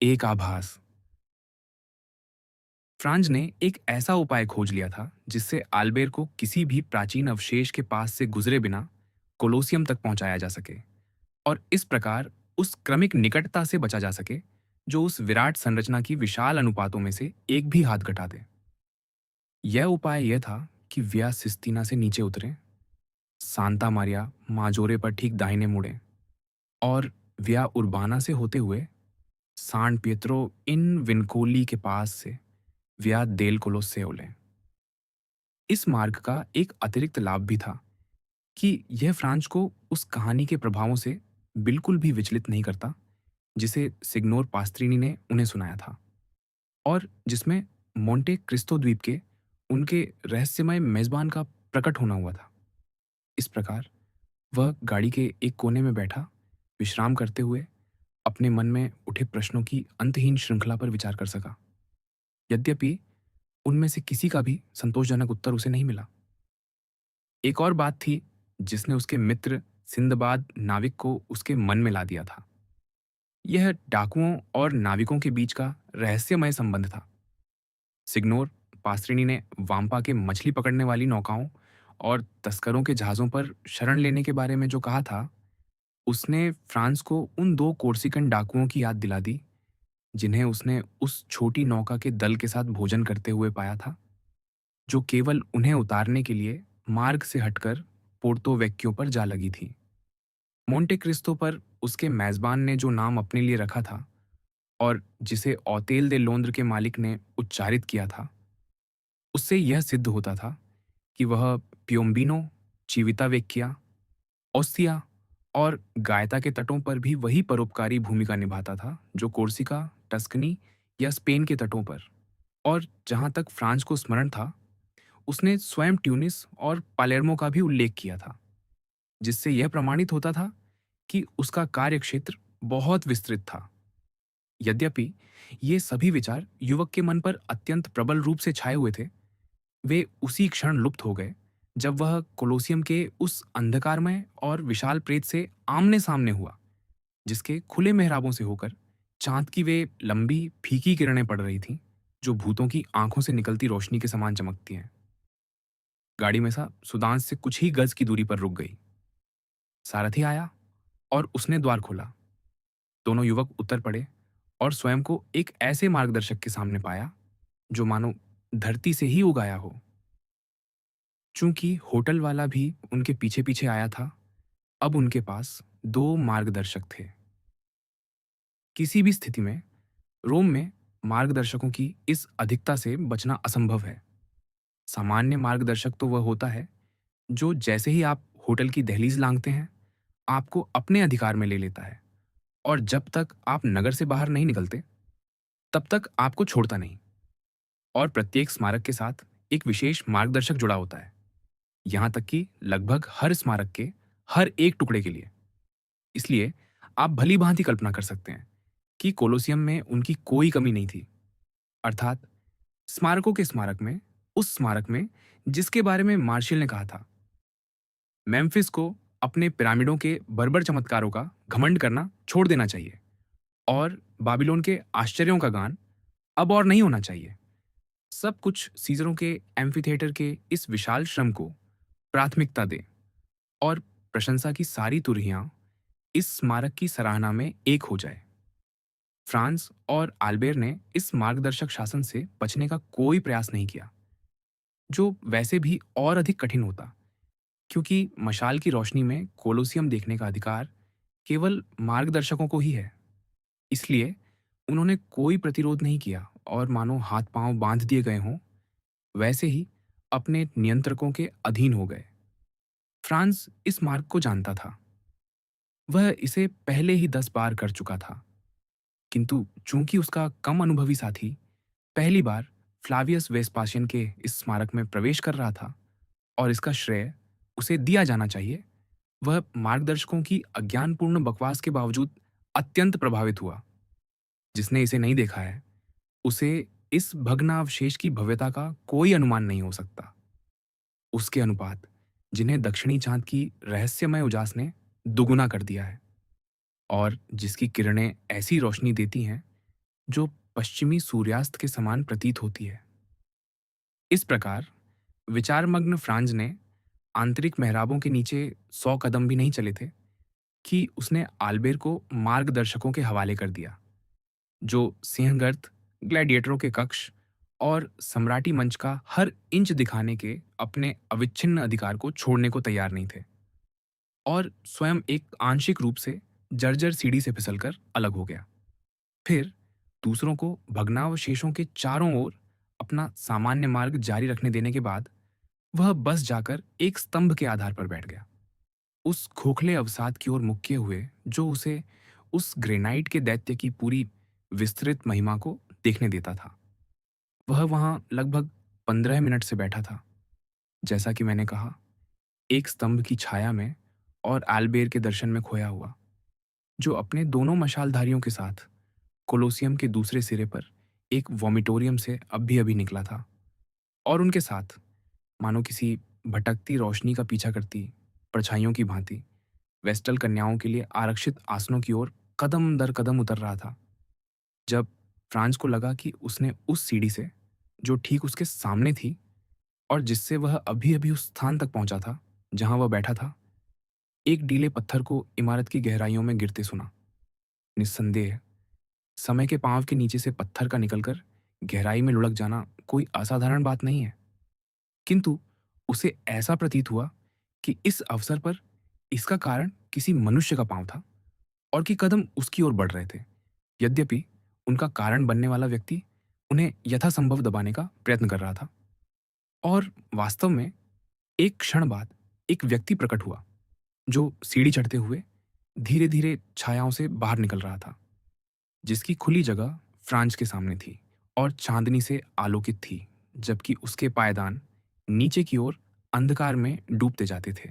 एक आभास। फ्रांज ने एक ऐसा उपाय खोज लिया था जिससे आल्बेर को किसी भी प्राचीन अवशेष के पास से गुजरे बिना कोलोसियम तक पहुंचाया जा सके और इस प्रकार उस क्रमिक निकटता से बचा जा सके जो उस विराट संरचना की विशाल अनुपातों में से एक भी हाथ घटा दे। यह उपाय यह था कि व्या सिस्तीना से नीचे उतरें, सांता मारिया माजोरे पर ठीक दाहिने मुड़ें और व्या उर्बाना से होते हुए सान पिएत्रो इन विनकोली के पास से व्या देल कोलोसेओ लें। इस मार्ग का एक अतिरिक्त लाभ भी था कि यह फ्रांस को उस कहानी के प्रभावों से बिल्कुल भी विचलित नहीं करता जिसे सिग्नोर पास्त्रीनी ने उन्हें सुनाया था और जिसमें मोंटे क्रिस्तो द्वीप के उनके रहस्यमय मेजबान का प्रकट होना हुआ था। इस प्रकार वह गाड़ी के एक कोने में बैठा विश्राम करते हुए अपने मन में उठे प्रश्नों की अंतहीन श्रृंखला पर विचार कर सका। यद्यपि उनमें से किसी का भी संतोषजनक उत्तर उसे नहीं मिला। एक और बात थी जिसने उसके मित्र सिंदबाद नाविक को उसके मन में ला दिया था। यह डाकुओं और नाविकों के बीच का रहस्यमय संबंध था। सिग्नोर पास्त्रिनी ने वाम्पा के मछली पकड़ने वाली नौकाओं और तस्करों के जहाज़ों पर शरण लेने के बारे में जो कहा था, उसने फ्रांस को उन दो कोर्सिकन डाकुओं की याद दिला दी जिन्हें उसने उस छोटी नौका के दल के साथ भोजन करते हुए पाया था, जो केवल उन्हें उतारने के लिए मार्ग से हटकर पोर्तो वेक्कियो पर जा लगी थी। मोंटे क्रिस्तो पर उसके मेजबान ने जो नाम अपने लिए रखा था और जिसे औतेल दे लोंद्र के मालिक ने उच्चारित किया था, उससे यह सिद्ध होता था कि वह पियोम्बिनो, चिवितावेक्किया, ओस्तिया और गायता के तटों पर भी वही परोपकारी भूमिका निभाता था जो कोर्सिका, टस्कनी या स्पेन के तटों पर। और जहाँ तक फ्रांस को स्मरण था, उसने स्वयं ट्यूनिस और पालेर्मो का भी उल्लेख किया था, जिससे यह प्रमाणित होता था कि उसका कार्यक्षेत्र बहुत विस्तृत था। यद्यपि ये सभी विचार युवक के मन पर अत्यंत प्रबल रूप से छाए हुए थे, वे उसी क्षण लुप्त हो गए जब वह कोलोसियम के उस अंधकारमय और विशाल प्रेत से आमने सामने हुआ जिसके खुले मेहराबों से होकर चांद की वे लंबी फीकी किरणें पड़ रही थीं जो भूतों की आंखों से निकलती रोशनी के समान चमकती हैं। गाड़ी में सा सुदान से कुछ ही गज की दूरी पर रुक गई। सारथी आया और उसने द्वार खोला। दोनों युवक उतर पड़े और स्वयं को एक ऐसे मार्गदर्शक के सामने पाया जो मानो धरती से ही उगाया हो। चूंकि होटल वाला भी उनके पीछे पीछे आया था, अब उनके पास दो मार्गदर्शक थे। किसी भी स्थिति में रोम में मार्गदर्शकों की इस अधिकता से बचना असंभव है। सामान्य मार्गदर्शक तो वह होता है जो जैसे ही आप होटल की दहलीज लांघते हैं, आपको अपने अधिकार में ले लेता है और जब तक आप नगर से बाहर नहीं निकलते, तब तक आपको छोड़ता नहीं। और प्रत्येक स्मारक के साथ एक विशेष मार्गदर्शक जुड़ा होता है, यहाँ तक कि लगभग हर स्मारक के हर एक टुकड़े के लिए। इसलिए आप भली भांति कल्पना कर सकते हैं कि कोलोसियम में उनकी कोई कमी नहीं थी। अर्थात स्मारकों के स्मारक में, उस स्मारक में जिसके बारे में मार्शल ने कहा था, मेम्फिस को अपने पिरामिडों के बर्बर चमत्कारों का घमंड करना छोड़ देना चाहिए और बाबिलोन के आश्चर्यों का गान अब और नहीं होना चाहिए। सब कुछ सीजरों के एम्फीथिएटर के इस विशाल श्रम को प्राथमिकता दे और प्रशंसा की सारी तुरहियां इस स्मारक की सराहना में एक हो जाए। फ्रांस और आल्बेर ने इस मार्गदर्शक शासन से बचने का कोई प्रयास नहीं किया, जो वैसे भी और अधिक कठिन होता, क्योंकि मशाल की रोशनी में कोलोसियम देखने का अधिकार केवल मार्गदर्शकों को ही है। इसलिए उन्होंने कोई प्रतिरोध नहीं किया और मानो हाथ पांव बांध दिए गए हों, वैसे ही अपने नियंत्रकों के अधीन हो गए। फ्रांस इस मार्ग को जानता था। वह इसे पहले ही 10 बार कर चुका था, किंतु चूंकि उसका कम अनुभवी साथी पहली बार फ्लावियस वेस्पाशियन के इस स्मारक में प्रवेश कर रहा था और इसका श्रेय उसे दिया जाना चाहिए, वह मार्गदर्शकों की अज्ञानपूर्ण बकवास के बावजूद अत्यंत प्रभावित हुआ। जिसने इसे नहीं देखा है, उसे इस भग्नावशेष की भव्यता का कोई अनुमान नहीं हो सकता। उसके अनुपात जिन्हें दक्षिणी चांद की रहस्यमय उजास ने दुगुना कर दिया है और जिसकी किरणें ऐसी रोशनी देती हैं जो पश्चिमी सूर्यास्त के समान प्रतीत होती है। इस प्रकार विचारमग्न फ्रांज ने आंतरिक मेहराबों के नीचे 100 कदम भी नहीं चले थे कि उसने आल्बेर को मार्गदर्शकों के हवाले कर दिया, जो सिंहगर्त, ग्लैडिएटरों के कक्ष और सम्राटी मंच का हर इंच दिखाने के अपने अविच्छिन्न अधिकार को छोड़ने को तैयार नहीं थे, और स्वयं एक आंशिक रूप से जर्जर सीढ़ी से फिसलकर अलग हो गया। फिर दूसरों को भग्नावशेषों के चारों ओर अपना सामान्य मार्ग जारी रखने देने के बाद वह बस जाकर एक स्तंभ के आधार पर बैठ गया, उस खोखले अवसाद की ओर मुख किए हुए जो उसे उस ग्रेनाइट के दैत्य की पूरी विस्तृत महिमा को देखने देता था। वह वहां लगभग 15 मिनट से बैठा था, जैसा कि मैंने कहा, एक स्तंभ की छाया में और आल्बेर के दर्शन में खोया हुआ, जो अपने दोनों मशालधारियों के साथ कोलोसियम के दूसरे सिरे पर एक वॉमिटोरियम से अभी अभी निकला था, और उनके साथ मानो किसी भटकती रोशनी का पीछा करती परछाइयों की भांति वेस्टल कन्याओं के लिए आरक्षित आसनों की ओर कदम दर कदम उतर रहा था। जब फ्रांस को लगा कि उसने उस सीढ़ी से, जो ठीक उसके सामने थी और जिससे वह अभी अभी उस स्थान तक पहुंचा था जहां वह बैठा था, एक डीले पत्थर को इमारत की गहराइयों में गिरते सुना। निस्संदेह समय के पांव के नीचे से पत्थर का निकलकर गहराई में लुढ़क जाना कोई असाधारण बात नहीं है, किंतु उसे ऐसा प्रतीत हुआ कि इस अवसर पर इसका कारण किसी मनुष्य का पांव था और कि कदम उसकी ओर बढ़ रहे थे, यद्यपि उनका कारण बनने वाला व्यक्ति उन्हें यथासंभव दबाने का प्रयत्न कर रहा था। और वास्तव में एक क्षण बाद एक व्यक्ति प्रकट हुआ, जो सीढ़ी चढ़ते हुए धीरे धीरे छायाओं से बाहर निकल रहा था, जिसकी खुली जगह फ्रांस के सामने थी और चांदनी से आलोकित थी, जबकि उसके पायदान नीचे की ओर अंधकार में डूबते जाते थे।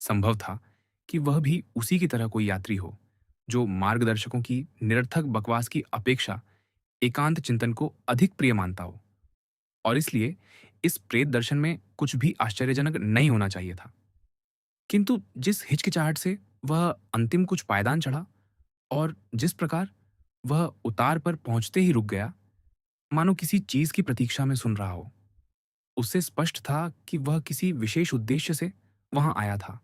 संभव था कि वह भी उसी की तरह कोई यात्री हो, जो मार्गदर्शकों की निरर्थक बकवास की अपेक्षा एकांत चिंतन को अधिक प्रिय मानता हो, और इसलिए इस प्रेत दर्शन में कुछ भी आश्चर्यजनक नहीं होना चाहिए था। किंतु जिस हिचकिचाहट से वह अंतिम कुछ पायदान चढ़ा और जिस प्रकार वह उतार पर पहुंचते ही रुक गया, मानो किसी चीज की प्रतीक्षा में सुन रहा हो, उससे स्पष्ट था कि वह किसी विशेष उद्देश्य से वहां आया था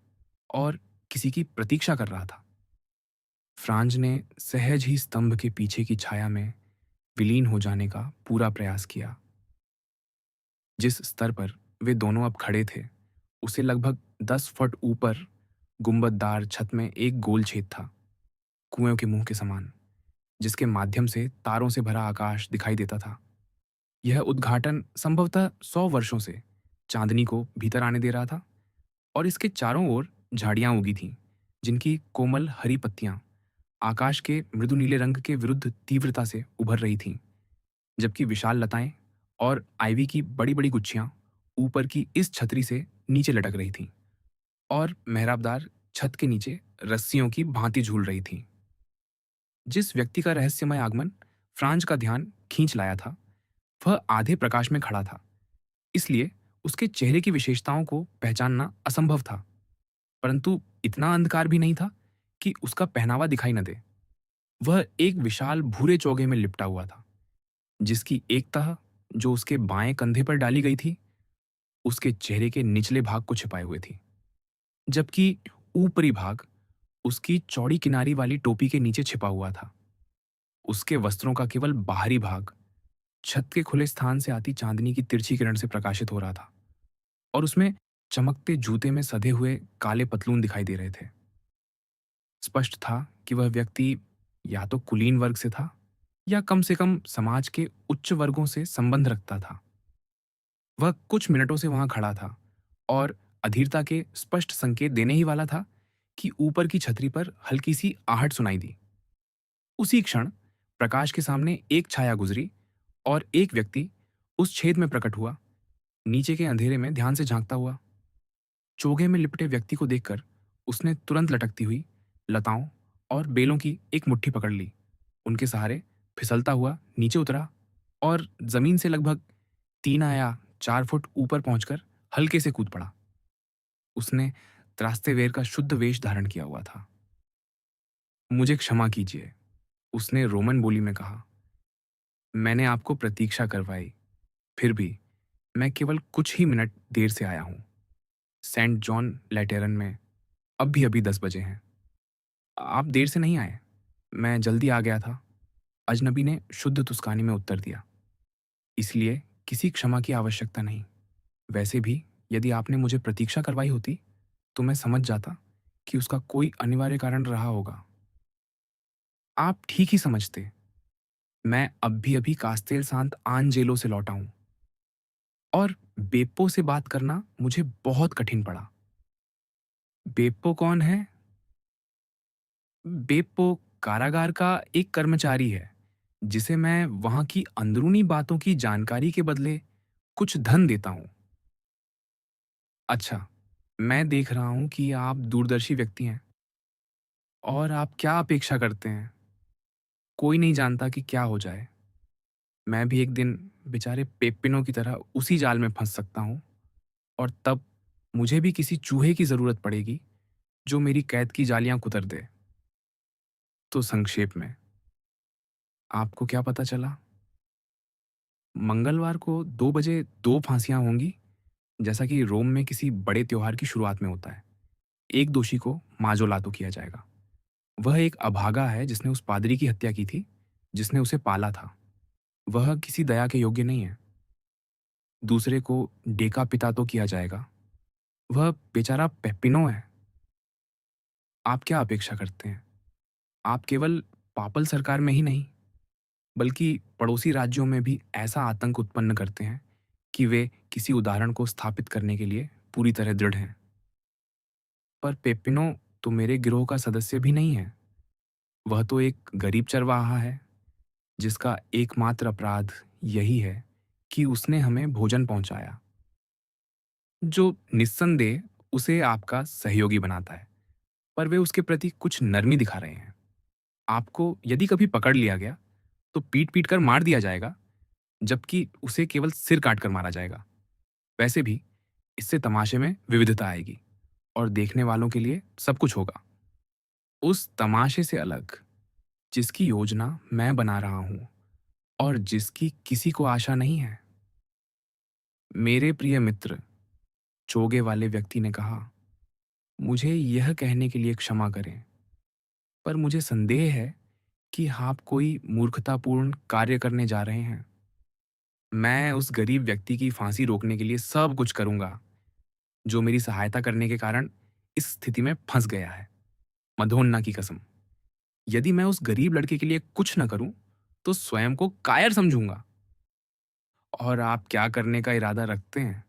और किसी की प्रतीक्षा कर रहा था। फ्रांज ने सहज ही स्तंभ के पीछे की छाया में विलीन हो जाने का पूरा प्रयास किया। जिस स्तर पर वे दोनों अब खड़े थे, उसे लगभग 10 फुट ऊपर गुंबददार छत में एक गोल छेद था, कुएं के मुंह के समान, जिसके माध्यम से तारों से भरा आकाश दिखाई देता था। यह उद्घाटन संभवतः 100 वर्षों से चांदनी को भीतर आने दे रहा था, और इसके चारों ओर झाड़ियां उगी थीं, जिनकी कोमल हरी पत्तियां आकाश के मृदु नीले रंग के विरुद्ध तीव्रता से उभर रही थीं, जबकि विशाल लताएं और आइवी की बड़ी बड़ी गुच्छियां ऊपर की इस छतरी से नीचे लटक रही थीं और मेहराबदार छत के नीचे रस्सियों की भांति झूल रही थीं। जिस व्यक्ति का रहस्यमय आगमन फ्रांज का ध्यान खींच लाया था, वह आधे प्रकाश में खड़ा था, इसलिए उसके चेहरे की विशेषताओं को पहचानना असंभव था, परंतु इतना अंधकार भी नहीं था कि उसका पहनावा दिखाई न दे। वह एक विशाल भूरे चोगे में लिपटा हुआ था, जिसकी एक तह, जो उसके बाएं कंधे पर डाली गई थी, उसके चेहरे के निचले भाग को छिपाए हुए थी, जबकि ऊपरी भाग उसकी चौड़ी किनारी वाली टोपी के नीचे छिपा हुआ था। उसके वस्त्रों का केवल बाहरी भाग छत के खुले स्थान से आती चांदनी की तिरछी किरण से प्रकाशित हो रहा था, और उसमें चमकते जूते में सधे हुए काले पतलून दिखाई दे रहे थे। स्पष्ट था कि वह व्यक्ति या तो कुलीन वर्ग से था या कम से कम समाज के उच्च वर्गों से संबंध रखता था। वह कुछ मिनटों से वहां खड़ा था और अधीरता के स्पष्ट संकेत देने ही वाला था कि ऊपर की छतरी पर हल्की सी आहट सुनाई दी। उसी क्षण प्रकाश के सामने एक छाया गुजरी और एक व्यक्ति उस छेद में प्रकट हुआ, नीचे के अंधेरे में ध्यान से झांकता हुआ। चोगे में लिपटे व्यक्ति को देखकर उसने तुरंत लटकती हुई लताओं और बेलों की एक मुट्ठी पकड़ ली, उनके सहारे फिसलता हुआ नीचे उतरा और जमीन से लगभग 3 या 4 फुट ऊपर पहुंचकर हल्के से कूद पड़ा। उसने त्रास्तेवेर का शुद्ध वेश धारण किया हुआ था। मुझे क्षमा कीजिए, उसने रोमन बोली में कहा, मैंने आपको प्रतीक्षा करवाई, फिर भी मैं केवल कुछ ही मिनट देर से आया हूँ। सेंट जॉन लैटेरन में अभी-अभी 10 बजे हैं। आप देर से नहीं आए, मैं जल्दी आ गया था। अजनबी ने शुद्ध तुस्कानी में उत्तर दिया। इसलिए किसी क्षमा की आवश्यकता नहीं। वैसे भी यदि आपने मुझे प्रतीक्षा करवाई होती, तो मैं समझ जाता कि उसका कोई अनिवार्य कारण रहा होगा। आप ठीक ही समझते। मैं अभी-अभी कास्तेल सांत आनजेलो से लौटा हूँ और बेप्पो से बात करना मुझे बहुत कठिन पड़ा। बेप्पो कौन है? बेप्पो कारागार का एक कर्मचारी है, जिसे मैं वहाँ की अंदरूनी बातों की जानकारी के बदले कुछ धन देता हूँ। अच्छा, मैं देख रहा हूँ कि आप दूरदर्शी व्यक्ति हैं और आप क्या अपेक्षा करते हैं? कोई नहीं जानता कि क्या हो जाए। मैं भी एक दिन बेचारे पेप्पिनो की तरह उसी जाल में फंस सकता हूँ और तब मुझे भी किसी चूहे की ज़रूरत पड़ेगी जो मेरी कैद की जालियाँ कुतर दे। तो संक्षेप में, आपको क्या पता चला? मंगलवार को 2 बजे 2 फांसियाँ होंगी, जैसा कि रोम में किसी बड़े त्योहार की शुरुआत में होता है। एक दोषी को माज़ोलातो किया जाएगा। वह एक अभागा है जिसने उस पादरी की हत्या की थी, जिसने उसे पाला था। वह किसी दया के योग्य नहीं है। दूसरे को डेकापितातो किया जाएगा। वह बेचारा पेप्पिनो है। आप क्या अपेक्षा करते हैं? आप केवल पापल सरकार में ही नहीं, बल्कि पड़ोसी राज्यों में भी ऐसा आतंक उत्पन्न करते हैं कि वे किसी उदाहरण को स्थापित करने के लिए पूरी तरह दृढ़ हैं। पर पेप्पिनो तो मेरे गिरोह का सदस्य भी नहीं है। वह तो एक गरीब चरवाहा है, जिसका एकमात्र अपराध यही है कि उसने हमें भोजन पहुंचाया, जो निस्संदेह उसे आपका सहयोगी बनाता है। पर वे उसके प्रति कुछ नरमी दिखा रहे हैं। आपको यदि कभी पकड़ लिया गया, तो पीट-पीट कर मार दिया जाएगा, जबकि उसे केवल सिर काट कर मारा जाएगा। वैसे भी इससे तमाशे में विविधता आएगी और देखने वालों के लिए सब कुछ होगा। उस तमाशे से अलग, जिसकी योजना मैं बना रहा हूँ और जिसकी किसी को आशा नहीं है। मेरे प्रिय मित्र, चोगे वाले व्यक्ति ने कहा, मुझे यह कहने के लिए क्षमा करें, पर मुझे संदेह है कि आप कोई मूर्खतापूर्ण कार्य करने जा रहे हैं। मैं उस गरीब व्यक्ति की फांसी रोकने के लिए सब कुछ करूंगा, जो मेरी सहायता करने के कारण इस स्थिति में फंस गया है। मधोन्ना की कसम, यदि मैं उस गरीब लड़के के लिए कुछ न करूं, तो स्वयं को कायर समझूंगा। और आप क्या करने का इरादा रखते हैं?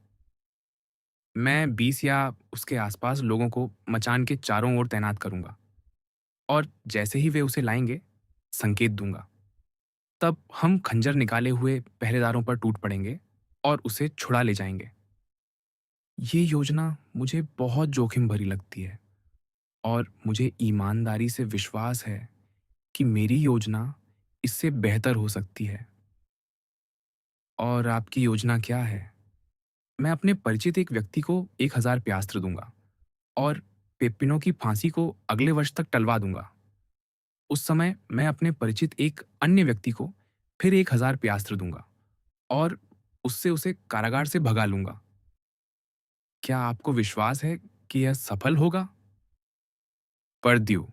मैं 20 या उसके आसपास लोगों को मचान के चारों ओर तैनात करूंगा और जैसे ही वे उसे लाएंगे, संकेत दूंगा। तब हम खंजर निकाले हुए पहरेदारों पर टूट पड़ेंगे और उसे छुड़ा ले जाएंगे। ये योजना मुझे बहुत जोखिम भरी लगती है और मुझे ईमानदारी से विश्वास है कि मेरी योजना इससे बेहतर हो सकती है। और आपकी योजना क्या है? मैं अपने परिचित एक व्यक्ति को 1000 प्यास्त्र दूंगा और पेप्पिनो की फांसी को अगले वर्ष तक टलवा दूंगा। उस समय मैं अपने परिचित एक अन्य व्यक्ति को फिर 1000 प्यास्त्र दूंगा और उससे उसे कारागार से भगा लूंगा। क्या आपको विश्वास है कि यह सफल होगा? परद्यू,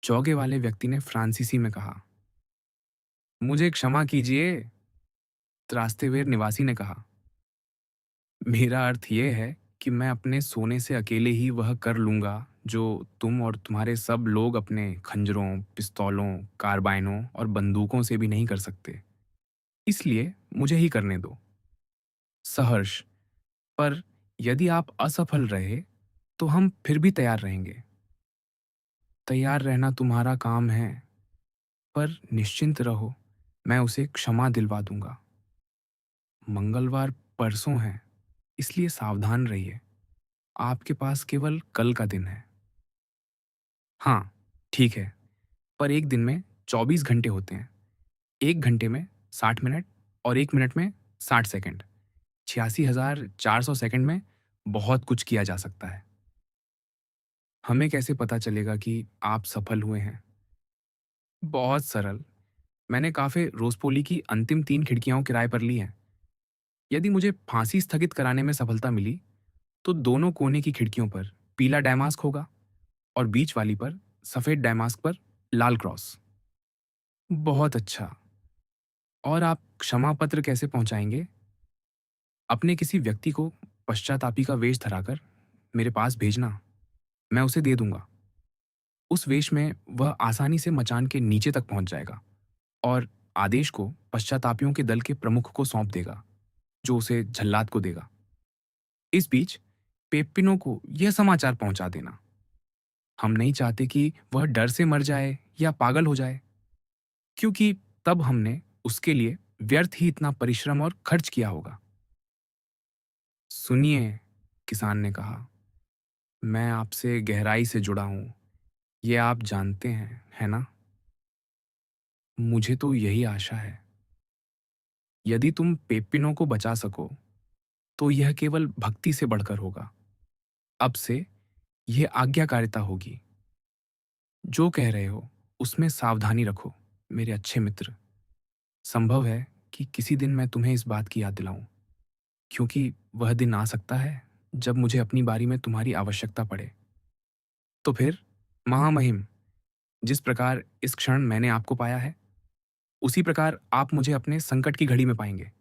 चौगे वाले व्यक्ति ने फ्रांसीसी में कहा। मुझे क्षमा कीजिए, त्रास्तेवेर निवासी ने कहा। मेरा अर्थ यह है कि मैं अपने सोने से अकेले ही वह कर लूंगा जो तुम और तुम्हारे सब लोग अपने खंजरों, पिस्तौलों, कार्बाइनों और बंदूकों से भी नहीं कर सकते। इसलिए मुझे ही करने दो। सहर्ष, पर यदि आप असफल रहे, तो हम फिर भी तैयार रहेंगे। तैयार रहना तुम्हारा काम है, पर निश्चिंत रहो, मैं उसे क्षमा दिलवा दूंगा। मंगलवार परसों है, इसलिए सावधान रहिए। आपके पास केवल कल का दिन है। हाँ, ठीक है, पर एक दिन में 24 घंटे होते हैं। 1 घंटे में 60 मिनट और 1 मिनट में 60 सेकंड। 86,400 सेकंड में बहुत कुछ किया जा सकता है। हमें कैसे पता चलेगा कि आप सफल हुए हैं? बहुत सरल। मैंने काफ़े रोसपोली की अंतिम 3 खिड़कियाँ किराए पर ली हैं। यदि मुझे फांसी स्थगित कराने में सफलता मिली, तो दोनों कोने की खिड़कियों पर पीला डायमास्क होगा और बीच वाली पर सफ़ेद डायमास्क पर लाल क्रॉस। बहुत अच्छा। और आप क्षमा पत्र कैसे पहुँचाएँगे? अपने किसी व्यक्ति को पश्चातापी का वेश धराकर मेरे पास भेजना, मैं उसे दे दूँगा। उस वेश में वह आसानी से मचान के नीचे तक पहुँच जाएगा और आदेश को पश्चातापियों के दल के प्रमुख को सौंप देगा, जो उसे जल्लाद को देगा। इस बीच पेप्पिनो को यह समाचार पहुँचा देना, हम नहीं चाहते कि वह डर से मर जाए या पागल हो जाए, क्योंकि तब हमने उसके लिए व्यर्थ ही इतना परिश्रम और खर्च किया होगा। सुनिए, किसान ने कहा, मैं आपसे गहराई से जुड़ा हूँ, ये आप जानते हैं, है ना? मुझे तो यही आशा है। यदि तुम पेप्पिनो को बचा सको, तो यह केवल भक्ति से बढ़कर होगा। अब से यह आज्ञाकारिता होगी। जो कह रहे हो, उसमें सावधानी रखो, मेरे अच्छे मित्र। संभव है कि किसी दिन मैं तुम्हें इस बात की याद दिलाऊं, क्योंकि वह दिन आ सकता है जब मुझे अपनी बारी में तुम्हारी आवश्यकता पड़े। तो फिर, महामहिम, जिस प्रकार इस क्षण मैंने आपको पाया है, उसी प्रकार आप मुझे अपने संकट की घड़ी में पाएंगे।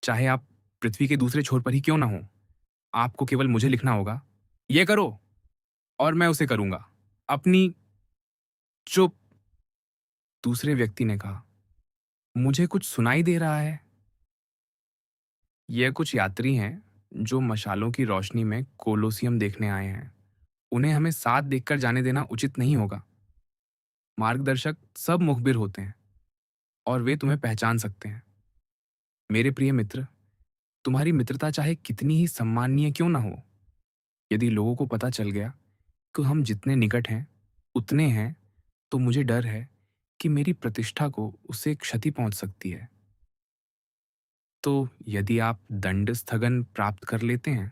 चाहे आप पृथ्वी के दूसरे छोर पर ही क्यों ना हो, आपको केवल मुझे लिखना होगा, ये करो, और मैं उसे करूंगा। अपनी चुप, दूसरे व्यक्ति ने कहा, मुझे कुछ सुनाई दे रहा है। यह कुछ यात्री हैं जो मशालों की रोशनी में कोलोसियम देखने आए हैं। उन्हें हमें साथ देखकर जाने देना उचित नहीं होगा। मार्गदर्शक सब मुखबिर होते हैं और वे तुम्हें पहचान सकते हैं। मेरे प्रिय मित्र, तुम्हारी मित्रता चाहे कितनी ही सम्माननीय क्यों ना हो, यदि लोगों को पता चल गया कि हम जितने निकट हैं उतने हैं, तो मुझे डर है कि मेरी प्रतिष्ठा को उससे क्षति पहुंच सकती है। तो यदि आप दंड स्थगन प्राप्त कर लेते हैं,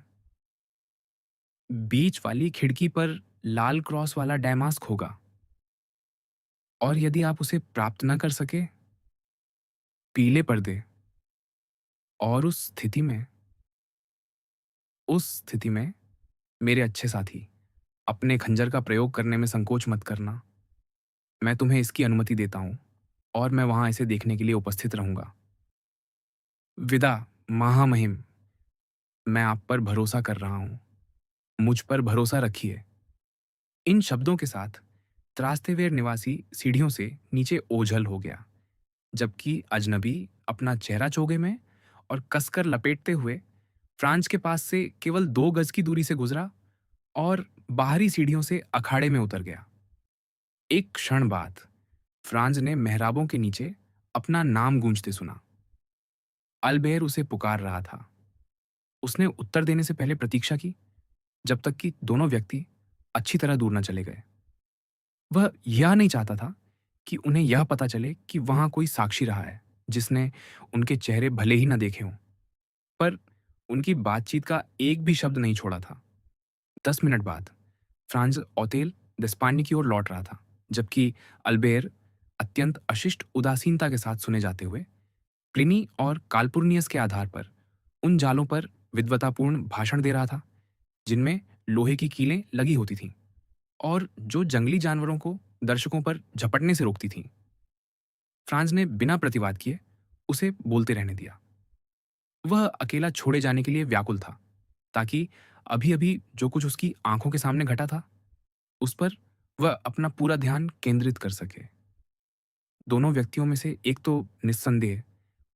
बीच वाली खिड़की पर लाल क्रॉस वाला डैमास्क होगा, और यदि आप उसे प्राप्त न कर सके, पीले पर्दे। और उस स्थिति में मेरे अच्छे साथी, अपने खंजर का प्रयोग करने में संकोच मत करना। मैं तुम्हें इसकी अनुमति देता हूं और मैं वहां इसे देखने के लिए उपस्थित रहूंगा। विदा, महामहिम। मैं आप पर भरोसा कर रहा हूं, मुझ पर भरोसा रखिए। इन शब्दों के साथ त्रास्तेवेर निवासी सीढ़ियों से नीचे ओझल हो गया, जबकि अजनबी अपना चेहरा चोगे में और कसकर लपेटते हुए फ्रांज के पास से केवल 2 गज की दूरी से गुजरा और बाहरी सीढ़ियों से अखाड़े में उतर गया। एक क्षण बाद फ्रांज ने मेहराबों के नीचे अपना नाम गूंजते सुना। अल्बेर उसे पुकार रहा था। उसने उत्तर देने से पहले प्रतीक्षा की, जब तक कि दोनों व्यक्ति अच्छी तरह दूर न चले गए। वह यह नहीं चाहता था कि उन्हें यह पता चले कि वहां कोई साक्षी रहा है जिसने उनके चेहरे भले ही न देखे हों, पर उनकी बातचीत का एक भी शब्द नहीं छोड़ा था। 10 मिनट बाद फ्रांज ओतेल दस्पानी की ओर लौट रहा था, जबकि अल्बेर अत्यंत अशिष्ट उदासीनता के साथ सुने जाते हुए प्लिनी और कालपुर्नियस के आधार पर उन जालों पर विद्वतापूर्ण भाषण दे रहा था जिनमें लोहे की कीलें लगी होती थीं और जो जंगली जानवरों को दर्शकों पर झपटने से रोकती थीं। फ्रांज ने बिना प्रतिवाद किए उसे बोलते रहने दिया। वह अकेला छोड़े जाने के लिए व्याकुल था, ताकि अभी अभी जो कुछ उसकी आंखों के सामने घटा था, उस पर वह अपना पूरा ध्यान केंद्रित कर सके। दोनों व्यक्तियों में से एक तो निस्संदेह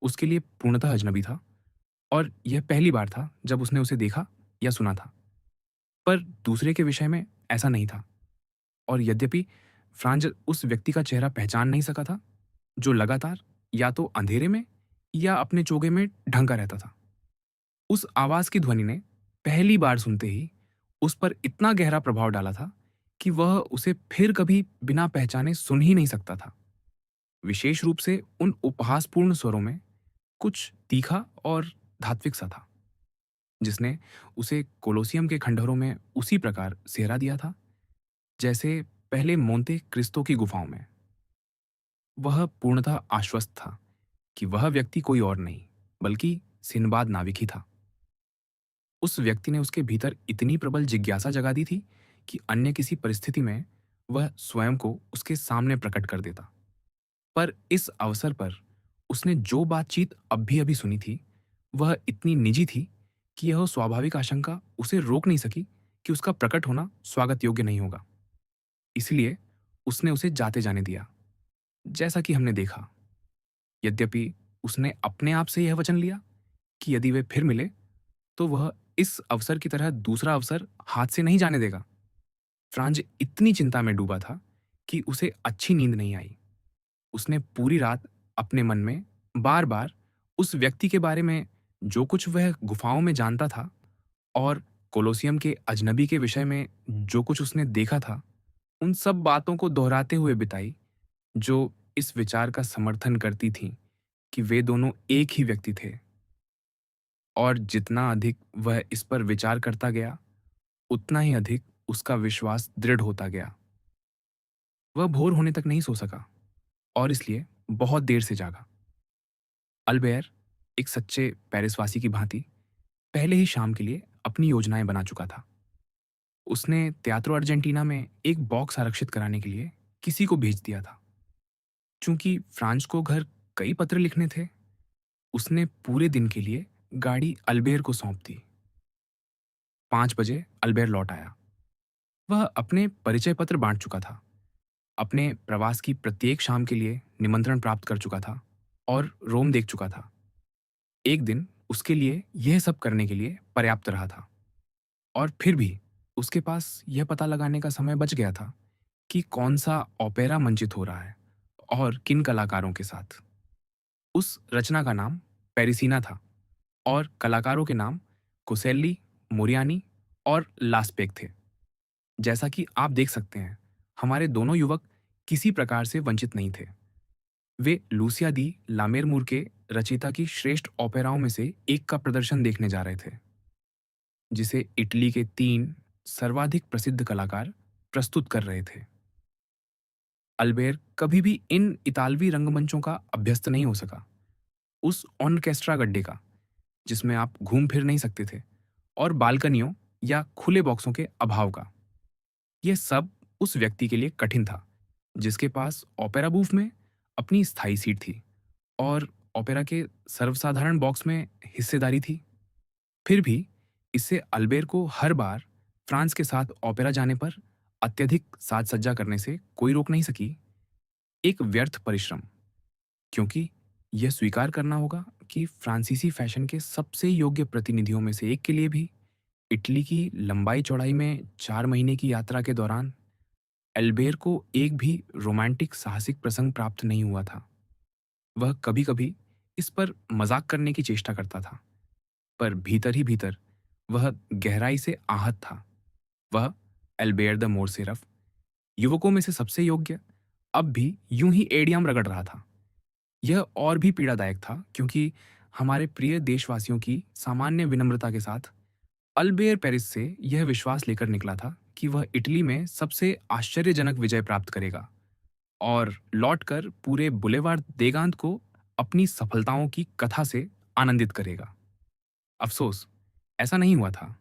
उसके लिए पूर्णतः अजनबी था, और यह पहली बार था जब उसने उसे देखा या सुना था। पर दूसरे के विषय में ऐसा नहीं था, और यद्यपि फ्रांज उस व्यक्ति का चेहरा पहचान नहीं सका था, जो लगातार या तो अंधेरे में या अपने चोगे में ढंका रहता था। उस आवाज की ध्वनि ने पहली बार सुनते ही उस पर इतना गहरा प्रभाव डाला था कि वह उसे फिर कभी बिना पहचाने सुन ही नहीं सकता था। विशेष रूप से उन उपहासपूर्ण स्वरों में कुछ तीखा और धात्विक सा था, जिसने उसे कोलोसियम के खंडहरों में उसी प्रकार सेहरा दिया था जैसे पहले मोंते क्रिस्तो की गुफाओं में। वह पूर्णतः आश्वस्त था कि वह व्यक्ति कोई और नहीं, बल्कि सिंबाद नाविक ही था। उस व्यक्ति ने उसके भीतर इतनी प्रबल जिज्ञासा जगा दी थी कि अन्य किसी परिस्थिति में वह स्वयं को उसके सामने प्रकट कर देता। पर इस अवसर पर उसने जो बातचीत अभी-अभी सुनी थी, वह इतनी निजी थी कि यह स्वाभाविक आशंका उसे रोक नहीं सकी कि उसका प्रकट होना स्वागत योग्य नहीं होगा। इसलिए उसने उसे जाते जाने दिया। जैसा कि हमने देखा, यद्यपि उसने अपने आप से यह वचन लिया कि यदि वे फिर मिले, तो वह इस अवसर की तरह दूसरा अवसर हाथ से नहीं जाने देगा। फ्रांज इतनी चिंता में डूबा था कि उसे अच्छी नींद नहीं आई। उसने पूरी रात अपने मन में बार-बार उस व्यक्ति के बारे में जो कुछ वह गुफाओं में जानता था और कोलोसियम के अजनबी के विषय में जो कुछ उसने देखा था, उन सब बातों को दोहराते हुए बिताई, जो इस विचार का समर्थन करती थीं कि वे दोनों एक ही व्यक्ति थे। और जितना अधिक वह इस पर विचार करता गया, उतना ही अधिक उसका विश्वास दृढ़ होता गया। वह भोर होने तक नहीं सो सका और इसलिए बहुत देर से जागा। अल्बेयर एक सच्चे पेरिसवासी की भांति पहले ही शाम के लिए अपनी योजनाएं बना चुका था। उसने त्यात्रो अर्जेंटीना में एक बॉक्स आरक्षित कराने के लिए किसी को भेज दिया था। चूंकि फ्रांस को घर कई पत्र लिखने थे, उसने पूरे दिन के लिए गाड़ी अल्बेयर को सौंप दी। 5 बजे अल्बेयर लौट आया। वह अपने परिचय पत्र बांट चुका था, अपने प्रवास की प्रत्येक शाम के लिए निमंत्रण प्राप्त कर चुका था और रोम देख चुका था। एक दिन उसके लिए यह सब करने के लिए पर्याप्त रहा था, और फिर भी उसके पास यह पता लगाने का समय बच गया था कि कौन सा ओपेरा मंचित हो रहा है और किन कलाकारों के साथ। उस रचना का नाम पेरिसीना था और कलाकारों के नाम कोसेल्ली, मोरियानी और लास्पेक थे। जैसा कि आप देख सकते हैं, हमारे दोनों युवक किसी प्रकार से वंचित नहीं थे। वे लूसिया दी लामेरमुर के रचयिता की श्रेष्ठ ओपेराओं में से एक का प्रदर्शन देखने जा रहे थे, जिसे इटली के 3 सर्वाधिक प्रसिद्ध कलाकार प्रस्तुत कर रहे थे। अल्बेर कभी भी इन इतालवी रंगमंचों का अभ्यस्त नहीं हो सका। उस ऑर्केस्ट्रा गड्ढे का, जिसमें आप घूम फिर नहीं सकते थे, और बालकनियों या खुले बॉक्सों के अभाव का, यह सब उस व्यक्ति के लिए कठिन था, जिसके पास ओपेरा बूफ में अपनी स्थायी सीट थी और ओपेरा के सर्वसाधारण बॉक्स में हिस्सेदारी थी। फिर भी इससे अल्बेर को हर बार फ्रांस के साथ ओपेरा जाने पर अत्यधिक साज सज्जा करने से कोई रोक नहीं सकी। एक व्यर्थ परिश्रम, क्योंकि यह स्वीकार करना होगा कि फ्रांसीसी फैशन के सबसे योग्य प्रतिनिधियों में से एक के लिए भी इटली की लंबाई चौड़ाई में 4 महीने की यात्रा के दौरान एल्बेर को एक भी रोमांटिक साहसिक प्रसंग प्राप्त नहीं हुआ था। वह कभी-कभी इस पर मजाक करने की चेष्टा करता था, पर भीतर ही भीतर वह गहराई से आहत था। वह एल्बेर द मोरसेरफ, युवकों में से सबसे योग्य, अब भी यूं ही एड़ियाम रगड़ रहा था। यह और भी पीड़ादायक था क्योंकि हमारे प्रिय देशवासियों की सामान्य विनम्रता के साथ अल्बेर पेरिस से यह विश्वास लेकर निकला था कि वह इटली में सबसे आश्चर्यजनक विजय प्राप्त करेगा और लौटकर पूरे बुलेवार देगांत को अपनी सफलताओं की कथा से आनंदित करेगा। अफसोस, ऐसा नहीं हुआ था।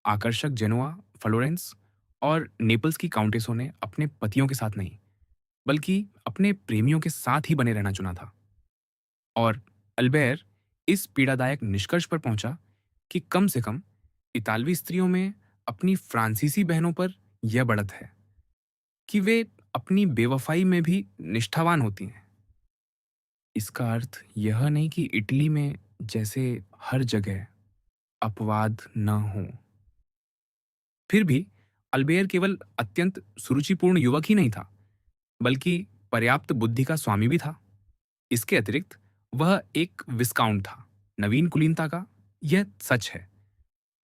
आकर्षक जेनोआ, फ्लोरेंस और नेपल्स की काउंटेसों ने अपने पतियों के साथ नहीं, बल्कि अपने प्रेमियों के साथ ही बने रहना चुना था। और अल्बेर इस पीड़ादायक निष्कर्ष पर पहुंचा कि कम से कम इतालवी स्त्रियों में अपनी फ्रांसीसी बहनों पर यह बढ़त है कि वे अपनी बेवफाई में भी निष्ठावान होती हैं। इसका अर्थ यह नहीं कि इटली में जैसे हर जगह अपवाद न हो। फिर भी अल्बेयर केवल अत्यंत सुरुचिपूर्ण युवक ही नहीं था, बल्कि पर्याप्त बुद्धि का स्वामी भी था। इसके अतिरिक्त वह एक विस्काउंट था, नवीन कुलीनता का, यह सच है।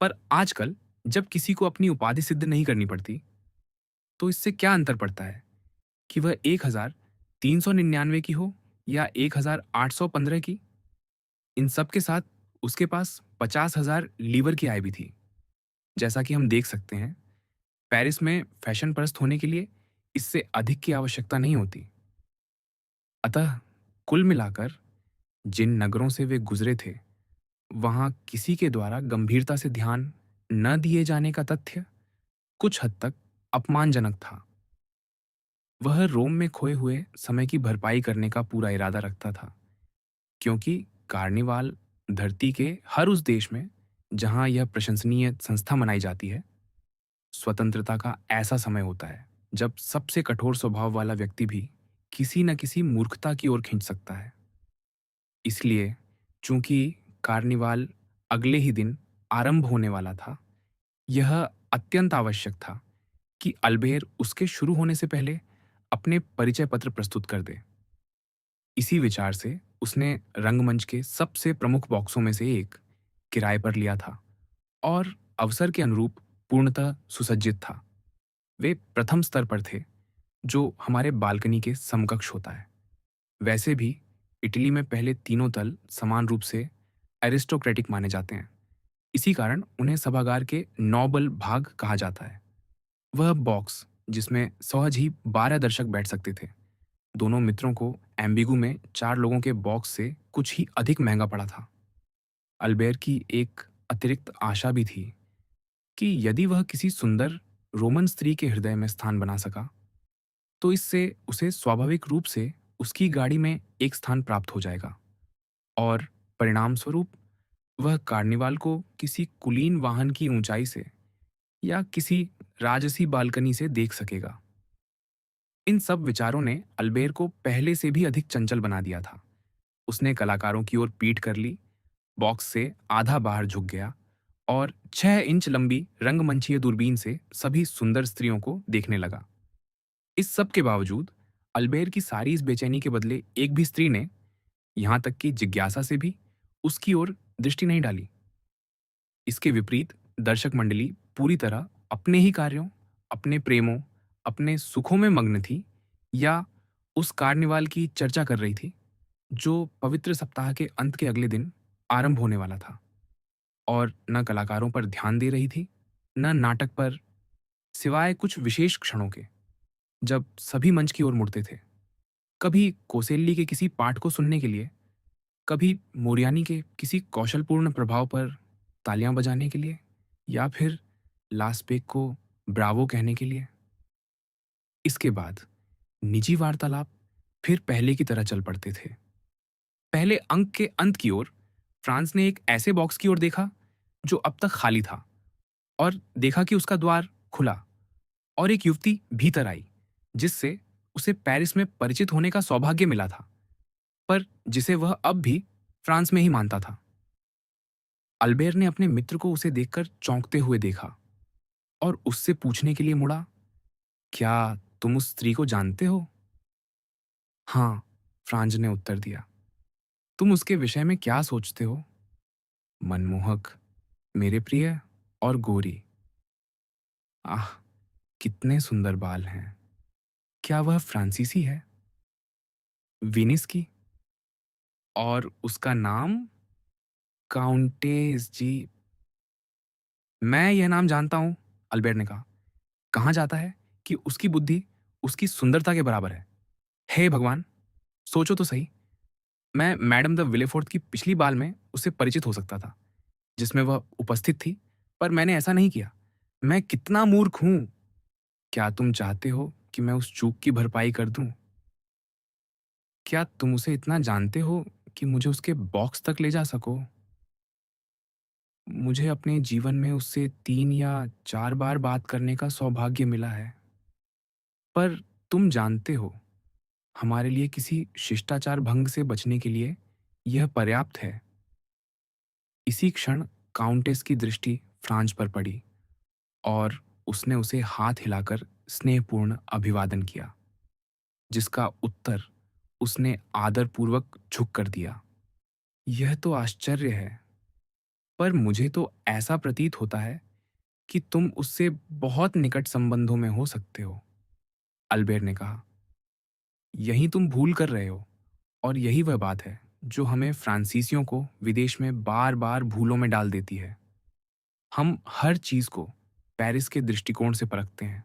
पर आजकल जब किसी को अपनी उपाधि सिद्ध नहीं करनी पड़ती, तो इससे क्या अंतर पड़ता है कि वह 1399 की हो या 1815 की। इन सब के साथ उसके पास 50,000 लीवर की आय भी थी। जैसा कि हम देख सकते हैं, पेरिस में फैशन परस्त होने के लिए इससे अधिक की आवश्यकता नहीं होती। अतः कुल मिलाकर जिन नगरों से वे गुजरे थे, वहां किसी के द्वारा गंभीरता से ध्यान न दिए जाने का तथ्य कुछ हद तक अपमानजनक था। वह रोम में खोए हुए समय की भरपाई करने का पूरा इरादा रखता था, क्योंकि कार्निवाल धरती के हर उस देश में जहां यह प्रशंसनीय संस्था मनाई जाती है, स्वतंत्रता का ऐसा समय होता है जब सबसे कठोर स्वभाव वाला व्यक्ति भी किसी न किसी मूर्खता की ओर खींच सकता है। इसलिए चूंकि कार्निवाल अगले ही दिन आरंभ होने वाला था, यह अत्यंत आवश्यक था कि अल्बेर उसके शुरू होने से पहले अपने परिचय पत्र प्रस्तुत कर दे। इसी विचार से उसने रंगमंच के सबसे प्रमुख बॉक्सों में से एक किराए पर लिया था और अवसर के अनुरूप पूर्णतः सुसज्जित था। वे प्रथम स्तर पर थे, जो हमारे बालकनी के समकक्ष होता है। वैसे भी इटली में पहले तीनों तल समान रूप से एरिस्टोक्रेटिक माने जाते हैं। इसी कारण उन्हें सभागार के नोबल भाग कहा जाता है। वह बॉक्स, जिसमें सहज ही 12 दर्शक बैठ सकते थे, दोनों मित्रों को एम्बिगू में 4 लोगों के बॉक्स से कुछ ही अधिक महंगा पड़ा था। अल्बेर की एक अतिरिक्त आशा भी थी कि यदि वह किसी सुंदर रोमन स्त्री के हृदय में स्थान बना सका, तो इससे उसे स्वाभाविक रूप से उसकी गाड़ी में एक स्थान प्राप्त हो जाएगा और परिणाम स्वरूप वह कार्निवाल को किसी कुलीन वाहन की ऊंचाई से या किसी राजसी बालकनी से देख सकेगा। इन सब विचारों ने अल्बेर को पहले से भी अधिक चंचल बना दिया था। उसने कलाकारों की ओर पीठ कर ली, बॉक्स से आधा बाहर झुक गया और 6 इंच लंबी रंगमंचीय दूरबीन से सभी सुंदर स्त्रियों को देखने लगा। इस सब के बावजूद अल्बेर की सारी इस बेचैनी के बदले एक भी स्त्री ने, यहां तक कि जिज्ञासा से भी, उसकी ओर दृष्टि नहीं डाली। इसके विपरीत दर्शक मंडली पूरी तरह अपने ही कार्यों, अपने प्रेमों, अपने सुखों में मग्न थी या उस कार्निवाल की चर्चा कर रही थी जो पवित्र सप्ताह के अंत के अगले दिन आरंभ होने वाला था, और न कलाकारों पर ध्यान दे रही थी, न नाटक पर, सिवाय कुछ विशेष क्षणों के जब सभी मंच की ओर मुड़ते थे। कभी कोसेल्ली के किसी पाठ को सुनने के लिए, कभी मोरियानी के किसी कौशलपूर्ण प्रभाव पर तालियां बजाने के लिए, या फिर लास्पेक को ब्रावो कहने के लिए। इसके बाद निजी वार्तालाप फिर पहले की तरह चल पड़ते थे। पहले अंक के अंत की ओर फ्रांस ने एक ऐसे बॉक्स की ओर देखा जो अब तक खाली था, और देखा कि उसका द्वार खुला और एक युवती भीतर आई, जिससे उसे पेरिस में परिचित होने का सौभाग्य मिला था, पर जिसे वह अब भी फ्रांस में ही मानता था। अल्बेर ने अपने मित्र को उसे देखकर चौंकते हुए देखा और उससे पूछने के लिए मुड़ा, क्या तुम उस स्त्री को जानते हो? हाँ, फ्रांज ने उत्तर दिया। तुम उसके विषय में क्या सोचते हो? मनमोहक, मेरे प्रिय और गोरी। आह, कितने सुंदर बाल हैं। क्या वह फ्रांसीसी है? विनिस की? और उसका नाम? काउंटेस जी। मैं यह नाम जानता हूं, अल्बेर ने कहा। कहा जाता है कि उसकी बुद्धि उसकी सुंदरता के बराबर है। हे भगवान, सोचो तो सही, मैं मैडम द विलेफोर्ड की पिछली बाल में उससे परिचित हो सकता था, जिसमें वह उपस्थित थी, पर मैंने ऐसा नहीं किया। मैं कितना मूर्ख हूं! क्या तुम चाहते हो कि मैं उस चूक की भरपाई कर दूं? क्या तुम उसे इतना जानते हो कि मुझे उसके बॉक्स तक ले जा सको? मुझे अपने जीवन में उससे 3 या 4 बार बात करने का सौभाग्य मिला है, पर तुम जानते हो, हमारे लिए किसी शिष्टाचार भंग से बचने के लिए यह पर्याप्त है। इसी क्षण काउंटेस की दृष्टि फ्रांज पर पड़ी और उसने उसे हाथ हिलाकर स्नेहपूर्ण अभिवादन किया, जिसका उत्तर उसने आदरपूर्वक झुक कर दिया। यह तो आश्चर्य है, पर मुझे तो ऐसा प्रतीत होता है कि तुम उससे बहुत निकट संबंधों में हो सकते हो, अल्बेर ने कहा। यही तुम भूल कर रहे हो, और यही वह बात है जो हमें फ्रांसीसियों को विदेश में बार बार भूलों में डाल देती है। हम हर चीज को पेरिस के दृष्टिकोण से परखते हैं।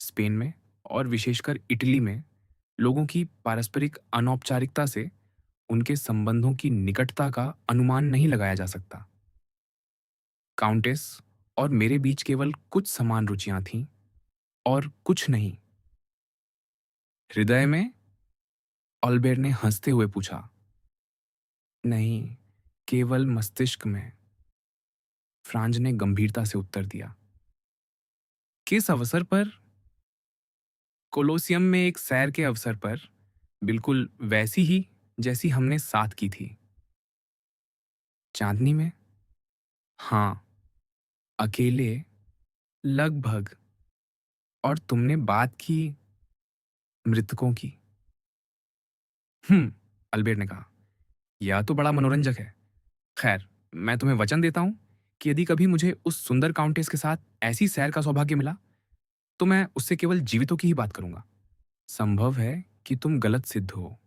स्पेन में, और विशेषकर इटली में, लोगों की पारस्परिक अनौपचारिकता से उनके संबंधों की निकटता का अनुमान नहीं लगाया जा सकता। काउंटेस और मेरे बीच केवल कुछ समान रुचियां थीं और कुछ नहीं। हृदय में? ऑल्बेर ने हंसते हुए पूछा। नहीं, केवल मस्तिष्क में, फ्रांज ने गंभीरता से उत्तर दिया। किस अवसर पर? कोलोसियम में एक सैर के अवसर पर, बिल्कुल वैसी ही जैसी हमने साथ की थी। चांदनी में? हाँ, अकेले, लगभग। और तुमने बात की मृतकों की। अल्बेर ने कहा, यह तो बड़ा मनोरंजक है। खैर, मैं तुम्हें वचन देता हूं कि यदि कभी मुझे उस सुंदर काउंटेस के साथ ऐसी सैर का सौभाग्य मिला, तो मैं उससे केवल जीवितों की ही बात करूंगा। संभव है कि तुम गलत सिद्ध हो,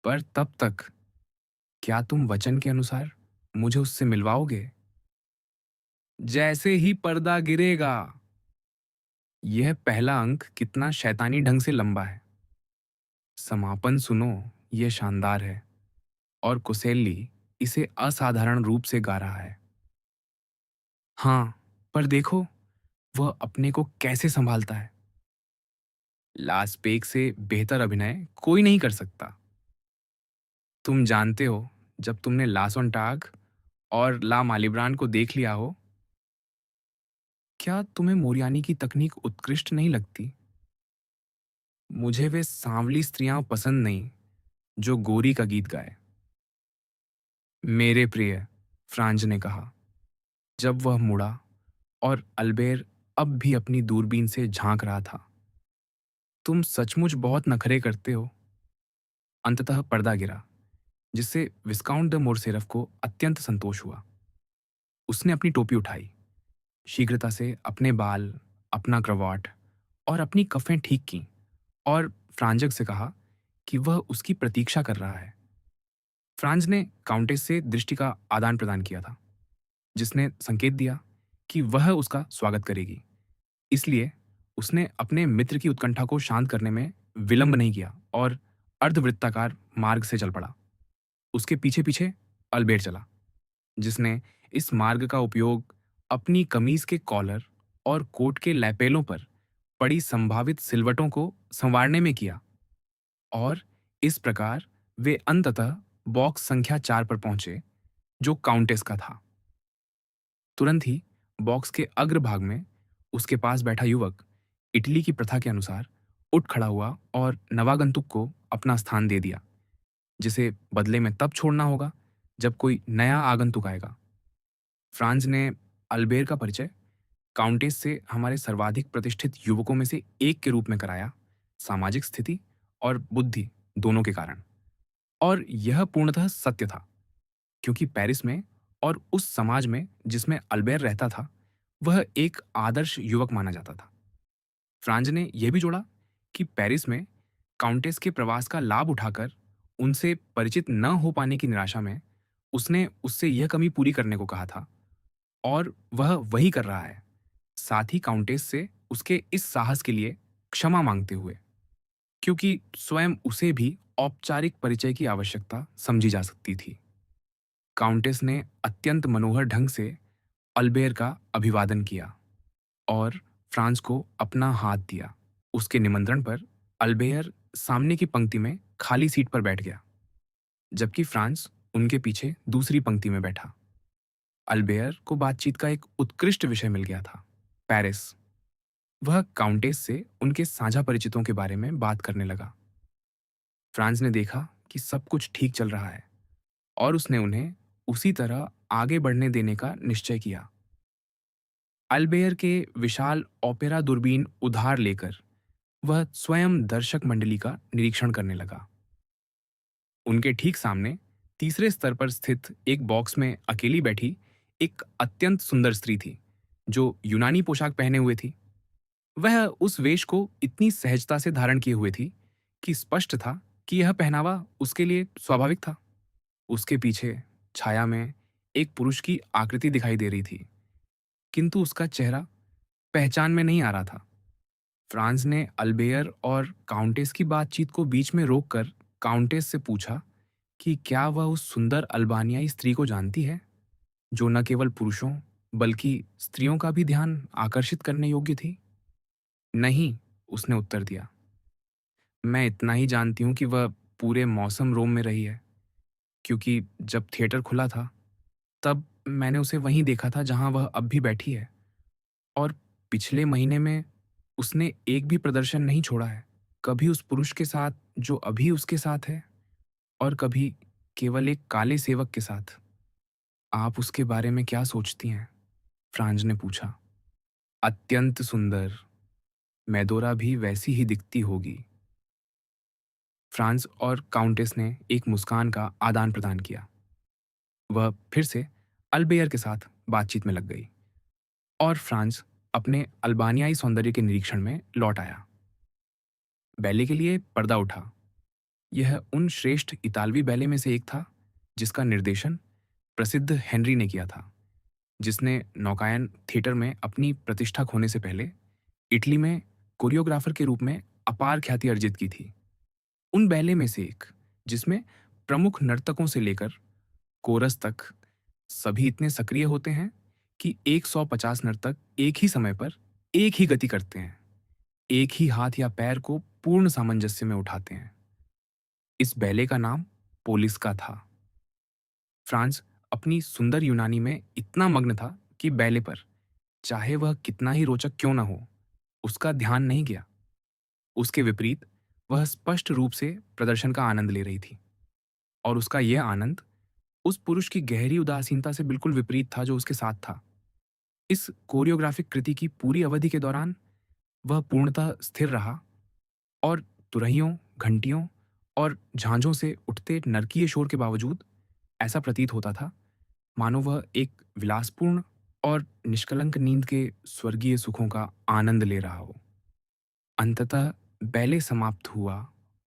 पर तब तक क्या तुम वचन के अनुसार मुझे उससे मिलवाओगे? जैसे ही पर्दा गिरेगा। यह पहला अंक कितना शैतानी ढंग से लंबा है। समापन सुनो, यह शानदार है और कुसेली इसे असाधारण रूप से गा रहा है। हाँ, पर देखो वह अपने को कैसे संभालता है। लास पेक से बेहतर अभिनय कोई नहीं कर सकता। तुम जानते हो, जब तुमने लासोंटाग और ला मालिब्रान को देख लिया हो, क्या तुम्हें मोरियानी की तकनीक उत्कृष्ट नहीं लगती? मुझे वे सांवली स्त्रियां पसंद नहीं जो गोरी का गीत गाए। मेरे प्रिय, फ्रांज ने कहा जब वह मुड़ा और अल्बेर अब भी अपनी दूरबीन से झांक रहा था। तुम सचमुच बहुत नखरे करते हो। अंततः पर्दा गिरा, जिससे विस्काउंट द मोरसेरफ को अत्यंत संतोष हुआ। उसने अपनी टोपी उठाई, शीघ्रता से अपने बाल, अपना क्रवाट और अपनी कफें ठीक की और फ्रांजक से कहा कि वह उसकी प्रतीक्षा कर रहा है। फ्रांज ने काउंटेस से दृष्टि का आदान प्रदान किया था, जिसने संकेत दिया कि वह उसका स्वागत करेगी। इसलिए उसने अपने मित्र की उत्कंठा को शांत करने में विलंब नहीं किया और अर्धवृत्ताकार मार्ग से चल पड़ा। उसके पीछे पीछे अल्बेर चला, जिसने इस मार्ग का उपयोग अपनी कमीज के कॉलर और कोट के लैपेलों पर पड़ी संभावित सिलवटों को संवारने में किया और इस प्रकार वे अंततः बॉक्स संख्या 4 पर पहुंचे, जो काउंटेस का था। तुरंत ही बॉक्स के अग्रभाग में उसके पास बैठा युवक इटली की प्रथा के अनुसार उठ खड़ा हुआ और नवागंतुक को अपना स्थान दे दिया, जिसे बदले में तब छोड़ना होगा जब कोई नया आगंतुक आएगा। फ्रांस ने अल्बेर का परिचय काउंटेस से हमारे सर्वाधिक प्रतिष्ठित युवकों में से एक के रूप में कराया, सामाजिक स्थिति और बुद्धि दोनों के कारण। और यह पूर्णतः सत्य था, क्योंकि पेरिस में और उस समाज में जिसमें अल्बेर रहता था, वह एक आदर्श युवक माना जाता था। फ्रांज ने यह भी जोड़ा कि पेरिस में काउंटेस के प्रवास का लाभ उठाकर उनसे परिचित न हो पाने की निराशा में उसने उससे यह कमी पूरी करने को कहा था, और वह वही कर रहा है, साथ ही काउंटेस से उसके इस साहस के लिए क्षमा मांगते हुए, क्योंकि स्वयं उसे भी औपचारिक परिचय की आवश्यकता समझी जा सकती थी। काउंटेस ने अत्यंत मनोहर ढंग से अल्बेर का अभिवादन किया और फ्रांस को अपना हाथ दिया। उसके निमंत्रण पर अल्बेयर सामने की पंक्ति में खाली सीट पर बैठ गया, जबकि फ्रांस उनके पीछे दूसरी पंक्ति में बैठा। अल्बेयर को बातचीत का एक उत्कृष्ट विषय मिल गया था, पेरिस। वह काउंटेस से उनके साझा परिचितों के बारे में बात करने लगा। फ्रांस ने देखा कि सब कुछ ठीक चल रहा है और उसने उन्हें उसी तरह आगे बढ़ने देने का निश्चय किया। अल्बेयर के विशाल ओपेरा दूरबीन उधार लेकर वह स्वयं दर्शक मंडली का निरीक्षण करने लगा। उनके ठीक सामने तीसरे स्तर पर स्थित एक बॉक्स में अकेली बैठी एक अत्यंत सुंदर स्त्री थी, जो यूनानी पोशाक पहने हुए थी। वह उस वेश को इतनी सहजता से धारण किए हुए थी कि स्पष्ट था कि यह पहनावा उसके लिए स्वाभाविक था। उसके पीछे छाया में एक पुरुष की आकृति दिखाई दे रही थी, किंतु उसका चेहरा पहचान में नहीं आ रहा था। फ्रांस ने अल्बेयर और काउंटेस की बातचीत को बीच में रोककर काउंटेस से पूछा कि क्या वह उस सुंदर अल्बानियाई स्त्री को जानती है, जो न केवल पुरुषों बल्कि स्त्रियों का भी ध्यान आकर्षित करने योग्य थी। नहीं, उसने उत्तर दिया। मैं इतना ही जानती हूँ कि वह पूरे मौसम रोम में रही है, क्योंकि जब थिएटर खुला था, तब मैंने उसे वहीं देखा था जहाँ वह अब भी बैठी है। और पिछले महीने में उसने एक भी प्रदर्शन नहीं छोड़ा है। कभी उस पुरुष के साथ जो अभी उसके साथ है, और कभी केवल एक काले सेवक के साथ। आप उसके बारे में क्या सोचती हैं? फ्रांज ने पूछा। अत्यंत सुंदर। मेडोरा भी वैसी ही दिखती होगी। फ्रांस और काउंटेस ने एक मुस्कान का आदान प्रदान किया। वह फिर से अल्बेयर के साथ बातचीत में लग गई और फ्रांस अपने अल्बानियाई सौंदर्य के निरीक्षण में लौट आया। बैले के लिए पर्दा उठा। यह उन श्रेष्ठ इतालवी बैले में से एक था जिसका निर्देशन प्रसिद्ध हेनरी ने किया था, जिसने नौकायन थिएटर में अपनी प्रतिष्ठा खोने से पहले इटली में कोरियोग्राफर के रूप में अपार ख्याति अर्जित की थी। उन बैले में से एक जिसमें प्रमुख नर्तकों से लेकर कोरस तक सभी इतने सक्रिय होते हैं कि 150 नर्तक एक ही समय पर एक ही गति करते हैं, एक ही हाथ या पैर को पूर्ण सामंजस्य में उठाते हैं। इस बैले का नाम पोलिस का था। फ्रांस अपनी सुंदर यूनानी में इतना मग्न था कि बैले पर, चाहे वह कितना ही रोचक क्यों न हो, उसका ध्यान नहीं गया। उसके विपरीत वह स्पष्ट रूप से प्रदर्शन का आनंद ले रही थी, और उसका यह आनंद उस पुरुष की गहरी उदासीनता से बिल्कुल विपरीत था जो उसके साथ था। इस कोरियोग्राफिक कृति की पूरी अवधि के दौरान वह पूर्णतः स्थिर रहा, और तुरहियों, घंटियों और झांझों से उठते नरकीय शोर के बावजूद ऐसा प्रतीत होता था मानो वह एक विलासपूर्ण और निष्कलंक नींद के स्वर्गीय सुखों का आनंद ले रहा हो। अंततः बैले समाप्त हुआ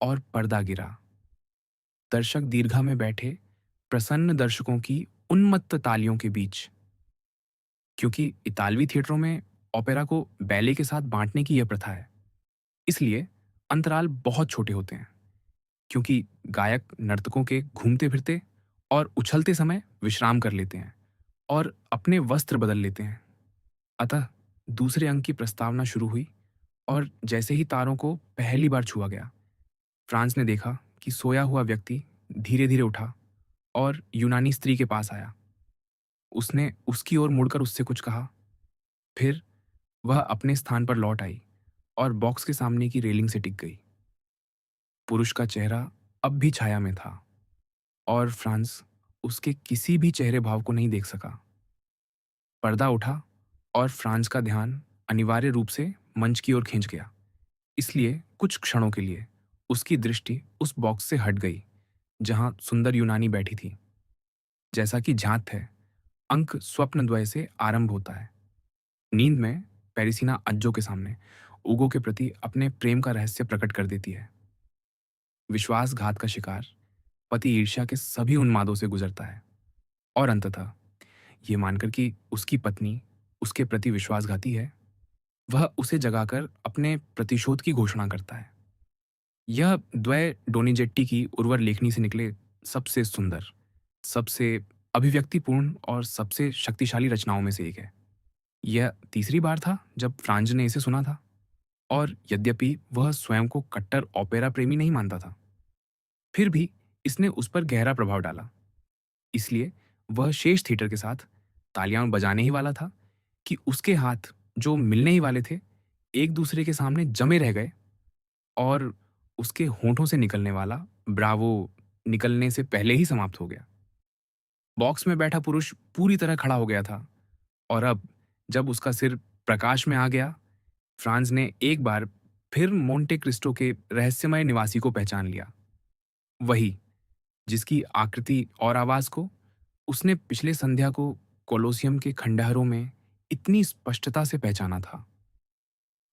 और पर्दा गिरा। दर्शक दीर्घा में बैठे प्रसन्न दर्शकों की उन्मत्त तालियों के बीच, क्योंकि इतालवी थिएटरों में ओपेरा को बैले के साथ बांटने की यह प्रथा है, इसलिए अंतराल बहुत छोटे होते हैं, क्योंकि गायक नर्तकों के घूमते फिरते और उछलते समय विश्राम कर लेते हैं और अपने वस्त्र बदल लेते हैं। अतः दूसरे अंक की प्रस्तावना शुरू हुई, और जैसे ही तारों को पहली बार छुआ गया, फ्रांस ने देखा कि सोया हुआ व्यक्ति धीरे धीरे उठा और यूनानी स्त्री के पास आया। उसने उसकी ओर मुड़कर उससे कुछ कहा। फिर वह अपने स्थान पर लौट आई और बॉक्स के सामने की रेलिंग से टिक गई। पुरुष का चेहरा अब भी छाया में था, और फ्रांस उसके किसी भी चेहरे भाव को नहीं देख सका। पर्दा उठा और फ्रांस का ध्यान अनिवार्य रूप से मंच की ओर खिंच गया। इसलिए कुछ क्षणों के लिए उसकी दृष्टि उस बॉक्स से हट गई जहां सुंदर यूनानी बैठी थी। जैसा कि ज्ञात है, अंक स्वप्नद्वय से आरंभ होता है। नींद में पेरिसिना अज्जो के सामने उगो के प्रति अपने प्रेम का रहस्य प्रकट कर देती है। विश्वासघात का शिकार पति ईर्ष्या के सभी उन्मादों से गुजरता है, और अंततः ये मानकर कि उसकी पत्नी उसके प्रति विश्वासघाती है, वह उसे जगाकर अपने प्रतिशोध की घोषणा करता है। यह द्वय डोनिजेट्टी की उर्वर लेखनी से निकले सबसे सुंदर, सबसे अभिव्यक्तिपूर्ण और सबसे शक्तिशाली रचनाओं में से एक है। यह तीसरी बार था जब फ्रांज ने इसे सुना था, और यद्यपि वह स्वयं को कट्टर ओपेरा प्रेमी नहीं मानता था, फिर भी इसने उस पर गहरा प्रभाव डाला। इसलिए वह शेष थिएटर के साथ तालियां बजाने ही वाला था कि उसके हाथ, जो मिलने ही वाले थे, एक दूसरे के सामने जमे रह गए, और उसके होठों से निकलने वाला ब्रावो निकलने से पहले ही समाप्त हो गया। बॉक्स में बैठा पुरुष पूरी तरह खड़ा हो गया था, और अब जब उसका सिर प्रकाश में आ गया, फ्रांस ने एक बार फिर मोंटे क्रिस्टो के रहस्यमय निवासी को पहचान लिया। वही जिसकी आकृति और आवाज को उसने पिछले संध्या को कोलोसियम के खंडहरों में इतनी स्पष्टता से पहचाना था।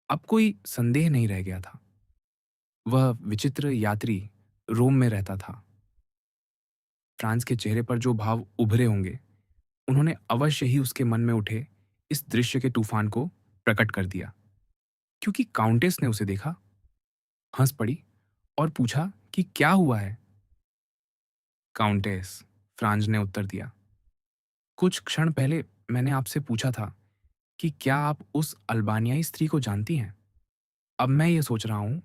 अब कोई संदेह नहीं रह गया था। वह विचित्र यात्री रोम में रहता था। फ्रांस के चेहरे पर जो भाव उभरे होंगे, उन्होंने अवश्य ही उसके मन में उठे इस दृश्य के तूफान को प्रकट कर दिया। क्योंकि काउंटेस ने उसे देखा, हंस पड़ी और पूछा कि क्या हुआ है। काउंटेस, फ्रांज ने उत्तर दिया, कुछ क्षण पहले मैंने आपसे पूछा था कि क्या आप उस अल्बानियाई स्त्री को जानती हैं। अब मैं ये सोच रहा हूं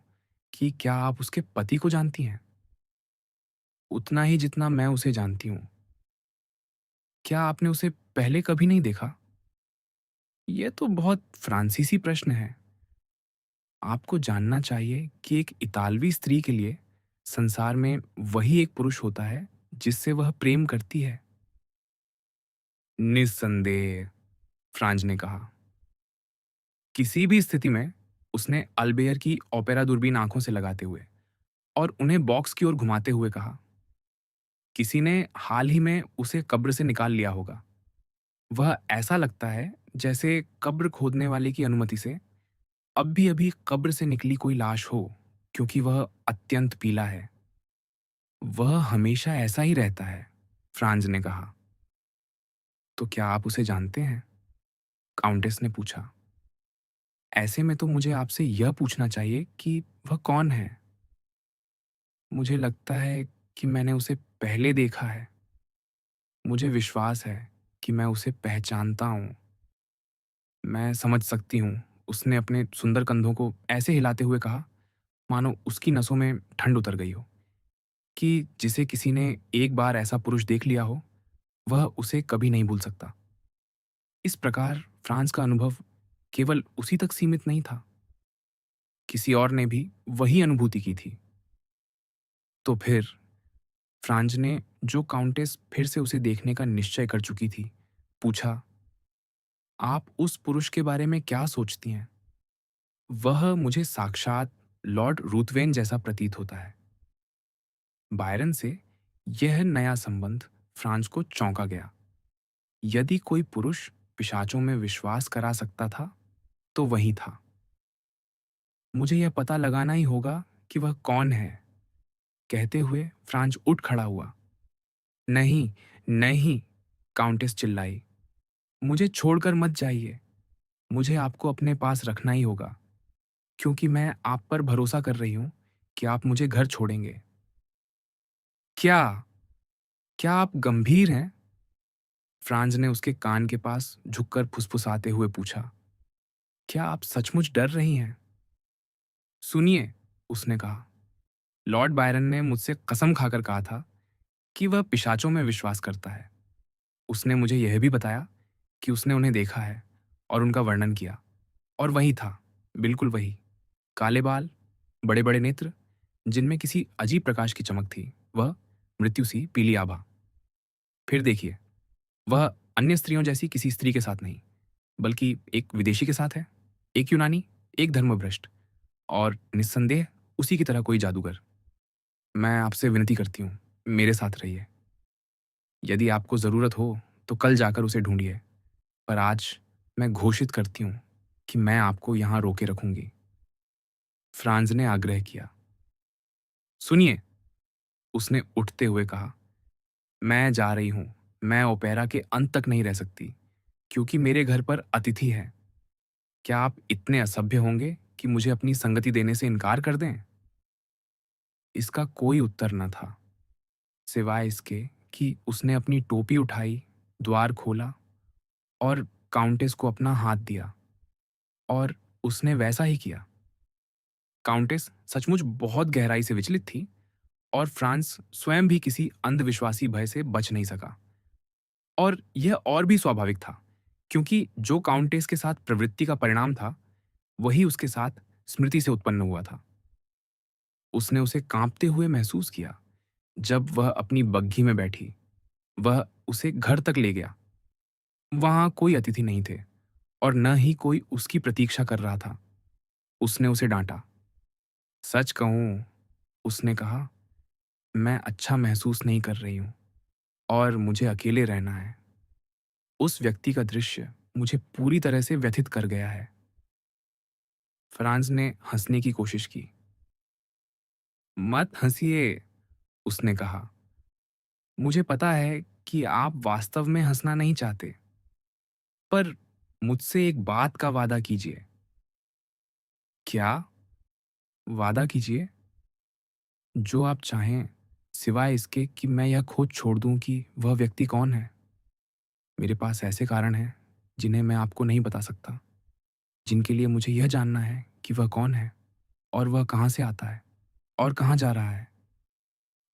कि क्या आप उसके पति को जानती हैं, उतना ही जितना मैं उसे जानती हूं। क्या आपने उसे पहले कभी नहीं देखा? यह तो बहुत फ्रांसीसी प्रश्न है। आपको जानना चाहिए कि एक इतालवी स्त्री के लिए संसार में वही एक पुरुष होता है जिससे वह प्रेम करती है। निस्संदेह, फ्रांज ने कहा। किसी भी स्थिति में उसने अल्बेयर की ओपेरा दूरबीन आंखों से लगाते हुए और उन्हें बॉक्स की ओर घुमाते हुए कहा, किसी ने हाल ही में उसे कब्र से निकाल लिया होगा। वह ऐसा लगता है जैसे कब्र खोदने वाले की अनुमति से अभी अभी कब्र से निकली कोई लाश हो, क्योंकि वह अत्यंत पीला है। वह हमेशा ऐसा ही रहता है, फ्रांज ने कहा। तो क्या आप उसे जानते हैं? काउंटेस ने पूछा। ऐसे में तो मुझे आपसे यह पूछना चाहिए कि वह कौन है। मुझे लगता है कि मैंने उसे पहले देखा है। मुझे विश्वास है कि मैं उसे पहचानता हूँ। मैं समझ सकती हूँ, उसने अपने सुंदर कंधों को ऐसे हिलाते हुए कहा मानो उसकी नसों में ठंड उतर गई हो, कि जिसे किसी ने एक बार ऐसा पुरुष देख लिया हो, वह उसे कभी नहीं भूल सकता। इस प्रकार फ्रांस का अनुभव केवल उसी तक सीमित नहीं था, किसी और ने भी वही अनुभूति की थी। तो फिर फ्रांज ने, जो काउंटेस फिर से उसे देखने का निश्चय कर चुकी थी, पूछा, आप उस पुरुष के बारे में क्या सोचती हैं? वह मुझे साक्षात लॉर्ड रूथवेन जैसा प्रतीत होता है। बायरन से यह नया संबंध फ्रांस को चौंका गया। यदि कोई पुरुष पिशाचों में विश्वास करा सकता था, तो वही था। मुझे यह पता लगाना ही होगा कि वह कौन है। कहते हुए फ्रांज उठ खड़ा हुआ। नहीं, नहीं, काउंटेस चिल्लाई, मुझे छोड़कर मत जाइए। मुझे आपको अपने पास रखना ही होगा, क्योंकि मैं आप पर भरोसा कर रही हूं कि आप मुझे घर छोड़ेंगे। क्या? क्या आप गंभीर हैं? फ्रांज ने उसके कान के पास झुककर फुसफुसाते हुए पूछा। क्या आप सचमुच डर रही हैं? सुनिए, उसने कहा, लॉर्ड बायरन ने मुझसे कसम खाकर कहा था कि वह पिशाचों में विश्वास करता है। उसने मुझे यह भी बताया कि उसने उन्हें देखा है और उनका वर्णन किया, और वही था, बिल्कुल वही। काले बाल, बड़े बड़े नेत्र, जिनमें किसी अजीब प्रकाश की चमक थी, वह मृत्यु सी पीली आभा। फिर देखिए, वह अन्य स्त्रियों जैसी किसी स्त्री के साथ नहीं, बल्कि एक विदेशी के साथ है, एक यूनानी, एक धर्मभ्रष्ट, और निस्संदेह उसी की तरह कोई जादूगर। मैं आपसे विनती करती हूँ, मेरे साथ रहिए। यदि आपको जरूरत हो तो कल जाकर उसे ढूंढिए, पर आज मैं घोषित करती हूँ कि मैं आपको यहां रोके रखूंगी। फ्रांज ने आग्रह किया। सुनिए, उसने उठते हुए कहा, मैं जा रही हूं। मैं ओपेरा के अंत तक नहीं रह सकती, क्योंकि मेरे घर पर अतिथि है। क्या आप इतने असभ्य होंगे कि मुझे अपनी संगति देने से इनकार कर दें? इसका कोई उत्तर न था, सिवाय इसके कि उसने अपनी टोपी उठाई, द्वार खोला और काउंटेस को अपना हाथ दिया, और उसने वैसा ही किया। काउंटेस सचमुच बहुत गहराई से विचलित थी, और फ्रांस स्वयं भी किसी अंधविश्वासी भय से बच नहीं सका। और यह और भी स्वाभाविक था, क्योंकि जो काउंटेस के साथ प्रवृत्ति का परिणाम था, वही उसके साथ स्मृति से उत्पन्न हुआ था। उसने उसे कांपते हुए महसूस किया जब वह अपनी बग्घी में बैठी। वह उसे घर तक ले गया। वहां कोई अतिथि नहीं थे, और न ही कोई उसकी प्रतीक्षा कर रहा था। उसने उसे डांटा। सच कहूं, उसने कहा, मैं अच्छा महसूस नहीं कर रही हूं, और मुझे अकेले रहना है। उस व्यक्ति का दृश्य मुझे पूरी तरह से व्यथित कर गया है। फ्रांस ने हंसने की कोशिश की। मत हंसिए, उसने कहा। मुझे पता है कि आप वास्तव में हंसना नहीं चाहते, पर मुझसे एक बात का वादा कीजिए। क्या? वादा कीजिए, जो आप चाहें, सिवाय इसके कि मैं यह खोज छोड़ दूँ कि वह व्यक्ति कौन है। मेरे पास ऐसे कारण हैं, जिन्हें मैं आपको नहीं बता सकता, जिनके लिए मुझे यह जानना है कि वह कौन है और वह कहाँ से आता है और कहाँ जा रहा है।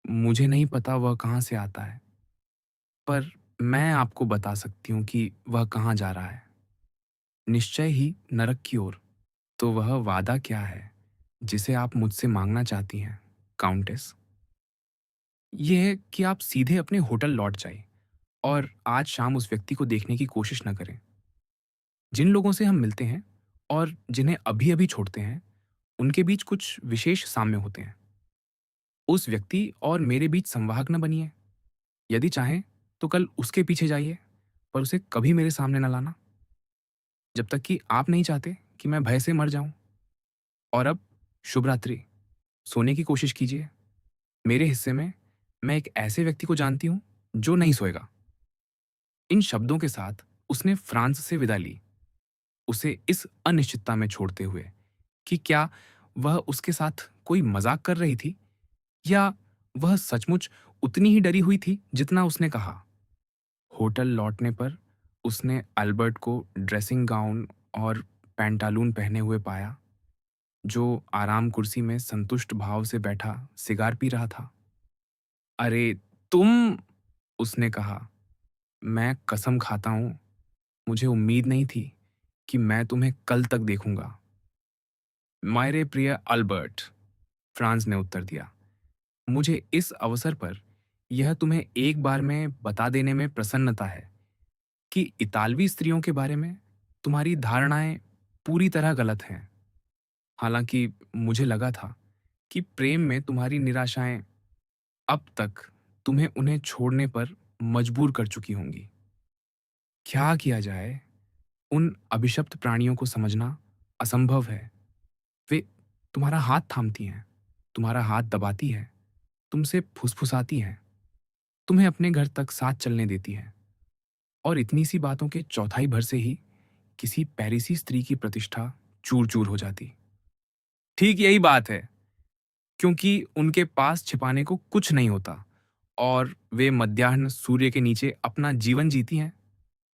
मुझे नहीं पता वह कहाँ से आता है, पर मैं आपको बता सकती हूँ कि वह कहाँ जा रहा है। निश्चय ही नरक की ओर। तो वह वादा क्या है, जिसे आप मुझसे माँगना चाहती हैं, काउंटेस? ये है कि आप सीधे अपने होटल लौट जाइए और आज शाम उस व्यक्ति को देखने की कोशिश न करें। जिन लोगों से हम मिलते हैं और जिन्हें अभी-अभी छोड़ते हैं, उनके बीच कुछ विशेष साम्य होते हैं। उस व्यक्ति और मेरे बीच संवाहक न बनिए। यदि चाहें तो कल उसके पीछे जाइए, पर उसे कभी मेरे सामने न लाना, जब तक कि आप नहीं चाहते कि मैं भय से मर जाऊँ। और अब शुभ रात्रि, सोने की कोशिश कीजिए। मेरे हिस्से में मैं एक ऐसे व्यक्ति को जानती हूँ, जो नहीं सोएगा। इन शब्दों के साथ उसने फ्रांस से विदा ली, उसे इस अनिश्चितता में छोड़ते हुए कि क्या वह उसके साथ कोई मज़ाक कर रही थी या वह सचमुच उतनी ही डरी हुई थी जितना उसने कहा। होटल लौटने पर उसने अल्बर्ट को ड्रेसिंग गाउन और पैंटालून पहने हुए पाया, जो आराम कुर्सी में संतुष्ट भाव से बैठा सिगार पी रहा था। "अरे, तुम!" उसने कहा, "मैं कसम खाता हूँ, मुझे उम्मीद नहीं थी कि मैं तुम्हें कल तक देखूंगा।" "मेरे प्रिय अल्बर्ट," फ्रांस ने उत्तर दिया, "मुझे इस अवसर पर यह तुम्हें एक बार में बता देने में प्रसन्नता है कि इतालवी स्त्रियों के बारे में तुम्हारी धारणाएं पूरी तरह गलत हैं। हालांकि मुझे लगा था कि प्रेम में तुम्हारी निराशाएं अब तक तुम्हें उन्हें छोड़ने पर मजबूर कर चुकी होंगी। क्या किया जाए, उन अभिशप्त प्राणियों को समझना असंभव है। वे तुम्हारा हाथ थामती हैं, तुम्हारा हाथ दबाती हैं, तुमसे फुसफुसाती हैं, तुम्हें अपने घर तक साथ चलने देती हैं, और इतनी सी बातों के चौथाई भर से ही किसी पेरिसी स्त्री की प्रतिष्ठा चूर-चूर हो जाती। ठीक यही बात है, क्योंकि उनके पास छिपाने को कुछ नहीं होता और वे मध्याह्न सूर्य के नीचे अपना जीवन जीती हैं।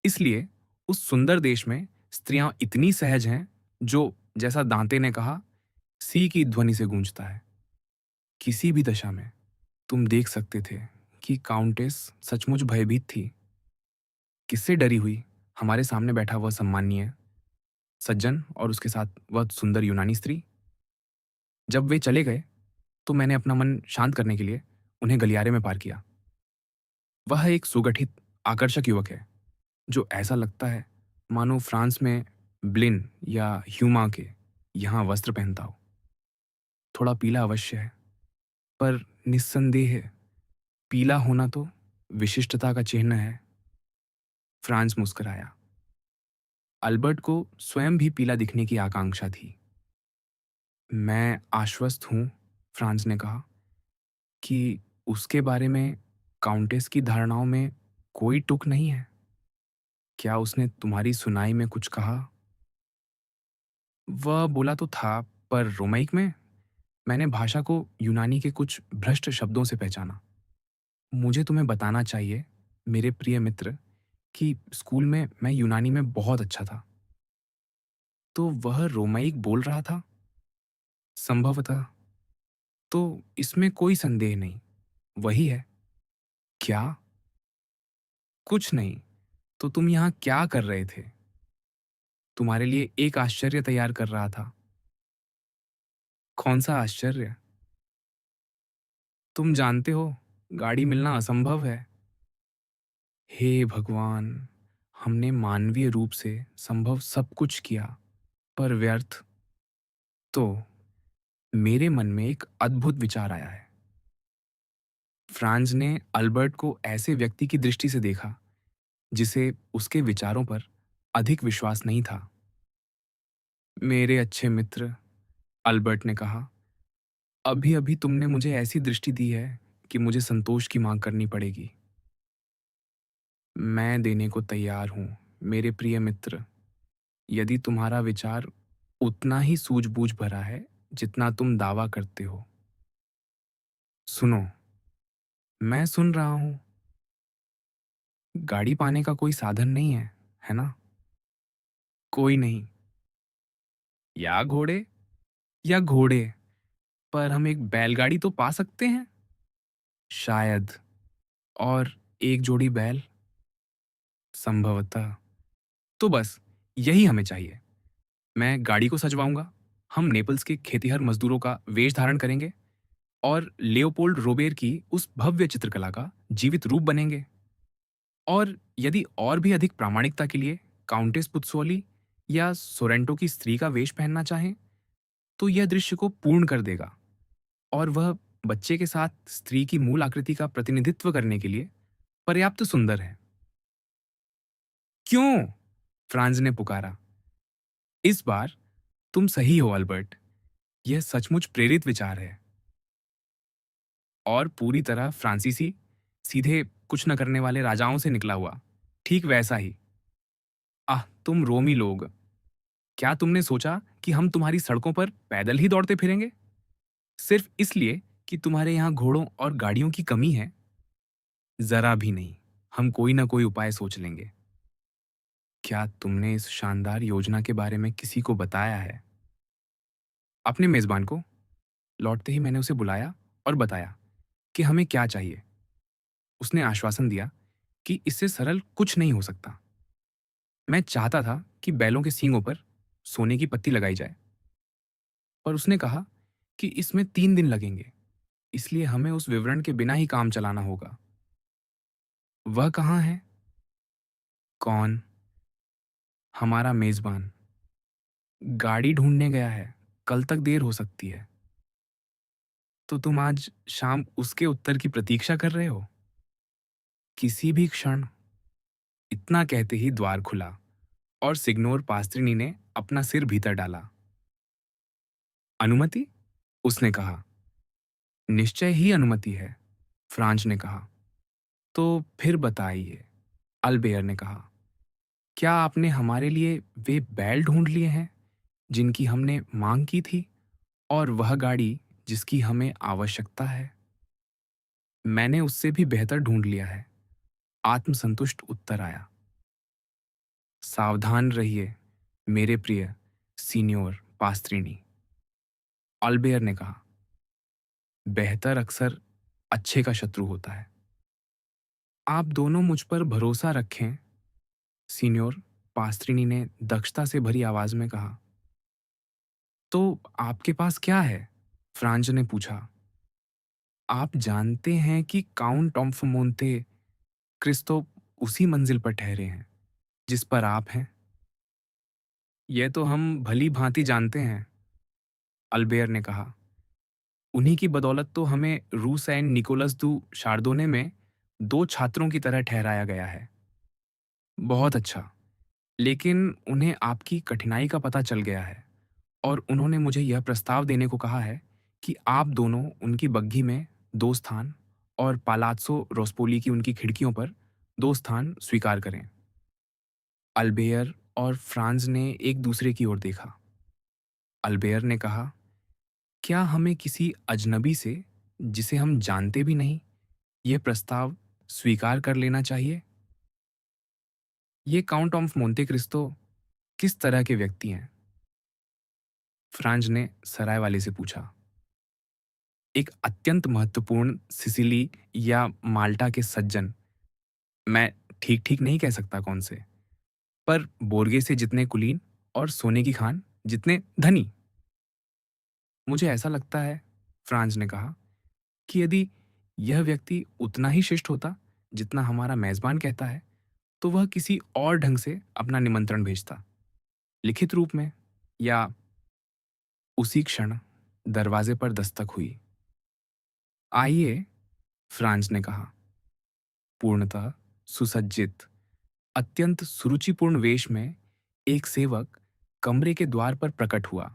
इसलिए उस सुंदर देश में स्त्रियां इतनी सहज हैं, जो, जैसा दांते ने कहा, सी की ध्वनि से गूंजता है। किसी भी दशा में तुम देख सकते थे कि काउंटेस सचमुच भयभीत थी। किससे डरी हुई हमारे सामने बैठा वह सम्माननीय सज्जन और उसके साथ वह सुंदर यूनानी स्त्री। जब वे चले गए तो मैंने अपना मन शांत करने के लिए उन्हें गलियारे में पार किया। वह एक सुगठित, आकर्षक युवक है, जो ऐसा लगता है मानो फ्रांस में ब्लिन या ह्यूमा के यहाँ वस्त्र पहनता हो। थोड़ा पीला अवश्य है, पर निस्संदेह पीला होना तो विशिष्टता का चिन्ह है। फ्रांस मुस्कुराया। अल्बर्ट को स्वयं भी पीला दिखने की आकांक्षा थी। मैं आश्वस्त हूँ, फ्रांस ने कहा, कि उसके बारे में काउंटेस की धारणाओं में कोई टुक नहीं है। क्या उसने तुम्हारी सुनाई में कुछ कहा? वह बोला तो था, पर रोमैक में मैंने भाषा को यूनानी के कुछ भ्रष्ट शब्दों से पहचाना। मुझे तुम्हें बताना चाहिए, मेरे प्रिय मित्र, कि स्कूल में मैं यूनानी में बहुत अच्छा था। तो वह रोमैक बोल रहा था? संभवतः। तो इसमें कोई संदेह नहीं, वही है। क्या? कुछ नहीं। तो तुम यहाँ क्या कर रहे थे? तुम्हारे लिए एक आश्चर्य तैयार कर रहा था। कौन सा आश्चर्य? तुम जानते हो, गाड़ी मिलना असंभव है। हे भगवान! हमने मानवीय रूप से संभव सब कुछ किया, पर व्यर्थ। तो मेरे मन में एक अद्भुत विचार आया है। फ्रांज ने अल्बर्ट को ऐसे व्यक्ति की दृष्टि से देखा, जिसे उसके विचारों पर अधिक विश्वास नहीं था। मेरे अच्छे मित्र, अल्बर्ट ने कहा, अभी-अभी तुमने मुझे ऐसी दृष्टि दी है कि मुझे संतोष की मांग करनी पड़ेगी। मैं देने को तैयार हूँ, मेरे प्रिय मित्र, यदि तुम्हारा विचार उतना ही सूझबूझ भरा है जितना तुम दावा करते हो। सुनो, मैं सुन रहा हूं। गाड़ी पाने का कोई साधन नहीं है ना? कोई नहीं। या घोड़े या घोड़े, पर हम एक बैलगाड़ी तो पा सकते हैं शायद। और एक जोड़ी बैल, संभवतः। तो बस यही हमें चाहिए। मैं गाड़ी को सजवाऊंगा, हम नेपल्स के खेतिहर मजदूरों का वेश धारण करेंगे और लियोपोल्ड रोबेर की उस भव्य चित्रकला का जीवित रूप बनेंगे। और यदि और भी अधिक प्रामाणिकता के लिए काउंटेस पुत्सोली या सोरेंटो की स्त्री का वेश पहनना चाहें, तो यह दृश्य को पूर्ण कर देगा। और वह बच्चे के साथ स्त्री की मूल आकृति का प्रतिनिधित्व करने के लिए पर्याप्त सुंदर है। क्यों? फ्रांज ने पुकारा। इस बार तुम सही हो अल्बर्ट, यह सचमुच प्रेरित विचार है। और पूरी तरह फ्रांसीसी, सीधे कुछ न करने वाले राजाओं से निकला हुआ, ठीक वैसा ही। आह, तुम रोमी लोग, क्या तुमने सोचा कि हम तुम्हारी सड़कों पर पैदल ही दौड़ते फिरेंगे सिर्फ इसलिए कि तुम्हारे यहाँ घोड़ों और गाड़ियों की कमी है? जरा भी नहीं। हम कोई ना कोई उपाय सोच लेंगे। क्या तुमने इस शानदार योजना के बारे में किसी को बताया है? अपने मेजबान को। लौटते ही मैंने उसे बुलाया और बताया कि हमें क्या चाहिए। उसने आश्वासन दिया कि इससे सरल कुछ नहीं हो सकता। मैं चाहता था कि बैलों के सींगों पर सोने की पत्ती लगाई जाए, पर उसने कहा कि इसमें 3 दिन लगेंगे, इसलिए हमें उस विवरण के बिना ही काम चलाना होगा। वह कहाँ है? कौन? हमारा मेजबान। गाड़ी ढूंढने गया है, कल तक देर हो सकती है। तो तुम आज शाम उसके उत्तर की प्रतीक्षा कर रहे हो? किसी भी क्षण। इतना कहते ही द्वार खुला और सिग्नोर पास्त्रिनी ने अपना सिर भीतर डाला। अनुमति? उसने कहा। निश्चय ही अनुमति है, फ्रांज ने कहा। तो फिर बताइए, अल्बेयर ने कहा। क्या आपने हमारे लिए वे बैल ढूंढ लिए हैं जिनकी हमने मांग की थी, और वह गाड़ी जिसकी हमें आवश्यकता है? मैंने उससे भी बेहतर ढूंढ लिया है, आत्मसंतुष्ट उत्तर आया। सावधान रहिए मेरे प्रिय सीनियोर पास्त्रिनी, अल्बेयर ने कहा। बेहतर अक्सर अच्छे का शत्रु होता है। आप दोनों मुझ पर भरोसा रखें, सीनियोर पास्त्रिनी ने दक्षता से भरी आवाज में कहा। तो आपके पास क्या है? फ्रांज ने पूछा। आप जानते हैं कि काउंट ऑफ मोंते क्रिस्तो उसी मंजिल पर ठहरे हैं जिस पर आप हैं। यह तो हम भली भांति जानते हैं, अल्बेयर ने कहा। उन्हीं की बदौलत तो हमें रूस एंड निकोलस दू शार्दोने में 2 छात्रों की तरह ठहराया गया है। बहुत अच्छा। लेकिन उन्हें आपकी कठिनाई का पता चल गया है और उन्होंने मुझे यह प्रस्ताव देने को कहा है कि आप दोनों उनकी बग्घी में 2 स्थान और पालात्सो रोस्पोली की उनकी खिड़कियों पर 2 स्थान स्वीकार करें। अल्बेयर और फ्रांज ने एक दूसरे की ओर देखा। अल्बेयर ने कहा, क्या हमें किसी अजनबी से, जिसे हम जानते भी नहीं, यह प्रस्ताव स्वीकार कर लेना चाहिए? ये काउंट ऑफ मोंटे क्रिस्तो किस तरह के व्यक्ति हैं? फ्रांज ने सराय वाले से पूछा। एक अत्यंत महत्वपूर्ण सिसिली या माल्टा के सज्जन, मैं ठीक ठीक नहीं कह सकता कौन से, पर बोर्गे से जितने कुलीन और सोने की खान जितने धनी। मुझे ऐसा लगता है, फ्रांज ने कहा, कि यदि यह व्यक्ति उतना ही शिष्ट होता जितना हमारा मेजबान कहता है, तो वह किसी और ढंग से अपना निमंत्रण भेजता, लिखित रूप में या। उसी क्षण दरवाजे पर दस्तक हुई। आइए, फ्रांज ने कहा। पूर्णतः सुसज्जित, अत्यंत सुरुचिपूर्ण वेश में एक सेवक कमरे के द्वार पर प्रकट हुआ।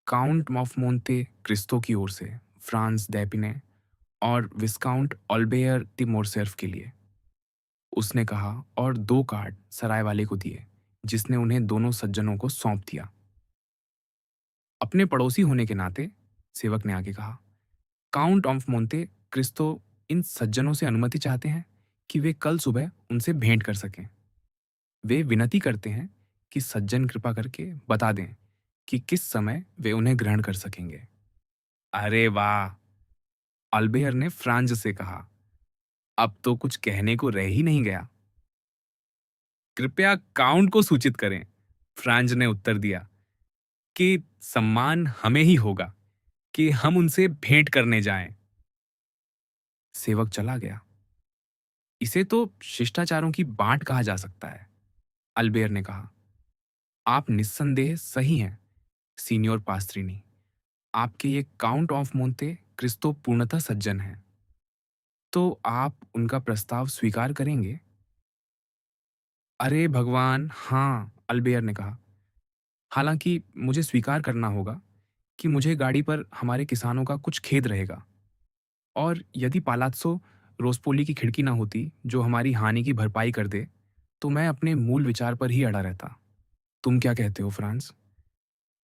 काउंट ऑफ मोंते क्रिस्तो की ओर से फ्रांस दैपिने और विस्काउंट ऑल्बेयर दी मोरसेर्फ के लिए, उसने कहा, और 2 कार्ड सराय वाले को दिए, जिसने उन्हें दोनों सज्जनों को सौंप दिया। अपने पड़ोसी होने के नाते, सेवक ने आगे कहा, काउंट ऑफ मोंते क्रिस्तो इन सज्जनों से अनुमति चाहते हैं कि वे कल सुबह उनसे भेंट कर सकें। वे विनती करते हैं कि सज्जन कृपा करके बता दें कि किस समय वे उन्हें ग्रहण कर सकेंगे। अरे वाह! अल्बेयर ने फ्रांज से कहा, अब तो कुछ कहने को रह ही नहीं गया। कृपया काउंट को सूचित करें, फ्रांज ने उत्तर दिया, कि सम्मान हमें ही होगा कि हम उनसे भेंट करने जाएं। सेवक चला गया। इसे तो शिष्टाचारों की बांट कहा जा सकता है, अल्बेयर ने कहा। आप निस्संदेह सही हैं, सीनियोर पास्त्रीनी। आपके ये काउंट ऑफ मोंते क्रिस्तो पूर्णतः सज्जन हैं। तो आप उनका प्रस्ताव स्वीकार करेंगे? अरे भगवान, हाँ, अल्बेयर ने कहा। हालांकि मुझे स्वीकार करना होगा कि मुझे गाड़ी पर हमारे किसानों का कुछ खेद रहेगा, और यदि पालात्सो रोस्पोली की खिड़की ना होती जो हमारी हानि की भरपाई कर दे, तो मैं अपने मूल विचार पर ही अड़ा रहता। तुम क्या कहते हो, फ्रांस?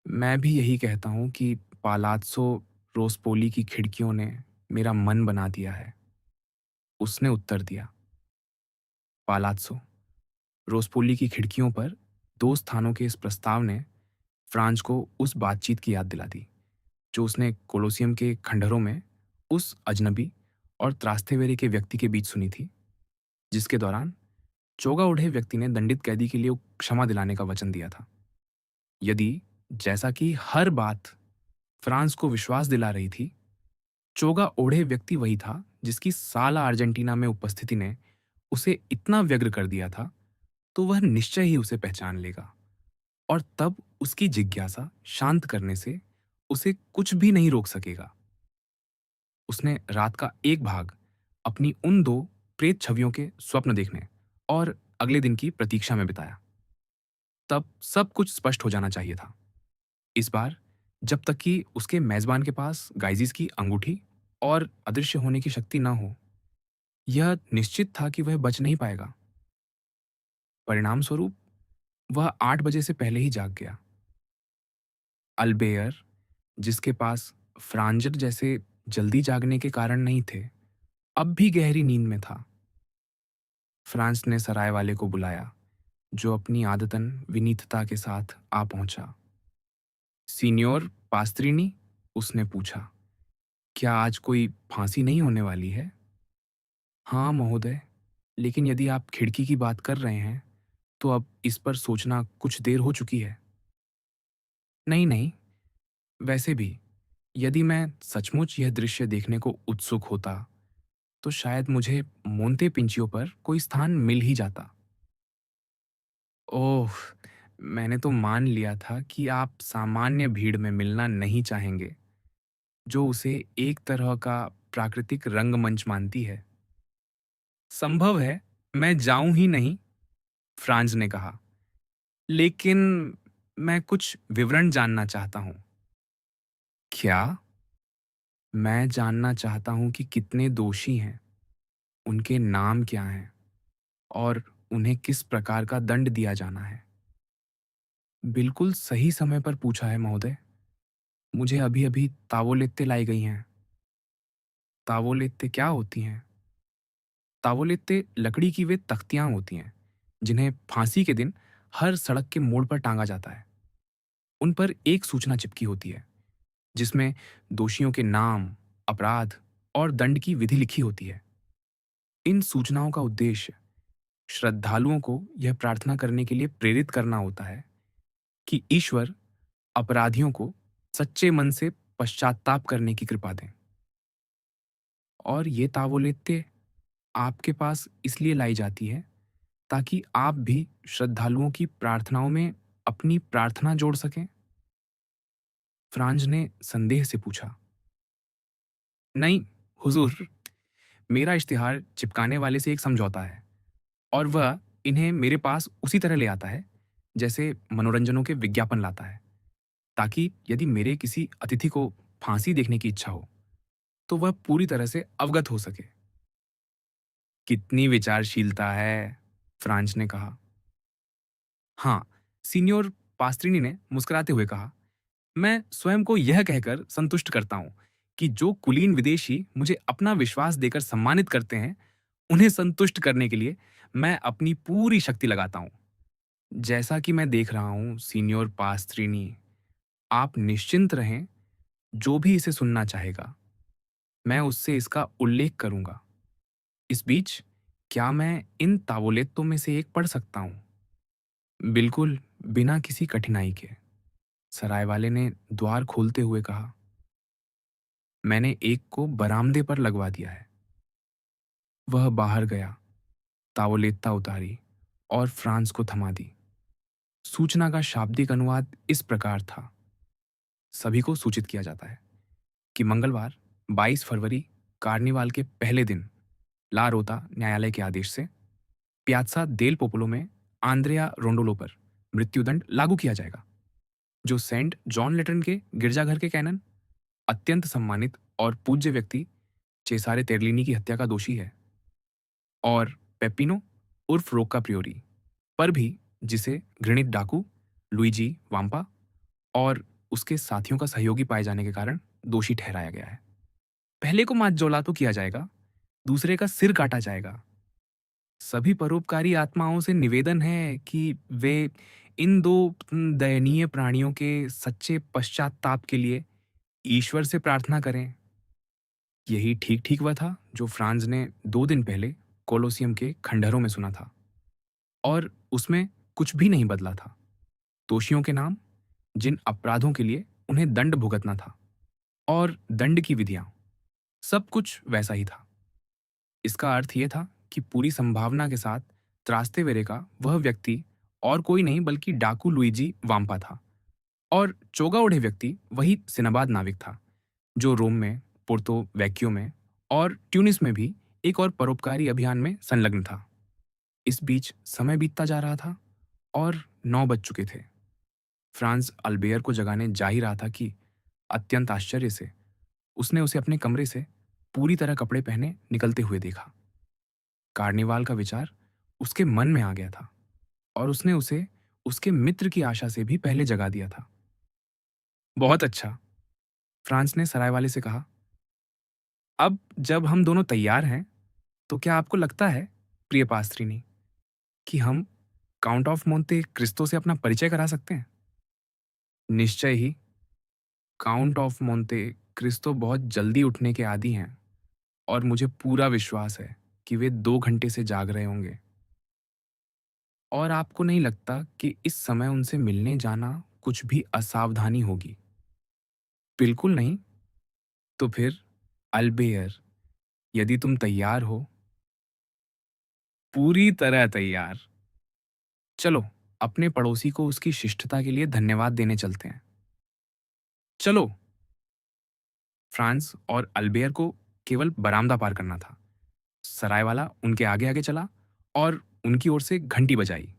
मैं भी यही कहता हूँ कि पालात्सो रोस्पोली की खिड़कियों ने मेरा मन बना दिया है, उसने उत्तर दिया। पालात्सो रोस्पोली की खिड़कियों पर दो स्थानों के इस प्रस्ताव ने फ्रांस को उस बातचीत की याद दिला दी जो उसने कोलोसियम के खंडहरों में उस अजनबी और त्रास्तेवेरे के व्यक्ति के बीच सुनी थी, जिसके दौरान चोगा ओढ़े व्यक्ति ने दंडित कैदी के लिए क्षमा दिलाने का वचन दिया था। यदि, जैसा कि हर बात फ्रांस को विश्वास दिला रही थी, चोगा ओढ़े व्यक्ति वही था जिसकी साला अर्जेंटीना में उपस्थिति ने उसे इतना व्यग्र कर दिया था, तो वह निश्चय ही उसे पहचान लेगा, और तब उसकी जिज्ञासा शांत करने से उसे कुछ भी नहीं रोक सकेगा। उसने रात का एक भाग अपनी उन दो प्रेत छवियों के स्वप्न देखने और अगले दिन की प्रतीक्षा में बिताया। तब सब कुछ स्पष्ट हो जाना चाहिए था। इस बार, जब तक कि उसके मेजबान के पास गाइजिस की अंगूठी और अदृश्य होने की शक्ति न हो, यह निश्चित था कि वह बच नहीं पाएगा। परिणाम स्वरूप वह 8 बजे से पहले ही जाग गया। अल्बेयर, जिसके पास फ्रांजर जैसे जल्दी जागने के कारण नहीं थे, अब भी गहरी नींद में था। फ्रांस ने सराय वाले को बुलाया, जो अपनी आदतन विनीतता के साथ आ पहुंचा। सीनियोर पास्त्रीनी, उसने पूछा, क्या आज कोई फांसी नहीं होने वाली है? हाँ महोदय, लेकिन यदि आप खिड़की की बात कर रहे हैं, तो अब इस पर सोचना कुछ देर हो चुकी है। नहीं नहीं, वैसे भी यदि मैं सचमुच यह दृश्य देखने को उत्सुक होता, तो शायद मुझे मोंते पिंचियो पर कोई स्थान मिल ही जाता। ओह, मैंने तो मान लिया था कि आप सामान्य भीड़ में मिलना नहीं चाहेंगे, जो उसे एक तरह का प्राकृतिक रंगमंच मानती है। संभव है मैं जाऊं ही नहीं, फ्रांज ने कहा, लेकिन मैं कुछ विवरण जानना चाहता हूं। क्या? मैं जानना चाहता हूं कि कितने दोषी हैं, उनके नाम क्या हैं, और उन्हें किस प्रकार का दंड दिया जाना है। बिल्कुल सही समय पर पूछा है महोदय। मुझे अभी अभी तावोलेत्ते लाई गई हैं। तावोलेत्ते क्या होती हैं? तावोलेत्ते लकड़ी की वे तख्तियां होती हैं जिन्हें फांसी के दिन हर सड़क के मोड़ पर टांगा जाता है। उन पर एक सूचना चिपकी होती है जिसमें दोषियों के नाम, अपराध और दंड की विधि लिखी होती है। इन सूचनाओं का उद्देश्य श्रद्धालुओं को यह प्रार्थना करने के लिए प्रेरित करना होता है कि ईश्वर अपराधियों को सच्चे मन से पश्चाताप करने की कृपा दें। और ये तावोलेत्ते आपके पास इसलिए लाई जाती है ताकि आप भी श्रद्धालुओं की प्रार्थनाओं में अपनी प्रार्थना जोड़ सकें। फ्रांज ने संदेह से पूछा। नहीं हुजूर, मेरा इश्तिहार चिपकाने वाले से एक समझौता है, और वह इन्हें मेरे पास उसी तरह ले आता है जैसे मनोरंजनों के विज्ञापन लाता है, ताकि यदि मेरे किसी अतिथि को फांसी देखने की इच्छा हो, तो वह पूरी तरह से अवगत हो सके। कितनी विचारशीलता है, फ्रांच ने कहा। हाँ, सीनियोर पास्त्रिनी ने मुस्कुराते हुए कहा, मैं स्वयं को यह कहकर संतुष्ट करता हूँ कि जो कुलीन विदेशी मुझे अपना विश्वास देकर सम्मानित करते हैं, उन्हें संतुष्ट करने के लिए मैं अपनी पूरी शक्ति लगाता हूँ। जैसा कि मैं देख रहा हूँ, सीनियर पास्त्रीनी, आप निश्चिंत रहें, जो भी इसे सुनना चाहेगा, मैं उससे इसका उल्लेख करूँगा। इस बीच, क्या मैं इन तावोलेत्तों में से एक पढ़ सकता हूँ? बिल्कुल, बिना किसी कठिनाई के, सराय वाले ने द्वार खोलते हुए कहा। मैंने एक को बरामदे पर लगवा दिया है। वह बाहर गया, तावोलेत्ता उतारी और फ्रांस को थमा दी। सूचना का शाब्दिक अनुवाद इस प्रकार था। सभी को सूचित किया जाता है कि मंगलवार 22 फरवरी कार्निवाल के पहले दिन ला रोता न्यायालय के आदेश से पियात्सा देल पोपुलो में आंद्रेया रोंडोलो पर मृत्युदंड लागू किया जाएगा, जो सेंट जॉन लेटन के गिरजाघर के कैनन, अत्यंत सम्मानित और पूज्य व्यक्ति चेसारे तेरलिनी की हत्या का दोषी है, और पेपिनो उर्फ रोक्का प्रियोरी पर भी, जिसे घृणित डाकू लुइजी वाम्पा और उसके साथियों का सहयोगी पाए जाने के कारण दोषी ठहराया गया है। पहले को मातजोला तो किया जाएगा, दूसरे का सिर काटा जाएगा। सभी परोपकारी आत्माओं से निवेदन है कि वे इन दो दयनीय प्राणियों के सच्चे पश्चाताप के लिए ईश्वर से प्रार्थना करें। यही ठीक ठीक वह था जो फ्रांस ने 2 दिन पहले कोलोसियम के खंडहरों में सुना था, और उसमें कुछ भी नहीं बदला था। दोषियों के नाम, जिन अपराधों के लिए उन्हें दंड भुगतना था, और दंड की विधियां, सब कुछ वैसा ही था। इसका अर्थ यह था कि पूरी संभावना के साथ त्रास्तेवेरे का वह व्यक्ति और कोई नहीं बल्कि डाकू लुइजी वाम्पा था, और चोगा ओढ़े व्यक्ति वही सिनबाद नाविक था जो रोम में, पोर्तो वैक्यो में और ट्यूनिस में भी एक और परोपकारी अभियान में संलग्न था। इस बीच समय बीतता जा रहा था और 9 बज चुके थे। फ्रांस अल्बेयर को जगाने जा ही रहा था कि अत्यंत आश्चर्य से उसने उसे अपने कमरे से पूरी तरह कपड़े पहने निकलते हुए देखा। कार्निवाल का विचार उसके मन में आ गया था, और उसने उसे उसके मित्र की आशा से भी पहले जगा दिया था। बहुत अच्छा, फ्रांस ने सराय वाले से कहा। अब जब हम दोनों तैयार हैं, तो क्या आपको लगता है, प्रिय पास्त्रीनी, कि हम काउंट ऑफ मोंते क्रिस्तो से अपना परिचय करा सकते हैं? निश्चय ही। काउंट ऑफ मोंते क्रिस्तो बहुत जल्दी उठने के आदी हैं, और मुझे पूरा विश्वास है कि वे 2 घंटे से जाग रहे होंगे। और आपको नहीं लगता कि इस समय उनसे मिलने जाना कुछ भी असावधानी होगी? बिल्कुल नहीं। तो फिर अल्बेयर, यदि तुम तैयार हो, पूरी तरह तैयार, चलो अपने पड़ोसी को उसकी शिष्टता के लिए धन्यवाद देने चलते हैं। चलो। फ्रांस और अल्बेयर को केवल बरामदा पार करना था। सरायवाला उनके आगे आगे चला और उनकी ओर से घंटी बजाई।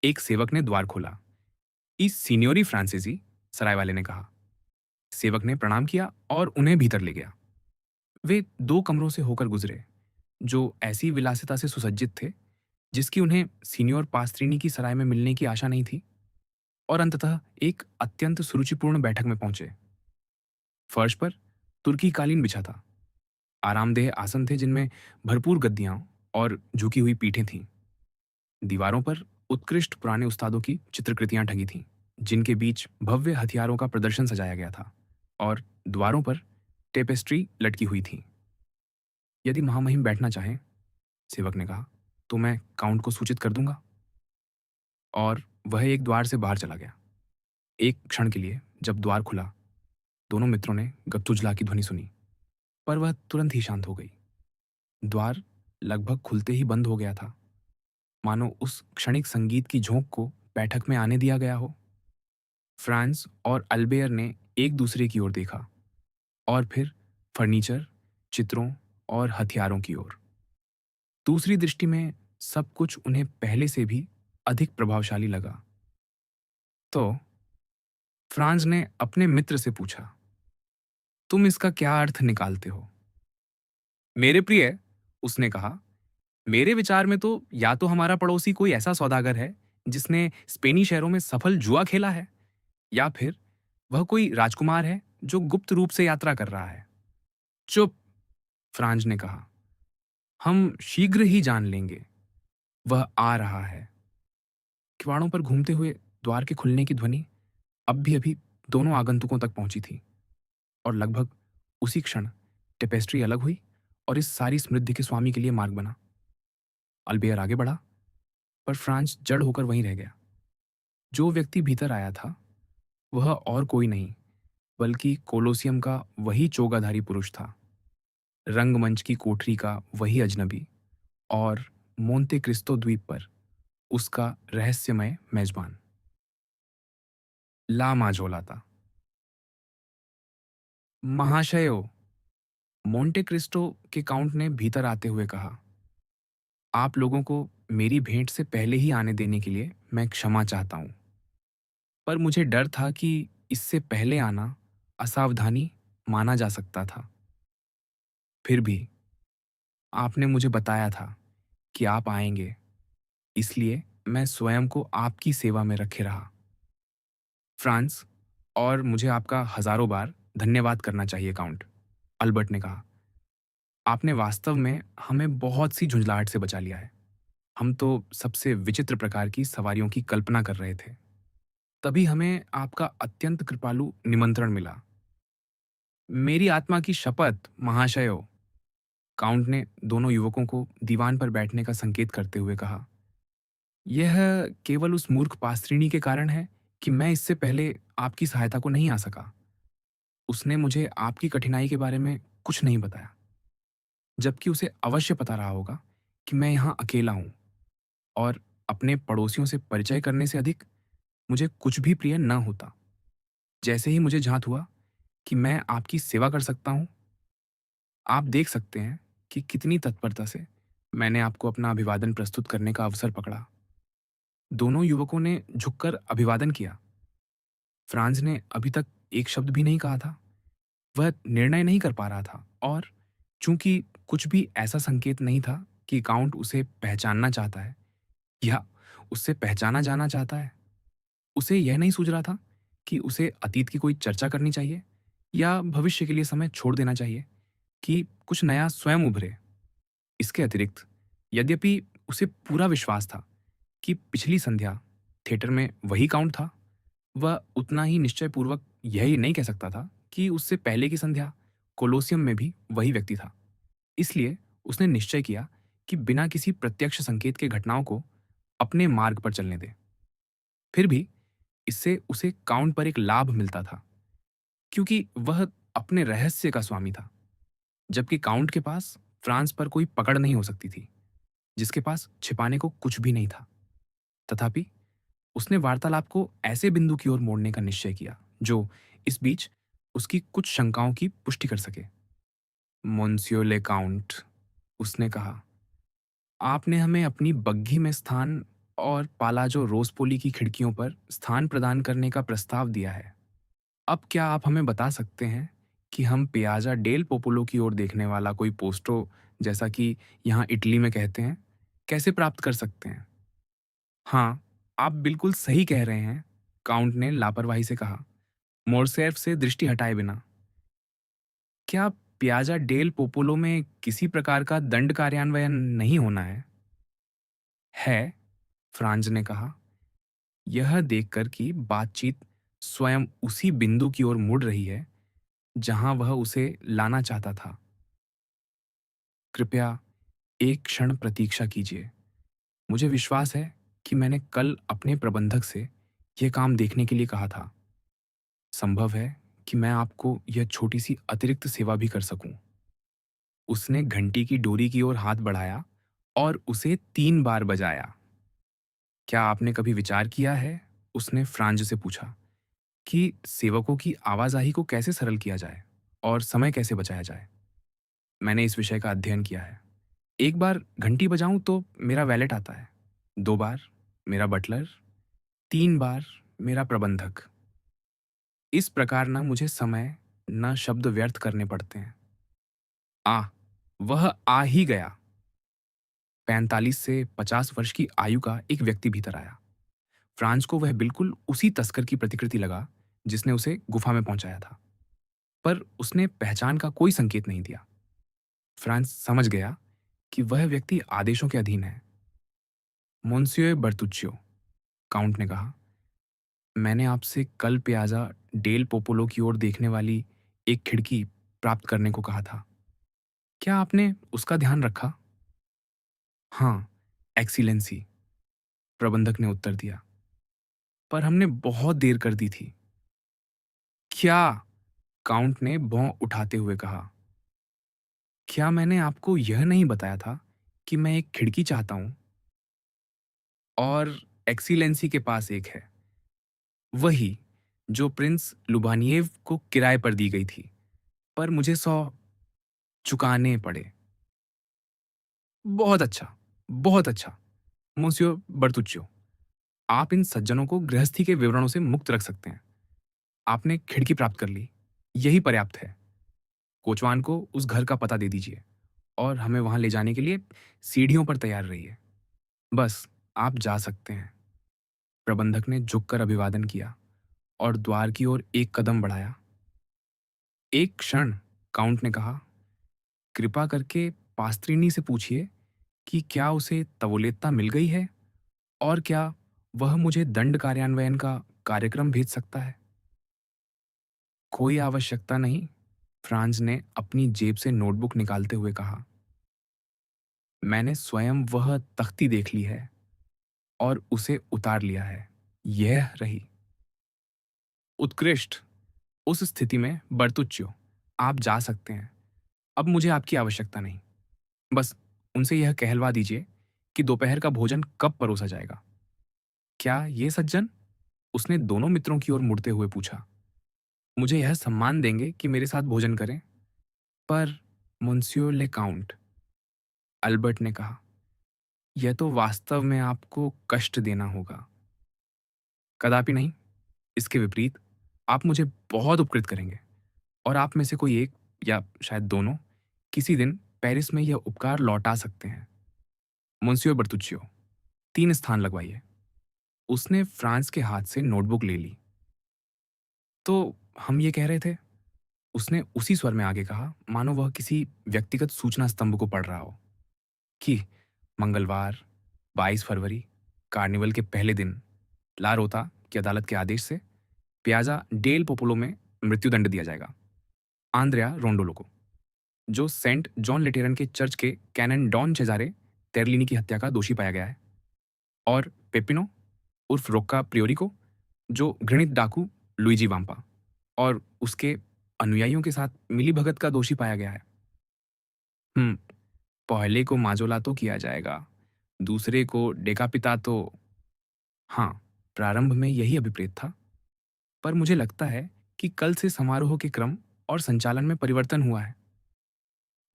एक सेवक ने द्वार खोला। इस सीनियोरी फ्रांसीसी, सरायवाले ने कहा। सेवक ने प्रणाम किया और उन्हें भीतर ले गया। वे 2 कमरों से होकर गुजरे, जो ऐसी विलासिता से सुसज्जित थे जिसकी उन्हें सीनियोर पास्त्रीनी की सराय में मिलने की आशा नहीं थी, और अंततः एक अत्यंत सुरुचिपूर्ण बैठक में पहुंचे। फर्श पर तुर्की कालीन बिछा था। आरामदेह आसन थे जिनमें भरपूर गद्दियां और झुकी हुई पीठें थीं। दीवारों पर उत्कृष्ट पुराने उस्तादों की चित्रकृतियां ढंगी थीं, जिनके बीच भव्य हथियारों का प्रदर्शन सजाया गया था, और द्वारों पर टेपेस्ट्री लटकी हुई थी। यदि महामहिम बैठना चाहें, सेवक ने कहा, तो मैं काउंट को सूचित कर दूंगा। और वह एक द्वार से बाहर चला गया। एक क्षण के लिए जब द्वार खुला, दोनों मित्रों ने गप्तुजला की ध्वनि सुनी, पर वह तुरंत ही शांत हो गई। द्वार लगभग खुलते ही बंद हो गया था, मानो उस क्षणिक संगीत की झोंक को बैठक में आने दिया गया हो। फ्रांस और अल्बेयर ने एक दूसरे की ओर देखा, और फिर फर्नीचर, चित्रों और हथियारों की ओर। दूसरी दृष्टि में सब कुछ उन्हें पहले से भी अधिक प्रभावशाली लगा। तो फ्रांस ने अपने मित्र से पूछा, तुम इसका क्या अर्थ निकालते हो? मेरे प्रिय, उसने कहा, मेरे विचार में तो या तो हमारा पड़ोसी कोई ऐसा सौदागर है जिसने स्पेनी शहरों में सफल जुआ खेला है, या फिर वह कोई राजकुमार है जो गुप्त रूप से यात्रा कर रहा है। चुप! फ्रांज ने कहा। हम शीघ्र ही जान लेंगे। वह आ रहा है। किवाड़ों पर घूमते हुए द्वार के खुलने की ध्वनि अब भी अभी दोनों आगंतुकों तक पहुंची थी, और लगभग उसी क्षण टेपेस्ट्री अलग हुई और इस सारी समृद्धि के स्वामी के लिए मार्ग बना। अल्बेयर आगे बढ़ा, पर फ्रांस जड़ होकर वहीं रह गया। जो व्यक्ति भीतर आया था वह और कोई नहीं बल्कि कोलोसियम का वही चोगाधारी पुरुष था, रंगमंच की कोठरी का वही अजनबी, और मोंते क्रिस्तो द्वीप पर उसका रहस्यमय मेजबान। ला माजोला था। महाशयो, मोंटे क्रिस्टो के काउंट ने भीतर आते हुए कहा, आप लोगों को मेरी भेंट से पहले ही आने देने के लिए मैं क्षमा चाहता हूं, पर मुझे डर था कि इससे पहले आना असावधानी माना जा सकता था। फिर भी आपने मुझे बताया था कि आप आएंगे, इसलिए मैं स्वयं को आपकी सेवा में रखे रहा। फ्रांस, और मुझे आपका हजारों बार धन्यवाद करना चाहिए काउंट, अल्बर्ट ने कहा। आपने वास्तव में हमें बहुत सी झुंझलाहट से बचा लिया है। हम तो सबसे विचित्र प्रकार की सवारियों की कल्पना कर रहे थे। तभी हमें आपका अत्यंत कृपालु निमंत्रण मिला। मेरी आत्मा की शपथ, महाशयो, काउंट ने दोनों युवकों को दीवान पर बैठने का संकेत करते हुए कहा, यह केवल उस मूर्ख पास्त्रिणी के कारण है कि मैं इससे पहले आपकी सहायता को नहीं आ सका। उसने मुझे आपकी कठिनाई के बारे में कुछ नहीं बताया, जबकि उसे अवश्य पता रहा होगा कि मैं यहाँ अकेला हूँ, और अपने पड़ोसियों से परिचय करने से अधिक मुझे कुछ भी प्रिय न होता। जैसे ही मुझे झांत हुआ कि मैं आपकी सेवा कर सकता हूँ, आप देख सकते हैं कि कितनी तत्परता से मैंने आपको अपना अभिवादन प्रस्तुत करने का अवसर पकड़ा। दोनों युवकों ने झुककर अभिवादन किया। फ्रांस ने अभी तक एक शब्द भी नहीं कहा था। वह निर्णय नहीं कर पा रहा था, और चूंकि कुछ भी ऐसा संकेत नहीं था कि काउंट उसे पहचानना चाहता है या उससे पहचाना जाना चाहता है, उसे यह नहीं सूझ रहा था कि उसे अतीत की कोई चर्चा करनी चाहिए या भविष्य के लिए समय छोड़ देना चाहिए कि कुछ नया स्वयं उभरे। इसके अतिरिक्त, यद्यपि उसे पूरा विश्वास था कि पिछली संध्या थिएटर में वही काउंट था, वह उतना ही निश्चयपूर्वक यही नहीं कह सकता था कि उससे पहले की संध्या कोलोसियम में भी वही व्यक्ति था। इसलिए उसने निश्चय किया कि बिना किसी प्रत्यक्ष संकेत के घटनाओं को अपने मार्ग पर चलने दे। फिर भी इससे उसे काउंट पर एक लाभ मिलता था, क्योंकि वह अपने रहस्य का स्वामी था, जबकि काउंट के पास फ्रांस पर कोई पकड़ नहीं हो सकती थी, जिसके पास छिपाने को कुछ भी नहीं था। तथापि उसने वार्तालाप को ऐसे बिंदु की ओर मोड़ने का निश्चय किया जो इस बीच उसकी कुछ शंकाओं की पुष्टि कर सके। मोन्सियो ले काउंट, उसने कहा, आपने हमें अपनी बग्घी में स्थान और पालाजो रोसपोली की खिड़कियों पर स्थान प्रदान करने का प्रस्ताव दिया है। अब क्या आप हमें बता सकते हैं कि हम पियाजा डेल पोपोलो की ओर देखने वाला कोई पोस्टो, जैसा कि यहाँ इटली में कहते हैं, कैसे प्राप्त कर सकते हैं? हाँ, आप बिल्कुल सही कह रहे हैं, काउंट ने लापरवाही से कहा, मोरसेफ से दृष्टि हटाए बिना। क्या पियाजा डेल पोपोलो में किसी प्रकार का दंड कार्यान्वयन नहीं होना है? है, फ्रांज ने कहा, यह देखकर कि बातचीत स्वयं उसी बिंदु की ओर मुड़ रही है जहां वह उसे लाना चाहता था। कृपया एक क्षण प्रतीक्षा कीजिए। मुझे विश्वास है कि मैंने कल अपने प्रबंधक से यह काम देखने के लिए कहा था। संभव है कि मैं आपको यह छोटी सी अतिरिक्त सेवा भी कर सकूं। उसने घंटी की डोरी की ओर हाथ बढ़ाया और उसे 3 बार बजाया। क्या आपने कभी विचार किया है, उसने फ्रांज से पूछा, कि सेवकों की आवाजाही को कैसे सरल किया जाए और समय कैसे बचाया जाए? मैंने इस विषय का अध्ययन किया है। एक बार घंटी बजाऊं तो मेरा वैलेट आता है, 2 बार मेरा बटलर, 3 बार मेरा प्रबंधक। इस प्रकार ना मुझे समय न शब्द व्यर्थ करने पड़ते हैं। आ, वह आ ही गया। 45 से 50 वर्ष की आयु का एक व्यक्ति भीतर आया। फ्रांस को वह बिल्कुल उसी तस्कर की प्रतिकृति लगा जिसने उसे गुफा में पहुंचाया था, पर उसने पहचान का कोई संकेत नहीं दिया। फ्रांस समझ गया कि वह व्यक्ति आदेशों के अधीन है। मोन्सियो बर्तुच्चियो, काउंट ने कहा, मैंने आपसे कल प्याजा डेल पोपोलो की ओर देखने वाली एक खिड़की प्राप्त करने को कहा था। क्या आपने उसका ध्यान रखा? हाँ, एक्सीलेंसी, प्रबंधक ने उत्तर दिया। पर हमने बहुत देर कर दी थी। क्या? काउंट ने भौं उठाते हुए कहा। क्या मैंने आपको यह नहीं बताया था कि मैं एक खिड़की चाहता हूं? और एक्सीलेंसी के पास एक है, वही जो प्रिंस लुबानिएव को किराए पर दी गई थी, पर मुझे 100 चुकाने पड़े। बहुत अच्छा, बहुत अच्छा, मोसियो बर्तुच्चियो, आप इन सज्जनों को गृहस्थी के विवरणों से मुक्त रख सकते हैं। आपने खिड़की प्राप्त कर ली, यही पर्याप्त है। कोचवान को उस घर का पता दे दीजिए और हमें वहां ले जाने के लिए सीढ़ियों पर तैयार रहिए। बस, आप जा सकते हैं। प्रबंधक ने झुककर अभिवादन किया और द्वार की ओर एक कदम बढ़ाया। एक क्षण, काउंट ने कहा, कृपा करके पास्त्रिनी से पूछिए कि क्या उसे तवोलेत्ता मिल गई है और क्या वह मुझे दंड कार्यान्वयन का कार्यक्रम भेज सकता है। कोई आवश्यकता नहीं, फ्रांस ने अपनी जेब से नोटबुक निकालते हुए कहा। मैंने स्वयं वह तख्ती देख ली है और उसे उतार लिया है। यह रही। उत्कृष्ट। उस स्थिति में बर्तुच्चियो, आप जा सकते हैं। अब मुझे आपकी आवश्यकता नहीं। बस उनसे यह कहलवा दीजिए कि दोपहर का भोजन कब परोसा जाएगा। क्या ये सज्जन? उसने दोनों मित्रों की ओर मुड़ते हुए पूछा। मुझे यह सम्मान देंगे कि मेरे साथ भोजन करें, पर मुंसियो ले काउंट, अल्बर्ट ने कहा, यह तो वास्तव में आपको कष्ट देना होगा। कदापि नहीं, इसके विपरीत, आप मुझे बहुत उपकृत करेंगे और आप में से कोई एक या शायद दोनों किसी दिन पेरिस में यह उपकार लौटा सकते हैं। मुंसियो बर्तुच्चियो, 3 स्थान लगवाइए। उसने फ्रांस के हाथ से नोटबुक ले ली। तो हम ये कह रहे थे, उसने उसी स्वर में आगे कहा, मानो वह किसी व्यक्तिगत सूचना स्तंभ को पढ़ रहा हो, कि मंगलवार 22 फरवरी, कार्निवल के पहले दिन, ला रोता की अदालत के आदेश से पियाजा डेल पोपोलो में मृत्युदंड दिया जाएगा आंद्रेया रोंडोलो को, जो सेंट जॉन लेटेरन के चर्च के कैनन डॉन चेजारे तेरलिनी की हत्या का दोषी पाया गया है, और पेपिनो उर्फ रोक्का प्रियोरी को, जो घृणित डाकू लुइजी वाम्पा और उसके अनुयायियों के साथ मिलीभगत का दोषी पाया गया है। हम्म, पहले को माजोला तो किया जाएगा, दूसरे को डेकापिता तो। हाँ, प्रारंभ में यही अभिप्रेत था, पर मुझे लगता है कि कल से समारोह के क्रम और संचालन में परिवर्तन हुआ है।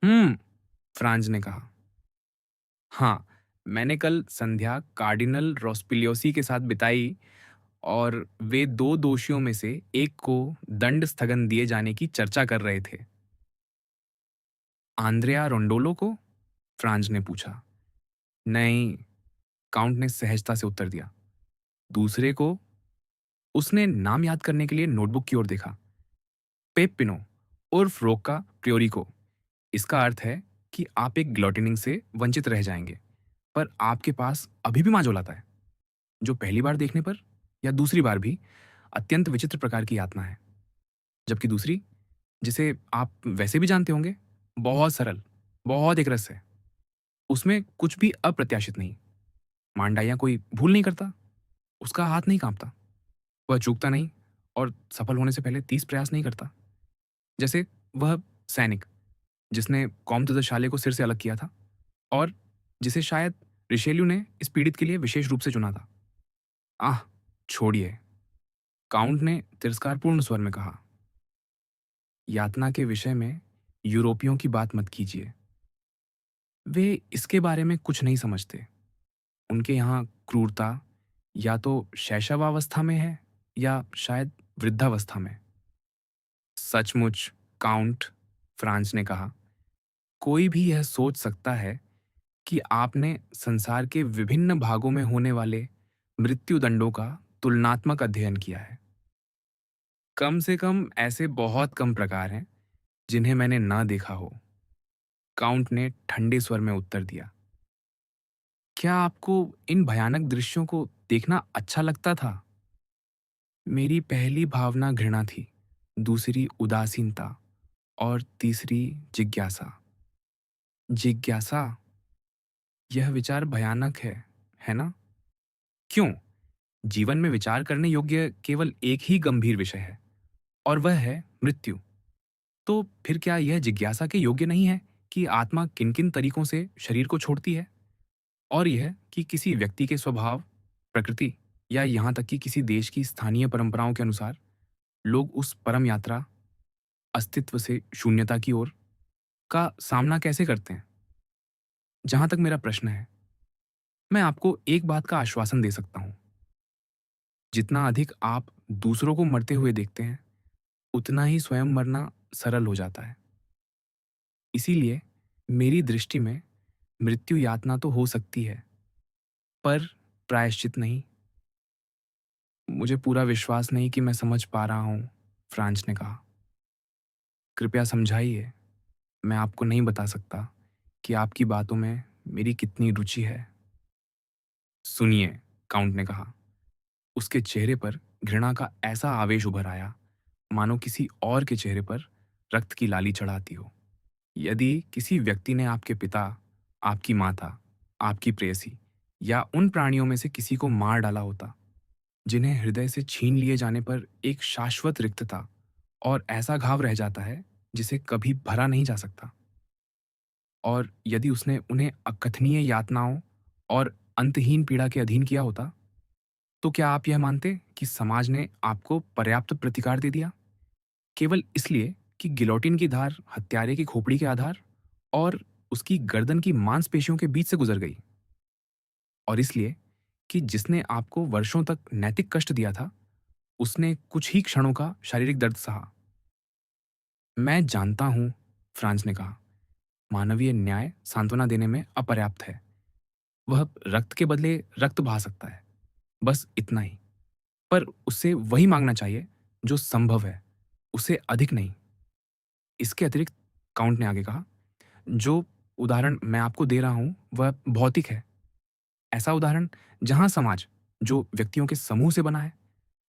हम्म, फ्रांज ने कहा। हाँ, मैंने कल संध्या कार्डिनल रोस्पिलियोसी के साथ बिताई और वे 2 दोषियों में से एक को दंड स्थगन दिए जाने की चर्चा कर रहे थे। आंद्रेया रोंडोलो को? फ्रांज ने पूछा। नहीं, काउंट ने सहजता से उत्तर दिया। दूसरे को? उसने नाम याद करने के लिए नोटबुक की ओर देखा। पेप्पिनो उर्फ रोक्का प्रियोरी को। इसका अर्थ है कि आप एक ग्लॉटिनिंग से वंचित रह जाएंगे, पर आपके पास अभी भी माजोल आता है, जो पहली बार देखने पर या दूसरी बार भी अत्यंत विचित्र प्रकार की यातना है। जबकि दूसरी, जिसे आप वैसे भी जानते होंगे, बहुत सरल, बहुत एकरस है। उसमें कुछ भी अप्रत्याशित नहीं। मांडाइयाँ कोई भूल नहीं करता, उसका हाथ नहीं काँपता, वह चूकता नहीं और सफल होने से पहले 30 प्रयास नहीं करता। जैसे वह सैनिक, जिसने कॉम्तुदशाले को सिर से अलग किया था और जिसे शायद रिशेल्यू ने इस पीड़ित के लिए विशेष रूप से चुना था। आह! छोड़िए, काउंट ने तिरस्कारपूर्ण स्वर में कहा। यातना के विषय में यूरोपियों की बात मत कीजिए। वे इसके बारे में कुछ नहीं समझते। उनके यहाँ क्रूरता या तो शैशवावस्था में है या शायद वृद्धावस्था में। सचमुच, काउंट, फ्रांस ने कहा, कोई भी यह सोच सकता है कि आपने संसार के विभिन्न भागों में होने वाले मृत्युदंडों का तुलनात्मक अध्ययन किया है। कम से कम ऐसे बहुत कम प्रकार हैं जिन्हें मैंने ना देखा हो, काउंट ने ठंडे स्वर में उत्तर दिया। क्या आपको इन भयानक दृश्यों को देखना अच्छा लगता था? मेरी पहली भावना घृणा थी, दूसरी उदासीनता और तीसरी जिज्ञासा। जिज्ञासा? यह विचार भयानक है ना? क्यों? जीवन में विचार करने योग्य केवल एक ही गंभीर विषय है, और वह है मृत्यु। तो फिर क्या यह जिज्ञासा के योग्य नहीं है कि आत्मा किन-किन तरीकों से शरीर को छोड़ती है? और यह कि किसी व्यक्ति के स्वभाव, प्रकृति या यहाँ तक कि किसी देश की स्थानीय परंपराओं के अनुसार लोग उस परम यात्रा, अस्तित्व से शून्यता की ओर का सामना कैसे करते हैं? जहाँ तक मेरा प्रश्न है, मैं आपको एक बात का आश्वासन दे सकता हूँ, जितना अधिक आप दूसरों को मरते हुए देखते हैं, उतना ही स्वयं मरना सरल हो जाता है। इसीलिए मेरी दृष्टि में मृत्यु यातना तो हो सकती है, पर प्रायश्चित नहीं। मुझे पूरा विश्वास नहीं कि मैं समझ पा रहा हूँ, फ्रांस ने कहा। कृपया समझाइए, मैं आपको नहीं बता सकता कि आपकी बातों में मेरी कितनी रुचि है। सुनिए, काउंट ने कहा। उसके चेहरे पर घृणा का ऐसा आवेश उभर आया, मानो किसी और के चेहरे पर रक्त की लाली चढ़ाती हो। यदि किसी व्यक्ति ने आपके पिता, आपकी माता, आपकी प्रेयसी या उन प्राणियों में से किसी को मार डाला होता, जिन्हें हृदय से छीन लिए जाने पर एक शाश्वत रिक्तता और ऐसा घाव रह जाता है जिसे कभी भरा नहीं जा सकता, और यदि उसने उन्हें अकथनीय यातनाओं और अंतहीन पीड़ा के अधीन किया होता, तो क्या आप यह मानते कि समाज ने आपको पर्याप्त प्रतिकार दे दिया, केवल इसलिए कि गिलोटिन की धार हत्यारे की खोपड़ी के आधार और उसकी गर्दन की मांसपेशियों के बीच से गुजर गई, और इसलिए कि जिसने आपको वर्षों तक नैतिक कष्ट दिया था, उसने कुछ ही क्षणों का शारीरिक दर्द सहा? मैं जानता हूं, फ्रांस ने कहा, मानवीय न्याय सांत्वना देने में अपर्याप्त है। वह रक्त के बदले रक्त बहा सकता है, बस इतना ही। पर उससे वही मांगना चाहिए जो संभव है, उससे अधिक नहीं। इसके अतिरिक्त, काउंट ने आगे कहा, जो उदाहरण मैं आपको दे रहा हूं वह भौतिक है। ऐसा उदाहरण जहां समाज, जो व्यक्तियों के समूह से बना है,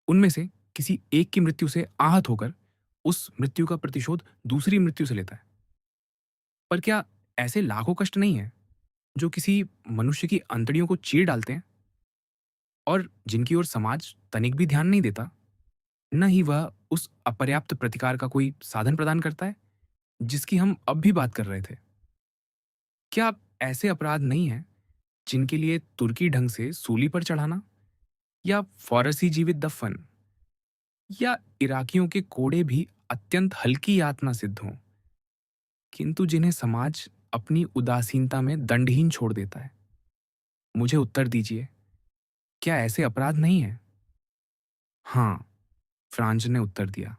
उनमें से किसी एक की मृत्यु से आहत होकर उस मृत्यु का प्रतिशोध दूसरी मृत्यु से लेता है। पर क्या ऐसे लाखों कष्ट नहीं है जो किसी मनुष्य की अंतड़ियों को चीर डालते हैं, और जिनकी ओर समाज तनिक भी ध्यान नहीं देता, न ही वह उस अपर्याप्त प्रतिकार का कोई साधन प्रदान करता है जिसकी हम अब भी बात कर रहे थे? क्या ऐसे अपराध नहीं हैं जिनके लिए तुर्की ढंग से सूली पर चढ़ाना, या फारसी जीवित दफन, या इराकियों के कोड़े भी अत्यंत हल्की यातना सिद्ध हों, किंतु जिन्हें समाज अपनी उदासीनता में दंडहीन छोड़ देता है? मुझे उत्तर दीजिए, क्या ऐसे अपराध नहीं हैं? हाँ, फ्रांज ने उत्तर दिया।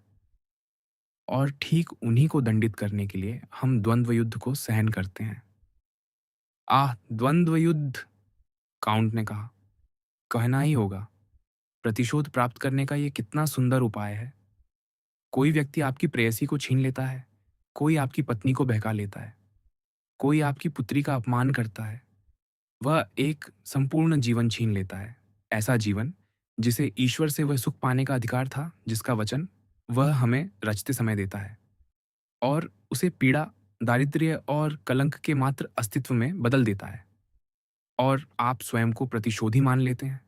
और ठीक उन्हीं को दंडित करने के लिए हम द्वंद्व युद्ध को सहन करते हैं। आह, द्वंद्व युद्ध! काउंट ने कहा। कहना ही होगा, प्रतिशोध प्राप्त करने का ये कितना सुंदर उपाय है। कोई व्यक्ति आपकी प्रेयसी को छीन लेता है, कोई आपकी पत्नी को बहका लेता है, कोई आपकी पुत्री का अपमान करता है। वह एक संपूर्ण जीवन छीन लेता है, ऐसा जीवन जिसे ईश्वर से वह सुख पाने का अधिकार था, जिसका वचन वह हमें रचते समय देता है, और उसे पीड़ा, दारिद्र्य और कलंक के मात्र अस्तित्व में बदल देता है। और आप स्वयं को प्रतिशोधी मान लेते हैं,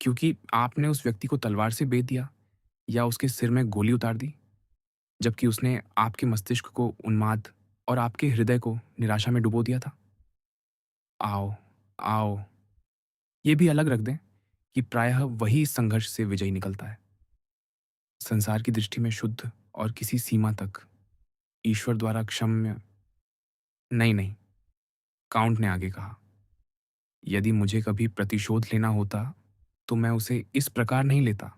क्योंकि आपने उस व्यक्ति को तलवार से बेध दिया या उसके सिर में गोली उतार दी, जबकि उसने आपके मस्तिष्क को उन्माद और आपके हृदय को निराशा में डुबो दिया था। आओ, आओ, ये भी अलग रख दें कि प्रायः वही इस संघर्ष से विजयी निकलता है, संसार की दृष्टि में शुद्ध और किसी सीमा तक ईश्वर द्वारा क्षम्य। नहीं, नहीं, काउंट ने आगे कहा, यदि मुझे कभी प्रतिशोध लेना होता, तो मैं उसे इस प्रकार नहीं लेता।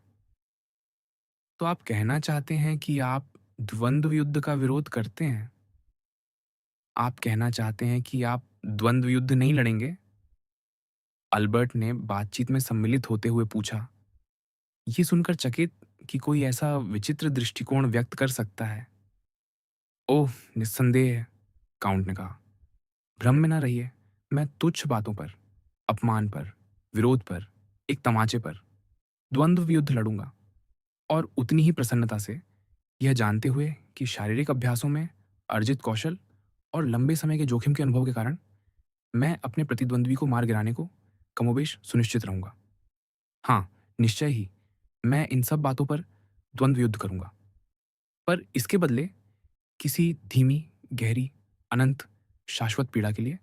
तो आप कहना चाहते हैं कि आप द्वंद्व युद्ध का विरोध करते हैं? आप कहना चाहते हैं कि आप द्वंद्व युद्ध नहीं लड़ेंगे? अल्बर्ट ने बातचीत में सम्मिलित होते हुए पूछा। ये सुनकर चकित कि कोई ऐसा विचित्र दृष्टिकोण व्यक्त कर सकता है। ओह, निस्संदेह, काउंट ने कहा। भ्रम में ना रहिए। मैं तुच्छ बातों पर, अपमान पर, विरोध पर, एक तमाचे पर द्वंद्व युद्ध लड़ूंगा, और उतनी ही प्रसन्नता से, यह जानते हुए कि शारीरिक अभ्यासों में अर्जित कौशल और लंबे समय के जोखिम के अनुभव के कारण मैं अपने प्रतिद्वंद्वी को मार गिराने को कमोबेश सुनिश्चित रहूंगा। हाँ, निश्चय ही मैं इन सब बातों पर द्वंद्व युद्ध करूंगा, पर इसके बदले किसी धीमी, गहरी, अनंत, शाश्वत पीड़ा के लिए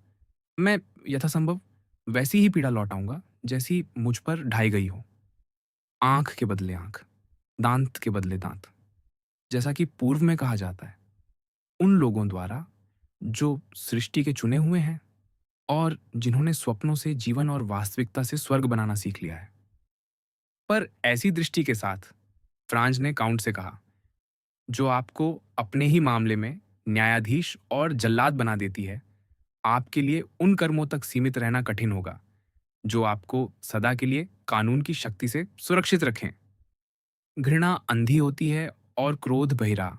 मैं यथासंभव वैसी ही पीड़ा लौटाऊंगा जैसी मुझ पर ढाई गई हो। आंख के बदले आंख, दांत के बदले दांत, जैसा कि पूर्व में कहा जाता है, उन लोगों द्वारा जो सृष्टि के चुने हुए हैं और जिन्होंने स्वप्नों से जीवन और वास्तविकता से स्वर्ग बनाना सीख लिया है। पर ऐसी दृष्टि के साथ फ्रांज ने काउंट से कहा, जो आपको अपने ही मामले में न्यायाधीश और जल्लाद बना देती है, आपके लिए उन कर्मों तक सीमित रहना कठिन होगा जो आपको सदा के लिए कानून की शक्ति से सुरक्षित रखें। घृणा अंधी होती है और क्रोध बहिरा।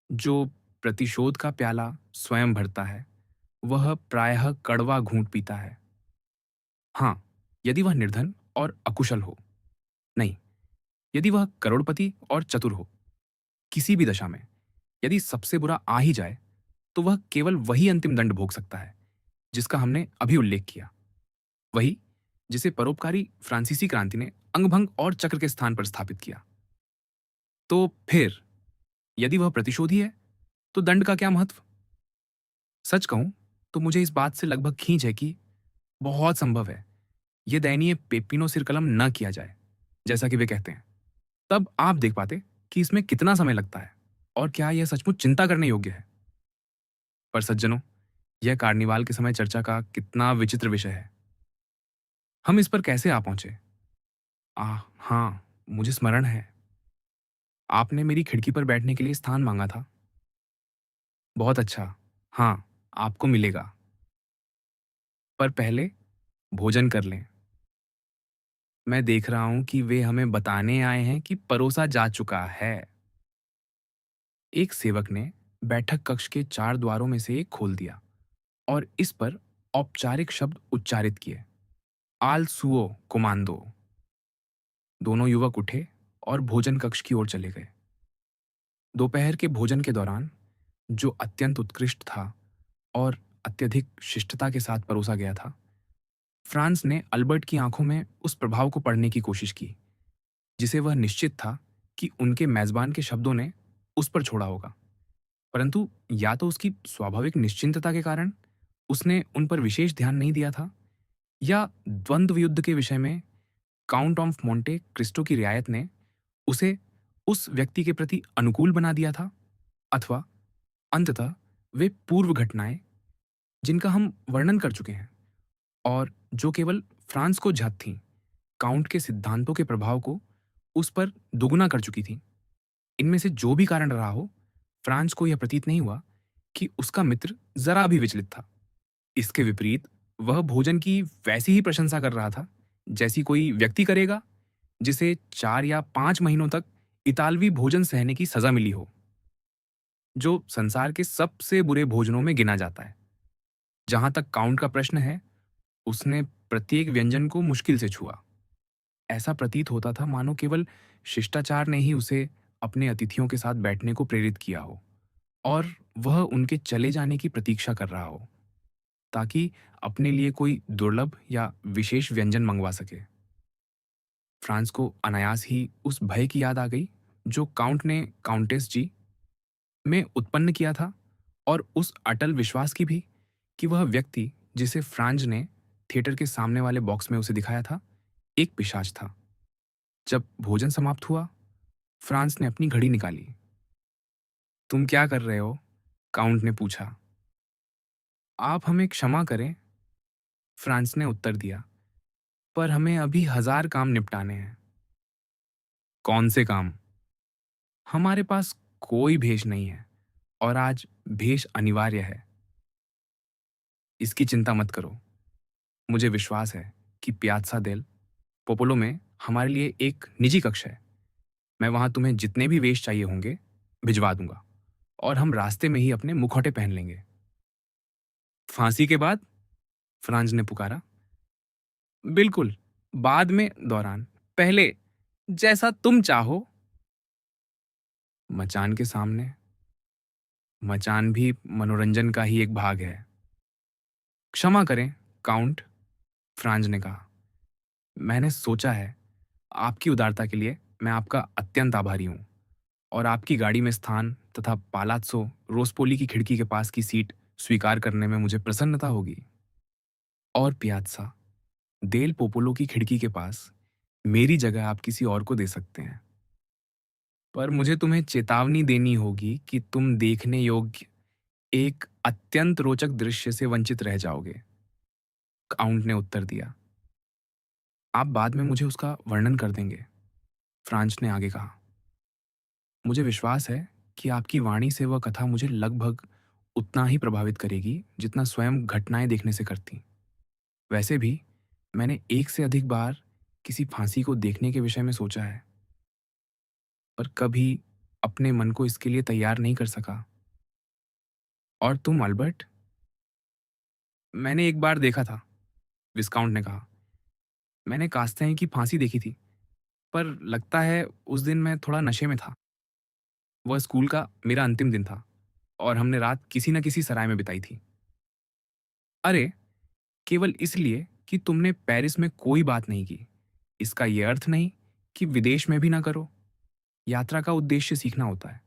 जो प्रतिशोध का प्याला स्वयं भरता है, वह प्रायः कड़वा घूंट पीता है। हाँ, यदि वह निर्धन और अकुशल हो। नहीं, यदि वह करोड़पति और चतुर हो। किसी भी दशा में यदि सबसे बुरा आ ही जाए, तो वह केवल वही अंतिम दंड भोग सकता है जिसका हमने अभी उल्लेख किया, वही जिसे परोपकारी फ्रांसीसी क्रांति ने अंगभंग और चक्र के स्थान पर स्थापित किया। तो फिर यदि वह प्रतिशोधी है, तो दंड का क्या महत्व? सच कहूं तो मुझे इस बात से लगभग खींच है कि बहुत संभव है यह दयनीय पेपिनो सिरकलम न किया जाए, जैसा कि वे कहते हैं। तब आप देख पाते कि इसमें कितना समय लगता है और क्या यह सचमुच चिंता करने योग्य है। पर सज्जनों, यह कार्निवाल के समय चर्चा का कितना विचित्र विषय है। हम इस पर कैसे आ पहुंचे? हाँ, मुझे स्मरण है। आपने मेरी खिड़की पर बैठने के लिए स्थान मांगा था। बहुत अच्छा। हाँ, आपको मिलेगा। पर पहले भोजन कर लें। मैं देख रहा हूं कि वे हमें बताने आए हैं कि परोसा जा चुका है। एक सेवक ने बैठक कक्ष के 4 द्वारों में से एक खोल दिया और इस पर औपचारिक शब्द उच्चारित किए। आल सुओ कुमांदो। दोनों युवक उठे और भोजन कक्ष की ओर चले गए। दोपहर के भोजन के दौरान, जो अत्यंत उत्कृष्ट था और अत्यधिक शिष्टता के साथ परोसा गया था, फ्रांस ने अल्बर्ट की आंखों में उस प्रभाव को पढ़ने की कोशिश की जिसे वह निश्चित था कि उनके मेजबान के शब्दों ने उस पर छोड़ा होगा। परंतु या तो उसकी स्वाभाविक निश्चिंतता के कारण उसने उन पर विशेष ध्यान नहीं दिया था, या द्वंद्व युद्ध के विषय में काउंट ऑफ मोंटे क्रिस्टो की रियायत ने उसे उस व्यक्ति के प्रति अनुकूल बना दिया था, अथवा अंततः वे पूर्व घटनाएं जिनका हम वर्णन कर चुके हैं और जो केवल फ्रांस को झत थीं, काउंट के सिद्धांतों के प्रभाव को उस पर दुगुना कर चुकी थीं। इनमें से जो भी कारण रहा हो, फ्रांस को यह प्रतीत नहीं हुआ कि उसका मित्र जरा भी विचलित था। इसके विपरीत वह भोजन की वैसी ही प्रशंसा कर रहा था जैसी कोई व्यक्ति करेगा जिसे 4 या 5 महीनों तक इतालवी भोजन सहने की सजा मिली हो, जो संसार के सबसे बुरे भोजनों में गिना जाता है। जहां तक काउंट का प्रश्न है, उसने प्रत्येक व्यंजन को मुश्किल से छुआ। ऐसा प्रतीत होता था मानो केवल शिष्टाचार ने ही उसे अपने अतिथियों के साथ बैठने को प्रेरित किया हो और वह उनके चले जाने की प्रतीक्षा कर रहा हो ताकि अपने लिए कोई दुर्लभ या विशेष व्यंजन मंगवा सके। फ्रांस को अनायास ही उस भय की याद आ गई जो काउंट ने काउंटेस जी में उत्पन्न किया था, और उस अटल विश्वास की भी कि वह व्यक्ति जिसे फ्रांज ने थिएटर के सामने वाले बॉक्स में उसे दिखाया था, एक पिशाच था। जब भोजन समाप्त हुआ, फ्रांस ने अपनी घड़ी निकाली। तुम क्या कर रहे हो? काउंट ने पूछा। आप हमें क्षमा करें, फ्रांस ने उत्तर दिया, पर हमें अभी 1000 काम निपटाने हैं। कौन से काम? हमारे पास कोई भेष नहीं है और आज भेष अनिवार्य है। इसकी चिंता मत करो। मुझे विश्वास है कि पियाज़्ज़ा देल पोपोलो में हमारे लिए एक निजी कक्ष है। मैं वहाँ तुम्हें जितने भी वेश चाहिए होंगे, भिजवा दूँगा और हम रास्ते में ही अपने मुखौटे पहन लेंगे। फांसी के बाद? फ्रांज ने पुकारा। बिल्कुल, बाद में दौरान, पहले जैसा तुम चाहो। मचान के सामने? मचान भी मनोरंजन का ही एक भाग है। क्षमा करें, काउंट, फ्रांज ने कहा। मैंने सोचा है, आपकी उदारता के लिए मैं आपका अत्यंत आभारी हूँ और आपकी गाड़ी में स्थान तथा पालात्सो रोस्पोली की खिड़की के पास की सीट स्वीकार करने में मुझे प्रसन्नता होगी। और पियाज़्ज़ा देल पोपोलो की खिड़की के पास मेरी जगह आप किसी और को दे सकते हैं। पर मुझे तुम्हें चेतावनी देनी होगी कि तुम देखने योग्य एक अत्यंत रोचक दृश्य से वंचित रह जाओगे। काउंट ने उत्तर दिया। आप बाद में मुझे उसका वर्णन कर देंगे, फ्रांच ने आगे कहा। मुझे विश्वास है कि आपकी वाणी से वह कथा मुझे लगभग उतना ही प्रभावित करेगी जितना स्वयं घटनाएं देखने से करती। वैसे भी मैंने एक से अधिक बार किसी फांसी को देखने के विषय में सोचा है, पर कभी अपने मन को इसके लिए तैयार नहीं कर सका। और तुम, अल्बर्ट? मैंने एक बार देखा था, विस्काउंट ने कहा। मैंने कास्तें की फांसी देखी थी, पर लगता है उस दिन मैं थोड़ा नशे में था। वह स्कूल का मेरा अंतिम दिन था और हमने रात किसी न किसी सराय में बिताई थी। अरे, केवल इसलिए कि तुमने पेरिस में कोई बात नहीं की, इसका यह अर्थ नहीं कि विदेश में भी ना करो। यात्रा का उद्देश्य सीखना होता है।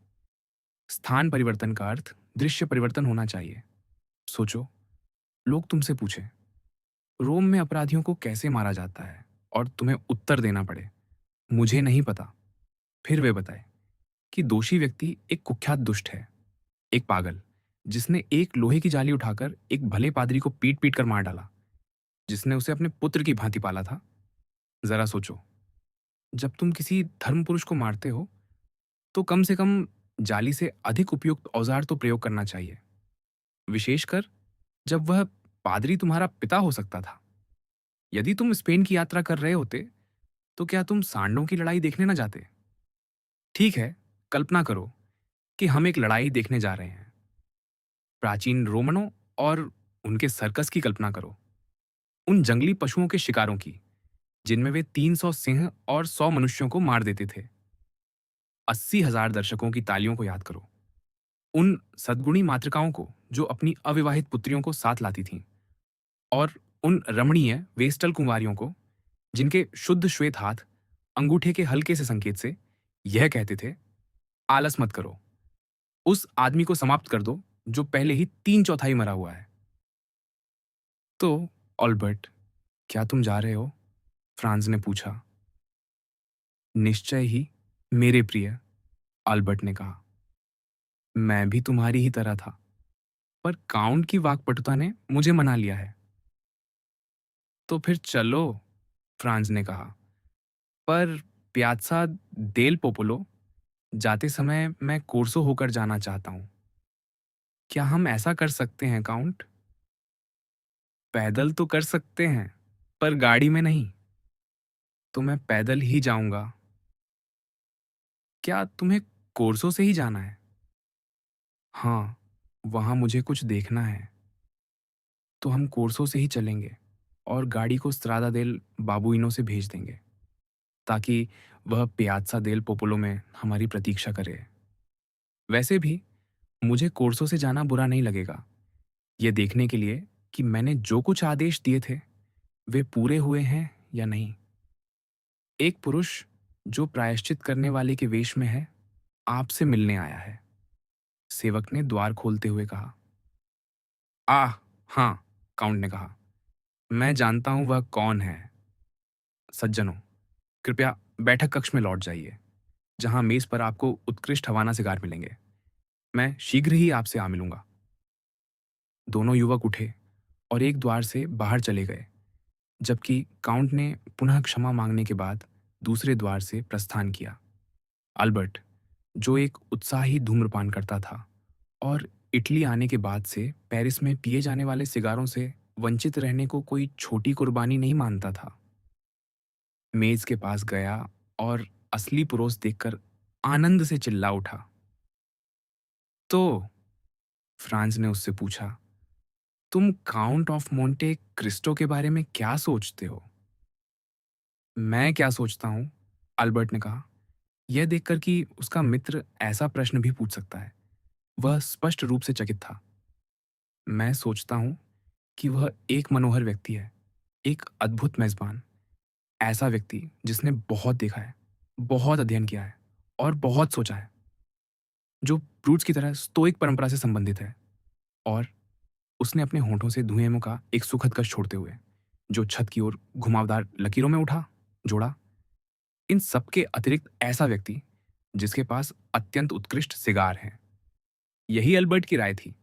स्थान परिवर्तन का अर्थ दृश्य परिवर्तन होना चाहिए। सोचो, लोग तुमसे पूछे, रोम में अपराधियों को कैसे मारा जाता है, और तुम्हें उत्तर देना पड़े, मुझे नहीं पता। फिर वे बताए कि दोषी व्यक्ति एक कुख्यात दुष्ट है, एक पागल, जिसने एक लोहे की जाली उठाकर एक भले पादरी को पीट पीट कर मार डाला, जिसने उसे अपने पुत्र की भांति पाला था। जरा सोचो, जब तुम किसी धर्म पुरुष को मारते हो तो कम से कम जाली से अधिक उपयुक्त औजार तो प्रयोग करना चाहिए, विशेषकर जब वह पादरी तुम्हारा पिता हो सकता था। यदि तुम स्पेन की यात्रा कर रहे होते तो क्या तुम सांडों की लड़ाई देखने न जाते? ठीक है, कल्पना करो कि हम एक लड़ाई देखने जा रहे हैं। प्राचीन रोमनों और उनके सर्कस की कल्पना करो, उन जंगली पशुओं के शिकारों की, जिनमें वे 300 सिंह और 100 मनुष्यों को मार देते थे। 80,000 दर्शकों की तालियों को याद करो, उन सद्गुणी मातृकाओं को जो अपनी अविवाहित पुत्रियों को साथ लाती थीं, और उन रमणीय वेस्टल कुंवारियों को जिनके शुद्ध श्वेत हाथ अंगूठे के हल्के से संकेत से यह कहते थे, आलस मत करो, उस आदमी को समाप्त कर दो जो पहले ही 3/4 मरा हुआ है। तो ऑल्बर्ट, क्या तुम जा रहे हो? फ्रांज ने पूछा। निश्चय ही, मेरे प्रिय, अल्बर्ट ने कहा। मैं भी तुम्हारी ही तरह था, पर काउंट की वाक्पटुता ने मुझे मना लिया है। तो फिर चलो, फ्रांज ने कहा। पर प्यात्सा देल पोपोलो जाते समय मैं कोर्सो होकर जाना चाहता हूँ। क्या हम ऐसा कर सकते हैं, काउंट? पैदल तो कर सकते हैं, पर गाड़ी में नहीं। तो मैं पैदल ही जाऊंगा। क्या तुम्हें कोर्सो से ही जाना है? हाँ, वहां मुझे कुछ देखना है। तो हम कोर्सो से ही चलेंगे और गाड़ी को स्त्रादा देल बाबुइनो से भेज देंगे, ताकि वह पियाज़्ज़ा देल पोपोलो में हमारी प्रतीक्षा करे। वैसे भी मुझे कोर्सो से जाना बुरा नहीं लगेगा, ये देखने के लिए कि मैंने जो कुछ आदेश दिए थे वे पूरे हुए हैं या नहीं। एक पुरुष जो प्रायश्चित करने वाले के वेश में है आपसे मिलने आया है, सेवक ने द्वार खोलते हुए कहा। आह, हाँ, काउंट ने कहा, मैं जानता हूं वह कौन है। सज्जनों, कृपया बैठक कक्ष में लौट जाइए, जहां मेज पर आपको उत्कृष्ट हवाना सिगार मिलेंगे। मैं शीघ्र ही आपसे आ मिलूंगा। दोनों युवक उठे और एक द्वार से बाहर चले गए, जबकि काउंट ने पुनः क्षमा मांगने के बाद दूसरे द्वार से प्रस्थान किया। अल्बर्ट, जो एक उत्साही धूम्रपान करता था और इटली आने के बाद से पेरिस में पिए जाने वाले सिगारों से वंचित रहने को कोई छोटी कुर्बानी नहीं मानता था, मेज के पास गया और असली पुरोस देखकर आनंद से चिल्ला उठा। तो फ्रांस ने उससे पूछा, तुम काउंट ऑफ मोंटे क्रिस्टो के बारे में क्या सोचते हो? मैं क्या सोचता हूँ, अल्बर्ट ने कहा, यह देखकर कि उसका मित्र ऐसा प्रश्न भी पूछ सकता है। वह स्पष्ट रूप से चकित था। मैं सोचता हूँ कि वह एक मनोहर व्यक्ति है, एक अद्भुत मेजबान, ऐसा व्यक्ति जिसने बहुत देखा है, बहुत अध्ययन किया है और बहुत सोचा है, जो ब्रूट्स की तरह स्टोइक परंपरा से संबंधित है, और उसने अपने होंठों से धुएं का एक सुखद कश छोड़ते हुए जो छत की ओर घुमावदार लकीरों में उठा जोड़ा, इन सबके अतिरिक्त ऐसा व्यक्ति जिसके पास अत्यंत उत्कृष्ट सिगार हैं। यही अल्बर्ट की राय थी,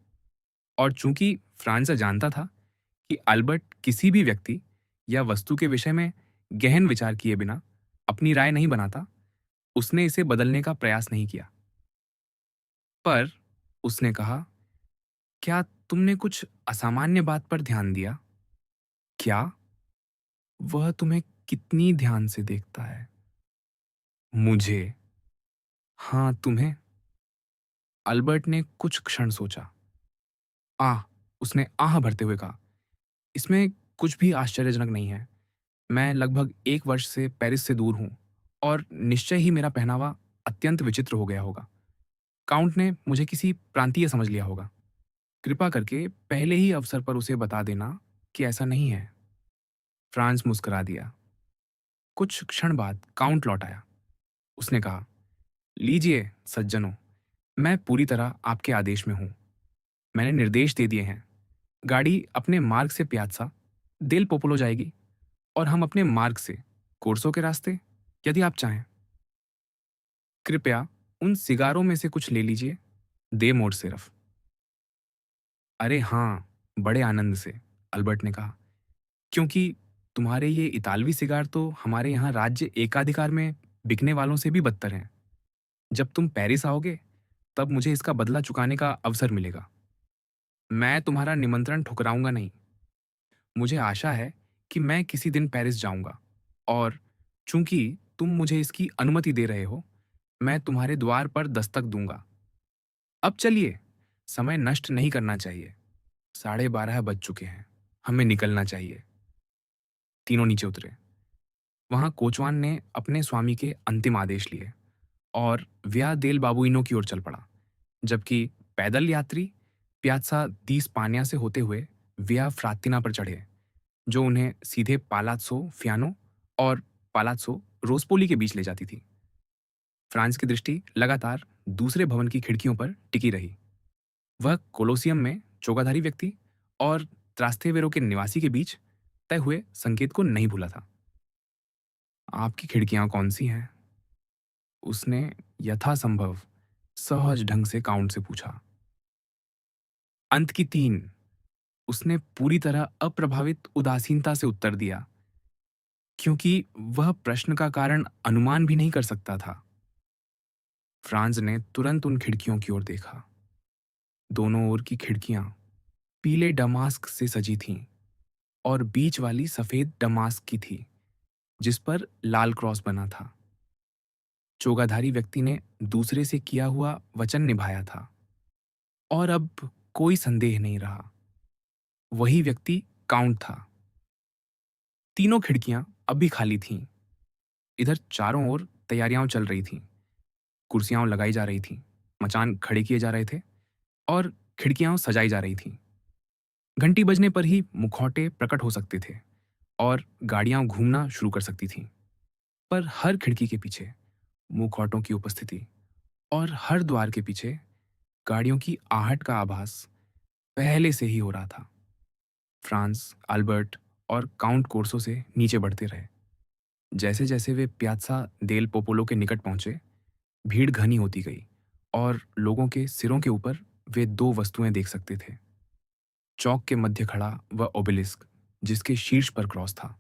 और चूंकि फ्रांस जानता था कि अल्बर्ट किसी भी व्यक्ति या वस्तु के विषय में गहन विचार किए बिना अपनी राय नहीं बनाता, उसने इसे बदलने का प्रयास नहीं किया। पर उसने कहा, क्या तुमने कुछ असामान्य बात पर ध्यान दिया? क्या? वह तुम्हें कितनी ध्यान से देखता है? मुझे? हाँ, तुम्हें। अल्बर्ट ने कुछ क्षण सोचा। आह, उसने आह भरते हुए कहा, इसमें कुछ भी आश्चर्यजनक नहीं है। मैं लगभग 1 वर्ष से पेरिस से दूर हूं, और निश्चय ही मेरा पहनावा अत्यंत विचित्र हो गया होगा। काउंट ने मुझे किसी प्रांतीय समझ लिया होगा। कृपा करके पहले ही अवसर पर उसे बता देना कि ऐसा नहीं है। फ्रांस मुस्कुरा दिया। कुछ क्षण बाद काउंट लौट आया। उसने कहा, लीजिए सज्जनों, मैं पूरी तरह आपके आदेश में हूं। मैंने निर्देश दे दिए हैं। गाड़ी अपने मार्ग से प्यात्सा देल पोपोलो जाएगी, और हम अपने मार्ग से कोर्सो के रास्ते, यदि आप चाहें। कृपया उन सिगारों में से कुछ ले लीजिए, दे मोर सिर्फ। अरे हाँ, बड़े आनंद से, अल्बर्ट ने कहा, क्योंकि तुम्हारे ये इतालवी सिगार तो हमारे यहाँ राज्य एकाधिकार में बिकने वालों से भी बदतर हैं। जब तुम पेरिस आओगे, तब मुझे इसका बदला चुकाने का अवसर मिलेगा। मैं तुम्हारा निमंत्रण ठुकराऊंगा नहीं। मुझे आशा है कि मैं किसी दिन पेरिस जाऊंगा, और चूंकि तुम मुझे इसकी अनुमति दे रहे हो, मैं तुम्हारे द्वार पर दस्तक दूंगा। अब चलिए, समय नष्ट नहीं करना चाहिए। 12:30 बज चुके हैं। हमें निकलना चाहिए। तीनों नीचे उतरे। वहां कोचवान ने अपने स्वामी के अंतिम आदेश लिए और व्या देल बाबुइनो की ओर चल पड़ा, जबकि पैदल यात्री प्यात्सा दी स्पानिया से होते हुए व्या फ्रातिना पर चढ़े, जो उन्हें सीधे पालात्सो फियानो और पालात्सो रोस्पोली के बीच ले जाती थी। फ्रांस की दृष्टि लगातार दूसरे भवन की खिड़कियों पर टिकी रही। वह कोलोसियम में चोगाधारी व्यक्ति और त्रास्तेवेरो के निवासी के बीच तय हुए संकेत को नहीं भूला था। आपकी खिड़कियां कौन सी हैं? उसने यथासंभव सहज ढंग से काउंट से पूछा। अंत की 3, उसने पूरी तरह अप्रभावित उदासीनता से उत्तर दिया, क्योंकि वह प्रश्न का कारण अनुमान भी नहीं कर सकता था। फ्रांस ने तुरंत उन खिड़कियों की ओर देखा। दोनों ओर की खिड़कियां पीले डमास्क से सजी थीं, और बीच वाली सफेद डमास्क की थी, जिस पर लाल क्रॉस बना था। चोगाधारी व्यक्ति ने दूसरे से किया हुआ वचन निभाया था, और अब कोई संदेह नहीं रहा। वही व्यक्ति काउंट था। तीनों खिड़कियां अब भी खाली थीं। इधर चारों ओर तैयारियां चल रही थीं। कुर्सियां लगाई जा रही थीं, मचान खड़े किए जा रहे थे, और खिड़कियां सजाई जा रही थीं। घंटी बजने पर ही मुखौटे प्रकट हो सकते थे और गाड़ियां घूमना शुरू कर सकती थीं। पर हर खिड़की के पीछे मुखौटों की उपस्थिति, और हर द्वार के पीछे गाड़ियों की आहट का आभास पहले से ही हो रहा था। फ्रांस, अल्बर्ट और काउंट कोर्सो से नीचे बढ़ते रहे। जैसे जैसे वे प्यात्सा देल पोपोलो के निकट पहुंचे, भीड़ घनी होती गई, और लोगों के सिरों के ऊपर वे 2 वस्तुएं देख सकते थे। चौक के मध्य खड़ा वह ओबेलिस्क, जिसके शीर्ष पर क्रॉस था,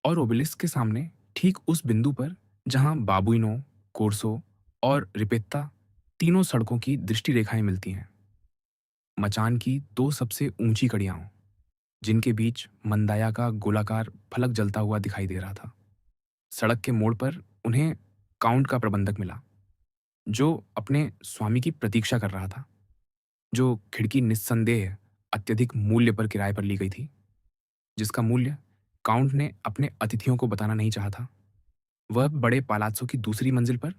और ओबेलिस्क के सामने ठीक उस बिंदु पर जहां बाबुइनो, कोर्सो और रिपेत्ता तीनों सड़कों की दृष्टि रेखाएं मिलती हैं। मचान की 2 सबसे ऊंची कड़ियां, जिनके बीच मंदाया का गोलाकार फलक जलता हुआ दिखाई दे रहा था। सड़क के मोड़ पर उन्हें काउंट का प्रबंधक मिला, जो अपने स्वामी की प्रतीक्षा कर रहा था। जो खिड़की निस्संदेह अत्यधिक मूल्य पर किराए पर ली गई थी, जिसका मूल्य काउंट ने अपने अतिथियों को बताना नहीं चाहा था। वह बड़े पालात्सो की दूसरी मंजिल पर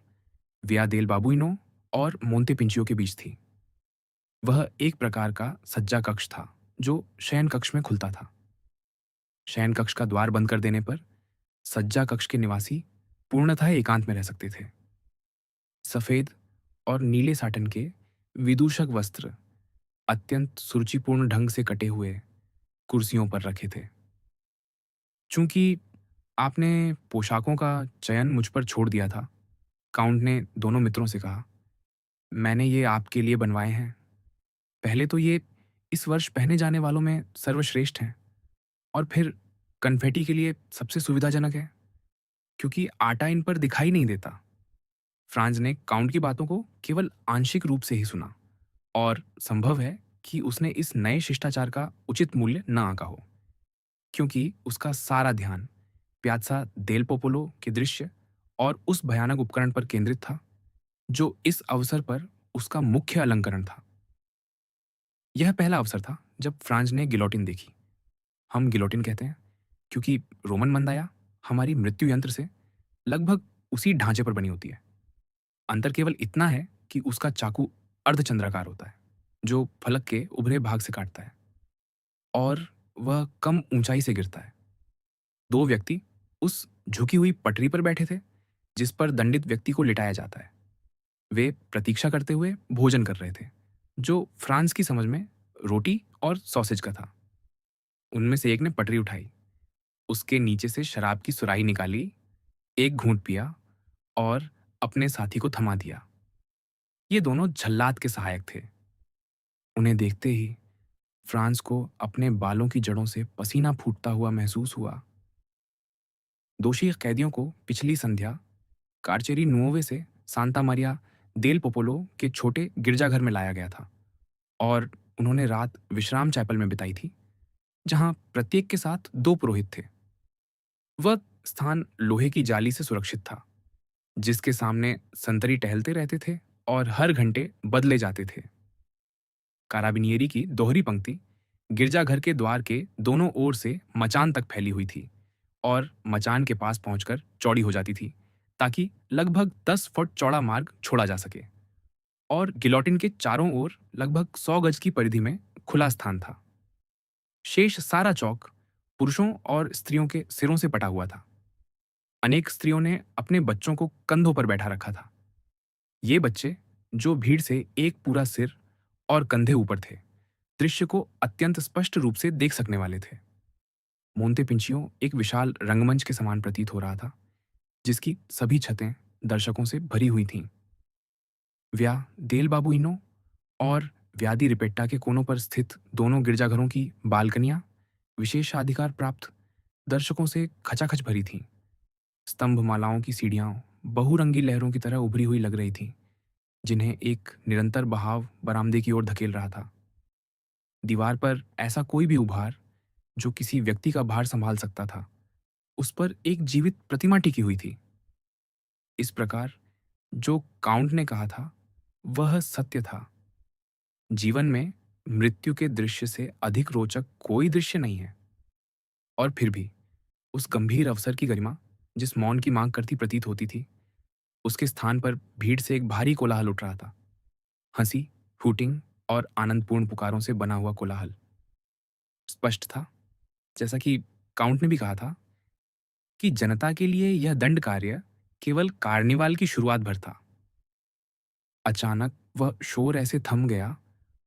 विया देल बाबुइनो और मोंते पिंचियो के बीच थी। वह एक प्रकार का सज्जा कक्ष था, जो शयन कक्ष में खुलता था। शयन कक्ष का द्वार बंद कर देने पर सज्जा कक्ष के निवासी पूर्णतः एकांत में रह सकते थे। सफेद और नीले साटन के विदूषक वस्त्र अत्यंत सुरुचिपूर्ण ढंग से कटे हुए कुर्सियों पर रखे थे। चूंकि आपने पोशाकों का चयन मुझ पर छोड़ दिया था, काउंट ने दोनों मित्रों से कहा, मैंने ये आपके लिए बनवाए हैं। पहले तो ये इस वर्ष पहने जाने वालों में सर्वश्रेष्ठ हैं, और फिर कन्फेटी के लिए सबसे सुविधाजनक है, क्योंकि आटा इन पर दिखाई नहीं देता। फ्रांज ने काउंट की बातों को केवल आंशिक रूप से ही सुना, और संभव है कि उसने इस नए शिष्टाचार का उचित मूल्य न आंका हो, क्योंकि उसका सारा ध्यान प्यात्सा देल पोपोलो के दृश्य और उस भयानक उपकरण पर केंद्रित था, जो इस अवसर पर उसका मुख्य अलंकरण था। यह पहला अवसर था जब फ्रांज ने गिलोटिन देखी। हम गिलोटिन कहते हैं क्योंकि रोमन मंदाया हमारी मृत्यु यंत्र से लगभग उसी ढांचे पर बनी होती है। अंतर केवल इतना है कि उसका चाकू अर्धचंद्राकार होता है, जो फलक के उभरे भाग से काटता है, और वह कम ऊंचाई से गिरता है। दो व्यक्ति उस झुकी हुई पटरी पर बैठे थे, जिस पर दंडित व्यक्ति को लिटाया जाता है। वे प्रतीक्षा करते हुए भोजन कर रहे थे, जो फ्रांस की समझ में रोटी और सॉसेज का था। उनमें से एक ने पटरी उठाई, उसके नीचे से शराब की सुराही निकाली, एक घूंट पिया और अपने साथी को थमा दिया। ये दोनों झल्लाद के सहायक थे। उन्हें देखते ही फ्रांस को अपने बालों की जड़ों से पसीना फूटता हुआ महसूस हुआ। दोषी कैदियों को पिछली संध्या कार्चेरी नुओवे से सांता मारिया देल पोपोलो के छोटे गिरजाघर में लाया गया था, और उन्होंने रात विश्राम चैपल में बिताई थी, जहां प्रत्येक के साथ दो पुरोहित थे। वह स्थान लोहे की जाली से सुरक्षित था, जिसके सामने संतरी टहलते रहते थे और हर घंटे बदले जाते थे। काराबिनियरी की दोहरी पंक्ति गिरजाघर के द्वार के दोनों ओर से मचान तक फैली हुई थी, और मचान के पास पहुंचकर चौड़ी हो जाती थी, ताकि लगभग 10 फुट चौड़ा मार्ग छोड़ा जा सके। और गिलोटिन के चारों ओर लगभग 100 गज की परिधि में खुला स्थान था। शेष सारा चौक पुरुषों और स्त्रियों के सिरों से पटा हुआ था। अनेक स्त्रियों ने अपने बच्चों को कंधों पर बैठा रखा था। ये बच्चे, जो भीड़ से एक पूरा सिर और कंधे ऊपर थे, दृश्य को अत्यंत स्पष्ट रूप से देख सकने वाले थे। मोंते पिंचियो एक विशाल रंगमंच के समान प्रतीत हो रहा था, जिसकी सभी छतें दर्शकों से भरी हुई थीं। व्या देल बाबुइनो और व्यादी रिपेट्टा के कोनों पर स्थित दोनों गिरजाघरों की बालकनियां विशेषाधिकार प्राप्त दर्शकों से खचाखच भरी थीं। स्तंभ मालाओं की सीढ़ियां बहुरंगी लहरों की तरह उभरी हुई लग रही थीं, जिन्हें एक निरंतर बहाव बरामदे की ओर धकेल रहा था। दीवार पर ऐसा कोई भी उभार जो किसी व्यक्ति का भार संभाल सकता था, उस पर एक जीवित प्रतिमा टिकी हुई थी। इस प्रकार जो काउंट ने कहा था, वह सत्य था। जीवन में मृत्यु के दृश्य से अधिक रोचक कोई दृश्य नहीं है। और फिर भी उस गंभीर अवसर की गरिमा, जिस मौन की मांग करती प्रतीत होती थी, उसके स्थान पर भीड़ से एक भारी कोलाहल उठ रहा था। हंसी, हूटिंग और आनंदपूर्ण पुकारों से बना हुआ कोलाहल। स्पष्ट था, जैसा कि काउंट ने भी कहा था, कि जनता के लिए यह दंड कार्य केवल कार्निवाल की शुरुआत भर था। अचानक वह शोर ऐसे थम गया,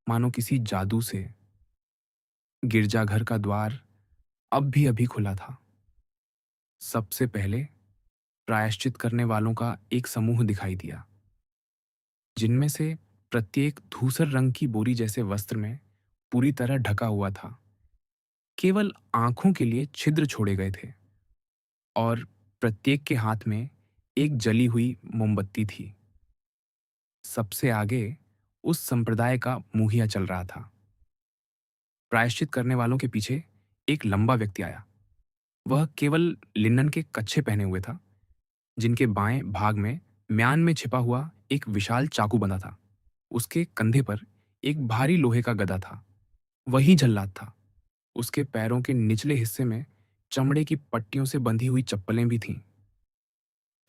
मानो किसी जादू से। गिरजाघर का द्वार अब भी अभी खुला था। सबसे पहले प्रायश्चित करने वालों का एक समूह दिखाई दिया, जिनमें से प्रत्येक धूसर रंग की बोरी जैसे वस्त्र में पूरी तरह ढका हुआ था। केवल आंखों के लिए छिद्र छोड़े गए थे, और प्रत्येक के हाथ में एक जली हुई मोमबत्ती थी। सबसे आगे उस संप्रदाय का मुखिया चल रहा था। प्रायश्चित करने वालों के पीछे एक लंबा व्यक्ति आया। वह केवल लिनन के कच्छे पहने हुए था, जिनके बाएं भाग में म्यान में छिपा हुआ एक विशाल चाकू बंधा था। उसके कंधे पर एक भारी लोहे का गदा था। वही जल्लाद था। उसके पैरों के निचले हिस्से में चमड़े की पट्टियों से बंधी हुई चप्पलें भी थीं।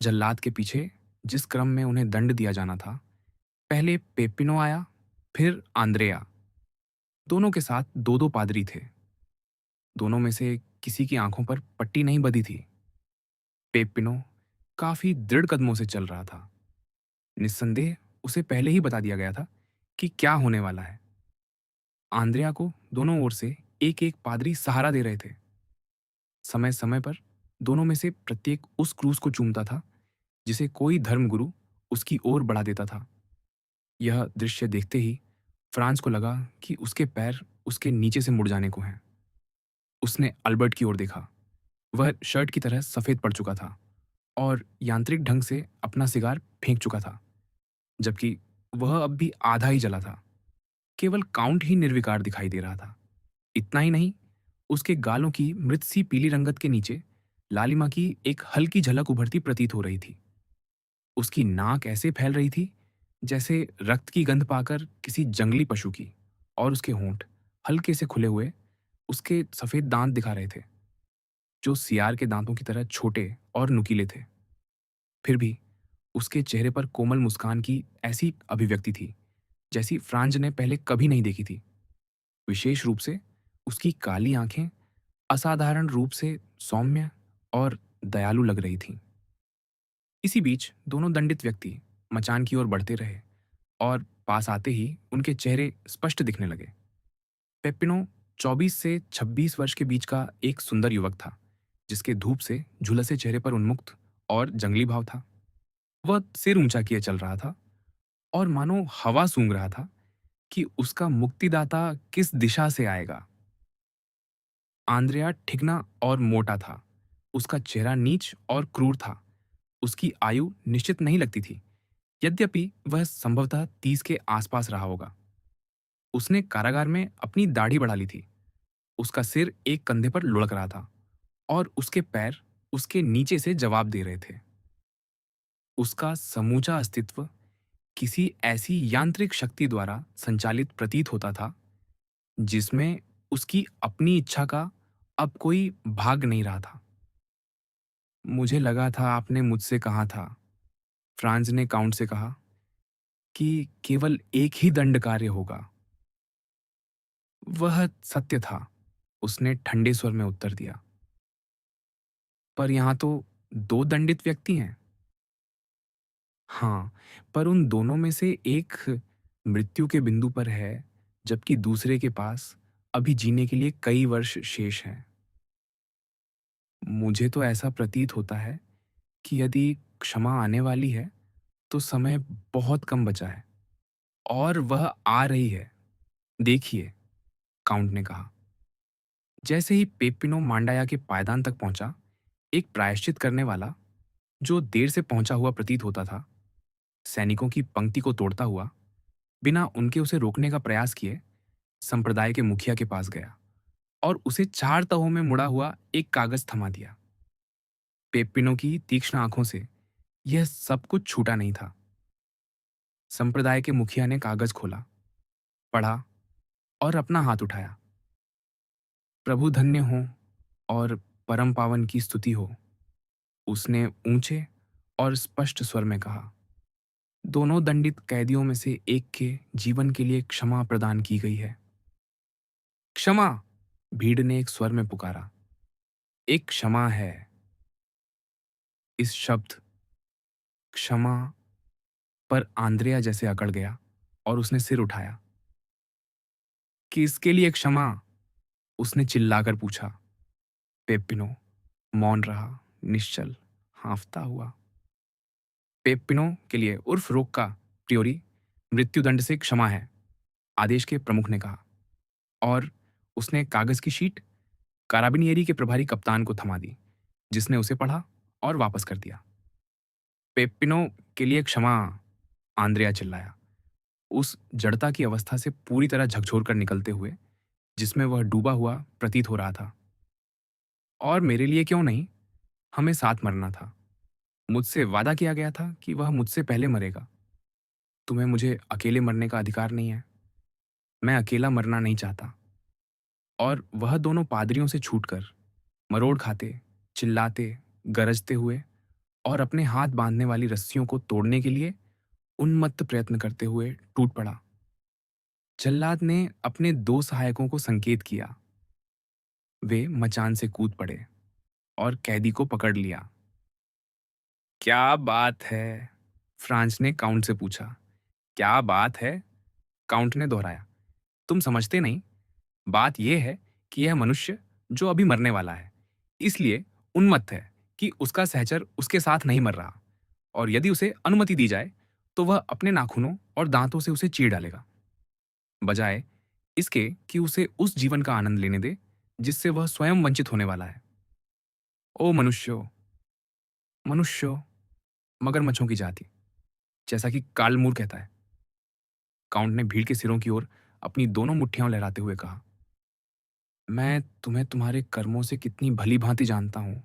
जल्लाद के पीछे जिस क्रम में उन्हें दंड दिया जाना था, पहले पेपिनो आया, फिर आंद्रेया। दोनों के साथ दो दो पादरी थे। दोनों में से किसी की आंखों पर पट्टी नहीं बंधी थी। पेपिनो काफी दृढ़ कदमों से चल रहा था। निस्संदेह उसे पहले ही बता दिया गया था कि क्या होने वाला है। आंद्रेया को दोनों ओर से एक एक पादरी सहारा दे रहे थे। समय समय पर दोनों में से प्रत्येक उस क्रूस को चूमता था जिसे कोई धर्मगुरु उसकी ओर बढ़ा देता था। यह दृश्य देखते ही फ्रांस को लगा कि उसके पैर उसके नीचे से मुड़ जाने को हैं। उसने अल्बर्ट की ओर देखा। वह शर्ट की तरह सफेद पड़ चुका था और यांत्रिक ढंग से अपना सिगार फेंक चुका था, जबकि वह अब भी आधा ही जला था। केवल काउंट ही निर्विकार दिखाई दे रहा था। इतना ही नहीं, उसके गालों की मृत सी पीली रंगत के नीचे लालिमा की एक हल्की झलक उभरती प्रतीत हो रही थी। उसकी नाक ऐसे फैल रही थी जैसे रक्त की गंध पाकर किसी जंगली पशु की, और उसके होंठ हल्के से खुले हुए उसके सफेद दांत दिखा रहे थे, जो सियार के दांतों की तरह छोटे और नुकीले थे। फिर भी उसके चेहरे पर कोमल मुस्कान की ऐसी अभिव्यक्ति थी जैसी फ्रांज ने पहले कभी नहीं देखी थी। विशेष रूप से उसकी काली आंखें असाधारण रूप से सौम्य और दयालु लग रही थीं। इसी बीच दोनों दंडित व्यक्ति मचान की ओर बढ़ते रहे और पास आते ही उनके चेहरे स्पष्ट दिखने लगे। पेपिनो 24 से 26 वर्ष के बीच का एक सुंदर युवक था, जिसके धूप से झुलसे चेहरे पर उन्मुक्त और जंगली भाव था। वह सिर ऊंचा किए चल रहा था और मानो हवा सूंघ रहा था कि उसका मुक्तिदाता किस दिशा से आएगा। आंद्रेया ठिगना और मोटा था। उसका चेहरा नीच और क्रूर था। उसकी आयु निश्चित नहीं लगती थी, यद्यपि वह संभवतः 30 के आसपास रहा होगा। उसने कारागार में अपनी दाढ़ी बढ़ा ली थी। उसका सिर एक कंधे पर लुढ़क रहा था और उसके पैर उसके नीचे से जवाब दे रहे थे। उसका समूचा अस्तित्व किसी ऐसी यांत्रिक शक्ति द्वारा संचालित प्रतीत होता था जिसमें उसकी अपनी इच्छा का अब कोई भाग नहीं रहा था। मुझे लगा था आपने मुझसे कहा था, फ्रांज ने काउंट से कहा, कि केवल एक ही दंड कार्य होगा। वह सत्य था, उसने ठंडे स्वर में उत्तर दिया। पर यहां तो दो दंडित व्यक्ति हैं। हाँ, पर उन दोनों में से एक मृत्यु के बिंदु पर है, जबकि दूसरे के पास अभी जीने के लिए कई वर्ष शेष हैं। मुझे तो ऐसा प्रतीत होता है कि यदि क्षमा आने वाली है, तो समय बहुत कम बचा है और वह आ रही है। देखिए, काउंट ने कहा। जैसे ही पेपिनो मांडाया के पायदान तक पहुंचा, एक प्रायश्चित करने वाला, जो देर से पहुंचा हुआ प्रतीत होता था, सैनिकों की पंक्ति को तोड़ता हुआ, बिना उनके उसे रोकने का प्रयास किए, संप्रदाय के मुखिया के पास गया और उसे 4 तहों में मुड़ा हुआ एक कागज थमा दिया। पेपिनो की तीक्ष्ण आंखों से यह सब कुछ छूटा नहीं था। संप्रदाय के मुखिया ने कागज खोला, पढ़ा और अपना हाथ उठाया। प्रभु धन्य हो और परम पावन की स्तुति हो, उसने ऊंचे और स्पष्ट स्वर में कहा। दोनों दंडित कैदियों में से एक के जीवन के लिए क्षमा प्रदान की गई है। क्षमा! भीड़ ने एक स्वर में पुकारा। एक क्षमा है। इस शब्द क्षमा पर आंद्रेया जैसे अकड़ गया और उसने सिर उठाया। किसके लिए क्षमा? उसने चिल्लाकर पूछा। पेपिनो मौन रहा, निश्चल, हाँफता हुआ। पेपिनो के लिए उर्फ रोक्का प्रियोरी मृत्युदंड से क्षमा है, आदेश के प्रमुख ने कहा, और उसने कागज की शीट काराबिनियरी के प्रभारी कप्तान को थमा दी, जिसने उसे पढ़ा और वापस कर दिया। पेपिनो के लिए क्षमा, आंद्रेया चिल्लाया, उस जड़ता की अवस्था से पूरी तरह झकझोर कर निकलते हुए जिसमें वह डूबा हुआ प्रतीत हो रहा था। और मेरे लिए क्यों नहीं? हमें साथ मरना था। मुझसे वादा किया गया था कि वह मुझसे पहले मरेगा। तुम्हें मुझे अकेले मरने का अधिकार नहीं है। मैं अकेला मरना नहीं चाहता। और वह दोनों पादरियों से छूटकर, मरोड़ खाते, चिल्लाते, गरजते हुए और अपने हाथ बांधने वाली रस्सियों को तोड़ने के लिए उन्मत्त प्रयत्न करते हुए टूट पड़ा। जल्लाद ने अपने दो सहायकों को संकेत किया। वे मचान से कूद पड़े और कैदी को पकड़ लिया। क्या बात है? फ्रांस ने काउंट से पूछा। क्या बात है? काउंट ने दोहराया। तुम समझते नहीं। बात यह है कि यह मनुष्य जो अभी मरने वाला है, इसलिए उन्मत्त है कि उसका सहचर उसके साथ नहीं मर रहा, और यदि उसे अनुमति दी जाए तो वह अपने नाखूनों और दांतों से उसे चीर डालेगा, बजाय इसके कि उसे उस जीवन का आनंद लेने दे जिससे वह स्वयं वंचित होने वाला है। ओ मनुष्यों, मनुष्यों, मगरमच्छों की जाति, जैसा कि कार्ल मूर कहता है। काउंट ने भीड़ के सिरों की ओर अपनी दोनों मुट्ठियां लहराते हुए कहा। मैं तुम्हें तुम्हारे कर्मों से कितनी भली भांति जानता हूं,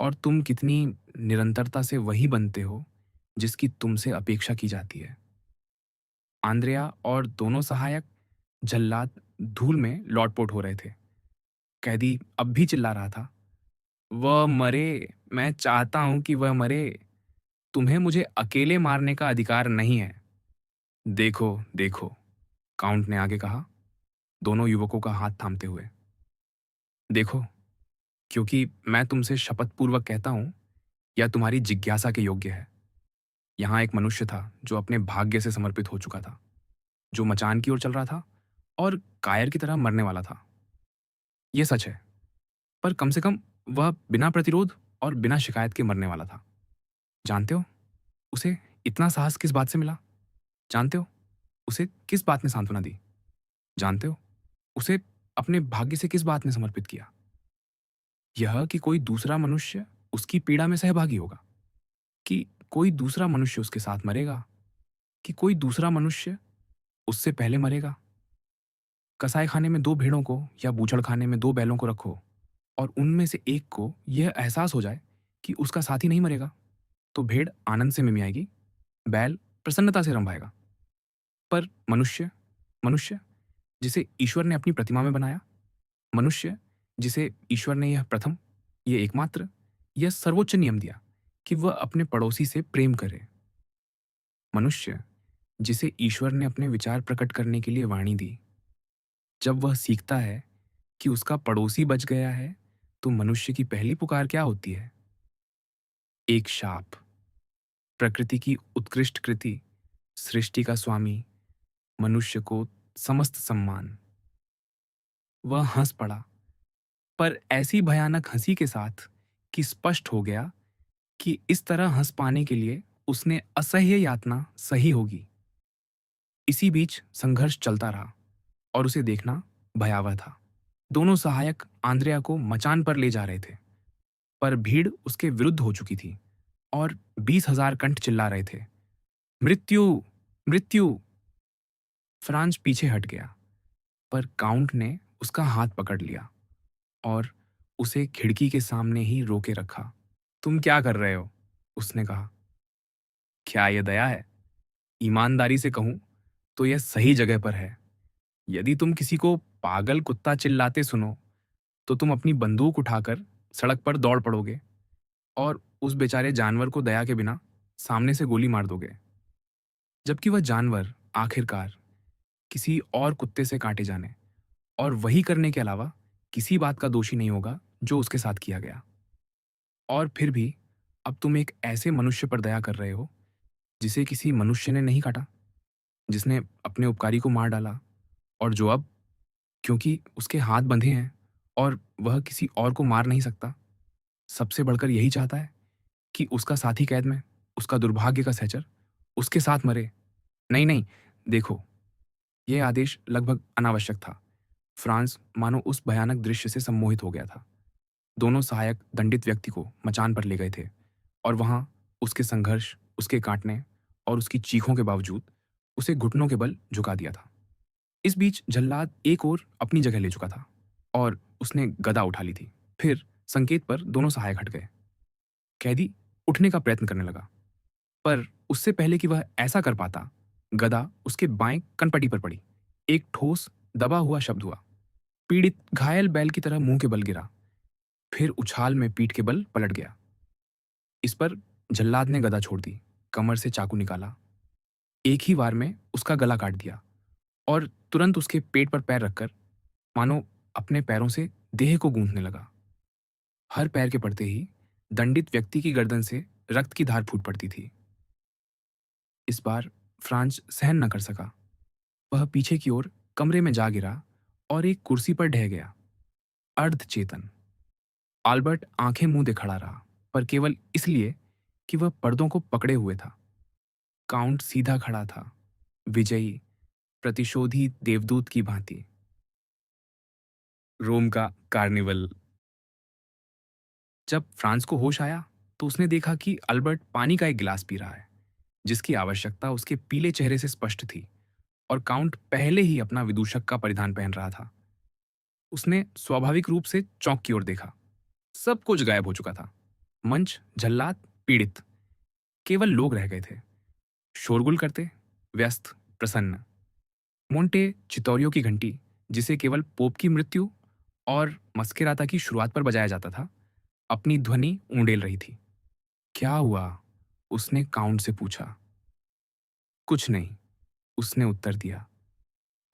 और तुम कितनी निरंतरता से वही बनते हो जिसकी तुमसे अपेक्षा की जाती है। आंद्रेया और दोनों सहायक जल्लाद धूल में लौटपोट हो रहे थे। कैदी अब भी चिल्ला रहा था, वह मरे, मैं चाहता हूं कि वह मरे। तुम्हें मुझे अकेले मारने का अधिकार नहीं है। देखो, देखो, काउंट ने आगे कहा, दोनों युवकों का हाथ थामते हुए। देखो, क्योंकि मैं तुमसे शपथ पूर्वक कहता हूं, यह तुम्हारी जिज्ञासा के योग्य है। यहां एक मनुष्य था जो अपने भाग्य से समर्पित हो चुका था, जो मचान की ओर चल रहा था और कायर की तरह मरने वाला था। यह सच है, पर कम से कम वह बिना प्रतिरोध और बिना शिकायत के मरने वाला था। जानते हो, उसे इतना साहस किस बात से मिला? जानते हो, उसे किस बात ने सांत्वना दी? जानते हो, उसे अपने भाग्य से किस बात ने समर्पित किया? यह कि कोई दूसरा मनुष्य उसकी पीड़ा में सहभागी होगा, कि कोई दूसरा मनुष्य उसके साथ मरेगा, कि कोई दूसरा मनुष्य उससे पहले मरेगा। कसाई खाने में दो भेड़ों को या बूचड़ खाने में दो बैलों को रखो, और उनमें से एक को यह एहसास हो जाए कि उसका साथी नहीं मरेगा, तो भेड़ आनंद से मिमियाएगी, बैल प्रसन्नता से रंभाएगा। पर मनुष्य, मनुष्य जिसे ईश्वर ने अपनी प्रतिमा में बनाया, मनुष्य जिसे ईश्वर ने यह प्रथम, यह एकमात्र, यह सर्वोच्च नियम दिया कि वह अपने पड़ोसी से प्रेम करे, मनुष्य जिसे ईश्वर ने अपने विचार प्रकट करने के लिए वाणी दी, जब वह सीखता है कि उसका पड़ोसी बच गया है, तो मनुष्य की पहली पुकार क्या होती है? एक शाप। प्रकृति की उत्कृष्ट कृति, सृष्टि का स्वामी, मनुष्य को समस्त सम्मान। वह हंस पड़ा, पर ऐसी भयानक हंसी के साथ कि स्पष्ट हो गया कि इस तरह हंस पाने के लिए उसने असह्य यातना सही होगी। इसी बीच संघर्ष चलता रहा, और उसे देखना भयावह था। दोनों सहायक आंद्रेया को मचान पर ले जा रहे थे, पर भीड़ उसके विरुद्ध हो चुकी थी और 20,000 कंठ चिल्ला रहे थे, मृत्यु, मृत्यु। फ्रांस पीछे हट गया, पर काउंट ने उसका हाथ पकड़ लिया और उसे खिड़की के सामने ही रोके रखा। तुम क्या कर रहे हो? उसने कहा। क्या यह दया है? ईमानदारी से कहूं तो यह सही जगह पर है। यदि तुम किसी को पागल कुत्ता चिल्लाते सुनो, तो तुम अपनी बंदूक उठाकर सड़क पर दौड़ पड़ोगे और उस बेचारे जानवर को दया के बिना सामने से गोली मार दोगे, जबकि वह जानवर आखिरकार किसी और कुत्ते से काटे जाने और वही करने के अलावा किसी बात का दोषी नहीं होगा जो उसके साथ किया गया। और फिर भी अब तुम एक ऐसे मनुष्य पर दया कर रहे हो जिसे किसी मनुष्य ने नहीं काटा, जिसने अपने उपकारी को मार डाला, और जो अब, क्योंकि उसके हाथ बंधे हैं और वह किसी और को मार नहीं सकता, सबसे बढ़कर यही चाहता है कि उसका साथी कैद में, उसका दुर्भाग्य का सहचर, उसके साथ मरे। नहीं, नहीं, देखो, यह आदेश लगभग अनावश्यक था। फ्रांस मानो उस भयानक दृश्य से सम्मोहित हो गया था। दोनों सहायक दंडित व्यक्ति को मचान पर ले गए थे, और वहां उसके संघर्ष, उसके काटने और उसकी चीखों के बावजूद उसे घुटनों के बल झुका दिया था। इस बीच जल्लाद एक ओर अपनी जगह ले चुका था और उसने गदा उठा ली थी। फिर संकेत पर दोनों सहायक हट गए। कैदी उठने का प्रयत्न करने लगा, पर उससे पहले कि वह ऐसा कर पाता, गदा उसके बाएं कनपटी पर पड़ी। एक ठोस, दबा हुआ शब्द हुआ। पीड़ित घायल बैल की तरह मुंह के बल गिरा, फिर उछाल में पीठ के बल पलट गया। इस पर जल्लाद ने गदा छोड़ दी, कमर से चाकू निकाला, एक ही वार में उसका गला काट दिया और तुरंत उसके पेट पर पैर रखकर मानो अपने पैरों से देह को गूंथने लगा। हर पैर के पड़ते ही दंडित व्यक्ति की गर्दन से रक्त की धार फूट पड़ती थी। इस बार फ्रांज सहन न कर सका। वह पीछे की ओर कमरे में जा गिरा और एक कुर्सी पर ढह गया, अर्धचेतन। आल्बर्ट आंखें मूंदे खड़ा रहा, पर केवल इसलिए कि वह पर्दों को पकड़े हुए था। काउंट सीधा खड़ा था, विजयी, प्रतिशोधी देवदूत की भांति। रोम का कार्निवल। जब फ्रांस को होश आया तो उसने देखा कि अल्बर्ट पानी का एक गिलास पी रहा है, जिसकी आवश्यकता उसके पीले चेहरे से स्पष्ट थी, और काउंट पहले ही अपना विदूषक का परिधान पहन रहा था। उसने स्वाभाविक रूप से चौंक की ओर देखा। सब कुछ गायब हो चुका था। मंच, जल्लाद, पीड़ित, केवल लोग रह गए थे, शोरगुल करते, व्यस्त, प्रसन्न। मोंटे चितौरियों की घंटी, जिसे केवल पोप की मृत्यु और मस्केराता की शुरुआत पर बजाया जाता था, अपनी ध्वनि ऊंडेल रही थी। क्या हुआ? उसने काउंट से पूछा। कुछ नहीं, उसने उत्तर दिया।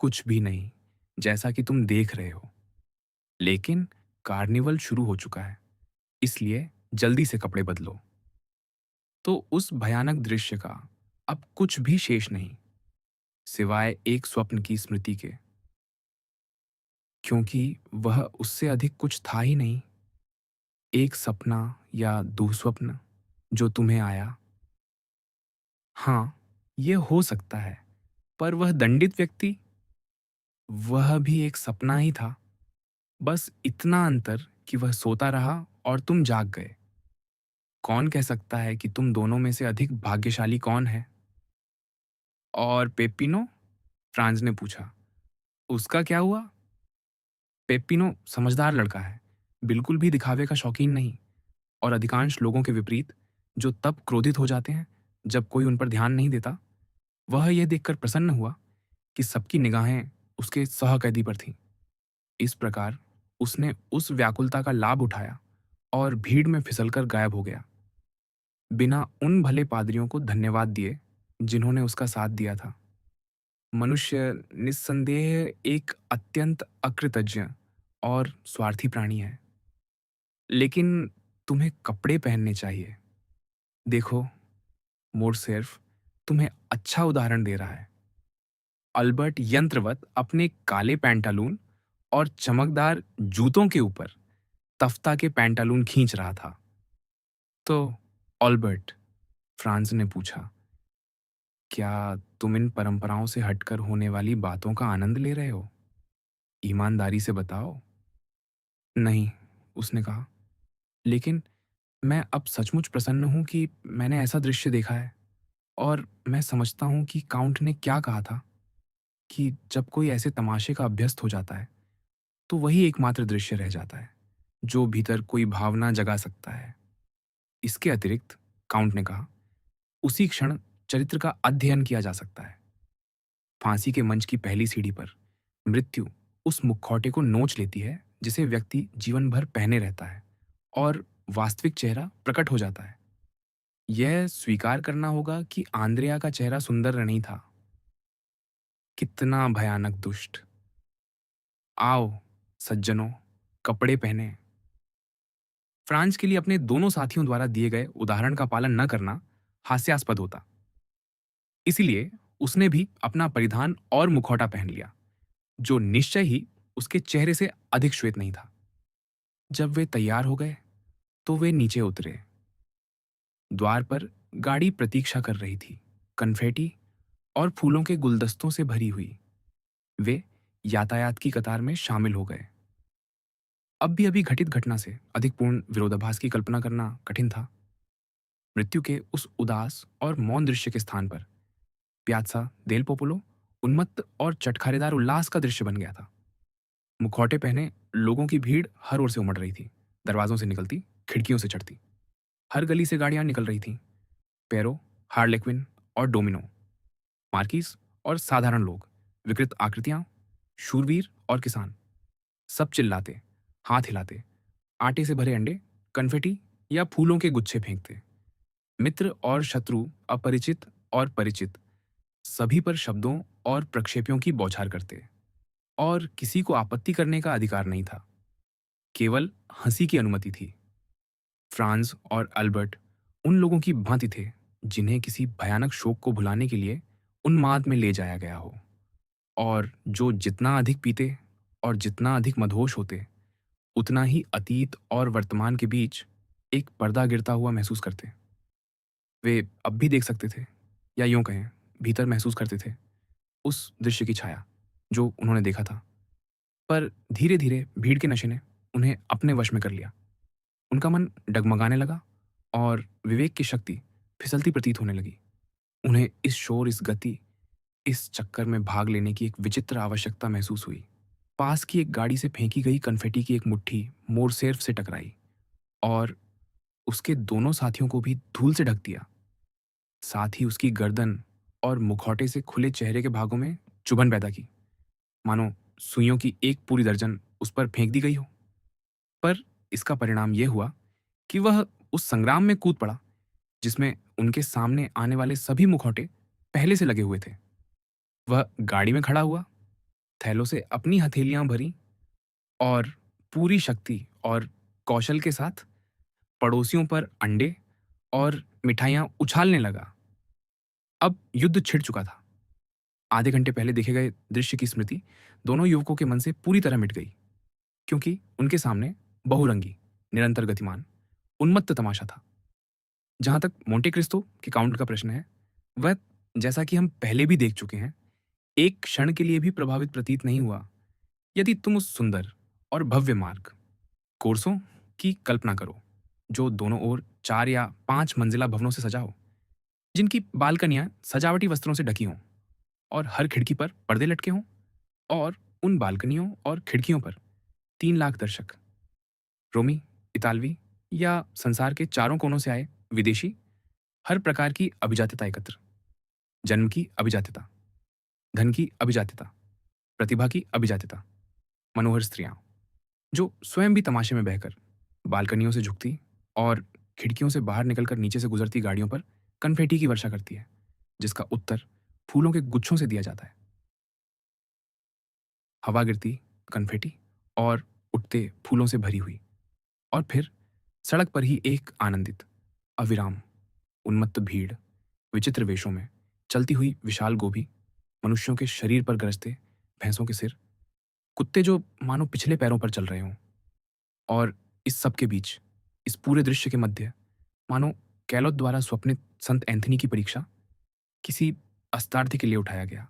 कुछ भी नहीं, जैसा कि तुम देख रहे हो। लेकिन कार्निवल शुरू हो चुका है, इसलिए जल्दी से कपड़े बदलो। तो उस भयानक दृश्य का अब कुछ भी शेष नहीं, सिवाय एक स्वप्न की स्मृति के, क्योंकि वह उससे अधिक कुछ था ही नहीं। एक सपना या दुःस्वप्न जो तुम्हें आया। हाँ, ये हो सकता है, पर वह दंडित व्यक्ति, वह भी एक सपना ही था। बस इतना अंतर कि वह सोता रहा और तुम जाग गए। कौन कह सकता है कि तुम दोनों में से अधिक भाग्यशाली कौन है? और पेप्पिनो? फ्रांज ने पूछा। उसका क्या हुआ? पेप्पिनो समझदार लड़का है, बिल्कुल भी दिखावे का शौकीन नहीं, और अधिकांश लोगों के विपरीत, जो तब क्रोधित हो जाते हैं जब कोई उन पर ध्यान नहीं देता। वह यह देखकर प्रसन्न हुआ कि सबकी निगाहें उसके सहकैदी पर थीं। इस प्रकार उसने उस व्याकुलता का लाभ उठाया और भीड़ में फिसलकर गायब हो गया, बिना उन भले पादरियों को धन्यवाद दिए जिन्होंने उसका साथ दिया था। मनुष्य निस्संदेह एक अत्यंत अकृतज्ञ और स्वार्थी प्राणी है, लेकिन तुम्हें कपड़े पहनने चाहिए। देखो, मोरसेर्फ तुम्हें अच्छा उदाहरण दे रहा है। अल्बर्ट यंत्रवत अपने काले पैंटालून और चमकदार जूतों के ऊपर तफ्ता के पैंटालून खींच रहा था। तो ऑल्बर्ट, फ्रांस ने पूछा, क्या तुम इन परंपराओं से हटकर होने वाली बातों का आनंद ले रहे हो? ईमानदारी से बताओ। नहीं, उसने कहा, लेकिन मैं अब सचमुच प्रसन्न हूं कि मैंने ऐसा दृश्य देखा है, और मैं समझता हूं कि काउंट ने क्या कहा था, कि जब कोई ऐसे तमाशे का अभ्यस्त हो जाता है तो वही एकमात्र दृश्य रह जाता है जो भीतर कोई भावना जगा सकता है। इसके अतिरिक्त, काउंट ने कहा, उसी क्षण चरित्र का अध्ययन किया जा सकता है। फांसी के मंच की पहली सीढ़ी पर मृत्यु उस मुखौटे को नोच लेती है जिसे व्यक्ति जीवन भर पहने रहता है, और वास्तविक चेहरा प्रकट हो जाता है। यह स्वीकार करना होगा कि आंद्रिया का चेहरा सुंदर नहीं था। कितना भयानक दुष्ट! आओ सज्जनों, कपड़े पहने। फ्रांस के लिए अपने दोनों साथियों द्वारा दिए गए उदाहरण का पालन न करना हास्यास्पद होता। इसीलिए उसने भी अपना परिधान और मुखौटा पहन लिया, जो निश्चय ही उसके चेहरे से अधिक श्वेत नहीं था। जब वे तैयार हो गए तो वे नीचे उतरे। द्वार पर गाड़ी प्रतीक्षा कर रही थी, कन्फेटी और फूलों के गुलदस्तों से भरी हुई। वे यातायात की कतार में शामिल हो गए। अब भी अभी घटित घटना से अधिक पूर्ण विरोधाभास की कल्पना करना कठिन था। मृत्यु के उस उदास और मौन दृश्य के स्थान पर प्यात्सा देल पोपुलो उन्मत्त और चटखारेदार उल्लास का दृश्य बन गया था। मुखौटे पहने लोगों की भीड़ हर ओर से उमड़ रही थी, दरवाजों से निकलती, खिड़कियों से चढ़ती। हर गली से गाड़ियां निकल रही थीं। पेरो, हार्लेक्विन और डोमिनो, मार्किस और साधारण लोग, विकृत आकृतियां, शूरवीर और किसान, सब चिल्लाते, हाथ हिलाते, आटे से भरे अंडे, कन्फेटी या फूलों के गुच्छे फेंकते। मित्र और शत्रु, अपरिचित और परिचित, सभी पर शब्दों और प्रक्षेपों की बौछार करते, और किसी को आपत्ति करने का अधिकार नहीं था। केवल हंसी की अनुमति थी। फ्रांज और अल्बर्ट उन लोगों की भांति थे जिन्हें किसी भयानक शोक को भुलाने के लिए उन्माद में ले जाया गया हो, और जो जितना अधिक पीते और जितना अधिक मदहोश होते, उतना ही अतीत और वर्तमान के बीच एक पर्दा गिरता हुआ महसूस करते। वे अब भी देख सकते थे, या यूं कहें, भीतर महसूस करते थे उस दृश्य की छाया जो उन्होंने देखा था। पर धीरे धीरे भीड़ के नशे ने उन्हें अपने वश में कर लिया। उनका मन डगमगाने लगा और विवेक की शक्ति फिसलती प्रतीत होने लगी। उन्हें इस शोर, इस गति, इस चक्कर में भाग लेने की एक विचित्र आवश्यकता महसूस हुई। पास की एक गाड़ी से फेंकी गई कन्फेटी की एक मुट्ठी मोरसेर्फ से टकराई और उसके दोनों साथियों को भी धूल से ढक दिया। साथ ही उसकी गर्दन और मुखौटे से खुले चेहरे के भागों में चुभन पैदा की, मानो सुइयों की एक पूरी दर्जन उस पर फेंक दी गई हो। पर इसका परिणाम यह हुआ कि वह उस संग्राम में कूद पड़ा जिसमें उनके सामने आने वाले सभी मुखौटे पहले से लगे हुए थे। वह गाड़ी में खड़ा हुआ, थैलों से अपनी हथेलियां भरी और पूरी शक्ति और कौशल के साथ पड़ोसियों पर अंडे और मिठाइयां उछालने लगा। अब युद्ध छिड़ चुका था। आधे घंटे पहले देखे गए दृश्य की स्मृति दोनों युवकों के मन से पूरी तरह मिट गई, क्योंकि उनके सामने बहुरंगी, निरंतर गतिमान, उन्मत्त तमाशा था। जहां तक मोंटे क्रिस्टो के काउंट का प्रश्न है, वह, जैसा कि हम पहले भी देख चुके हैं, एक क्षण के लिए भी प्रभावित प्रतीत नहीं हुआ। यदि तुम उस सुंदर और भव्य मार्ग, कोर्सों की कल्पना करो, जो दोनों ओर 4 या 5 मंजिला भवनों से सजा हो, जिनकी बालकनियां सजावटी वस्त्रों से ढकी हों और हर खिड़की पर पर्दे लटके हों, और उन बालकनियों और खिड़कियों पर 3 लाख दर्शक, रोमी, इतालवी या संसार के चारों कोनों से आए विदेशी, हर प्रकार की अभिजात्यता एकत्र, जन्म की अभिजात्यता, धन की अभिजात्यता, प्रतिभा की अभिजात्यता, मनोहर स्त्रियां, जो स्वयं भी तमाशे में बहकर बालकनियों से झुकती और खिड़कियों से बाहर निकलकर नीचे से गुजरती गाड़ियों पर कन्फेटी की वर्षा करती है, जिसका उत्तर फूलों के गुच्छों से दिया जाता है। हवा गिरती कन्फेटी और उठते फूलों से भरी हुई, और फिर सड़क पर ही एक आनंदित, अविराम, उन्मत्त भीड़, विचित्र वेशों में चलती हुई विशाल गोभी, मनुष्यों के शरीर पर गरजते भैंसों के सिर, कुत्ते जो मानो पिछले पैरों पर चल रहे हों, और इस सब के बीच, इस पूरे दृश्य के मध्य, मानो कैलोत द्वारा स्वप्नित संत एंथनी की परीक्षा किसी अस्तार्थी के लिए उठाया गया।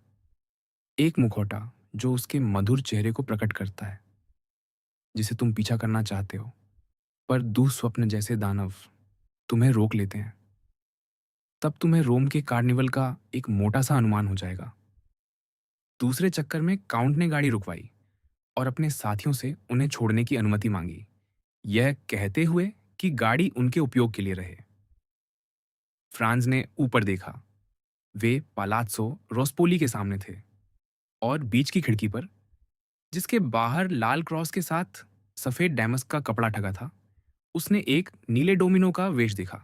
एक मुखौटा जो उसके मधुर चेहरे को प्रकट करता है, जिसे तुम पीछा करना चाहते हो, पर दुःस्वप्न जैसे दानव तुम्हें रोक लेते हैं। तब तुम्हें रोम के कार्निवल का एक मोटा सा अनुमान हो जाएगा। दूसरे चक्कर में काउंट ने गाड़ी रुकवाई और अपने साथियों से उन्हें छोड़ने की अनुमति मांगी, यह कहते हुए कि गाड़ी उनके उपयोग के लिए रहे। फ्रांज ने ऊपर देखा। वे पालात्सो रोस्पोली के सामने थे, और बीच की खिड़की पर, जिसके बाहर लाल क्रॉस के साथ सफेद डैमस्क का कपड़ा ठगा था, उसने एक नीले डोमिनो का वेश देखा,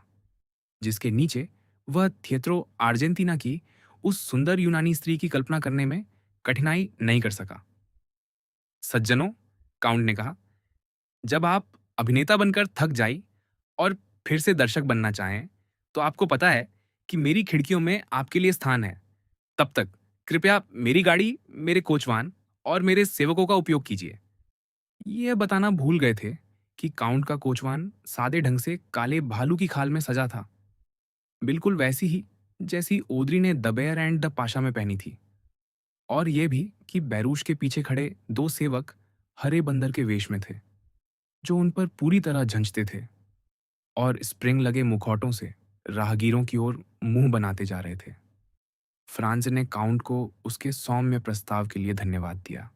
जिसके नीचे वह थिएत्रो आर्जेंटीना की उस सुंदर यूनानी स्त्री की कल्पना करने में कठिनाई नहीं कर सका। सज्जनों, काउंट ने कहा, जब आप अभिनेता बनकर थक जाई और फिर से दर्शक बनना चाहें, तो आपको पता है कि मेरी खिड़कियों में आपके लिए स्थान है। तब तक कृपया मेरी गाड़ी, मेरे कोचवान और मेरे सेवकों का उपयोग कीजिए। यह बताना भूल गए थे कि काउंट का कोचवान सादे ढंग से काले भालू की खाल में सजा था, बिल्कुल वैसी ही जैसी ओद्री ने the bear and the pasha में पहनी थी, और यह भी कि बैरूश के पीछे खड़े 2 सेवक हरे बंदर के वेश में थे, जो उन पर पूरी तरह झंझते थे और स्प्रिंग लगे मुखौटों से राहगीरों की ओर मुंह बनाते जा रहे थे। फ्रांज ने काउंट को उसके सौम्य प्रस्ताव के लिए धन्यवाद दिया।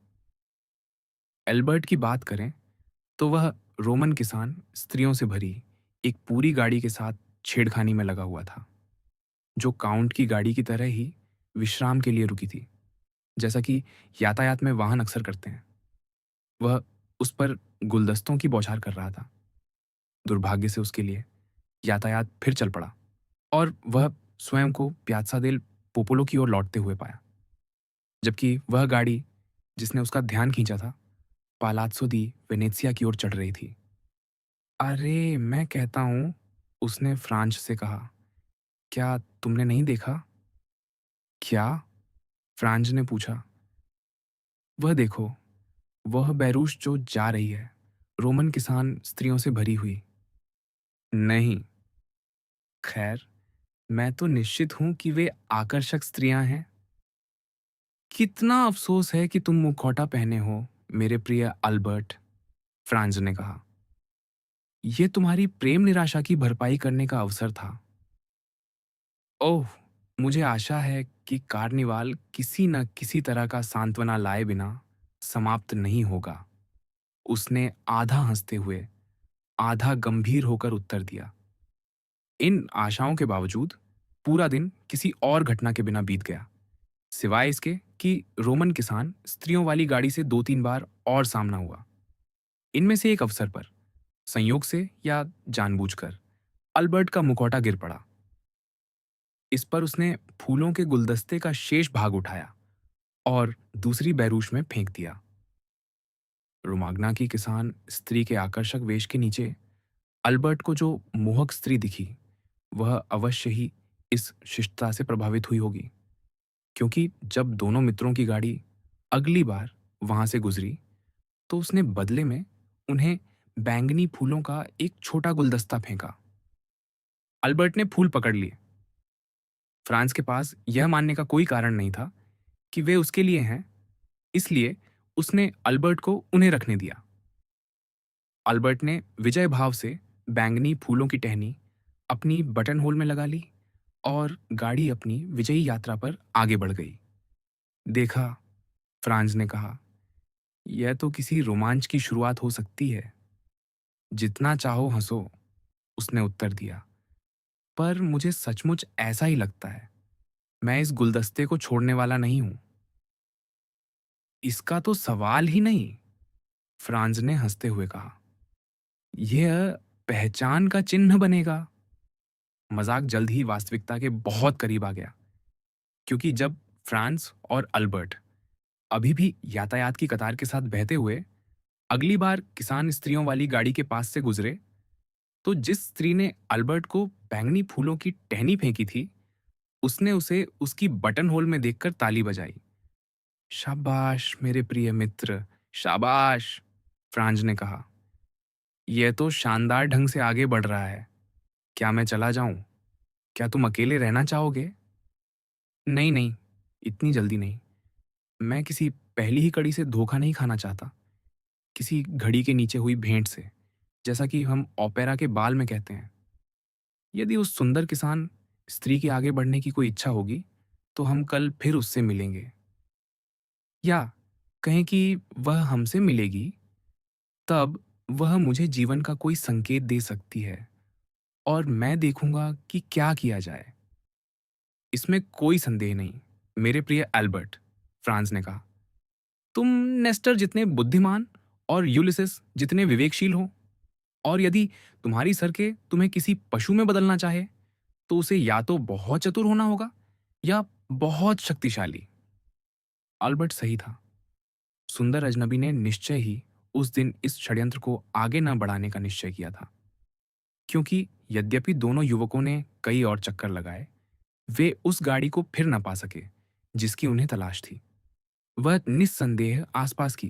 एल्बर्ट की बात करें तो वह रोमन किसान स्त्रियों से भरी एक पूरी गाड़ी के साथ छेड़खानी में लगा हुआ था, जो काउंट की गाड़ी की तरह ही विश्राम के लिए रुकी थी, जैसा कि यातायात में वाहन अक्सर करते हैं। वह उस पर गुलदस्तों की बौछार कर रहा था। दुर्भाग्य से उसके लिए यातायात फिर चल पड़ा और वह स्वयं को पियाज़्ज़ा देल पोपोलो की ओर लौटते हुए पाया, जबकि वह गाड़ी जिसने उसका ध्यान खींचा था, पालाज़्ज़ो दी वेनेज़िया की ओर चढ़ रही थी। "अरे! मैं कहता हूँ," उसने फ्रांज से कहा, "क्या तुमने नहीं देखा?" "क्या?" फ्रांज ने पूछा। "वह देखो, वह बैरूश जो जा रही है, रोमन किसान स्त्रियों से भरी हुई।" "नहीं, खैर, मैं तो निश्चित हूँ कि वे आकर्षक स्त्रियाँ हैं। कितना अफ़सोस है कि तुम मुखौटा पहने हो, मेरे प्रिय अल्बर्ट," फ्रांज ने कहा। "ये तुम्हारी प्रेम निराशा की भरपाई करने का अवसर था। ओह! मुझे आशा है कि कार्निवाल किसी न किसी तरह का सांत्वना लाए बिना समाप्त नहीं होगा," उसने आधा हँसते हुए, आधा गंभीर होकर उत्तर दिया। इन आशाओं के बावजूद पूरा दिन किसी और घटना के बिना बीत गया, सिवाय इसके कि रोमन किसान स्त्रियों वाली गाड़ी से 2-3 बार और सामना हुआ। इनमें से एक अवसर पर, संयोग से या जानबूझकर, अल्बर्ट का मुखौटा गिर पड़ा। इस पर उसने फूलों के गुलदस्ते का शेष भाग उठाया और दूसरी बैरूश में फेंक दिया। रोमाग्ना की किसान स्त्री के आकर्षक वेश के नीचे अल्बर्ट को जो मोहक स्त्री दिखी, वह अवश्य ही इस शिष्टता से प्रभावित हुई होगी, क्योंकि जब दोनों मित्रों की गाड़ी अगली बार वहां से गुजरी, तो उसने बदले में उन्हें बैंगनी फूलों का एक छोटा गुलदस्ता फेंका। अल्बर्ट ने फूल पकड़ लिए। फ्रांस के पास यह मानने का कोई कारण नहीं था कि वे उसके लिए हैं, इसलिए उसने अल्बर्ट को उन्हें रखने दिया। अल्बर्ट ने विजय भाव से बैंगनी फूलों की टहनी अपनी बटन होल में लगा ली और गाड़ी अपनी विजयी यात्रा पर आगे बढ़ गई। "देखा," फ्रांज ने कहा, "यह तो किसी रोमांच की शुरुआत हो सकती है।" "जितना चाहो हंसो," उसने उत्तर दिया, "पर मुझे सचमुच ऐसा ही लगता है। मैं इस गुलदस्ते को छोड़ने वाला नहीं हूं।" "इसका तो सवाल ही नहीं," फ्रांज ने हंसते हुए कहा। "यह पहचान का चिन्ह बनेगा।" मजाक जल्द ही वास्तविकता के बहुत करीब आ गया, क्योंकि जब फ्रांस और अल्बर्ट अभी भी यातायात की कतार के साथ बहते हुए अगली बार किसान स्त्रियों वाली गाड़ी के पास से गुजरे, तो जिस स्त्री ने अल्बर्ट को बैंगनी फूलों की टहनी फेंकी थी, उसने उसे उसकी बटन होल में देखकर ताली बजाई। "शाबाश मेरे प्रिय मित्र, शाबाश," फ्रांज ने कहा। "यह तो शानदार ढंग से आगे बढ़ रहा है। क्या मैं चला जाऊं? क्या तुम अकेले रहना चाहोगे?" "नहीं नहीं, इतनी जल्दी नहीं। मैं किसी पहली ही कड़ी से धोखा नहीं खाना चाहता, किसी घड़ी के नीचे हुई भेंट से, जैसा कि हम ओपेरा के बाल में कहते हैं। यदि उस सुंदर किसान स्त्री की आगे बढ़ने की कोई इच्छा होगी, तो हम कल फिर उससे मिलेंगे। या कहें कि वह हमसे मिलेगी, तब वह मुझे जीवन का कोई संकेत दे सकती है और मैं देखूंगा कि क्या किया जाए। इसमें कोई संदेह नहीं, मेरे प्रिय अल्बर्ट," फ्रांस ने कहा। "तुम नेस्टर जितने बुद्धिमान और यूलिसेस जितने विवेकशील हो, और यदि तुम्हारी सरके तुम्हें किसी पशु में बदलना चाहे, तो उसे या तो बहुत चतुर होना होगा या बहुत शक्तिशाली।" अल्बर्ट सही था। सुंदर अजनबी ने निश्चय ही उस दिन इस षड्यंत्र को आगे न बढ़ाने का निश्चय किया था, क्योंकि यद्यपि दोनों युवकों ने कई और चक्कर लगाए, वे उस गाड़ी को फिर न पा सके जिसकी उन्हें तलाश थी। वह निस्संदेह आसपास की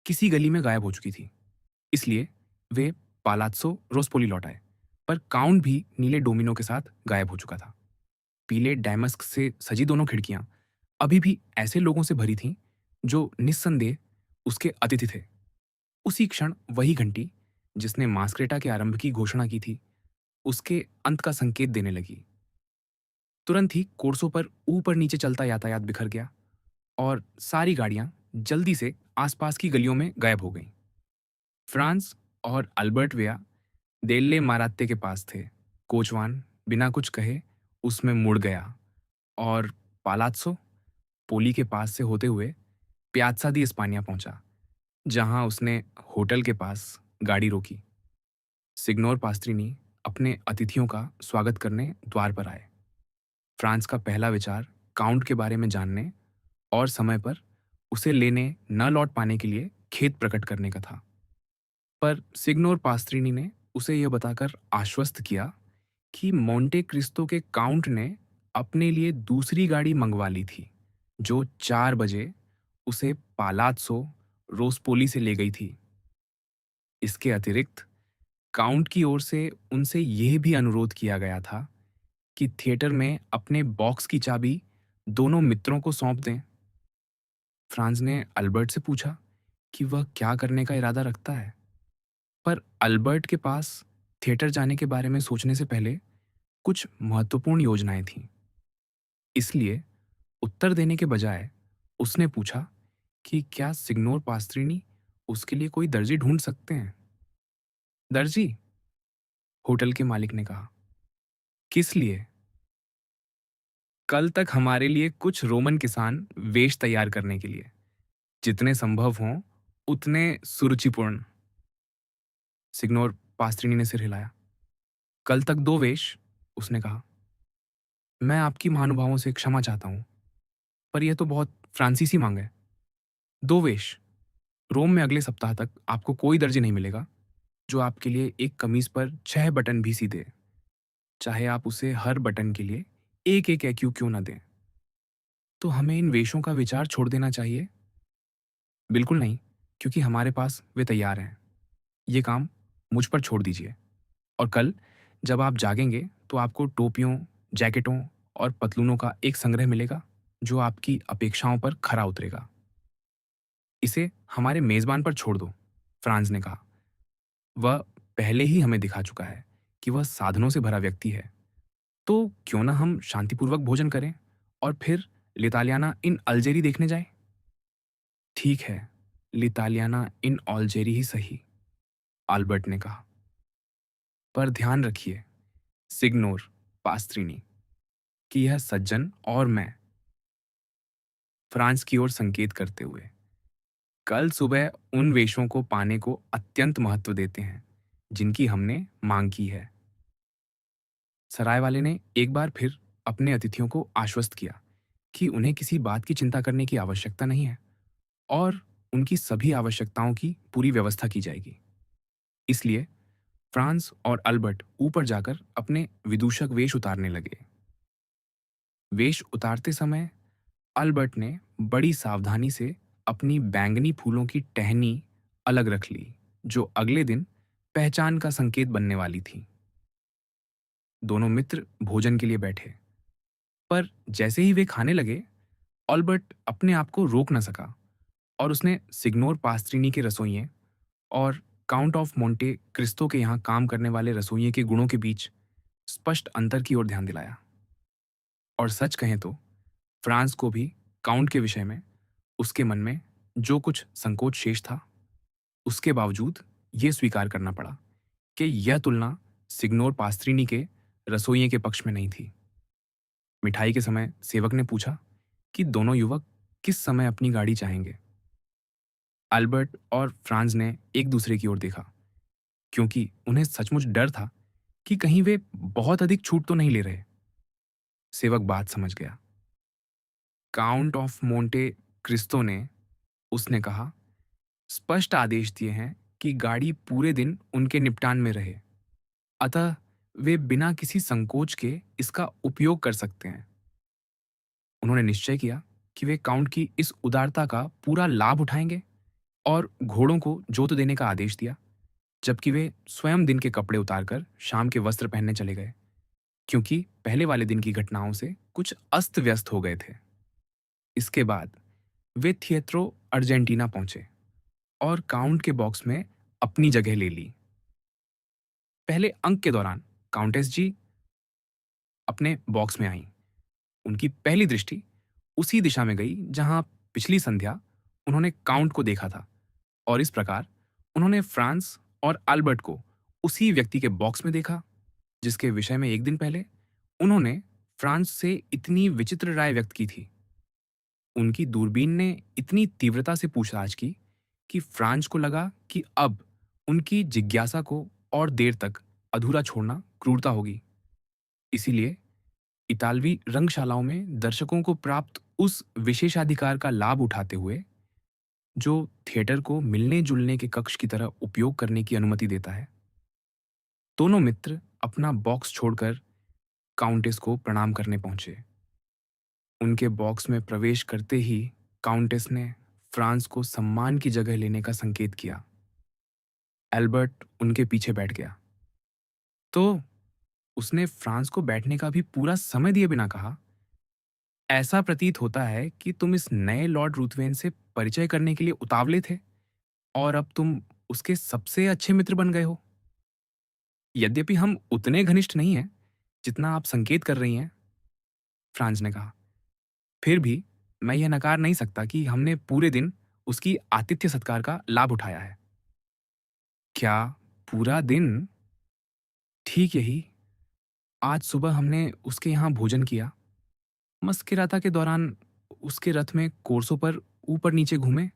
किसी गली में गायब हो चुकी थी। इसलिए वे पालात्सो रोस्पोली लौट आए, पर काउंट भी नीले डोमिनो के साथ गायब हो चुका था। पीले डैमस्क से सजी दोनों खिड़कियां अभी भी ऐसे लोगों से भरी थीं जो निस्संदेह उसके अतिथि थे। उसी क्षण वही घंटी, जिसने मास्क्रेटा के आरंभ की घोषणा की थी, उसके अंत का संकेत देने लगी। तुरंत ही कोर्सों पर ऊपर नीचे चलता यातायात बिखर गया और सारी गाड़ियां जल्दी से आसपास की गलियों में गायब हो गईं। फ्रांस और अल्बर्ट वेया देल्ले मारात्ते के पास थे। कोचवान बिना कुछ कहे उसमें मुड़ गया और पालात्सो पोली के पास से होते हुए प्यात्सा दी इस्पानिया पहुंचा, जहां उसने होटल के पास गाड़ी रोकी। सिग्नोर पास्त्रिनी अपने अतिथियों का स्वागत करने द्वार पर आए। फ्रांस का पहला विचार काउंट के बारे में जानने और समय पर उसे लेने न लौट पाने के लिए खेद प्रकट करने का था। पर सिग्नोर पास्त्रिनी ने उसे यह बताकर आश्वस्त किया कि मोंटे क्रिस्टो के काउंट ने अपने लिए दूसरी गाड़ी मंगवा ली थी, जो 4 बजे उसे पालात्सो रोस्पोली से ले गई थी। इसके अतिरिक्त काउंट की ओर से उनसे यह भी अनुरोध किया गया था कि थिएटर में अपने बॉक्स की चाबी दोनों मित्रों को सौंप दें। फ्रांस ने अल्बर्ट से पूछा कि वह क्या करने का इरादा रखता है, पर अल्बर्ट के पास थिएटर जाने के बारे में सोचने से पहले कुछ महत्वपूर्ण योजनाएं थीं। इसलिए उत्तर देने के बजाय उसने पूछा कि क्या सिग्नोर पास्त्रिनी उसके लिए कोई दर्जी ढूंढ सकते हैं। दर्जी? होटल के मालिक ने कहा। किस लिए? कल तक हमारे लिए कुछ रोमन किसान वेश तैयार करने के लिए, जितने संभव हों उतने सुरुचिपूर्ण। सिग्नोर पास्त्रिनी ने सिर हिलाया। कल तक 2 वेश, उसने कहा। मैं आपकी महानुभावों से क्षमा चाहता हूं, पर यह तो बहुत फ्रांसीसी मांग है। 2 वेश। रोम में अगले सप्ताह तक आपको कोई दर्जी नहीं मिलेगा जो आपके लिए एक कमीज पर 6 बटन भी सी दे, चाहे आप उसे हर बटन के लिए एक एक एक्यू क्यों ना दें। तो हमें इन वेशों का विचार छोड़ देना चाहिए? बिल्कुल नहीं, क्योंकि हमारे पास वे तैयार हैं। ये काम मुझ पर छोड़ दीजिए, और कल जब आप जागेंगे तो आपको टोपियों, जैकेटों और पतलूनों का एक संग्रह मिलेगा जो आपकी अपेक्षाओं पर खरा उतरेगा। इसे हमारे मेजबान पर छोड़ दो, फ्रांस ने कहा। वह पहले ही हमें दिखा चुका है कि वह साधनों से भरा व्यक्ति है। तो क्यों ना हम शांतिपूर्वक भोजन करें और फिर लितालियाना इन अल्जेरी देखने जाएं? ठीक है, लितालियाना इन अल्जेरी ही सही, अल्बर्ट ने कहा। पर ध्यान रखिए, सिग्नोर पास्त्रिनी, कि यह सज्जन और मैं, फ्रांस की ओर संकेत करते हुए, कल सुबह उन वेशों को पाने को अत्यंत महत्व देते हैं जिनकी हमने मांग की है। सराय वाले ने एक बार फिर अपने अतिथियों को आश्वस्त किया कि उन्हें किसी बात की चिंता करने की आवश्यकता नहीं है और उनकी सभी आवश्यकताओं की पूरी व्यवस्था की जाएगी। इसलिए फ्रांस और अल्बर्ट ऊपर जाकर अपने विदूषक वेश उतारने लगे। वेश उतारते समय अल्बर्ट ने बड़ी सावधानी से अपनी बैंगनी फूलों की टहनी अलग रख ली, जो अगले दिन पहचान का संकेत बनने वाली थी। दोनों मित्र भोजन के लिए बैठे, पर जैसे ही वे खाने लगे, ऑल्बर्ट अपने आप को रोक न सका और उसने सिग्नोर पास्त्रिनी के रसोइये और काउंट ऑफ मोंटे क्रिस्तो के यहाँ काम करने वाले रसोइये के गुणों के बीच स्पष्ट अंतर की ओर ध्यान दिलाया। और सच कहें तो फ्रांस को भी काउंट के विषय में उसके मन में जो कुछ संकोच शेष था, उसके बावजूद ये स्वीकार करना पड़ा कि यह तुलना सिग्नोर पास्त्रिनी के रसोइये के पक्ष में नहीं थी। मिठाई के समय सेवक ने पूछा कि दोनों युवक किस समय अपनी गाड़ी चाहेंगे। अल्बर्ट और फ्रांस ने एक दूसरे की ओर देखा, क्योंकि उन्हें सचमुच डर था कि कहीं वे बहुत अधिक छूट तो नहीं ले रहे। सेवक बात समझ गया। काउंट ऑफ मोंटे क्रिस्तो ने, उसने कहा, स्पष्ट आदेश दिए हैं कि गाड़ी पूरे दिन उनके निपटान में रहे, अतः वे बिना किसी संकोच के इसका उपयोग कर सकते हैं। उन्होंने निश्चय किया कि वे काउंट की इस उदारता का पूरा लाभ उठाएंगे और घोड़ों को जोत देने का आदेश दिया, जबकि वे स्वयं दिन के कपड़े उतारकर शाम के वस्त्र पहनने चले गए, क्योंकि पहले वाले दिन की घटनाओं से कुछ अस्त व्यस्त हो गए थे। इसके बाद वे थिएट्रो अर्जेंटीना पहुंचे और काउंट के बॉक्स में अपनी जगह ले ली। पहले अंक के दौरान काउंटेस जी अपने बॉक्स में आईं। उनकी पहली दृष्टि उसी दिशा में गई जहां पिछली संध्या उन्होंने काउंट को देखा था, और इस प्रकार उन्होंने फ्रांस और अल्बर्ट को उसी व्यक्ति के बॉक्स में देखा जिसके विषय में एक दिन पहले उन्होंने फ्रांस से इतनी विचित्र राय व्यक्त की थी। उनकी दूरबीन ने इतनी तीव्रता से पूछताछ की कि फ्रांस को लगा कि अब उनकी जिज्ञासा को और देर तक अधूरा छोड़ना क्रूरता होगी। इसीलिए इतालवी रंगशालाओं में दर्शकों को प्राप्त उस विशेषाधिकार का लाभ उठाते हुए जो थिएटर को मिलने जुलने के कक्ष की तरह उपयोग करने की अनुमति देता है, दोनों मित्र अपना बॉक्स छोड़कर काउंटेस को प्रणाम करने पहुंचे। उनके बॉक्स में प्रवेश करते ही काउंटेस ने फ्रांस को सम्मान की जगह लेने का संकेत किया। एल्बर्ट उनके पीछे बैठ गया तो उसने फ्रांस को बैठने का भी पूरा समय दिए बिना कहा, ऐसा प्रतीत होता है कि तुम इस नए लॉर्ड रुथवेन से परिचय करने के लिए उतावले थे और अब तुम उसके सबसे अच्छे मित्र बन गए हो। यद्यपि हम उतने घनिष्ठ नहीं हैं जितना आप संकेत कर रही हैं, फ्रांस ने कहा। फिर भी मैं यह नकार नहीं सकता कि हमने पूरे दिन उसकी आतिथ्य सत्कार का लाभ उठाया है। क्या पूरा दिन? ठीक यही। आज सुबह हमने उसके यहाँ भोजन किया, मस्किराता के दौरान उसके रथ में कोर्सों पर ऊपर नीचे घूमे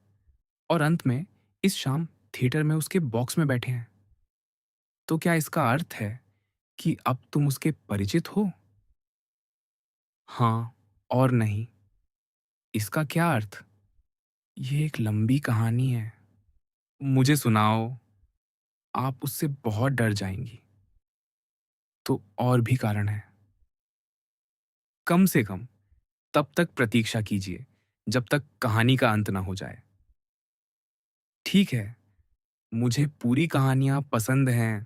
और अंत में इस शाम थिएटर में उसके बॉक्स में बैठे हैं। तो क्या इसका अर्थ है कि अब तुम उसके परिचित हो? हाँ और नहीं। इसका क्या अर्थ? ये एक लंबी कहानी है। मुझे सुनाओ। आप उससे बहुत डर जाएंगी। तो और भी कारण है। कम से कम तब तक प्रतीक्षा कीजिए जब तक कहानी का अंत ना हो जाए। ठीक है, मुझे पूरी कहानियां पसंद हैं।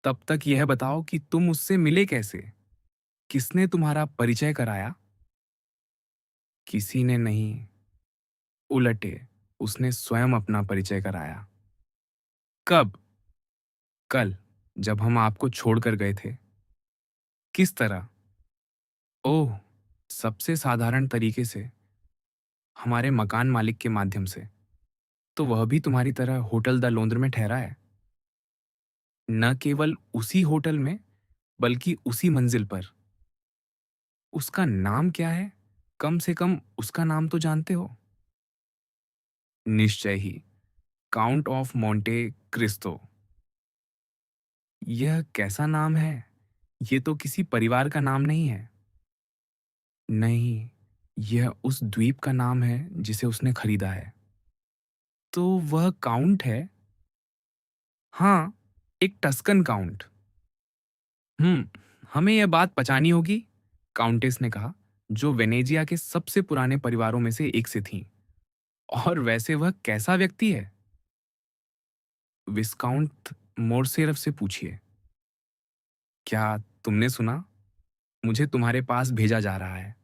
तब तक यह बताओ कि तुम उससे मिले कैसे? किसने तुम्हारा परिचय कराया? किसी ने नहीं, उलटे उसने स्वयं अपना परिचय कराया। कब? कल, जब हम आपको छोड़कर गए थे। किस तरह? ओह, सबसे साधारण तरीके से, हमारे मकान मालिक के माध्यम से। तो वह भी तुम्हारी तरह होटल द लोंद्र में ठहरा है। न केवल उसी होटल में, बल्कि उसी मंजिल पर। उसका नाम क्या है? कम से कम उसका नाम तो जानते हो। निश्चय ही, काउंट ऑफ मोंटे क्रिस्तो। यह कैसा नाम है? ये तो किसी परिवार का नाम नहीं है। नहीं, यह उस द्वीप का नाम है जिसे उसने खरीदा है। तो वह काउंट है? हाँ, एक टस्कन काउंट। हमें यह बात पचानी होगी, काउंटेस ने कहा, जो वेनेजिया के सबसे पुराने परिवारों में से एक से थीं। और वैसे वह कैसा व्यक्ति है? विस्काउंट मोरसेरफ से पूछिए। क्या तुमने सुना? मुझे तुम्हारे पास भेजा जा रहा है।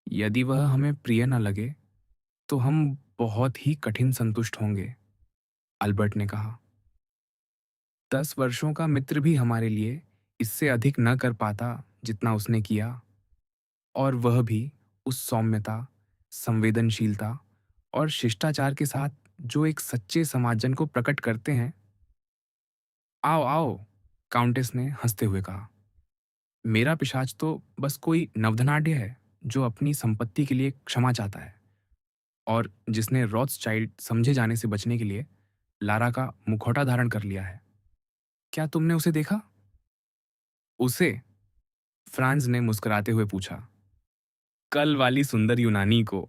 यदि वह हमें प्रिय न लगे तो हम बहुत ही कठिन संतुष्ट होंगे, अल्बर्ट ने कहा। 10 वर्षों का मित्र भी हमारे लिए इससे अधिक न कर पाता जितना उसने किया, और वह भी उस सौम्यता, संवेदनशीलता और शिष्टाचार के साथ जो एक सच्चे समाजजन को प्रकट करते हैं। आओ आओ, काउंटेस ने हंसते हुए कहा। मेरा पिशाच तो बस कोई नवधनाढ्य है जो अपनी संपत्ति के लिए क्षमा चाहता है और जिसने रॉथस्चाइल्ड समझे जाने से बचने के लिए लारा का मुखौटा धारण कर लिया है। क्या तुमने उसे देखा? उसे? फ्रांस ने मुस्कुराते हुए पूछा। कल वाली सुंदर यूनानी को?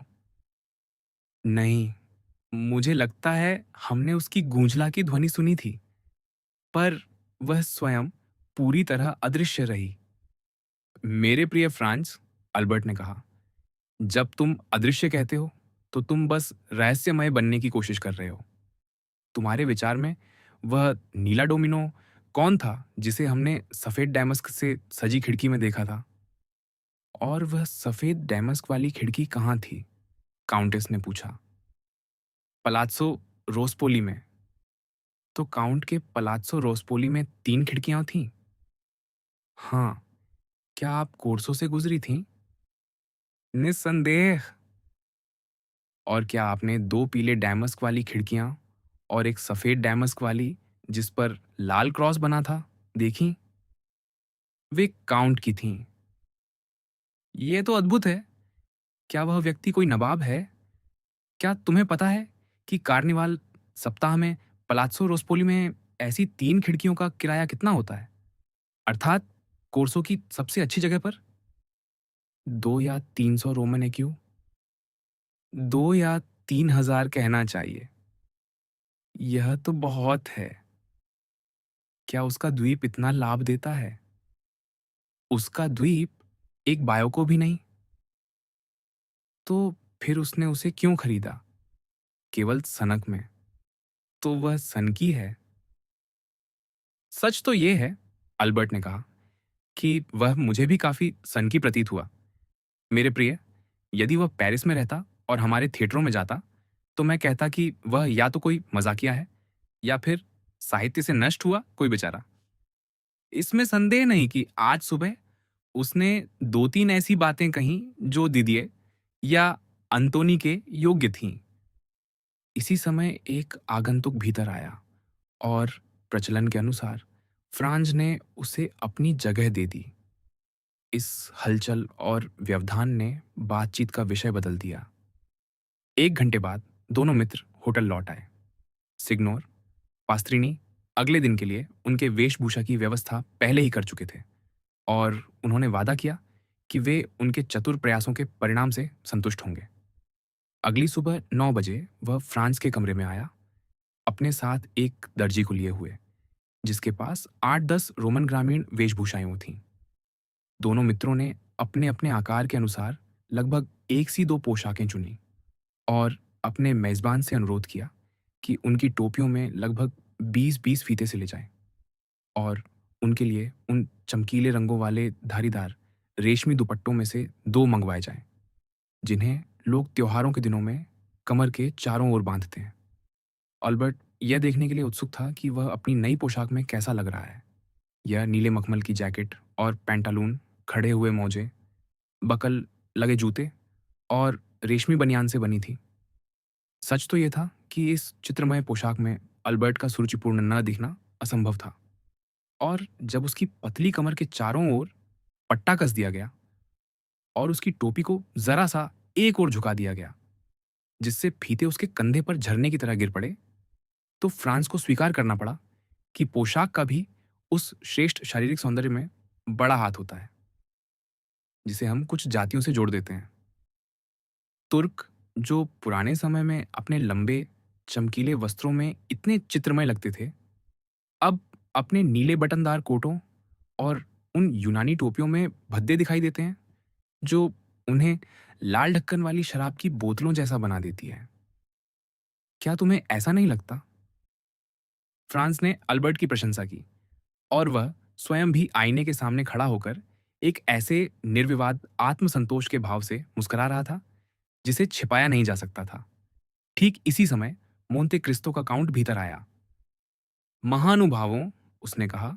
नहीं, मुझे लगता है हमने उसकी गूंजला की ध्वनि सुनी थी, पर वह स्वयं पूरी तरह अदृश्य रही। मेरे प्रिय फ्रांस, अल्बर्ट ने कहा, जब तुम अदृश्य कहते हो तो तुम बस रहस्यमय बनने की कोशिश कर रहे हो। तुम्हारे विचार में वह नीला डोमिनो कौन था जिसे हमने सफेद डैमस्क से सजी खिड़की में देखा था? और वह सफेद डैमस्क वाली खिड़की कहाँ थी? काउंटेस ने पूछा। पलात्सो रोस्पोली में। तो काउंट के पलात्सो रोस्पोली में 3 खिड़कियां थीं? हाँ। क्या आप कोर्सों से गुजरी थीं? निस्संदेह। और क्या आपने 2 पीले डैमस्क वाली खिड़कियां और एक सफेद डैमस्क वाली जिस पर लाल क्रॉस बना था, देखी, वे काउंट की थीं। ये तो अद्भुत है। क्या वह व्यक्ति कोई नवाब है? क्या तुम्हें पता है कि कार्निवाल सप्ताह में पलात्सो रोस्पोली में ऐसी 3 खिड़कियों का किराया कितना होता है? अर्थात कोर्सो की सबसे अच्छी जगह पर? 2 या 300 रोमन एक्यू? 2 या 3000 कहना चाहिए। यह तो बहुत है। क्या उसका द्वीप इतना लाभ देता है? उसका द्वीप एक बायो को भी नहीं। तो फिर उसने उसे क्यों खरीदा? केवल सनक में। तो वह सनकी है। सच तो ये है, अल्बर्ट ने कहा, कि वह मुझे भी काफी सनकी प्रतीत हुआ। मेरे प्रिय, यदि वह पेरिस में रहता और हमारे थिएटरों में जाता, तो मैं कहता कि वह या तो कोई मजाकिया है या फिर साहित्य से नष्ट हुआ कोई बेचारा। इसमें संदेह नहीं कि आज सुबह उसने 2-3 ऐसी बातें कहीं जो दिदिये या अंतोनी के योग्य थीं। इसी समय एक आगंतुक भीतर आया और प्रचलन के अनुसार फ्रांज ने उसे अपनी जगह दे दी। इस हलचल और व्यवधान ने बातचीत का विषय बदल दिया। 1 घंटे बाद दोनों मित्र होटल लौट आए। सिग्नोर पास्त्रिनी अगले दिन के लिए उनके वेशभूषा की व्यवस्था पहले ही कर चुके थे और उन्होंने वादा किया कि वे उनके चतुर प्रयासों के परिणाम से संतुष्ट होंगे। अगली सुबह 9 बजे वह फ्रांस के कमरे में आया, अपने साथ एक दर्जी को लिए हुए, जिसके पास 8-10 रोमन ग्रामीण वेशभूषाएं थीं। दोनों मित्रों ने अपने अपने आकार के अनुसार लगभग एक सी 2 पोशाकें चुनी और अपने मेजबान से अनुरोध किया कि उनकी टोपियों में लगभग 20-20 फीते सिले जाएं और उनके लिए उन चमकीले रंगों वाले धारीदार रेशमी दुपट्टों में से 2 मंगवाए जाएं, जिन्हें लोग त्योहारों के दिनों में कमर के चारों ओर बांधते हैं। अल्बर्ट यह देखने के लिए उत्सुक था कि वह अपनी नई पोशाक में कैसा लग रहा है। यह नीले मखमल की जैकेट और पैंटालून, खड़े हुए मोजे, बकल लगे जूते और रेशमी बनियान से बनी थी। सच तो यह था कि इस चित्रमय पोशाक में अल्बर्ट का सुरुचिपूर्ण न दिखना असंभव था, और जब उसकी पतली कमर के चारों ओर पट्टा कस दिया गया और उसकी टोपी को जरा सा एक ओर झुका दिया गया, जिससे फीते उसके कंधे पर झरने की तरह गिर पड़े, तो फ्रांस को स्वीकार करना पड़ा कि पोशाक का भी उस श्रेष्ठ शारीरिक सौंदर्य में बड़ा हाथ होता है, जिसे हम कुछ जातियों से जोड़ देते हैं। तुर्क, जो पुराने समय में अपने लंबे, चमकीले वस्त्रों में इतने चित्रमय लगते थे, अब अपने नीले बटनदार कोटों और उन यूनानी टोपियों में भद्दे दिखाई देते हैं, जो उन्हें लाल ढक्कन वाली शराब की बोतलों जैसा बना देती है। क्या तुम्हें ऐसा नहीं लगता? फ्रांस ने अल्बर्ट की प्रशंसा की और वह स्वयं भी आईने के सामने खड़ा होकर एक ऐसे निर्विवाद आत्मसंतोष के भाव से मुस्कुरा रहा था जिसे छिपाया नहीं जा सकता था। ठीक इसी समय मोंते क्रिस्तो का काउंट भीतर आया। महानुभावों, उसने कहा,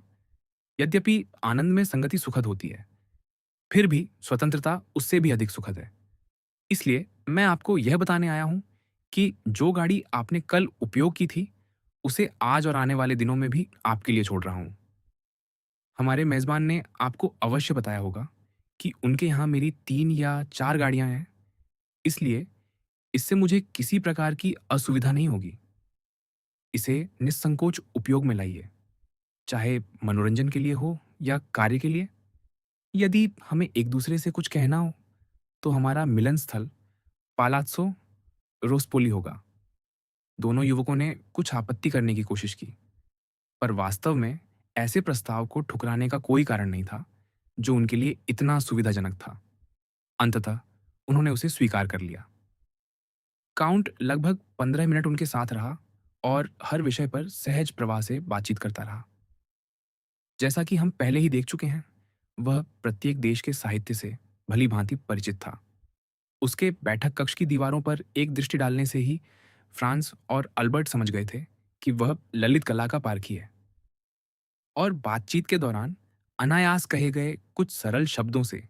यद्यपि आनंद में संगति सुखद होती है, फिर भी स्वतंत्रता उससे भी अधिक सुखद है। इसलिए मैं आपको यह बताने आया हूं कि जो गाड़ी आपने कल उपयोग की थी, उसे आज और आने वाले दिनों में भी आपके लिए छोड़ रहा हूं। हमारे मेजबान ने आपको अवश्य बताया होगा कि उनके यहाँ मेरी 3 या 4 गाड़ियां हैं, इसलिए इससे मुझे किसी प्रकार की असुविधा नहीं होगी। इसे निस्संकोच उपयोग में लाइए, चाहे मनोरंजन के लिए हो या कार्य के लिए। यदि हमें एक दूसरे से कुछ कहना हो, तो हमारा मिलन स्थल पालात्सो रोस्पोली होगा। दोनों युवकों ने कुछ आपत्ति करने की कोशिश की, पर वास्तव में ऐसे प्रस्ताव को ठुकराने का कोई कारण नहीं था जो उनके लिए इतना सुविधाजनक था। अंततः उन्होंने उसे स्वीकार कर लिया। काउंट लगभग 15 मिनट उनके साथ रहा और हर विषय पर सहज प्रवाह से बातचीत करता रहा। जैसा कि हम पहले ही देख चुके हैं, वह प्रत्येक देश के साहित्य से भली भांति परिचित था। उसके बैठक कक्ष की दीवारों पर एक दृष्टि डालने से ही फ्रांस और अल्बर्ट समझ गए थे कि वह ललित कला का पारखी है। और बातचीत के दौरान अनायास कहे गए कुछ सरल शब्दों से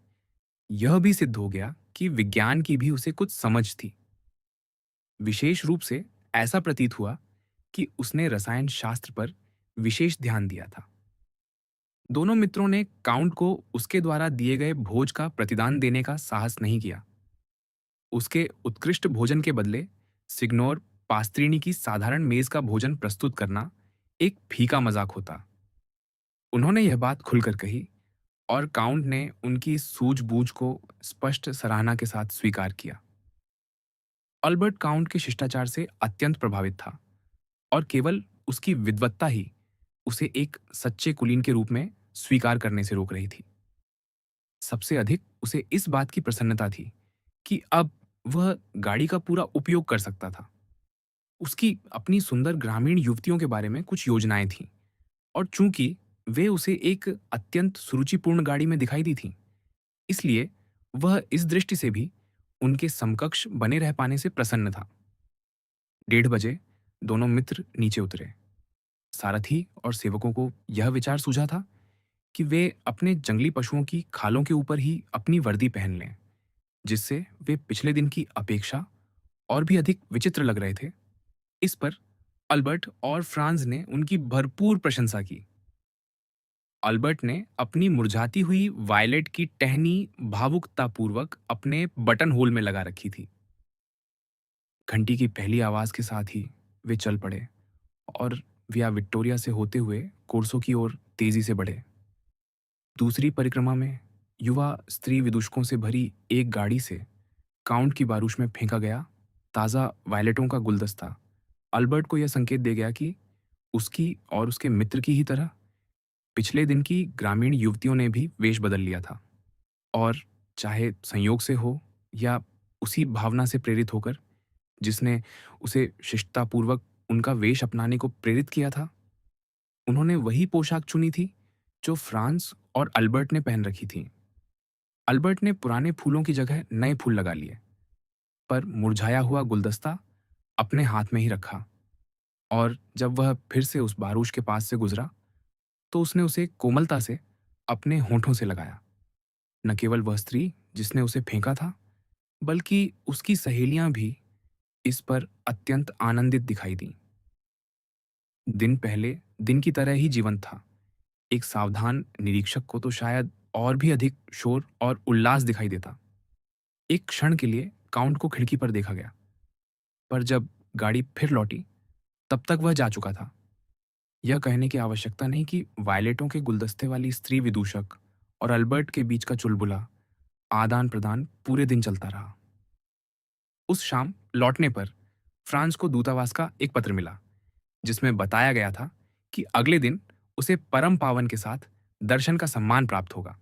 यह भी सिद्ध हो गया कि विज्ञान की भी उसे कुछ समझ थी। विशेष रूप से ऐसा प्रतीत हुआ कि उसने रसायन शास्त्र पर विशेष ध्यान दिया था। दोनों मित्रों ने काउंट को उसके द्वारा दिए गए भोज का प्रतिदान देने का साहस नहीं किया। उसके उत्कृष्ट भोजन के बदले सिग्नोर पास्त्रीनी की साधारण मेज का भोजन प्रस्तुत करना एक फीका मजाक होता। उन्होंने यह बात खुलकर कही और काउंट ने उनकी इस सूझबूझ को स्पष्ट सराहना के साथ स्वीकार किया। अल्बर्ट काउंट के शिष्टाचार से अत्यंत प्रभावित था और केवल उसकी विद्वत्ता ही उसे एक सच्चे कुलीन के रूप में स्वीकार करने से रोक रही थी। सबसे अधिक उसे इस बात की प्रसन्नता थी कि अब वह गाड़ी का पूरा उपयोग कर सकता था। उसकी अपनी सुंदर ग्रामीण युवतियों के बारे में कुछ योजनाएं थीं और चूंकि वे उसे एक अत्यंत सुरुचिपूर्ण गाड़ी में दिखाई दी थीं, इसलिए वह इस दृष्टि से भी उनके समकक्ष बने रह पाने से प्रसन्न था। 1:30 बजे दोनों मित्र नीचे उतरे। सारथी और सेवकों को यह विचार सूझा था कि वे अपने जंगली पशुओं की खालों के ऊपर ही अपनी वर्दी पहन लें, जिससे वे पिछले दिन की अपेक्षा और भी अधिक विचित्र लग रहे थे। इस पर अल्बर्ट और फ्रांज ने उनकी भरपूर प्रशंसा की। अल्बर्ट ने अपनी मुरझाती हुई वायलेट की टहनी भावुकतापूर्वक अपने बटन होल में लगा रखी थी। घंटी की पहली आवाज के साथ ही वे चल पड़े और विया विक्टोरिया से होते हुए कोर्सो की ओर तेजी से बढ़े। दूसरी परिक्रमा में युवा स्त्री विदूषकों से भरी एक गाड़ी से काउंट की बारूश में फेंका गया ताज़ा वायलेटों का गुलदस्ता अल्बर्ट को यह संकेत दे गया कि उसकी और उसके मित्र की ही तरह पिछले दिन की ग्रामीण युवतियों ने भी वेश बदल लिया था। और चाहे संयोग से हो या उसी भावना से प्रेरित होकर जिसने उसे शिष्टतापूर्वक उनका वेश अपनाने को प्रेरित किया था, उन्होंने वही पोशाक चुनी थी जो फ्रांस और अल्बर्ट ने पहन रखी थी। अल्बर्ट ने पुराने फूलों की जगह नए फूल लगा लिए, पर मुरझाया हुआ गुलदस्ता अपने हाथ में ही रखा। और जब वह फिर से उस बारूश के पास से गुजरा, तो उसने उसे कोमलता से अपने होठों से लगाया। न केवल वह स्त्री जिसने उसे फेंका था, बल्कि उसकी सहेलियां भी इस पर अत्यंत आनंदित दिखाई दीं। दिन पहले दिन की तरह ही जीवंत था। एक सावधान निरीक्षक को तो शायद और भी अधिक शोर और उल्लास दिखाई देता। एक क्षण के लिए काउंट को खिड़की पर देखा गया, पर जब गाड़ी फिर लौटी, तब तक वह जा चुका था। यह कहने की आवश्यकता नहीं कि वायलेटों के गुलदस्ते वाली स्त्री विदूषक और अल्बर्ट के बीच का चुलबुला आदान प्रदान पूरे दिन चलता रहा। उस शाम लौटने पर फ्रांस को दूतावास का एक पत्र मिला, जिसमें बताया गया था कि अगले दिन उसे परम पावन के साथ दर्शन का सम्मान प्राप्त होगा।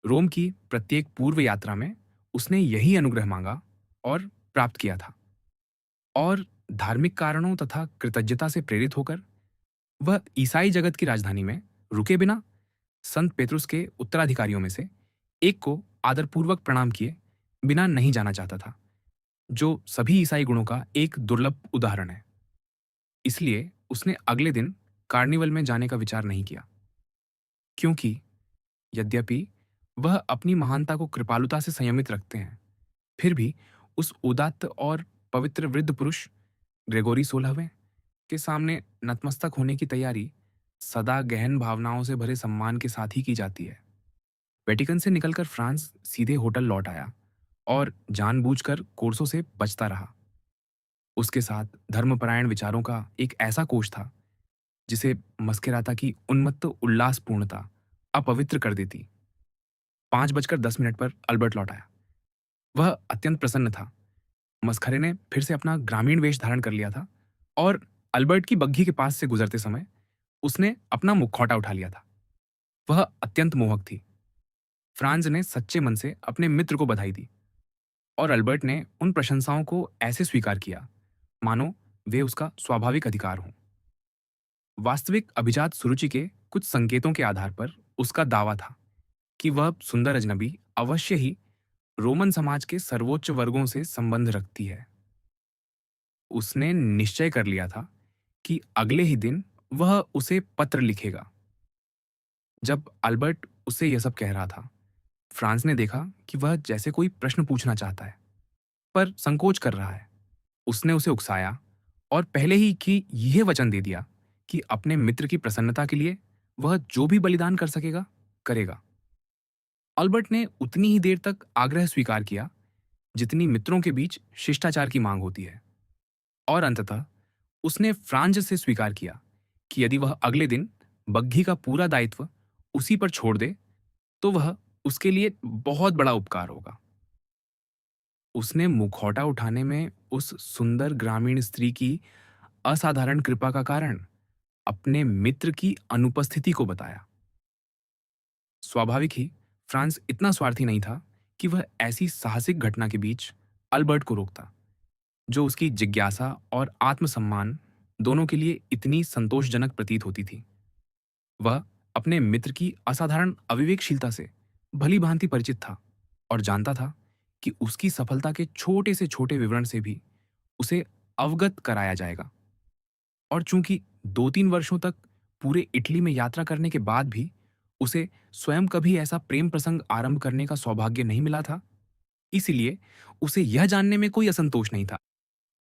रोम की प्रत्येक पूर्व यात्रा में उसने यही अनुग्रह मांगा और प्राप्त किया था। और धार्मिक कारणों तथा कृतज्ञता से प्रेरित होकर वह ईसाई जगत की राजधानी में रुके बिना संत पेतरुस के उत्तराधिकारियों में से एक को आदरपूर्वक प्रणाम किए बिना नहीं जाना चाहता था, जो सभी ईसाई गुणों का एक दुर्लभ उदाहरण है। इसलिए उसने अगले दिन कार्निवल में जाने का विचार नहीं किया, क्योंकि यद्यपि वह अपनी महानता को कृपालुता से संयमित रखते हैं, फिर भी उस उदात्त और पवित्र वृद्ध पुरुष ग्रेगोरी 16वें के सामने नतमस्तक होने की तैयारी सदा गहन भावनाओं से भरे सम्मान के साथ ही की जाती है। वेटिकन से निकलकर फ्रांस सीधे होटल लौट आया और जानबूझकर कोर्सों से बचता रहा। उसके साथ धर्मपरायण विचारों का एक ऐसा कोश था जिसे मस्केराता की उन्मत्त उल्लासपूर्णता अपवित्र कर देती। 5:10 पर अल्बर्ट लौट आया। वह अत्यंत प्रसन्न था। मस्खरे ने फिर से अपना ग्रामीण वेश धारण कर लिया था और अल्बर्ट की बग्घी के पास से गुजरते समय उसने अपना मुखौटा उठा लिया था। वह अत्यंत मोहक थी। फ्रांज ने सच्चे मन से अपने मित्र को बधाई दी और अल्बर्ट ने उन प्रशंसाओं को ऐसे स्वीकार किया मानो वे उसका स्वाभाविक अधिकार हों। वास्तविक अभिजात सुरुचि के कुछ संकेतों के आधार पर उसका दावा था कि वह सुंदर अजनबी अवश्य ही रोमन समाज के सर्वोच्च वर्गों से संबंध रखती है। उसने निश्चय कर लिया था कि अगले ही दिन वह उसे पत्र लिखेगा। जब अल्बर्ट उससे यह सब कह रहा था, फ्रांस ने देखा कि वह जैसे कोई प्रश्न पूछना चाहता है, पर संकोच कर रहा है। उसने उसे उकसाया और पहले ही कि यह वचन दे दिया कि अपने मित्र की प्रसन्नता के लिए वह जो भी बलिदान कर सकेगा, करेगा। अल्बर्ट ने उतनी ही देर तक आग्रह स्वीकार किया जितनी मित्रों के बीच शिष्टाचार की मांग होती है, और अंततः उसने फ्रांज से स्वीकार किया कि यदि वह अगले दिन बग्घी का पूरा दायित्व उसी पर छोड़ दे, तो वह उसके लिए बहुत बड़ा उपकार होगा। उसने मुखौटा उठाने में उस सुंदर ग्रामीण स्त्री की असाधारण कृपा का कारण अपने मित्र की अनुपस्थिति को बताया। स्वाभाविक ही फ्रांस इतना स्वार्थी नहीं था कि वह ऐसी साहसिक घटना के बीच अल्बर्ट को रोकता, जो उसकी जिज्ञासा और आत्मसम्मान दोनों के लिए इतनी संतोषजनक प्रतीत होती थी। वह अपने मित्र की असाधारण अविवेकशीलता से भली भांति परिचित था और जानता था कि उसकी सफलता के छोटे से छोटे विवरण से भी उसे अवगत कराया जाएगा। और चूंकि 2-3 वर्षों तक पूरे इटली में यात्रा करने के बाद भी उसे स्वयं कभी ऐसा प्रेम प्रसंग आरंभ करने का सौभाग्य नहीं मिला था, इसलिए उसे यह जानने में कोई असंतोष नहीं था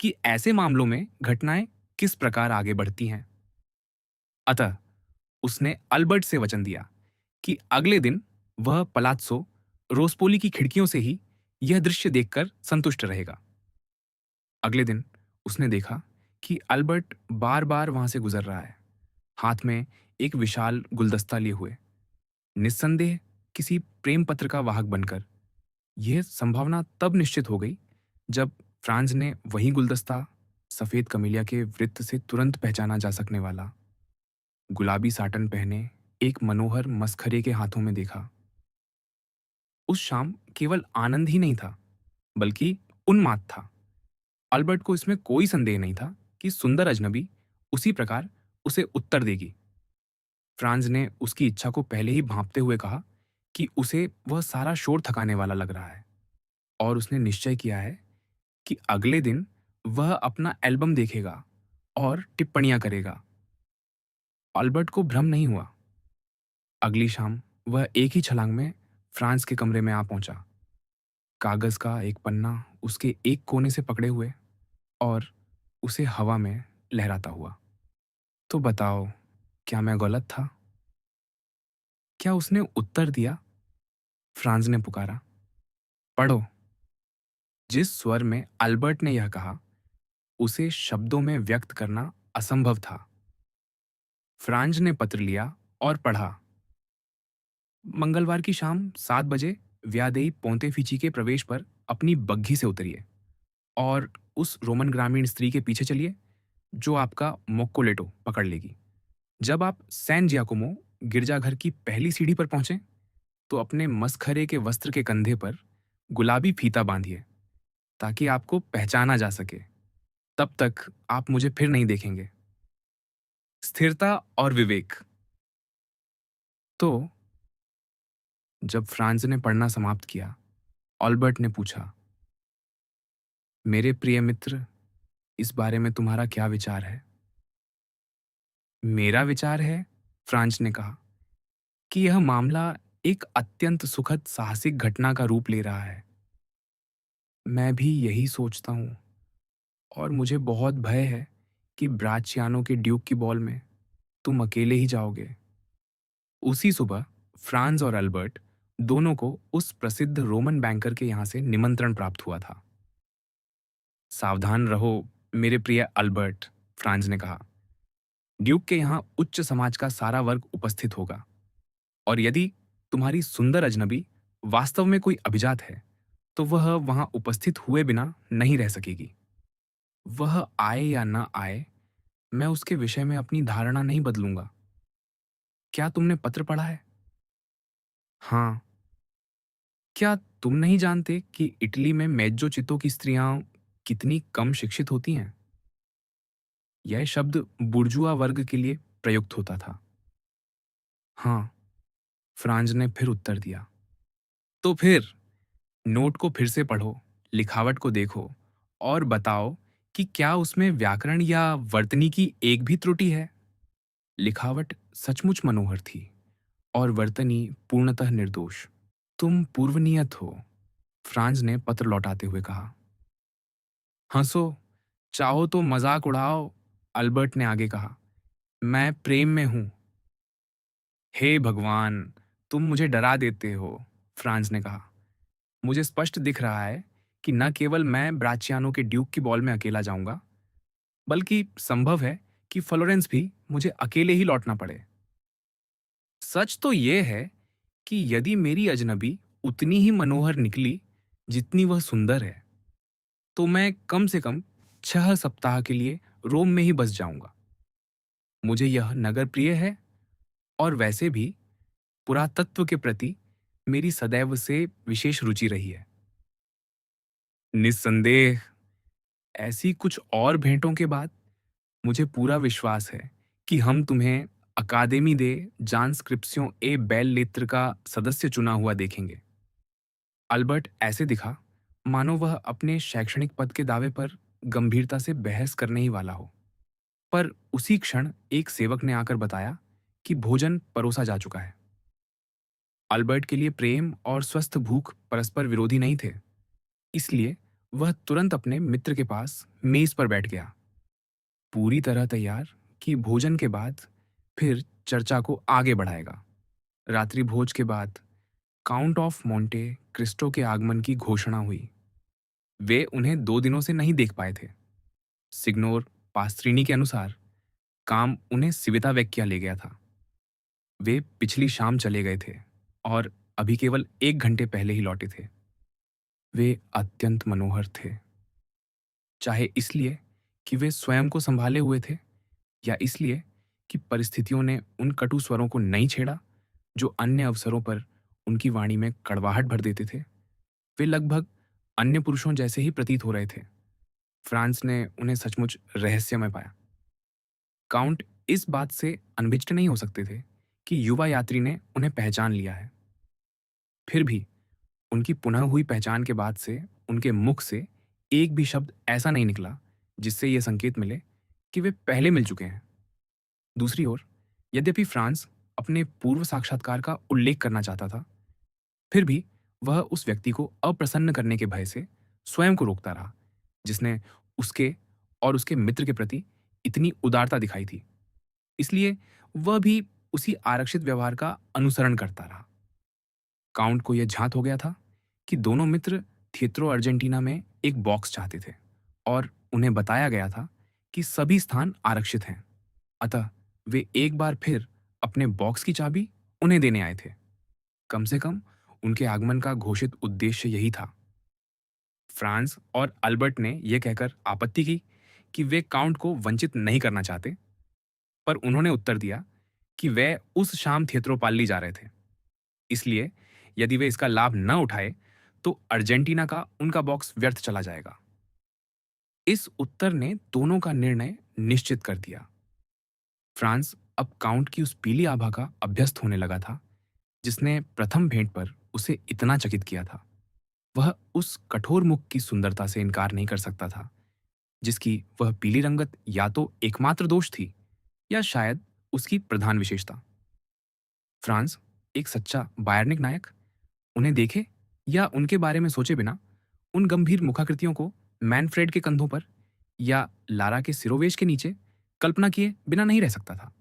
कि ऐसे मामलों में घटनाएं किस प्रकार आगे बढ़ती हैं। अतः उसने अल्बर्ट से वचन दिया कि अगले दिन वह पलात्सो रोस्पोली की खिड़कियों से ही यह दृश्य देखकर संतुष्ट रहेगा। अगले दिन उसने देखा कि अल्बर्ट बार बार वहां से गुजर रहा है, हाथ में एक विशाल गुलदस्ता लिए हुए, निस्संदेह किसी प्रेम पत्र का वाहक बनकर। यह संभावना तब निश्चित हो गई जब फ्रांस ने वही गुलदस्ता सफेद कमीलिया के वृत्त से तुरंत पहचाना जा सकने वाला गुलाबी साटन पहने एक मनोहर मसखरे के हाथों में देखा। उस शाम केवल आनंद ही नहीं था, बल्कि उन्माद था। अल्बर्ट को इसमें कोई संदेह नहीं था कि सुंदर अजनबी उसी प्रकार उसे उत्तर देगी। फ्रांस ने उसकी इच्छा को पहले ही भांपते हुए कहा कि उसे वह सारा शोर थकाने वाला लग रहा है, और उसने निश्चय किया है कि अगले दिन वह अपना एल्बम देखेगा और टिप्पणियां करेगा। अल्बर्ट को भ्रम नहीं हुआ। अगली शाम वह एक ही छलांग में फ्रांस के कमरे में आ पहुंचा, कागज का एक पन्ना उसके एक कोने से पकड़े हुए और उसे हवा में लहराता हुआ। तो बताओ, क्या मैं गलत था? क्या उसने उत्तर दिया? फ्रांस ने पुकारा। पढ़ो। जिस स्वर में अल्बर्ट ने यह कहा, उसे शब्दों में व्यक्त करना असंभव था। फ्रांज ने पत्र लिया और पढ़ा। मंगलवार की शाम 7 बजे व्यादेई पोंतेफिची के प्रवेश पर अपनी बग्घी से उतरिए और उस रोमन ग्रामीण स्त्री के पीछे चलिए जो आपका मोक्कोलेटो पकड़ लेगी। जब आप सैन जियाकोमो गिरजाघर की पहली सीढ़ी पर पहुंचे, तो अपने मसखरे के वस्त्र के कंधे पर गुलाबी फीता बांधिए ताकि आपको पहचाना जा सके। तब तक आप मुझे फिर नहीं देखेंगे। स्थिरता और विवेक। तो जब फ्रांस ने पढ़ना समाप्त किया, ऑल्बर्ट ने पूछा, मेरे प्रिय मित्र, इस बारे में तुम्हारा क्या विचार है? मेरा विचार है, फ्रांस ने कहा, कि यह मामला एक अत्यंत सुखद साहसिक घटना का रूप ले रहा है। मैं भी यही सोचता हूँ, और मुझे बहुत भय है कि ब्राचियानो के ड्यूक की बॉल में तुम अकेले ही जाओगे। उसी सुबह फ्रांस और अल्बर्ट दोनों को उस प्रसिद्ध रोमन बैंकर के यहाँ से निमंत्रण प्राप्त हुआ था। सावधान रहो मेरे प्रिय अल्बर्ट, फ्रांस ने कहा। ड्यूक के यहाँ उच्च समाज का सारा वर्ग उपस्थित होगा, और यदि तुम्हारी सुंदर अजनबी वास्तव में कोई अभिजात है, तो वह वहां उपस्थित हुए बिना नहीं रह सकेगी। वह आए या न आए, मैं उसके विषय में अपनी धारणा नहीं बदलूंगा। क्या तुमने पत्र पढ़ा है? हाँ। क्या तुम नहीं जानते कि इटली में मेज्जोचितो की स्त्रियां कितनी कम शिक्षित होती हैं? यह शब्द बुर्जुआ वर्ग के लिए प्रयुक्त होता था। हाँ, फ्रांज ने फिर उत्तर दिया। तो फिर नोट को फिर से पढ़ो, लिखावट को देखो, और बताओ कि क्या उसमें व्याकरण या वर्तनी की एक भी त्रुटि है। लिखावट सचमुच मनोहर थी और वर्तनी पूर्णतः निर्दोष। तुम पूर्वनियत हो, फ्रांस ने पत्र लौटाते हुए कहा। हंसो, चाहो तो मजाक उड़ाओ, अल्बर्ट ने आगे कहा। मैं प्रेम में हूँ। हे भगवान, तुम मुझे डरा देते हो, फ्रांस ने कहा। मुझे स्पष्ट दिख रहा है कि न केवल मैं ब्राचियानो के ड्यूक की बॉल में अकेला जाऊंगा, बल्कि संभव है कि फ्लोरेंस भी मुझे अकेले ही लौटना पड़े। सच तो यह है कि यदि मेरी अजनबी उतनी ही मनोहर निकली जितनी वह सुंदर है, तो मैं कम से कम 6 सप्ताह के लिए रोम में ही बस जाऊंगा। मुझे यह नगर प्रिय है, और वैसे भी पुरातत्व के प्रति मेरी सदैव से विशेष रुचि रही है। निस्संदेह, ऐसी कुछ और भेंटों के बाद मुझे पूरा विश्वास है कि हम तुम्हें अकादेमी दे जानस्क्रिप्सियों ए बेल लेत्र का सदस्य चुना हुआ देखेंगे। अल्बर्ट ऐसे दिखा मानो वह अपने शैक्षणिक पद के दावे पर गंभीरता से बहस करने ही वाला हो। पर उसी क्षण एक सेवक ने आकर बताया कि भोजन परोसा जा चुका है। अल्बर्ट के लिए प्रेम और स्वस्थ भूख परस्पर विरोधी नहीं थे, इसलिए वह तुरंत अपने मित्र के पास मेज पर बैठ गया, पूरी तरह तैयार कि भोजन के बाद फिर चर्चा को आगे बढ़ाएगा। रात्रि भोज के बाद काउंट ऑफ मोंटे क्रिस्टो के आगमन की घोषणा हुई। वे उन्हें 2 दिनों से नहीं देख पाए थे। सिग्नोर पास्त्रीनी के अनुसार काम उन्हें सिविता वेक्किया ले गया था। वे पिछली शाम चले गए थे और अभी केवल 1 घंटे पहले ही लौटे थे। वे अत्यंत मनोहर थे, चाहे इसलिए कि वे स्वयं को संभाले हुए थे, या इसलिए कि परिस्थितियों ने उन कटु स्वरों को नहीं छेड़ा जो अन्य अवसरों पर उनकी वाणी में कड़वाहट भर देते थे। वे लगभग अन्य पुरुषों जैसे ही प्रतीत हो रहे थे। फ्रांस ने उन्हें सचमुच रहस्यमय पाया। काउंट इस बात से अनभिज्ञ नहीं हो सकते थे कि युवा यात्री ने उन्हें पहचान लिया है। फिर भी उनकी पुनः हुई पहचान के बाद से उनके मुख से एक भी शब्द ऐसा नहीं निकला जिससे यह संकेत मिले कि वे पहले मिल चुके हैं। दूसरी ओर, यद्यपि फ्रांस अपने पूर्व साक्षात्कार का उल्लेख करना चाहता था, फिर भी वह उस व्यक्ति को अप्रसन्न करने के भय से स्वयं को रोकता रहा जिसने उसके और उसके मित्र के प्रति इतनी उदारता दिखाई थी। इसलिए वह भी उसी आरक्षित व्यवहार का अनुसरण करता रहा। काउंट को यह झांत हो गया था कि दोनों मित्र थिएट्रो अर्जेंटीना में एक बॉक्स चाहते थे, और उन्हें बताया गया था कि सभी स्थान आरक्षित हैं। अतः वे एक बार फिर अपने बॉक्स की चाबी उन्हें देने आए थे। कम से कम उनके आगमन का घोषित उद्देश्य यही था। फ्रांस और अल्बर्ट ने यह कहकर आपत्ति की कि वे काउंट को वंचित नहीं करना चाहते, पर उन्होंने उत्तर दिया कि वे उस शाम थिएत्रोपाल्ली जा रहे थे। इसलिए यदि वे इसका लाभ न उठाए तो अर्जेंटीना का उनका बॉक्स व्यर्थ चला जाएगा। इस उत्तर ने दोनों का निर्णय निश्चित कर दिया। फ्रांस अब काउंट की उस पीली आभा का अभ्यस्त होने लगा था जिसने प्रथम भेंट पर उसे इतना चकित किया था। वह उस कठोर मुख की सुंदरता से इनकार नहीं कर सकता था, जिसकी वह पीली रंगत या तो एकमात्र दोष थी या शायद उसकी प्रधान विशेषता। फ्रांस, एक सच्चा बायरनिक नायक, उन्हें देखे या उनके बारे में सोचे बिना उन गंभीर मुखाकृतियों को मैनफ्रेड के कंधों पर या लारा के सिरोवेश के नीचे कल्पना किए बिना नहीं रह सकता था।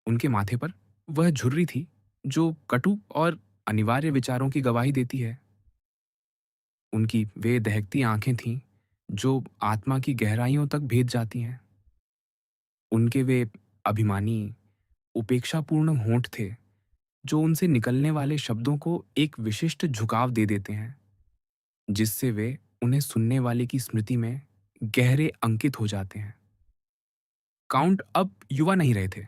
उनके माथे पर वह झुर्री थी जो कटु और अनिवार्य विचारों की गवाही देती है। उनकी वे दहकती आंखें थीं जो आत्मा की गहराइयों तक भेद जाती हैं। उनके वे अभिमानी, उपेक्षापूर्ण होंठ थे जो उनसे निकलने वाले शब्दों को एक विशिष्ट झुकाव दे देते हैं, जिससे वे उन्हें सुनने वाले की स्मृति में गहरे अंकित हो जाते हैं। काउंट अब युवा नहीं रहे थे,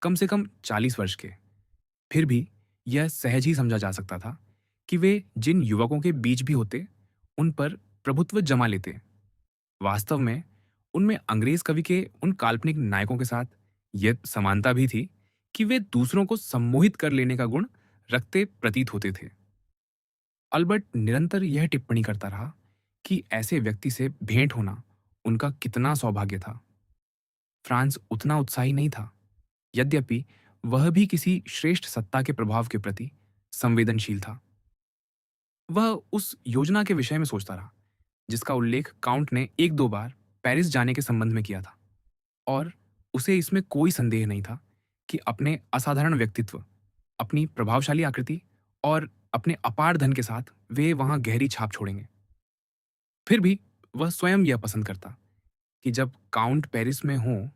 कम से कम 40 वर्ष के। फिर भी यह सहज ही समझा जा सकता था कि वे जिन युवकों के बीच भी होते, उन पर प्रभुत्व जमा लेते। वास्तव में उनमें अंग्रेज कवि के उन काल्पनिक नायकों के साथ यह समानता भी थी कि वे दूसरों को सम्मोहित कर लेने का गुण रखते प्रतीत होते थे। अल्बर्ट निरंतर यह टिप्पणी करता रहा कि ऐसे व्यक्ति से भेंट होना उनका कितना सौभाग्य था। फ्रांस उतना उत्साही नहीं था, यद्यपि वह भी किसी श्रेष्ठ सत्ता के प्रभाव के प्रति संवेदनशील था। वह उस योजना के विषय में सोचता रहा जिसका उल्लेख काउंट ने 1-2 बार पेरिस जाने के संबंध में किया था, और उसे इसमें कोई संदेह नहीं था कि अपने असाधारण व्यक्तित्व, अपनी प्रभावशाली आकृति और अपने अपार धन के साथ वे वहां गहरी छाप छोड़ेंगे। फिर भी वह स्वयं यह पसंद करता कि जब काउंट पेरिस में हो,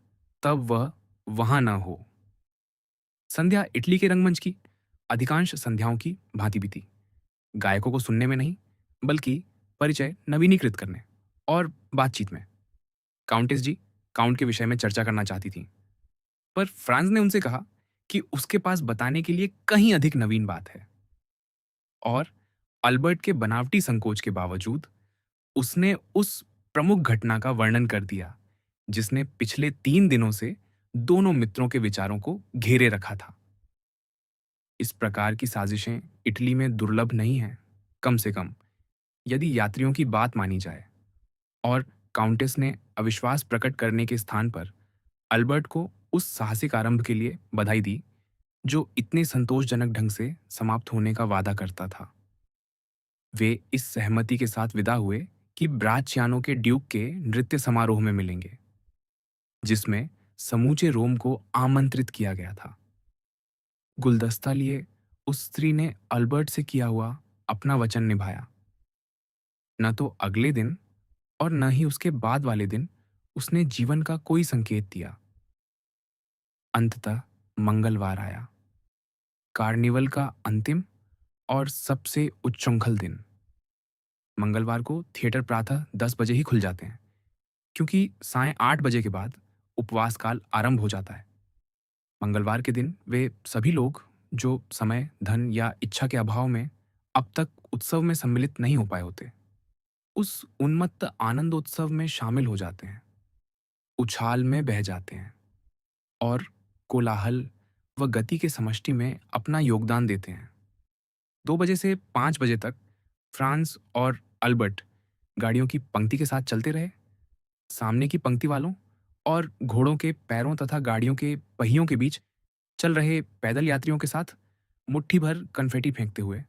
तब वह वहां न हो। संध्या इटली के रंगमंच की अधिकांश संध्याओं की भांति बीती। गायकों को सुनने में नहीं, बल्कि परिचय नवीनीकृत करने और बातचीत में। काउंटेस जी काउंट के विषय में चर्चा करना चाहती थीं, पर फ्रांस ने उनसे कहा कि उसके पास बताने के लिए कहीं अधिक नवीन बात है। और अल्बर्ट के बनावटी संकोच के बावजूद उसने उस प्रमुख घटना का वर्णन कर दिया जिसने पिछले 3 दिनों से दोनों मित्रों के विचारों को घेरे रखा था। इस प्रकार की साजिशें इटली में दुर्लभ नहीं हैं, कम से कम यदि यात्रियों की बात मानी जाए। और काउंटेस ने अविश्वास प्रकट करने के स्थान पर अल्बर्ट को उस साहसिक आरंभ के लिए बधाई दी जो इतने संतोषजनक ढंग से समाप्त होने का वादा करता था। वे इस सहमति के साथ विदा हुए कि ब्राचियानो के ड्यूक के नृत्य समारोह में मिलेंगे, जिसमें समूचे रोम को आमंत्रित किया गया था। गुलदस्ता लिए उस स्त्री ने अल्बर्ट से किया हुआ अपना वचन निभाया। न तो अगले दिन और न ही उसके बाद वाले दिन उसने जीवन का कोई संकेत दिया। अंततः मंगलवार आया, कार्निवल का अंतिम और सबसे उच्छृंखल दिन। मंगलवार को थिएटर प्रातः 10 बजे ही खुल जाते हैं, क्योंकि साय 8 बजे के बाद उपवास काल आरंभ हो जाता है। मंगलवार के दिन वे सभी लोग जो समय, धन या इच्छा के अभाव में अब तक उत्सव में सम्मिलित नहीं हो पाए होते, उस उन्मत्त आनंदोत्सव में शामिल हो जाते हैं, उछाल में बह जाते हैं और कोलाहल व गति के समष्टि में अपना योगदान देते हैं। 2 बजे से 5 बजे तक फ्रांस और अल्बर्ट गाड़ियों की पंक्ति के साथ चलते रहे, सामने की पंक्ति वालों और घोड़ों के पैरों तथा गाड़ियों के पहियों के बीच चल रहे पैदल यात्रियों के साथ मुट्ठी भर कन्फेटी फेंकते हुए।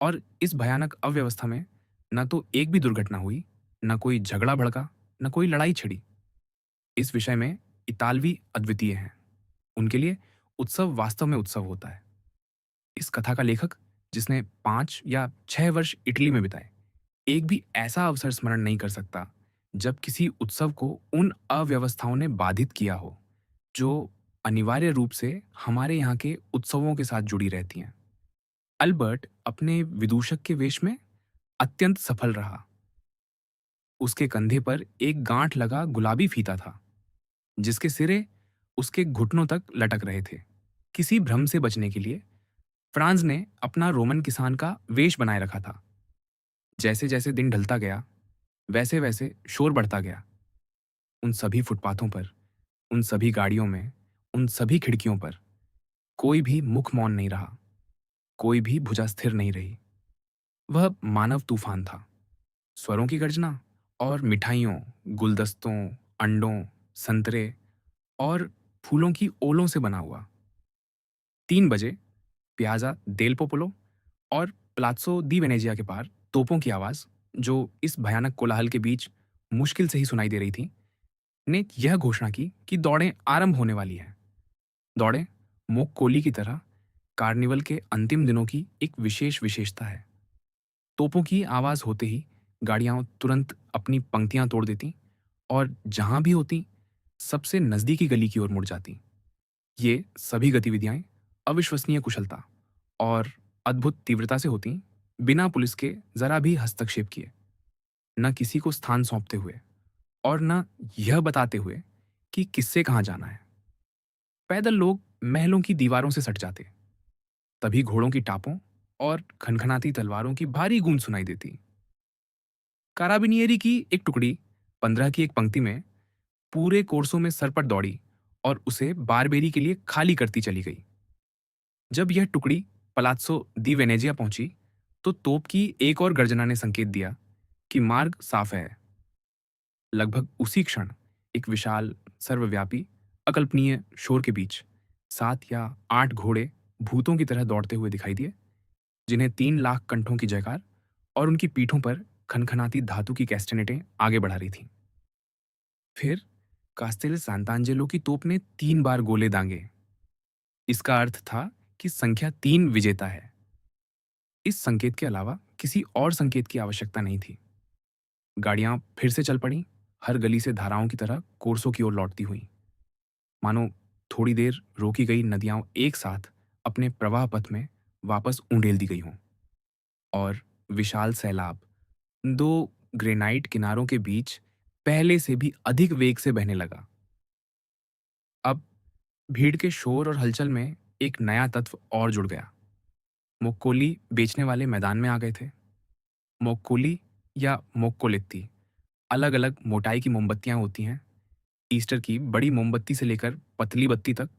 और इस भयानक अव्यवस्था में न तो एक भी दुर्घटना हुई, न कोई झगड़ा भड़का, न कोई लड़ाई छिड़ी। इस विषय में इतालवी अद्वितीय हैं। उनके लिए उत्सव वास्तव में उत्सव होता है। इस कथा का लेखक, जिसने 5 या 6 वर्ष इटली में बिताए, एक भी ऐसा अवसर स्मरण नहीं कर सकता जब किसी उत्सव को उन अव्यवस्थाओं ने बाधित किया हो जो अनिवार्य रूप से हमारे यहाँ के उत्सवों के साथ जुड़ी रहती हैं। अल्बर्ट अपने विदूषक के वेश में अत्यंत सफल रहा। उसके कंधे पर एक गांठ लगा गुलाबी फीता था, जिसके सिरे उसके घुटनों तक लटक रहे थे। किसी भ्रम से बचने के लिए फ्रांस ने अपना रोमन किसान का वेश बनाए रखा था। जैसे जैसे दिन ढलता गया, वैसे वैसे शोर बढ़ता गया। उन सभी फुटपाथों पर, उन सभी गाड़ियों में, उन सभी खिड़कियों पर कोई भी मुख मौन नहीं रहा, कोई भी भुजा स्थिर नहीं रही। वह मानव तूफान था, स्वरों की गर्जना और मिठाइयों, गुलदस्तों, अंडों, संतरे और फूलों की ओलों से बना हुआ। 3 बजे पियाजा देल पोपोलो और प्लाज़्ज़ो दी वेनेजिया के पार तोपों की आवाज़, जो इस भयानक कोलाहल के बीच मुश्किल से ही सुनाई दे रही थी, ने यह घोषणा की कि दौड़ें आरंभ होने वाली हैं। दौड़ें मोक कोली की तरह कार्निवल के अंतिम दिनों की एक विशेष विशेषता है। तोपों की आवाज़ होते ही गाड़ियां तुरंत अपनी पंक्तियां तोड़ देती और जहां भी होती सबसे नज़दीकी गली की ओर मुड़ जाती। ये सभी गतिविधियां अविश्वसनीय कुशलता और अद्भुत तीव्रता से होती, बिना पुलिस के जरा भी हस्तक्षेप किए, न किसी को स्थान सौंपते हुए और न यह बताते हुए कि किससे कहाँ जाना है। पैदल लोग महलों की दीवारों से सट जाते, तभी घोड़ों की टापों और खनखनाती तलवारों की भारी गूंज सुनाई देती। काराबिनियरी की एक टुकड़ी 15 की एक पंक्ति में पूरे कोर्सों में सर पर दौड़ी और उसे बारबेरी के लिए खाली करती चली गई। जब यह टुकड़ी पलात्सो दी वेनेजिया पहुंची, तो तोप की एक और गर्जना ने संकेत दिया कि मार्ग साफ है। लगभग उसी क्षण एक विशाल, सर्वव्यापी, अकल्पनीय शोर के बीच 7 या 8 घोड़े भूतों की तरह दौड़ते हुए दिखाई दिए, जिन्हें 3 लाख कंठों की जयकार और उनकी पीठों पर खनखनाती धातु की कैस्टनेटें आगे बढ़ा रही थीं। फिर कास्तेल सांतांजेलो की तोप ने 3 बार गोले दागे। इसका अर्थ था कि संख्या 3 विजेता है। इस संकेत के अलावा किसी और संकेत की आवश्यकता नहीं थी। गाड़ियां फिर से चल पड़ीं, हर गली से धाराओं की तरह कोर्सों की ओर लौटती हुईं। मानो थोड़ी देर रोकी गई नदियां एक साथ अपने प्रवाह पथ में वापस उंडेल दी गई हों। और विशाल सैलाब दो ग्रेनाइट किनारों के बीच पहले से भी अधिक वेग से बहने लगा। अब भीड़ के शोर और हलचल में एक नया तत्व और जुड़ गया। मोक्कोली बेचने वाले मैदान में आ गए थे। मोक्कोली या मोक्कोलित्ती अलग अलग मोटाई की मोमबत्तियां होती हैं, ईस्टर की बड़ी मोमबत्ती से लेकर पतली बत्ती तक,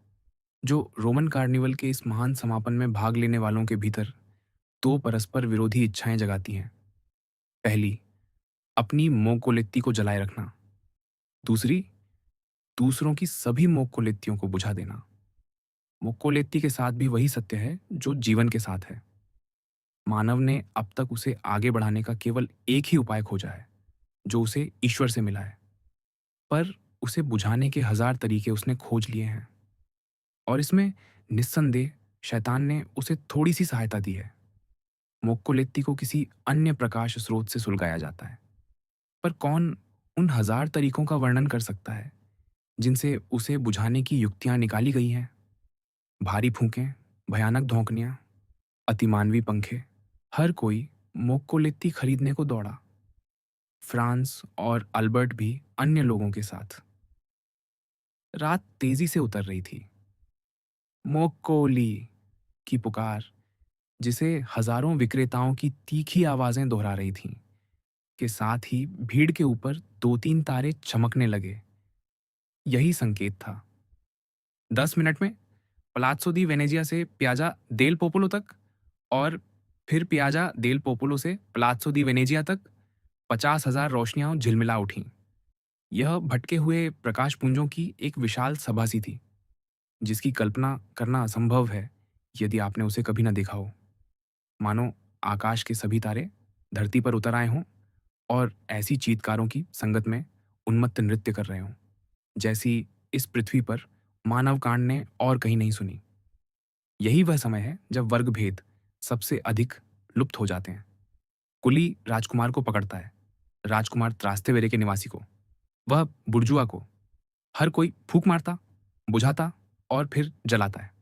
जो रोमन कार्निवल के इस महान समापन में भाग लेने वालों के भीतर दो परस्पर विरोधी इच्छाएं जगाती हैं। पहली, अपनी मोक्कोलित्ती को जलाए रखना। दूसरी, दूसरों की सभी मोक्कोलित्तियों को बुझा देना। मोक्कोलित्ती के साथ भी वही सत्य है जो जीवन के साथ है। मानव ने अब तक उसे आगे बढ़ाने का केवल एक ही उपाय खोजा है, जो उसे ईश्वर से मिला है। पर उसे बुझाने के 1000 तरीके उसने खोज लिए हैं, और इसमें निस्संदेह शैतान ने उसे थोड़ी सी सहायता दी है। मोक्कोलित्ती को किसी अन्य प्रकाश स्रोत से सुलगाया जाता है, पर कौन उन 1000 तरीकों का वर्णन कर सकता है जिनसे उसे बुझाने की युक्तियां निकाली गई हैं? भारी फूकें, भयानक धौंकनियां, अतिमानवी पंखे, हर कोई मोक्कोलित्ती खरीदने को दौड़ा। फ्रांस और अल्बर्ट भी अन्य लोगों के साथ। रात तेजी से उतर रही थी। मोक्कोली की पुकार, जिसे हजारों विक्रेताओं की तीखी आवाजें दोहरा रही थीं, के साथ ही भीड़ के ऊपर 2-3 तारे चमकने लगे। यही संकेत था। 10 मिनट में पलात्सो दी वेनेजिया से पियाजा देल पोपोलो तक, और फिर पियाजा देल पोपोलो से पलात्सो दी वेनेजिया तक 50,000 रोशनियां झिलमिला उठीं। यह भटके हुए प्रकाशपुंजों की एक विशाल सभा सी थी, जिसकी कल्पना करना असंभव है यदि आपने उसे कभी न देखा हो। मानो आकाश के सभी तारे धरती पर उतर आए हों और ऐसी चीत्कारों की संगत में उन्मत्त नृत्य कर रहे हों, जैसी इस पृथ्वी पर मानव कांड ने और कहीं नहीं सुनी। यही वह समय है जब वर्ग भेद सबसे अधिक लुप्त हो जाते हैं। कुली राजकुमार को पकड़ता है, राजकुमार त्रास्तेवेरे के निवासी को, वह बुर्जुआ को। हर कोई फूंक मारता, बुझाता और फिर जलाता है।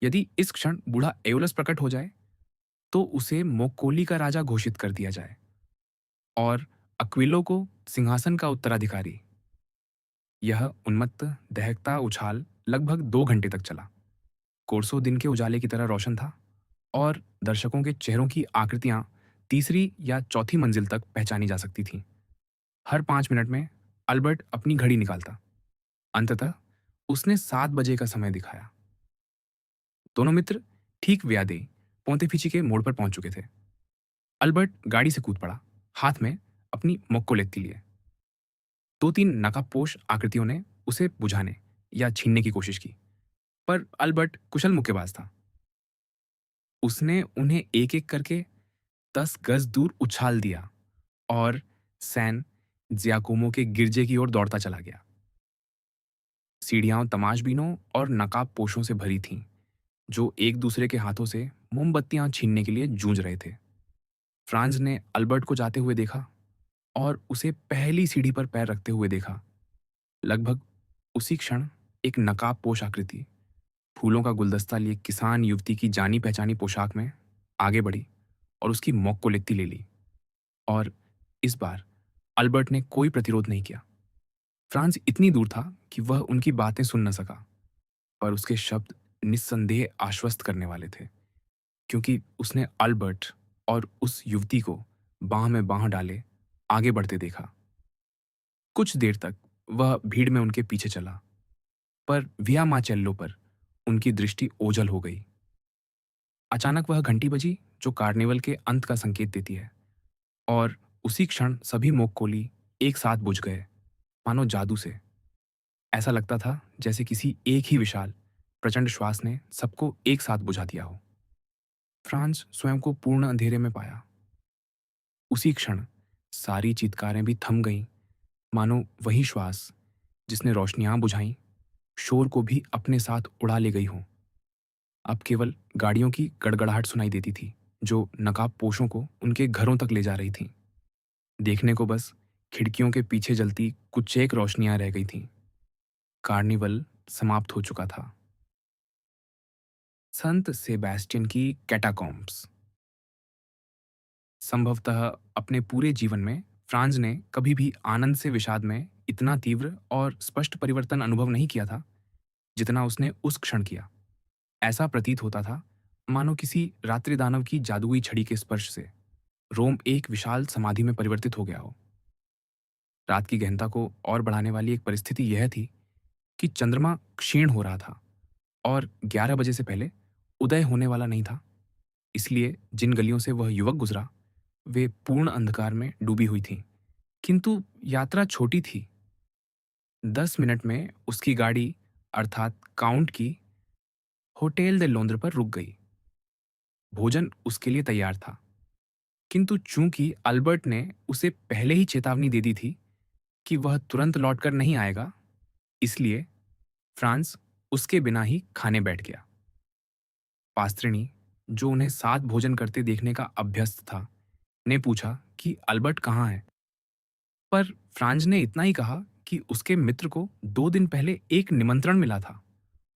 यदि इस क्षण बूढ़ा एओलस प्रकट हो जाए तो उसे मोक्कोली का राजा घोषित कर दिया जाए, और अक्विलो को सिंहासन का उत्तराधिकारी। यह उन्मत्त दहकता उछाल लगभग 2 घंटे तक चला। कोर्सो दिन के उजाले की तरह रोशन था, और दर्शकों के चेहरों की आकृतियां तीसरी या चौथी मंजिल तक पहचानी जा सकती थीं। हर 5 मिनट में अल्बर्ट अपनी घड़ी निकालता। अंततः उसने 7 बजे का समय दिखाया। दोनों मित्र ठीक व्यादे पोंतेफिची के मोड़ पर पहुंच चुके थे। अल्बर्ट गाड़ी से कूद पड़ा, हाथ में अपनी मोक्कोलेत्ती लिए। 2-3 नकाबपोश आकृतियों ने उसे बुझाने या छीनने की कोशिश की, पर अल्बर्ट कुशल मुक्केबाज था। उसने उन्हें एक-एक करके 10 गज दूर उछाल दिया और सैन जियाकोमो के गिरजे की ओर दौड़ता चला गया। सीढ़ियां तमाशबीनों और नकाबपोशों से भरी थीं, जो एक दूसरे के हाथों से मोमबत्तियां छीनने के लिए जूझ रहे थे। फ्रांज ने अल्बर्ट को जाते हुए देखा और उसे पहली सीढ़ी पर पैर रखते हुए देखा। लगभग उसी क्षण एक नकाबपोश आकृति, फूलों का गुलदस्ता लिए किसान युवती की जानी पहचानी पोशाक में आगे बढ़ी और उसकी मोक्कोलेत्ती ले ली। और इस बार अल्बर्ट ने कोई प्रतिरोध नहीं किया। फ्रांस इतनी दूर था कि वह उनकी बातें सुन न सका, पर उसके शब्द निस्संदेह आश्वस्त करने वाले थे, क्योंकि उसने अल्बर्ट और उस युवती को बांह में बांह डाले आगे बढ़ते देखा। कुछ देर तक वह भीड़ में उनके पीछे चला, पर विया माचेल्लो पर उनकी दृष्टि ओझल हो गई। अचानक वह घंटी बजी जो कार्निवल के अंत का संकेत देती है, और उसी क्षण सभी मोक्कोली एक साथ बुझ गए, मानो जादू से। ऐसा लगता था जैसे किसी एक ही विशाल प्रचंड श्वास ने सबको एक साथ बुझा दिया हो। फ्रांस स्वयं को पूर्ण अंधेरे में पाया। उसी क्षण सारी चीत्कारें भी थम गईं, मानो वही श्वास जिसने रोशनियां बुझाईं, शोर को भी अपने साथ उड़ा ले गई हों। अब केवल गाड़ियों की गड़गड़ाहट सुनाई देती थी, जो नकाबपोशों को उनके घरों तक ले जा रही थीं। देखने को बस खिड़कियों के पीछे जलती कुछ एक रोशनियां रह गई थीं। कार्निवल समाप्त हो चुका था। संत सेबेस्टियन की कैटाकॉम्ब्स। संभवतः अपने पूरे जीवन में फ्रांज ने कभी भी आनंद से विषाद में इतना तीव्र और स्पष्ट परिवर्तन अनुभव नहीं किया था, जितना उसने उस क्षण किया। ऐसा प्रतीत होता था मानो किसी रात्रि दानव की जादुई छड़ी के स्पर्श से रोम एक विशाल समाधि में परिवर्तित हो गया हो। रात की गहनता को और बढ़ाने वाली एक परिस्थिति यह थी कि चंद्रमा क्षीण हो रहा था और 11 बजे से पहले उदय होने वाला नहीं था। इसलिए जिन गलियों से वह युवक गुजरा, वे पूर्ण अंधकार में डूबी हुई थीं। किंतु यात्रा छोटी थी। 10 मिनट में उसकी गाड़ी, अर्थात काउंट की, होटेल दे लोंद्र पर रुक गई। भोजन उसके लिए तैयार था, किंतु चूंकि अल्बर्ट ने उसे पहले ही चेतावनी दे दी थी कि वह तुरंत लौटकर नहीं आएगा, इसलिए फ्रांस उसके बिना ही खाने बैठ गया। पास्त्रिनी, जो उन्हें साथ भोजन करते देखने का अभ्यस्त था, ने पूछा कि अल्बर्ट कहाँ है। पर फ्रांज ने इतना ही कहा कि उसके मित्र को 2 दिन पहले एक निमंत्रण मिला था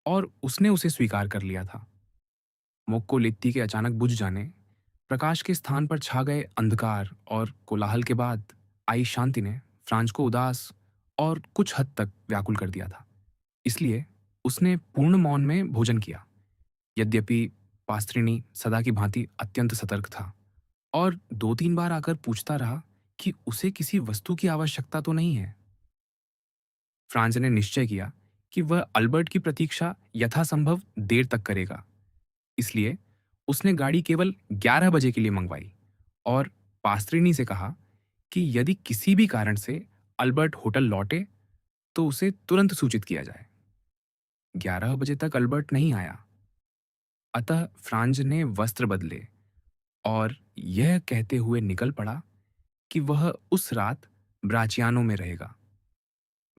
और उसने उसे स्वीकार कर लिया था। मोक्को लित्ती के अचानक बुझ जाने, प्रकाश के स्थान पर छा गए अंधकार और कोलाहल के बाद आई शांति ने फ्रांज को उदास और कुछ हद तक व्याकुल कर दिया था। इसलिए उसने पूर्ण मौन में भोजन किया। यद्यपि पास्त्रिनी सदा की भांति अत्यंत सतर्क था और 2-3 बार आकर पूछता रहा कि उसे किसी वस्तु की आवश्यकता तो नहीं है। फ्रांज ने निश्चय किया कि वह अल्बर्ट की प्रतीक्षा यथासंभव देर तक करेगा। इसलिए उसने गाड़ी केवल 11 बजे के लिए मंगवाई और पास्त्रिनी से कहा कि यदि किसी भी कारण से अल्बर्ट होटल लौटे तो उसे तुरंत सूचित किया जाए। 11 बजे तक अल्बर्ट नहीं आया। अतः फ्रांज ने वस्त्र बदले और यह कहते हुए निकल पड़ा कि वह उस रात ब्राचियानो में रहेगा।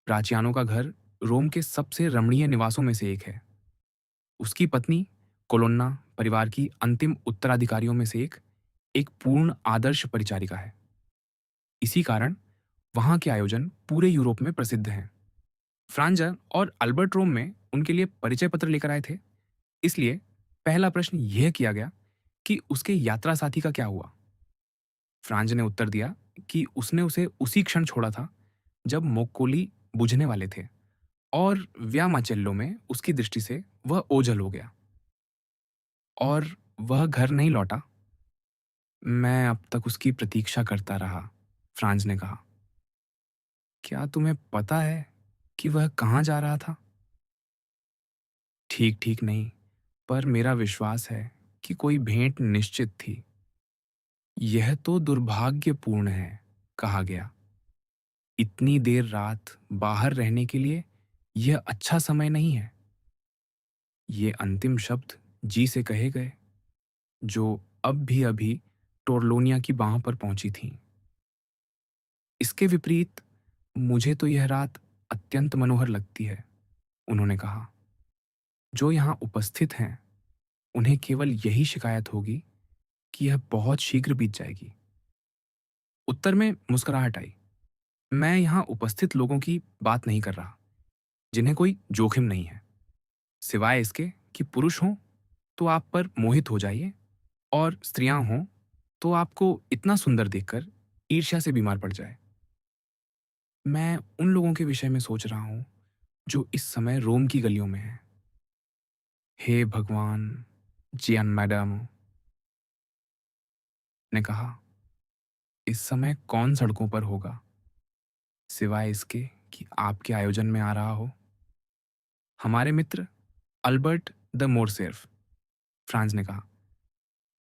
ब्राचियानो का घर रोम के सबसे रमणीय निवासों में से एक है। उसकी पत्नी कोलोन्ना परिवार की अंतिम उत्तराधिकारियों में से एक पूर्ण आदर्श परिचारिका है। इसी कारण वहां के आयोजन पूरे यूरोप में प्रसिद्ध हैं। फ्रांजा और अल्बर्ट रोम में उनके लिए परिचय पत्र लेकर आए थे। इसलिए पहला प्रश्न यह किया गया कि उसके यात्रा साथी का क्या हुआ। फ्रांज ने उत्तर दिया कि उसने उसे उसी क्षण छोड़ा था जब मोक्कोली बुझने वाले थे और व्यामाचेल्लो में उसकी दृष्टि से वह ओझल हो गया और वह घर नहीं लौटा। मैं अब तक उसकी प्रतीक्षा करता रहा, फ्रांज ने कहा। क्या तुम्हें पता है कि वह कहाँ जा रहा था? ठीक ठीक नहीं, पर मेरा विश्वास है कि कोई भेंट निश्चित थी। यह तो दुर्भाग्यपूर्ण है, कहा गया। इतनी देर रात बाहर रहने के लिए यह अच्छा समय नहीं है। ये अंतिम शब्द जी से कहे गए, जो अब भी अभी टोरलोनिया की बाह पर पहुंची थीं। इसके विपरीत मुझे तो यह रात अत्यंत मनोहर लगती है, उन्होंने कहा। जो यहाँ उपस्थित हैं, उन्हें केवल यही शिकायत होगी कि यह बहुत शीघ्र बीत जाएगी। उत्तर में मुस्कुराहट आई। मैं यहाँ उपस्थित लोगों की बात नहीं कर रहा, जिन्हें कोई जोखिम नहीं है, सिवाय इसके कि पुरुष हों तो आप पर मोहित हो जाइए और स्त्रियां हों तो आपको इतना सुंदर देखकर ईर्ष्या से बीमार पड़ जाए। मैं उन लोगों के विषय में सोच रहा हूँ जो इस समय रोम की गलियों में हैं। हे भगवान, जियान मैडम ने कहा, इस समय कौन सड़कों पर होगा, सिवाय इसके कि आपके आयोजन में आ रहा हो। हमारे मित्र अल्बर्ट द मोरसेर्फ, फ्रांस ने कहा,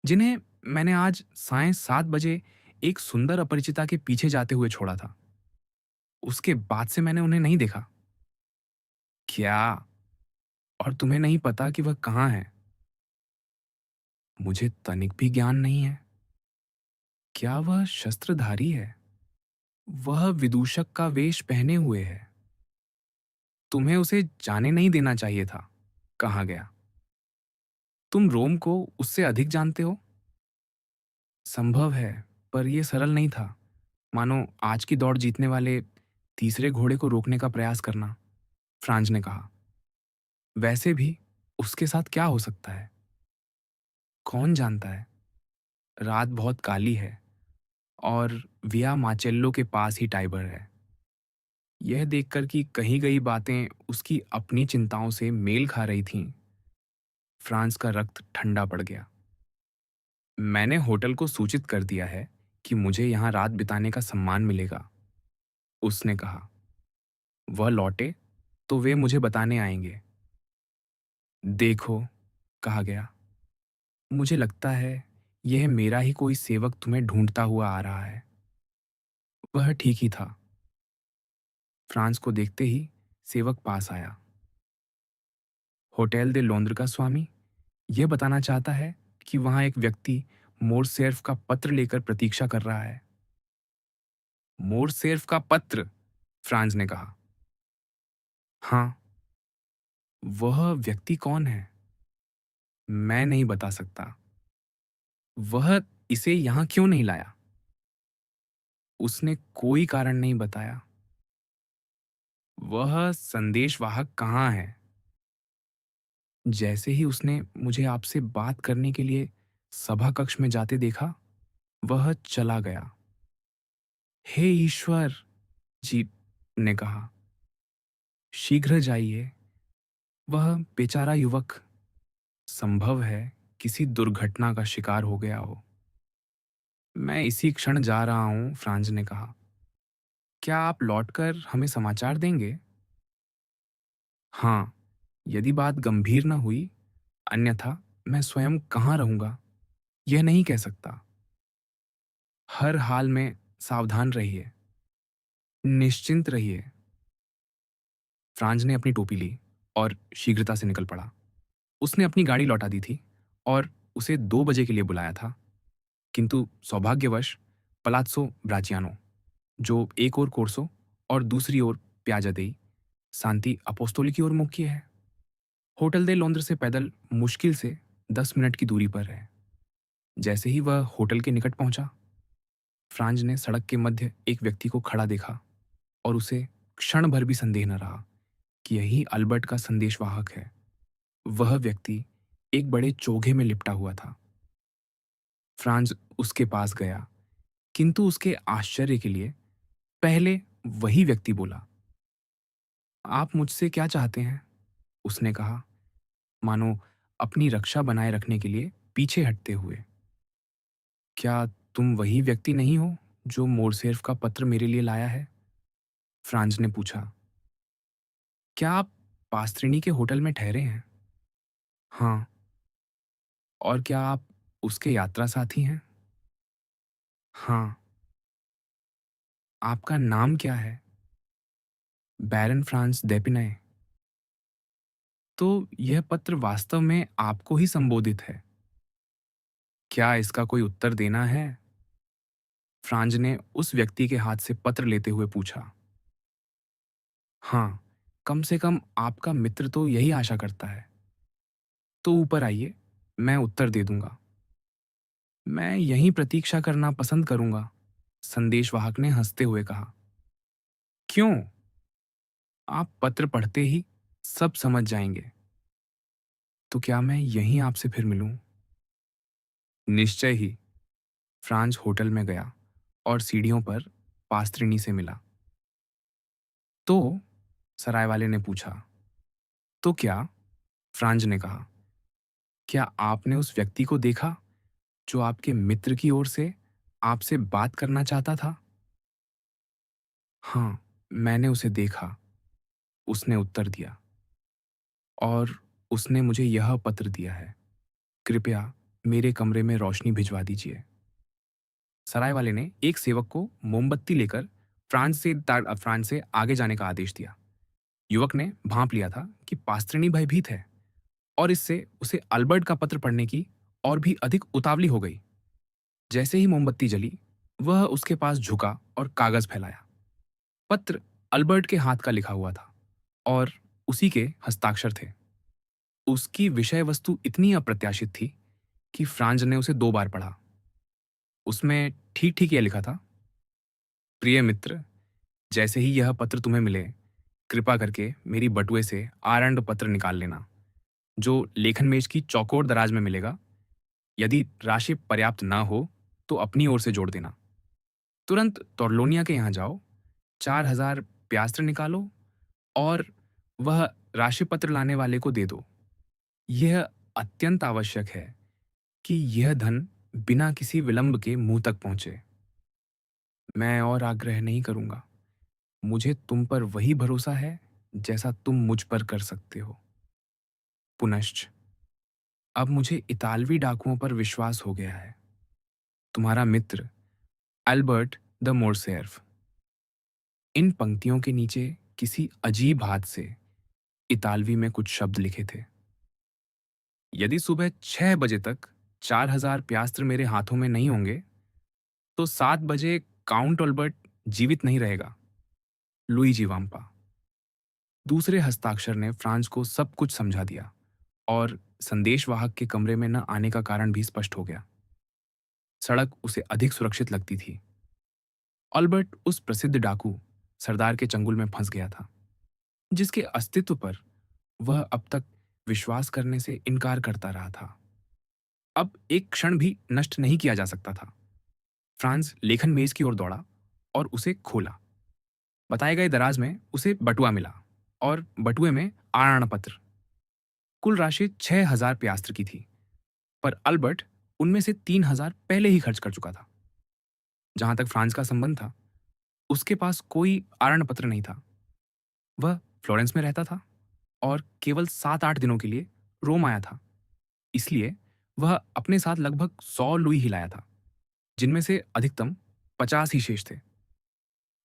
जिन्हें मैंने आज सायं 7 बजे एक सुंदर अपरिचिता के पीछे जाते हुए छोड़ा था। उसके बाद से मैंने उन्हें नहीं देखा। क्या? और तुम्हें नहीं पता कि वह कहाँ है? मुझे तनिक भी ज्ञान नहीं है। क्या वह शस्त्रधारी है? वह विदूषक का वेश पहने हुए है। तुम्हें उसे जाने नहीं देना चाहिए था, कहा गया। तुम रोम को उससे अधिक जानते हो। संभव है, पर यह सरल नहीं था। मानो आज की दौड़ जीतने वाले तीसरे घोड़े को रोकने का प्रयास करना, फ्रांज ने कहा। वैसे भी उसके साथ क्या हो सकता है, कौन जानता है। रात बहुत काली है और विया माचेल्लो के पास ही टाइबर है। यह देखकर कि कही गई बातें उसकी अपनी चिंताओं से मेल खा रही थीं, फ्रांस का रक्त ठंडा पड़ गया। मैंने होटल को सूचित कर दिया है कि मुझे यहाँ रात बिताने का सम्मान मिलेगा, उसने कहा। वह लौटे तो वे मुझे बताने आएंगे। देखो, कहा गया, मुझे लगता है यह मेरा ही कोई सेवक तुम्हें ढूंढता हुआ आ रहा है। वह ठीक ही था। फ्रांस को देखते ही सेवक पास आया। होटल दे लॉन्द्र का स्वामी यह बताना चाहता है कि वहां एक व्यक्ति मोरसेर्फ का पत्र लेकर प्रतीक्षा कर रहा है। मोरसेर्फ का पत्र, फ्रांस ने कहा। हाँ। वह व्यक्ति कौन है? मैं नहीं बता सकता। वह इसे यहां क्यों नहीं लाया? उसने कोई कारण नहीं बताया। वह संदेशवाहक कहाँ है? जैसे ही उसने मुझे आपसे बात करने के लिए सभा कक्ष में जाते देखा, वह चला गया। हे ईश्वर, जी ने कहा। शीघ्र जाइए। वह बेचारा युवक, संभव है किसी दुर्घटना का शिकार हो गया हो। मैं इसी क्षण जा रहा हूं, फ्रांज ने कहा। क्या आप लौटकर हमें समाचार देंगे? हाँ, यदि बात गंभीर न हुई, अन्यथा मैं स्वयं कहाँ रहूंगा यह नहीं कह सकता। हर हाल में सावधान रहिए, निश्चिंत रहिए। फ्रांज ने अपनी टोपी ली और शीघ्रता से निकल पड़ा। उसने अपनी गाड़ी लौटा दी थी और उसे 2 बजे के लिए बुलाया था, किंतु सौभाग्यवश पलात्सो ब्राचियानो, जो एक ओर कोर्सो और दूसरी ओर प्याजा देई सांति अपोस्तोली की ओर मुख किए है। होटल दे लॉन्द्र से पैदल मुश्किल से 10 मिनट की दूरी पर है। जैसे ही वह होटल के निकट पहुंचा, फ्रांज ने सड़क के मध्य एक व्यक्ति को खड़ा देखा और उसे क्षण भर भी संदेह न रहा कि यही अल्बर्ट का संदेशवाहक है। वह व्यक्ति एक बड़े चोगे में लिपटा हुआ था। फ्रांज उसके पास गया, किंतु उसके आश्चर्य के लिए पहले वही व्यक्ति बोला। आप मुझसे क्या चाहते हैं? उसने कहा, मानो अपनी रक्षा बनाए रखने के लिए पीछे हटते हुए। क्या तुम वही व्यक्ति नहीं हो जो मोरसेर्फ का पत्र मेरे लिए लाया है? फ्रांज ने पूछा। क्या आप पास्त्रिनी के होटल में ठहरे हैं? हाँ। और क्या आप उसके यात्रा साथी हैं? हाँ। आपका नाम क्या है? बैरन फ्रांस डेपिनय। तो यह पत्र वास्तव में आपको ही संबोधित है। क्या इसका कोई उत्तर देना है? फ्रांज ने उस व्यक्ति के हाथ से पत्र लेते हुए पूछा। हाँ, कम से कम आपका मित्र तो यही आशा करता है। तो ऊपर आइए, मैं उत्तर दे दूंगा। मैं यहीं प्रतीक्षा करना पसंद करूंगा, संदेशवाहक ने हंसते हुए कहा। क्यों? आप पत्र पढ़ते ही सब समझ जाएंगे। तो क्या मैं यहीं आपसे फिर मिलूं? निश्चय ही। फ्रांज होटल में गया और सीढ़ियों पर पास्त्रिनी से मिला। तो सराय वाले ने पूछा। तो क्या? फ्रांज ने कहा। क्या आपने उस व्यक्ति को देखा जो आपके मित्र की ओर से आपसे बात करना चाहता था? हाँ, मैंने उसे देखा, उसने उत्तर दिया। और उसने मुझे यह पत्र दिया है। कृपया मेरे कमरे में रोशनी भिजवा दीजिए। सराय वाले ने एक सेवक को मोमबत्ती लेकर फ्रांस से आगे जाने का आदेश दिया। युवक ने भांप लिया था कि पास्त्रिनी भयभीत है और इससे उसे अल्बर्ट का पत्र पढ़ने की और भी अधिक उतावली हो गई। जैसे ही मोमबत्ती जली, वह उसके पास झुका और कागज फैलाया। पत्र अल्बर्ट के हाथ का लिखा हुआ था और उसी के हस्ताक्षर थे। उसकी विषय वस्तु इतनी अप्रत्याशित थी कि फ्रांज ने उसे 2 बार पढ़ा। उसमें ठीक-ठीक ये लिखा था, प्रिय मित्र, जैसे ही यह पत्र तुम्हें मिले, कृपा करके मेरी बटुए से आरंभ पत्र निकाल लेना, जो लेखन मेज की चौकोर दराज में मिलेगा। यदि राशि पर्याप्त ना हो, तो अपनी ओर से जोड़ देना। तुरंत तोरलोनिया के यहाँ जाओ, 4,000 प्यास्त्र निकालो और वह राशि पत्र लाने वाले को दे दो। यह अत्यंत आवश्यक है कि यह धन बिना किसी विलंब के मुंह तक पहुंचे। मैं और आग्रह नहीं करूंगा। मुझे तुम पर वही भरोसा है जैसा तुम मुझ पर कर सकते हो। पुनश्च अब मुझे इतालवी डाकुओं पर विश्वास हो गया है। तुम्हारा मित्र अल्बर्ट द मोरसेर्फ। इन पंक्तियों के नीचे किसी अजीब हाथ से इतालवी में कुछ शब्द लिखे थे। यदि सुबह 6 बजे तक 4,000 प्यास्त्र मेरे हाथों में नहीं होंगे, तो 7 बजे काउंट अल्बर्ट जीवित नहीं रहेगा। लुईजी वाम्पा। दूसरे हस्ताक्षर ने फ्रांस को सब कुछ समझा दिया और संदेशवाहक के कमरे में न आने का कारण भी स्पष्ट हो गया। सड़क उसे अधिक सुरक्षित लगती थी। अल्बर्ट उस प्रसिद्ध डाकू सरदार के चंगुल में फंस गया था, जिसके अस्तित्व पर वह अब तक विश्वास करने से इनकार करता रहा था। अब एक क्षण भी नष्ट नहीं किया जा सकता था। फ्रांस लेखन मेज की ओर दौड़ा और उसे खोला। बताए गए दराज में उसे बटुआ मिला और बटुए में आरण पत्र। कुल राशि 6,000 प्यास्त्र की थी, पर अल्बर्ट उनमें से 3,000 पहले ही खर्च कर चुका था। जहां तक फ्रांस का संबंध था, उसके पास कोई आरण पत्र नहीं था। वह फ्लोरेंस में रहता था और केवल 7-8 दिनों के लिए रोम आया था। इसलिए वह अपने साथ लगभग 100 लुई ही लाया था, जिनमें से अधिकतम 50 ही शेष थे।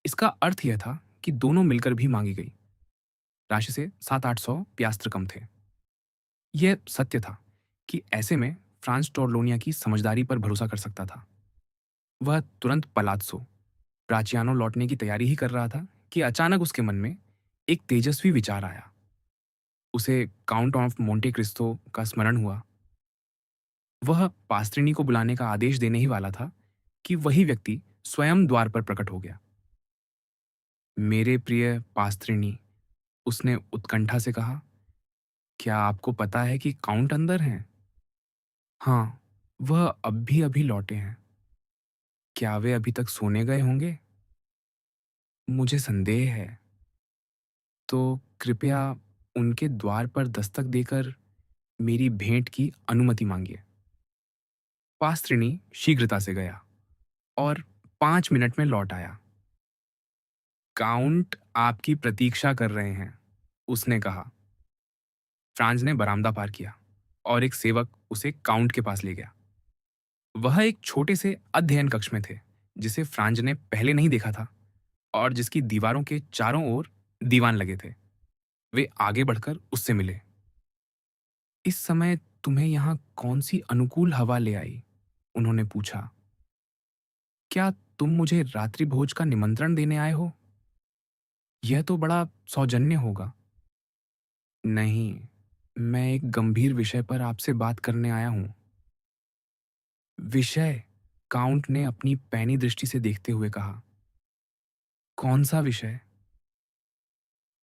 इसका अर्थ यह था कि दोनों मिलकर भी मांगी गई राशि से 700-800 प्यास्त्र कम थे। यह सत्य था कि ऐसे में फ्रांस टोरलोनिया की समझदारी पर भरोसा कर सकता था। वह तुरंत पलात्सो ब्राचियानो लौटने की तैयारी ही कर रहा था कि अचानक उसके मन में एक तेजस्वी विचार आया। उसे काउंट ऑफ मोंटे क्रिस्टो का स्मरण हुआ। वह पास्त्रिनी को बुलाने का आदेश देने ही वाला था कि वही व्यक्ति स्वयं द्वार पर प्रकट हो गया। मेरे प्रिय पास्त्रिनी, उसने उत्कंठा से कहा, क्या आपको पता है कि काउंट अंदर हैं? हाँ, वह अब भी अभी लौटे हैं। क्या वे अभी तक सोने गए होंगे? मुझे संदेह है। तो कृपया उनके द्वार पर दस्तक देकर मेरी भेंट की अनुमति मांगिए। पास्त्रिनी शीघ्रता से गया और 5 मिनट में लौट आया। काउंट आपकी प्रतीक्षा कर रहे हैं, उसने कहा। फ्रांज ने बरामदा पार किया और एक सेवक उसे काउंट के पास ले गया। वह एक छोटे से अध्ययन कक्ष में थे, जिसे फ्रांज ने पहले नहीं देखा था और जिसकी दीवारों के चारों ओर दीवान लगे थे। वे आगे बढ़कर उससे मिले। इस समय तुम्हें यहाँ कौन सी अनुकूल हवा ले आई? उन्होंने पूछा। क्या तुम मुझे रात्रि भोज का निमंत्रण देने आए हो? यह तो बड़ा सौजन्य होगा। नहीं, मैं एक गंभीर विषय पर आपसे बात करने आया हूं। विषय? काउंट ने अपनी पैनी दृष्टि से देखते हुए कहा। कौन सा विषय?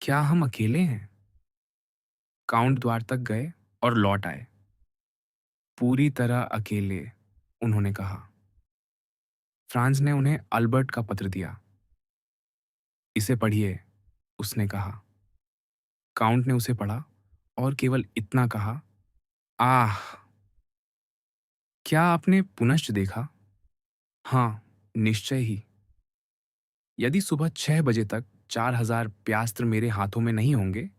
क्या हम अकेले हैं? काउंट द्वार तक गए और लौट आए। पूरी तरह अकेले, उन्होंने कहा। फ्रांस ने उन्हें अल्बर्ट का पत्र दिया। इसे पढ़िए, उसने कहा। काउंट ने उसे पढ़ा और केवल इतना कहा, आह! क्या आपने पुनश्च देखा? हाँ, निश्चय ही। यदि सुबह 6 बजे तक 4,000 प्यास्त्र मेरे हाथों में नहीं होंगे,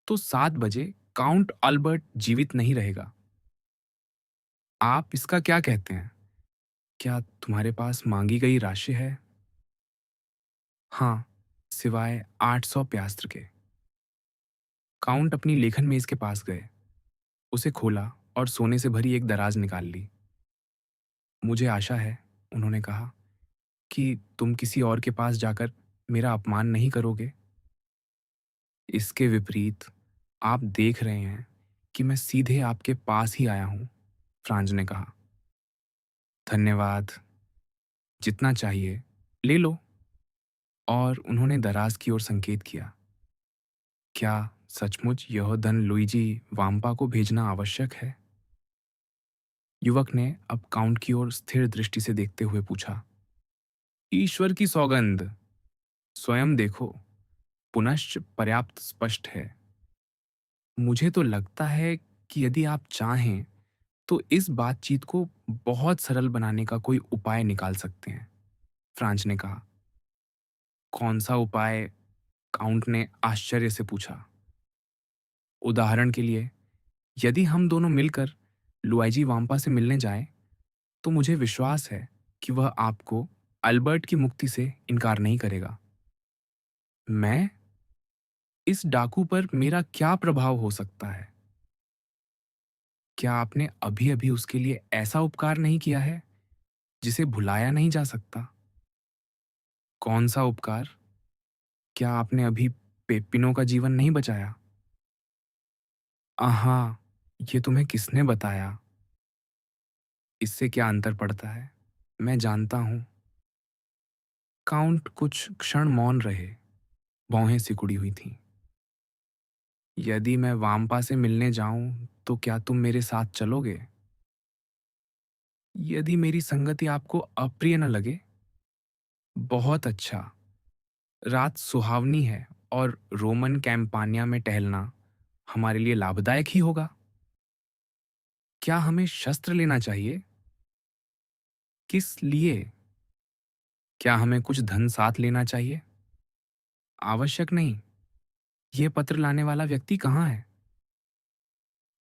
तो 7 बजे काउंट अल्बर्ट जीवित नहीं रहेगा। आप इसका क्या कहते हैं? क्या तुम्हारे पास मांगी गई राशि है? हाँ, सिवाय 800 प्यास्त्र के। काउंट अपनी लेखन मेज के पास गए, उसे खोला और सोने से भरी एक दराज निकाल ली। मुझे आशा है, उन्होंने कहा, कि तुम किसी और के पास जाकर मेरा अपमान नहीं करोगे। इसके विपरीत आप देख रहे हैं कि मैं सीधे आपके पास ही आया हूं, फ्रांज ने कहा। धन्यवाद, जितना चाहिए ले लो। और उन्होंने दराज की ओर संकेत किया। क्या सचमुच यह धन लुइजी वाम्पा को भेजना आवश्यक है? युवक ने अब काउंट की ओर स्थिर दृष्टि से देखते हुए पूछा। ईश्वर की सौगंध, स्वयं देखो, पुनश्च पर्याप्त स्पष्ट है। मुझे तो लगता है कि यदि आप चाहें तो इस बातचीत को बहुत सरल बनाने का कोई उपाय निकाल सकते हैं, फ्रांच ने कहा। कौन सा उपाय? काउंट ने आश्चर्य से पूछा। उदाहरण के लिए, यदि हम दोनों मिलकर लुआइजी वाम्पा से मिलने जाएं, तो मुझे विश्वास है कि वह आपको अल्बर्ट की मुक्ति से इनकार नहीं करेगा। मैं? इस डाकू पर मेरा क्या प्रभाव हो सकता है? क्या आपने अभी अभी उसके लिए ऐसा उपकार नहीं किया है जिसे भुलाया नहीं जा सकता? कौन सा उपकार? क्या आपने अभी पेपिनो का जीवन नहीं बचाया? आहा, ये तुम्हें किसने बताया? इससे क्या अंतर पड़ता है? मैं जानता हूं। काउंट कुछ क्षण मौन रहे, भौहें सिकुड़ी हुई थीं। यदि मैं वाम्पा से मिलने जाऊं तो क्या तुम मेरे साथ चलोगे? यदि मेरी संगति आपको अप्रिय न लगे? बहुत अच्छा। रात सुहावनी है और रोमन कैंपानिया में टहलना हमारे लिए लाभदायक ही होगा। क्या हमें शस्त्र लेना चाहिए? किस लिए? क्या हमें कुछ धन साथ लेना चाहिए? आवश्यक नहीं। यह पत्र लाने वाला व्यक्ति कहाँ है?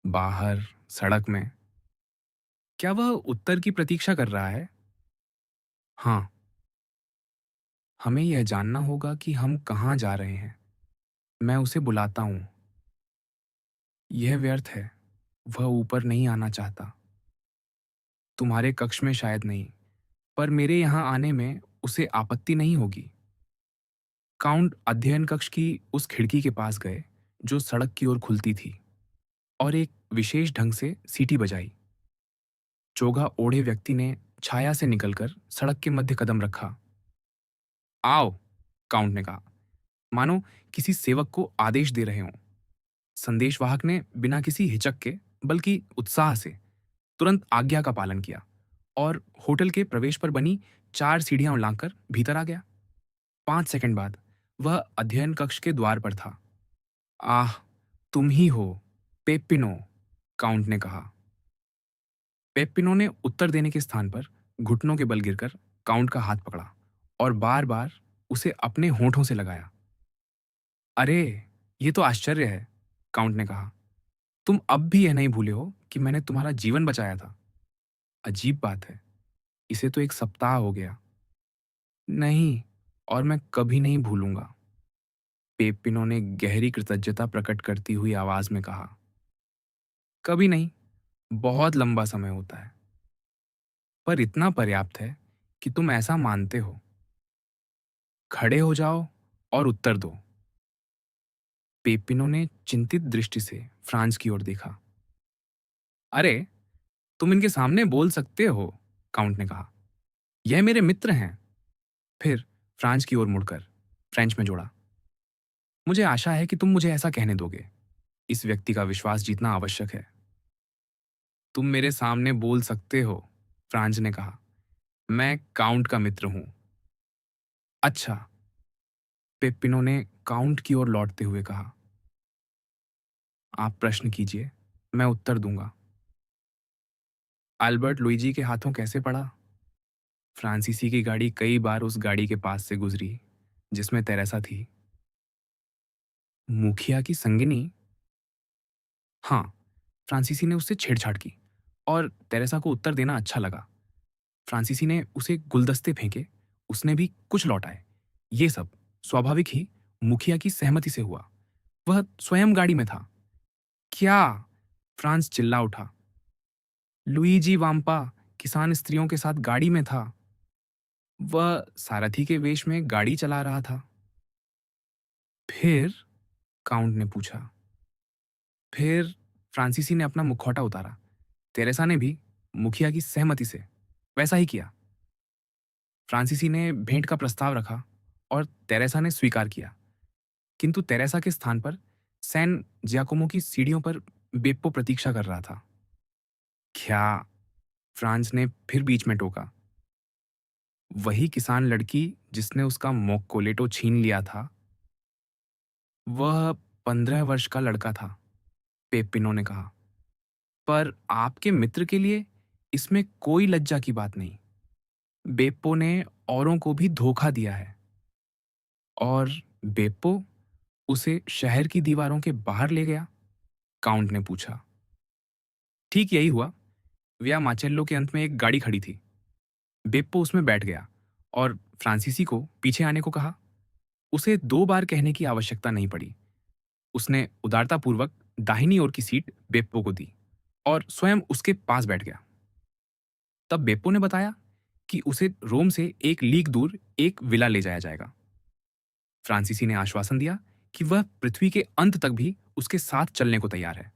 बाहर, सड़क में। क्या वह उत्तर की प्रतीक्षा कर रहा है? हाँ। हमें यह जानना होगा कि हम कहाँ जा रहे हैं। मैं उसे बुलाता हूँ। यह व्यर्थ है। वह ऊपर नहीं आना चाहता। तुम्हारे कक्ष में शायद नहीं, पर मेरे यहाँ आने में उसे आपत्ति नहीं होगी। काउंट अध्ययन कक्ष की उस खिड़की के पास गए जो सड़क की ओर खुलती थी, और एक विशेष ढंग से सीटी बजाई। चोगा ओढ़े व्यक्ति ने छाया से निकलकर सड़क के मध्य कदम रखा। आओ, काउंट ने कहा, मानो किसी सेवक को आदेश दे रहे हों। संदेशवाहक ने बिना किसी हिचक के, बल्कि उत्साह से, तुरंत आज्ञा का पालन किया और होटल के प्रवेश पर बनी 4 सीढ़ियां उलांघकर भीतर आ गया। 5 सेकंड बाद वह अध्ययन कक्ष के द्वार पर था। आह, तुम ही हो, पेपिनो, काउंट ने कहा। पेपिनो ने उत्तर देने के स्थान पर घुटनों के बल गिरकर काउंट का हाथ पकड़ा और बार बार उसे अपने होंठों से लगाया। अरे, ये तो आश्चर्य है, काउंट ने कहा। तुम अब भी यह नहीं भूले हो कि मैंने तुम्हारा जीवन बचाया था। अजीब बात है, इसे तो 1 सप्ताह हो गया। नहीं, और मैं कभी नहीं भूलूंगा, पेपिनो ने गहरी कृतज्ञता प्रकट करती हुई आवाज में कहा। कभी नहीं, बहुत लंबा समय होता है, पर इतना पर्याप्त है कि तुम ऐसा मानते हो। खड़े हो जाओ और उत्तर दो। पेपिनो ने चिंतित दृष्टि से फ्रांस की ओर देखा। अरे, तुम इनके सामने बोल सकते हो, काउंट ने कहा। यह मेरे मित्र हैं। फिर फ्रांस की ओर मुड़कर फ्रेंच में जोड़ा। मुझे आशा है कि तुम मुझे ऐसा कहने दोगे। इस व्यक्ति का विश्वास जीतना आवश्यक है। तुम मेरे सामने बोल सकते हो, फ्रांस ने कहा। मैं काउंट का मित्र हूं। अच्छा, पेपिनो ने काउंट की ओर लौटते हुए कहा। आप प्रश्न कीजिए, मैं उत्तर दूंगा। अल्बर्ट लुइजी के हाथों कैसे पड़ा? फ्रांसीसी की गाड़ी कई बार उस गाड़ी के पास से गुजरी जिसमें तेरेसा थी। मुखिया की संगिनी? हाँ, फ्रांसीसी ने उससे छेड़छाड़ की और तेरेसा को उत्तर देना अच्छा लगा। फ्रांसीसी ने उसे गुलदस्ते फेंके, उसने भी कुछ लौटाए। ये सब स्वाभाविक ही मुखिया की सहमति से हुआ। वह स्वयं गाड़ी में था। क्या? फ्रांस चिल्ला उठा। लुईजी वाम्पा किसान स्त्रियों के साथ गाड़ी में था। वह सारथी के वेश में गाड़ी चला रहा था। फिर काउंट ने पूछा। फिर फ्रांसीसी ने अपना मुखौटा उतारा। तेरेसा ने भी मुखिया की सहमति से वैसा ही किया। फ्रांसीसी ने भेंट का प्रस्ताव रखा और तेरेसा ने स्वीकार किया। किंतु तेरेसा के स्थान पर सैन जियाकोमो की सीढ़ियों पर बेप्पो प्रतीक्षा कर रहा था। क्या? फ्रांस ने फिर बीच में टोका। वही किसान लड़की जिसने उसका मोक्कोलेटो छीन लिया था। वह 15 वर्ष का लड़का था, पेप्पिनो ने कहा। पर आपके मित्र के लिए इसमें कोई लज्जा की बात नहीं। बेप्पो ने औरों को भी धोखा दिया है। और बेप्पो उसे शहर की दीवारों के बाहर ले गया? काउंट ने पूछा। ठीक यही हुआ। विया माचेल्लो के अंत में एक गाड़ी खड़ी थी। बेप्पो उसमें बैठ गया और फ्रांसीसी को पीछे आने को कहा। उसे 2 बार कहने की आवश्यकता नहीं पड़ी। उसने उदारतापूर्वक दाहिनी ओर की सीट बेप्पो को दी और स्वयं उसके पास बैठ गया। तब बेप्पो ने बताया कि उसे रोम से एक लीग दूर एक विला ले जाया जाएगा। फ्रांसीसी ने आश्वासन दिया कि वह पृथ्वी के अंत तक भी उसके साथ चलने को तैयार है।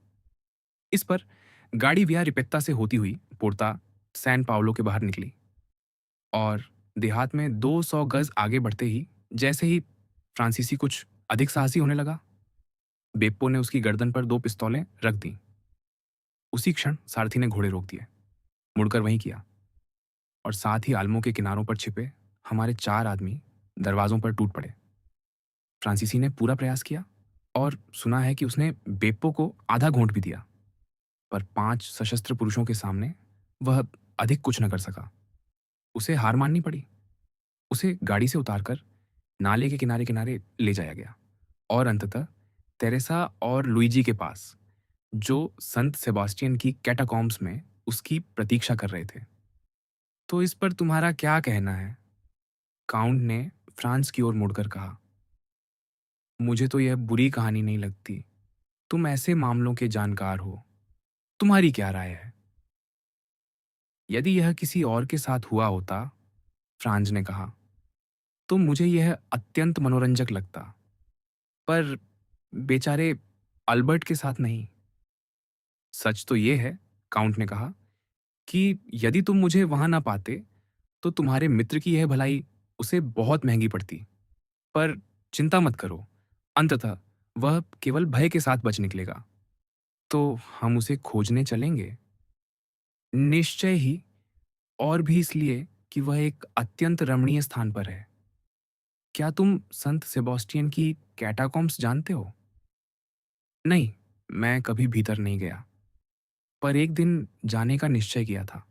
इस पर गाड़ी विया रिपेत्ता से होती हुई पोर्ता सैन पाउलो के बाहर निकली और देहात में 200 गज आगे बढ़ते ही जैसे ही फ्रांसीसी कुछ अधिक साहसी होने लगा, बेप्पो ने उसकी गर्दन पर 2 पिस्तौलें रख दी। उसी क्षण सारथी ने घोड़े रोक दिए, मुड़कर वहीं किया और साथ ही आलमों के किनारों पर छिपे हमारे 4 आदमी दरवाजों पर टूट पड़े। फ्रांसीसी ने पूरा प्रयास किया और सुना है कि उसने बेप्पो को आधा घोंट भी दिया, पर 5 सशस्त्र पुरुषों के सामने वह अधिक कुछ न कर सका। उसे हार माननी पड़ी। उसे गाड़ी से उतारकर नाले के किनारे किनारे ले जाया गया और अंततः तेरेसा और लुइजी के पास, जो संत सेबास्टियन की कैटाकॉम्ब्स में उसकी प्रतीक्षा कर रहे थे। तो इस पर तुम्हारा क्या कहना है? काउंट ने फ्रांस की ओर मुड़कर कहा। मुझे तो यह बुरी कहानी नहीं लगती। तुम ऐसे मामलों के जानकार हो। तुम्हारी क्या राय है? यदि यह किसी और के साथ हुआ होता, फ्रांस ने कहा, तो मुझे यह अत्यंत मनोरंजक लगता। पर बेचारे अल्बर्ट के साथ नहीं। सच तो यह है, काउंट ने कहा, कि यदि तुम मुझे वहां ना पाते तो तुम्हारे मित्र की यह भलाई उसे बहुत महंगी पड़ती। पर चिंता मत करो, अंततः वह केवल भय के साथ बच निकलेगा। तो हम उसे खोजने चलेंगे? निश्चय ही, और भी इसलिए कि वह एक अत्यंत रमणीय स्थान पर है। क्या तुम संत सेबास्टियन की कैटाकॉम्ब्स जानते हो? नहीं, मैं कभी भीतर नहीं गया, पर एक दिन जाने का निश्चय किया था।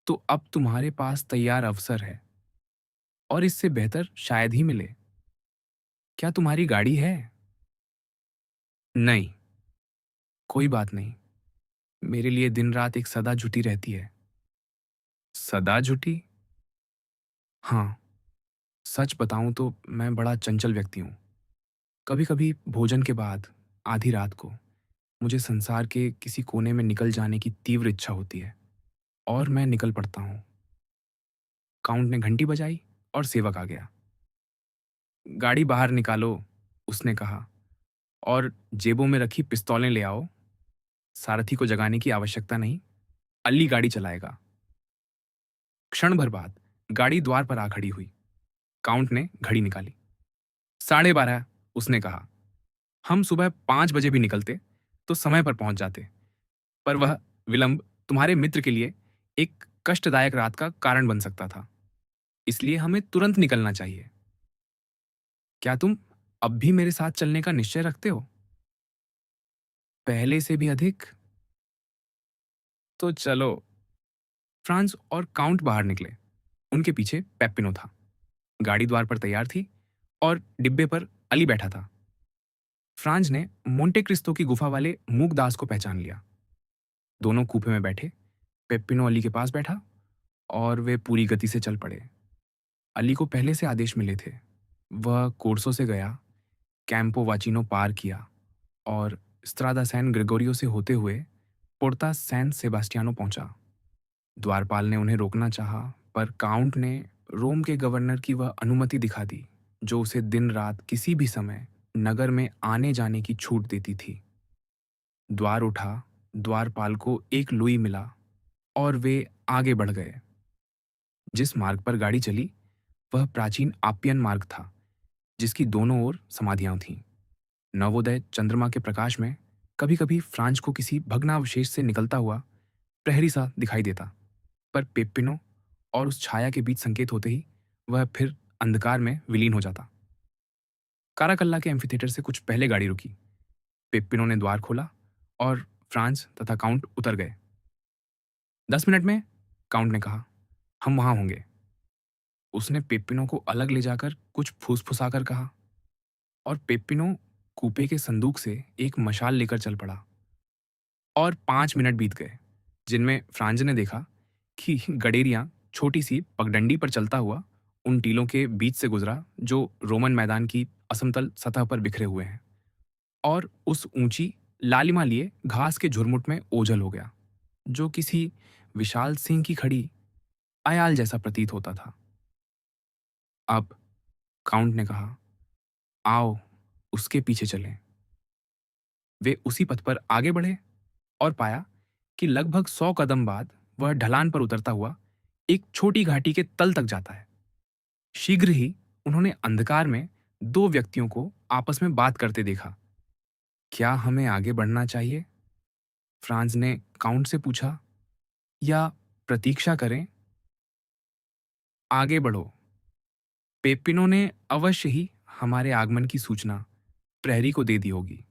तो अब तुम्हारे पास तैयार अवसर है और इससे बेहतर शायद ही मिले। क्या तुम्हारी गाड़ी है? नहीं, कोई बात नहीं। मेरे लिए दिन रात एक सदा जुटी रहती है। सदा जुटी? हाँ, सच बताऊं तो मैं बड़ा चंचल व्यक्ति हूँ। कभी कभी भोजन के बाद आधी रात को मुझे संसार के किसी कोने में निकल जाने की तीव्र इच्छा होती है और मैं निकल पड़ता हूँ। काउंट ने घंटी बजाई और सेवक आ गया। गाड़ी बाहर निकालो, उसने कहा, और जेबों में रखी पिस्तौलें ले आओ। सारथी को जगाने की आवश्यकता नहीं, अल्ली गाड़ी चलाएगा। क्षण भर बाद गाड़ी द्वार पर आ खड़ी हुई। काउंट ने घड़ी निकाली। 12:30, उसने कहा। हम सुबह 5 बजे भी निकलते तो समय पर पहुंच जाते, पर वह विलंब तुम्हारे मित्र के लिए एक कष्टदायक रात का कारण बन सकता था। इसलिए हमें तुरंत निकलना चाहिए। क्या तुम अब भी मेरे साथ चलने का निश्चय रखते हो? पहले से भी अधिक? तो चलो। फ्रांस और काउंट बाहर निकले। उनके पीछे पेप्पिनो था। गाड़ी द्वार पर तैयार थी और डिब्बे पर अली बैठा था। फ्रांस ने मोंटे क्रिस्तो की गुफा वाले मूक दास को पहचान लिया। दोनों कूपे में बैठे। पेप्पिनो अली के पास बैठा और वे पूरी गति से चल पड़े। अली को पहले से आदेश मिले थे। वह कोर्सो से गया, कैंपो वाचिनो पार किया और स्त्रादा सैन ग्रेगोरियो से होते हुए पोर्ता सैन सेबास्टियानो पहुंचा। द्वारपाल ने उन्हें रोकना चाहा, पर काउंट ने रोम के गवर्नर की वह अनुमति दिखा दी जो उसे दिन रात किसी भी समय नगर में आने जाने की छूट देती थी। द्वार उठा, द्वारपाल को एक लुई मिला और वे आगे बढ़ गए। जिस मार्ग पर गाड़ी चली वह प्राचीन आप्यन मार्ग था, जिसकी दोनों ओर समाधियां थीं। नवोदय चंद्रमा के प्रकाश में कभी कभी फ्रांस को किसी भग्नावशेष से निकलता हुआ प्रहरी सा दिखाई देता, पर पेप्पिनो और उस छाया के बीच संकेत होते ही वह फिर अंधकार में विलीन हो जाता। काराकल्ला के एम्फीथिएटर से कुछ पहले गाड़ी रुकी। पेप्पिनो ने द्वार खोला और फ्रांस तथा काउंट उतर गए। 10 मिनट में, काउंट ने कहा, हम वहां होंगे। उसने पेप्पिनो को अलग ले जाकर कुछ फुसफुसाकर कहा और पेप्पिनो कूपे के संदूक से एक मशाल लेकर चल पड़ा। और 5 मिनट बीत गए, जिनमें फ्रांज ने देखा कि गडेरियां छोटी सी पगडंडी पर चलता हुआ उन टीलों के बीच से गुजरा जो रोमन मैदान की असमतल सतह पर बिखरे हुए हैं, और उस ऊंची लालिमा लिए घास के झुरमुट में ओझल हो गया, जो किसी विशाल सिंह की खड़ी अयाल जैसा प्रतीत होता था। अब, काउंट ने कहा, आओ उसके पीछे चलें। वे उसी पथ पर आगे बढ़े और पाया कि लगभग 100 कदम बाद वह ढलान पर उतरता हुआ एक छोटी घाटी के तल तक जाता है। शीघ्र ही उन्होंने अंधकार में दो व्यक्तियों को आपस में बात करते देखा। क्या हमें आगे बढ़ना चाहिए? फ्रांस ने काउंट से पूछा, या प्रतीक्षा करें? आगे बढ़ो। पेपिनो ने अवश्य ही हमारे आगमन की सूचना प्रहरी को दे दी होगी।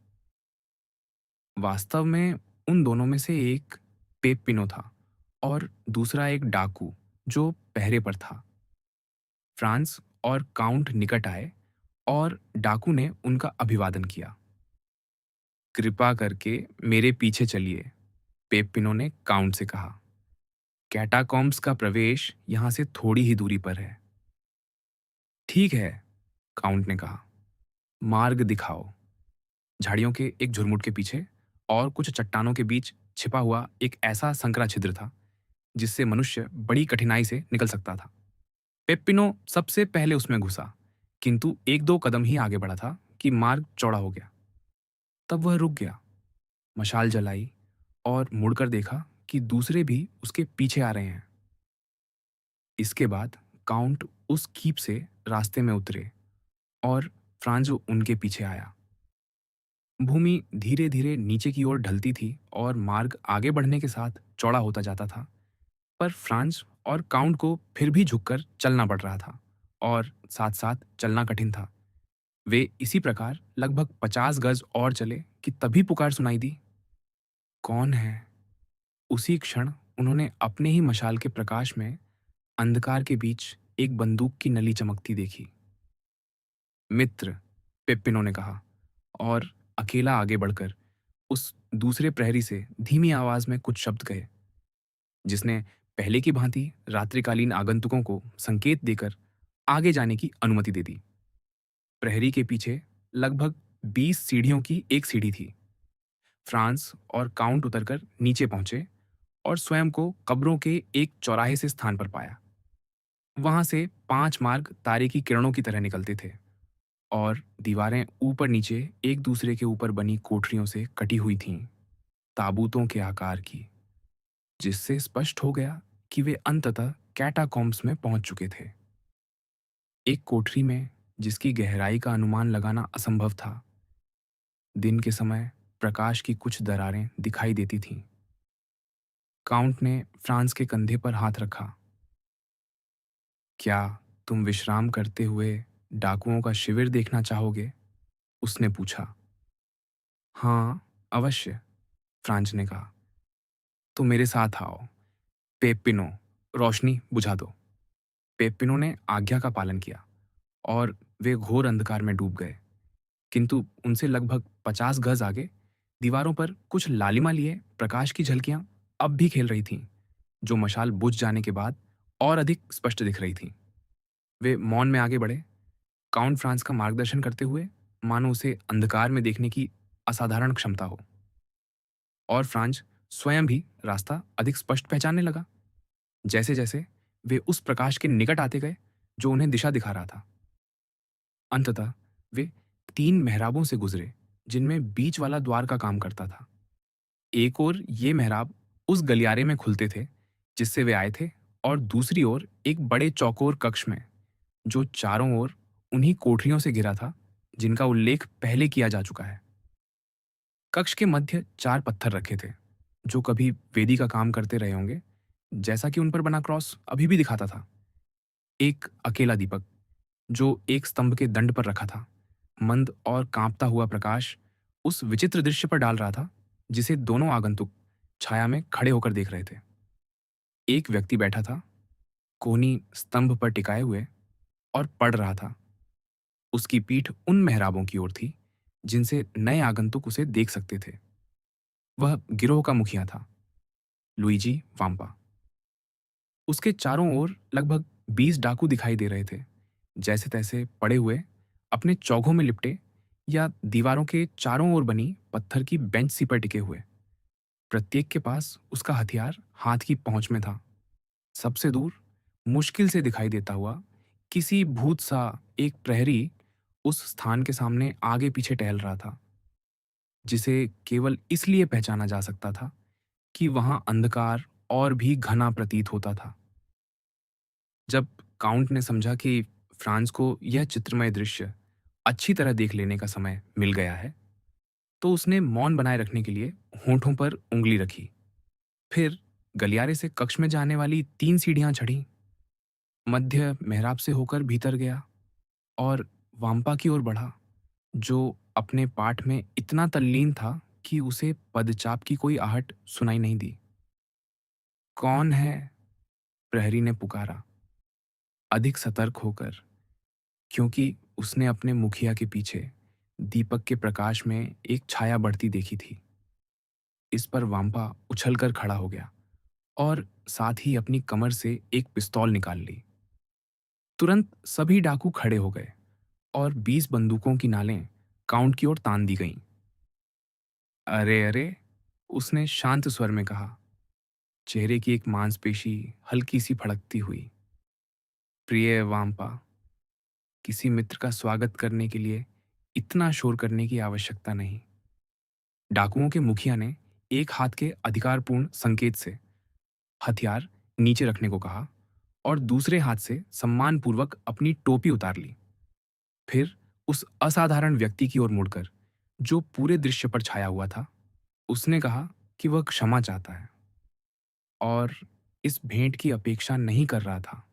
वास्तव में उन दोनों में से एक पेपिनो था और दूसरा एक डाकू जो पहरे पर था। फ्रांस और काउंट निकट आए और डाकू ने उनका अभिवादन किया। कृपा करके मेरे पीछे चलिए, पेपिनो ने काउंट से कहा। कैटाकॉम्ब्स का प्रवेश यहां से थोड़ी ही दूरी पर है। ठीक है, काउंट ने कहा, मार्ग दिखाओ। झाड़ियों के एक झुरमुट के पीछे और कुछ चट्टानों के बीच छिपा हुआ एक ऐसा संकरा छिद्र था जिससे मनुष्य बड़ी कठिनाई से निकल सकता था। पेप्पिनो सबसे पहले उसमें घुसा, किंतु 1-2 कदम ही आगे बढ़ा था कि मार्ग चौड़ा हो गया। तब वह रुक गया, मशाल जलाई और मुड़कर देखा कि दूसरे भी उसके पीछे आ रहे हैं। इसके बाद काउंट उस कीप से रास्ते में उतरे और फ्रांजो उनके पीछे आया। भूमि धीरे धीरे नीचे की ओर ढलती थी और मार्ग आगे बढ़ने के साथ चौड़ा होता जाता था, पर फ्रांस और काउंट को फिर भी झुककर चलना पड़ रहा था और साथ साथ चलना कठिन था। वे इसी प्रकार लगभग 50 गज और चले कि तभी पुकार सुनाई दी, कौन है? उसी क्षण उन्होंने अपने ही मशाल के प्रकाश में अंधकार के बीच एक बंदूक की नली चमकती देखी। मित्र, पेप्पिनो ने कहा और अकेला आगे बढ़कर उस दूसरे प्रहरी से धीमी आवाज में कुछ शब्द कहे, जिसने पहले की भांति रात्रिकालीन आगंतुकों को संकेत देकर आगे जाने की अनुमति दे दी। प्रहरी के पीछे लगभग 20 सीढ़ियों की एक सीढ़ी थी। फ्रांस और काउंट उतरकर नीचे पहुंचे और स्वयं को कब्रों के एक चौराहे से स्थान पर पाया। वहां से 5 मार्ग तारे की किरणों की तरह निकलते थे और दीवारें ऊपर नीचे एक दूसरे के ऊपर बनी कोठरियों से कटी हुई थीं, ताबूतों के आकार की, जिससे स्पष्ट हो गया कि वे अंततः कैटाकॉम्ब्स में पहुंच चुके थे। एक कोठरी में जिसकी गहराई का अनुमान लगाना असंभव था, दिन के समय प्रकाश की कुछ दरारें दिखाई देती थीं। काउंट ने फ्रांस के कंधे पर हाथ रखा। क्या तुम विश्राम करते हुए डाकुओं का शिविर देखना चाहोगे? उसने पूछा। हाँ, अवश्य, फ्रांस ने कहा। तो मेरे साथ आओ। पेप्पिनो, रोशनी बुझा दो। पेप्पिनो ने आज्ञा का पालन किया और वे घोर अंधकार में डूब गए, किंतु उनसे लगभग 50 गज आगे दीवारों पर कुछ लालिमा लिए प्रकाश की झलकियां अब भी खेल रही थीं, जो मशाल बुझ जाने के बाद और अधिक स्पष्ट दिख रही थीं। वे मौन में आगे बढ़े, काउंट फ्रांस का मार्गदर्शन करते हुए, मानो उसे अंधकार में देखने की असाधारण क्षमता हो। और फ्रांस स्वयं भी रास्ता अधिक स्पष्ट पहचानने लगा, जैसे जैसे वे उस प्रकाश के निकट आते गए जो उन्हें दिशा दिखा रहा था। अंततः वे 3 मेहराबों से गुजरे, जिनमें बीच वाला द्वार का काम करता था। एक ओर ये मेहराब उस गलियारे में खुलते थे जिससे वे आए थे, और दूसरी ओर एक बड़े चौकोर कक्ष में, जो चारों ओर उन्हीं कोठरियों से घिरा था जिनका उल्लेख पहले किया जा चुका है। कक्ष के मध्य 4 पत्थर रखे थे, जो कभी वेदी का काम करते रहे होंगे, जैसा कि उन पर बना क्रॉस अभी भी दिखाता था। एक अकेला दीपक, जो एक स्तंभ के दंड पर रखा था, मंद और कांपता हुआ प्रकाश उस विचित्र दृश्य पर डाल रहा था जिसे दोनों आगंतुक छाया में खड़े होकर देख रहे थे। एक व्यक्ति बैठा था, कोहनी स्तंभ पर टिकाए हुए, और पढ़ रहा था। उसकी पीठ उन मेहराबों की ओर थी जिनसे नए आगंतुक उसे देख सकते थे। वह गिरोह का मुखिया था, लुइजी वाम्पा। उसके चारों ओर लगभग 20 डाकू दिखाई दे रहे थे, जैसे तैसे पड़े हुए, अपने चौघों में लिपटे, या दीवारों के चारों ओर बनी पत्थर की बेंच सी पर टिके हुए। प्रत्येक के पास उसका हथियार हाथ की पहुंच में था। सबसे दूर, मुश्किल से दिखाई देता हुआ, किसी भूत सा एक प्रहरी उस स्थान के सामने आगे पीछे टहल रहा था, जिसे केवल इसलिए पहचाना जा सकता था कि वहां अंधकार और भी घना प्रतीत होता था। जब काउंट ने समझा कि फ्रांस को यह चित्रमय दृश्य अच्छी तरह देख लेने का समय मिल गया है, तो उसने मौन बनाए रखने के लिए होठों पर उंगली रखी। फिर गलियारे से कक्ष में जाने वाली 3 सीढ़ियां चढ़ी, मध्य मेहराब से होकर भीतर गया और वाम्पा की ओर बढ़ा, जो अपने पाठ में इतना तल्लीन था कि उसे पदचाप की कोई आहट सुनाई नहीं दी। कौन है? प्रहरी ने पुकारा, अधिक सतर्क होकर, क्योंकि उसने अपने मुखिया के पीछे दीपक के प्रकाश में एक छाया बढ़ती देखी थी। इस पर वाम्पा उछलकर खड़ा हो गया और साथ ही अपनी कमर से एक पिस्तौल निकाल ली। तुरंत सभी डाकू खड़े हो गए और 20 बंदूकों की नालें काउंट की ओर तान दी गईं। अरे अरे, उसने शांत स्वर में कहा, चेहरे की एक मांसपेशी हल्की सी फड़कती हुई। प्रिय वाम्पा, किसी मित्र का स्वागत करने के लिए इतना शोर करने की आवश्यकता नहीं। डाकुओं के मुखिया ने एक हाथ के अधिकारपूर्ण संकेत से हथियार नीचे रखने को कहा और दूसरे हाथ से सम्मानपूर्वक अपनी टोपी उतार ली। फिर उस असाधारण व्यक्ति की ओर मुड़कर, जो पूरे दृश्य पर छाया हुआ था, उसने कहा कि वह क्षमा चाहता है और इस भेंट की अपेक्षा नहीं कर रहा था,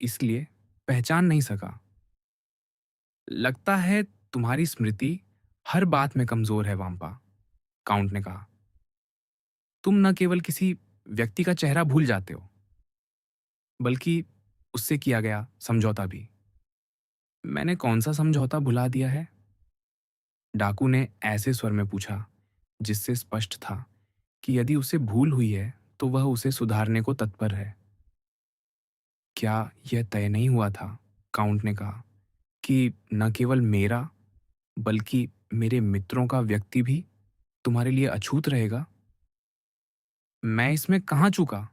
इसलिए पहचान नहीं सका। लगता है तुम्हारी स्मृति हर बात में कमजोर है वाम्पा, काउंट ने कहा। तुम न केवल किसी व्यक्ति का चेहरा भूल जाते हो, बल्कि उससे किया गया समझौता भी। मैंने कौन सा समझौता भुला दिया है? डाकू ने ऐसे स्वर में पूछा जिससे स्पष्ट था कि यदि उसे भूल हुई है तो वह उसे सुधारने को तत्पर है। क्या यह तय नहीं हुआ था, काउंट ने कहा, कि न केवल मेरा बल्कि मेरे मित्रों का व्यक्ति भी तुम्हारे लिए अछूत रहेगा? मैं इसमें कहाँ चूका?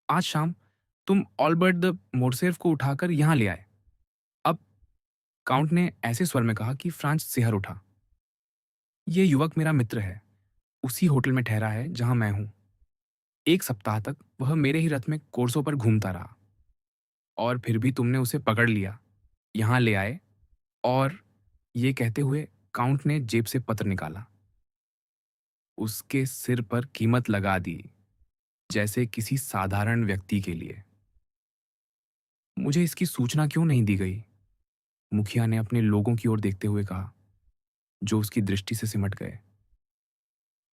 आज शाम तुम ऑलबर्ट द मोरसेफ को उठाकर यहां ले आए। अब, काउंट ने ऐसे स्वर में कहा कि फ्रांस सिहर उठा। यह युवक मेरा मित्र है, उसी होटल में ठहरा है जहां मैं हूं। 1 सप्ताह तक वह मेरे ही रथ में कोर्सों पर घूमता रहा, और फिर भी तुमने उसे पकड़ लिया, यहां ले आए, और ये कहते हुए काउंट ने जेब से पत्र निकाला। उसके सिर पर कीमत लगा दी, जैसे किसी साधारण व्यक्ति के लिए। मुझे इसकी सूचना क्यों नहीं दी गई? मुखिया ने अपने लोगों की ओर देखते हुए कहा, जो उसकी दृष्टि से सिमट गए।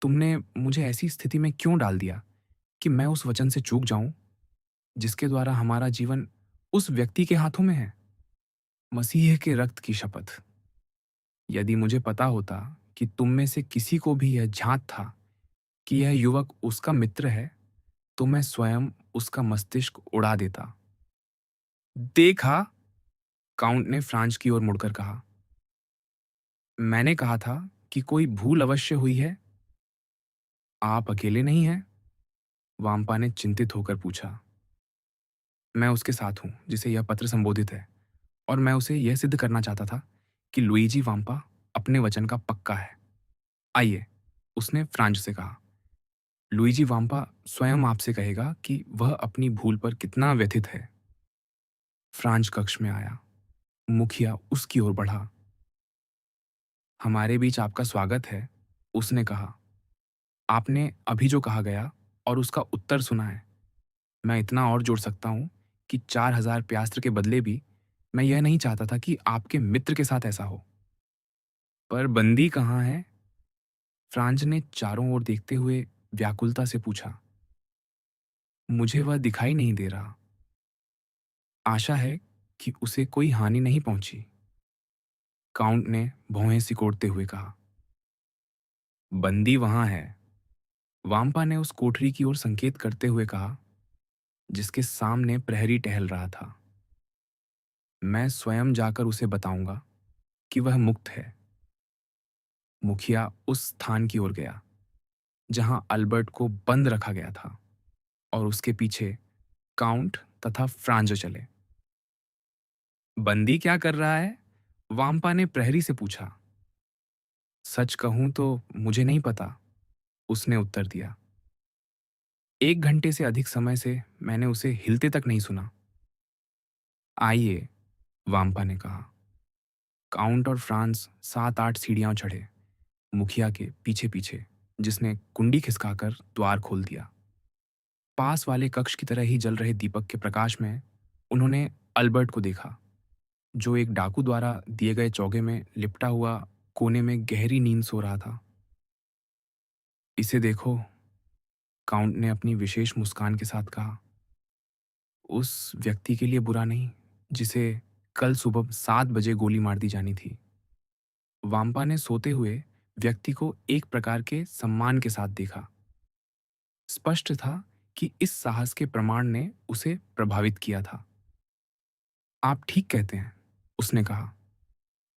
तुमने मुझे ऐसी स्थिति में क्यों डाल दिया कि मैं उस वचन से चूक जाऊं जिसके द्वारा हमारा जीवन उस व्यक्ति के हाथों में है? मसीह के रक्त की शपथ, यदि मुझे पता होता कि तुम में से किसी को भी यह झांत था कि यह युवक उसका मित्र है, तो मैं स्वयं उसका मस्तिष्क उड़ा देता। देखा, काउंट ने फ्रांस की ओर मुड़कर कहा, मैंने कहा था कि कोई भूल अवश्य हुई है। आप अकेले नहीं हैं? वाम्पा ने चिंतित होकर पूछा। मैं उसके साथ हूं जिसे यह पत्र संबोधित है, और मैं उसे यह सिद्ध करना चाहता था कि लुइजी वाम्पा अपने वचन का पक्का है। आइए, उसने फ्रांज से कहा। लुइजी वाम्पा स्वयं आपसे कहेगा कि वह अपनी भूल पर कितना व्यथित है। फ्रांज कक्ष में आया। मुखिया उसकी ओर बढ़ा। हमारे बीच आपका स्वागत है, उसने कहा। आपने अभी जो कहा गया और उसका उत्तर सुना है, मैं इतना और जोड़ सकता हूं कि 4,000 प्यास्त्र के बदले भी मैं यह नहीं चाहता था कि आपके मित्र के साथ ऐसा हो। पर बंदी कहाँ है? फ्रांज ने चारों ओर देखते हुए व्याकुलता से पूछा। मुझे वह दिखाई नहीं दे रहा। आशा है कि उसे कोई हानि नहीं पहुंची, काउंट ने भौहें सिकोड़ते हुए कहा। बंदी वहां है, वाम्पा ने उस कोठरी की ओर संकेत करते हुए कहा, जिसके सामने प्रहरी टहल रहा था। मैं स्वयं जाकर उसे बताऊंगा कि वह मुक्त है। मुखिया उस स्थान की ओर गया जहां अल्बर्ट को बंद रखा गया था और उसके पीछे काउंट तथा फ्रांजो चले। बंदी क्या कर रहा है? वाम्पा ने प्रहरी से पूछा। सच कहूं तो मुझे नहीं पता, उसने उत्तर दिया। 1 घंटे से अधिक समय से मैंने उसे हिलते तक नहीं सुना। आइए, वाम्पा ने कहा। काउंट और फ्रांस 7-8 सीढ़ियां चढ़े, मुखिया के पीछे पीछे, जिसने कुंडी खिसकाकर द्वार खोल दिया। पास वाले कक्ष की तरह ही जल रहे दीपक के प्रकाश में उन्होंने अल्बर्ट को देखा, जो एक डाकू द्वारा दिए गए चौगे में लिपटा हुआ कोने में गहरी नींद सो रहा था। इसे देखो, काउंट ने अपनी विशेष मुस्कान के साथ कहा। उस व्यक्ति के लिए बुरा नहीं जिसे कल सुबह 7 बजे गोली मार दी जानी थी। वाम्पा ने सोते हुए व्यक्ति को एक प्रकार के सम्मान के साथ देखा। स्पष्ट था कि इस साहस के प्रमाण ने उसे प्रभावित किया था। आप ठीक कहते हैं, उसने कहा।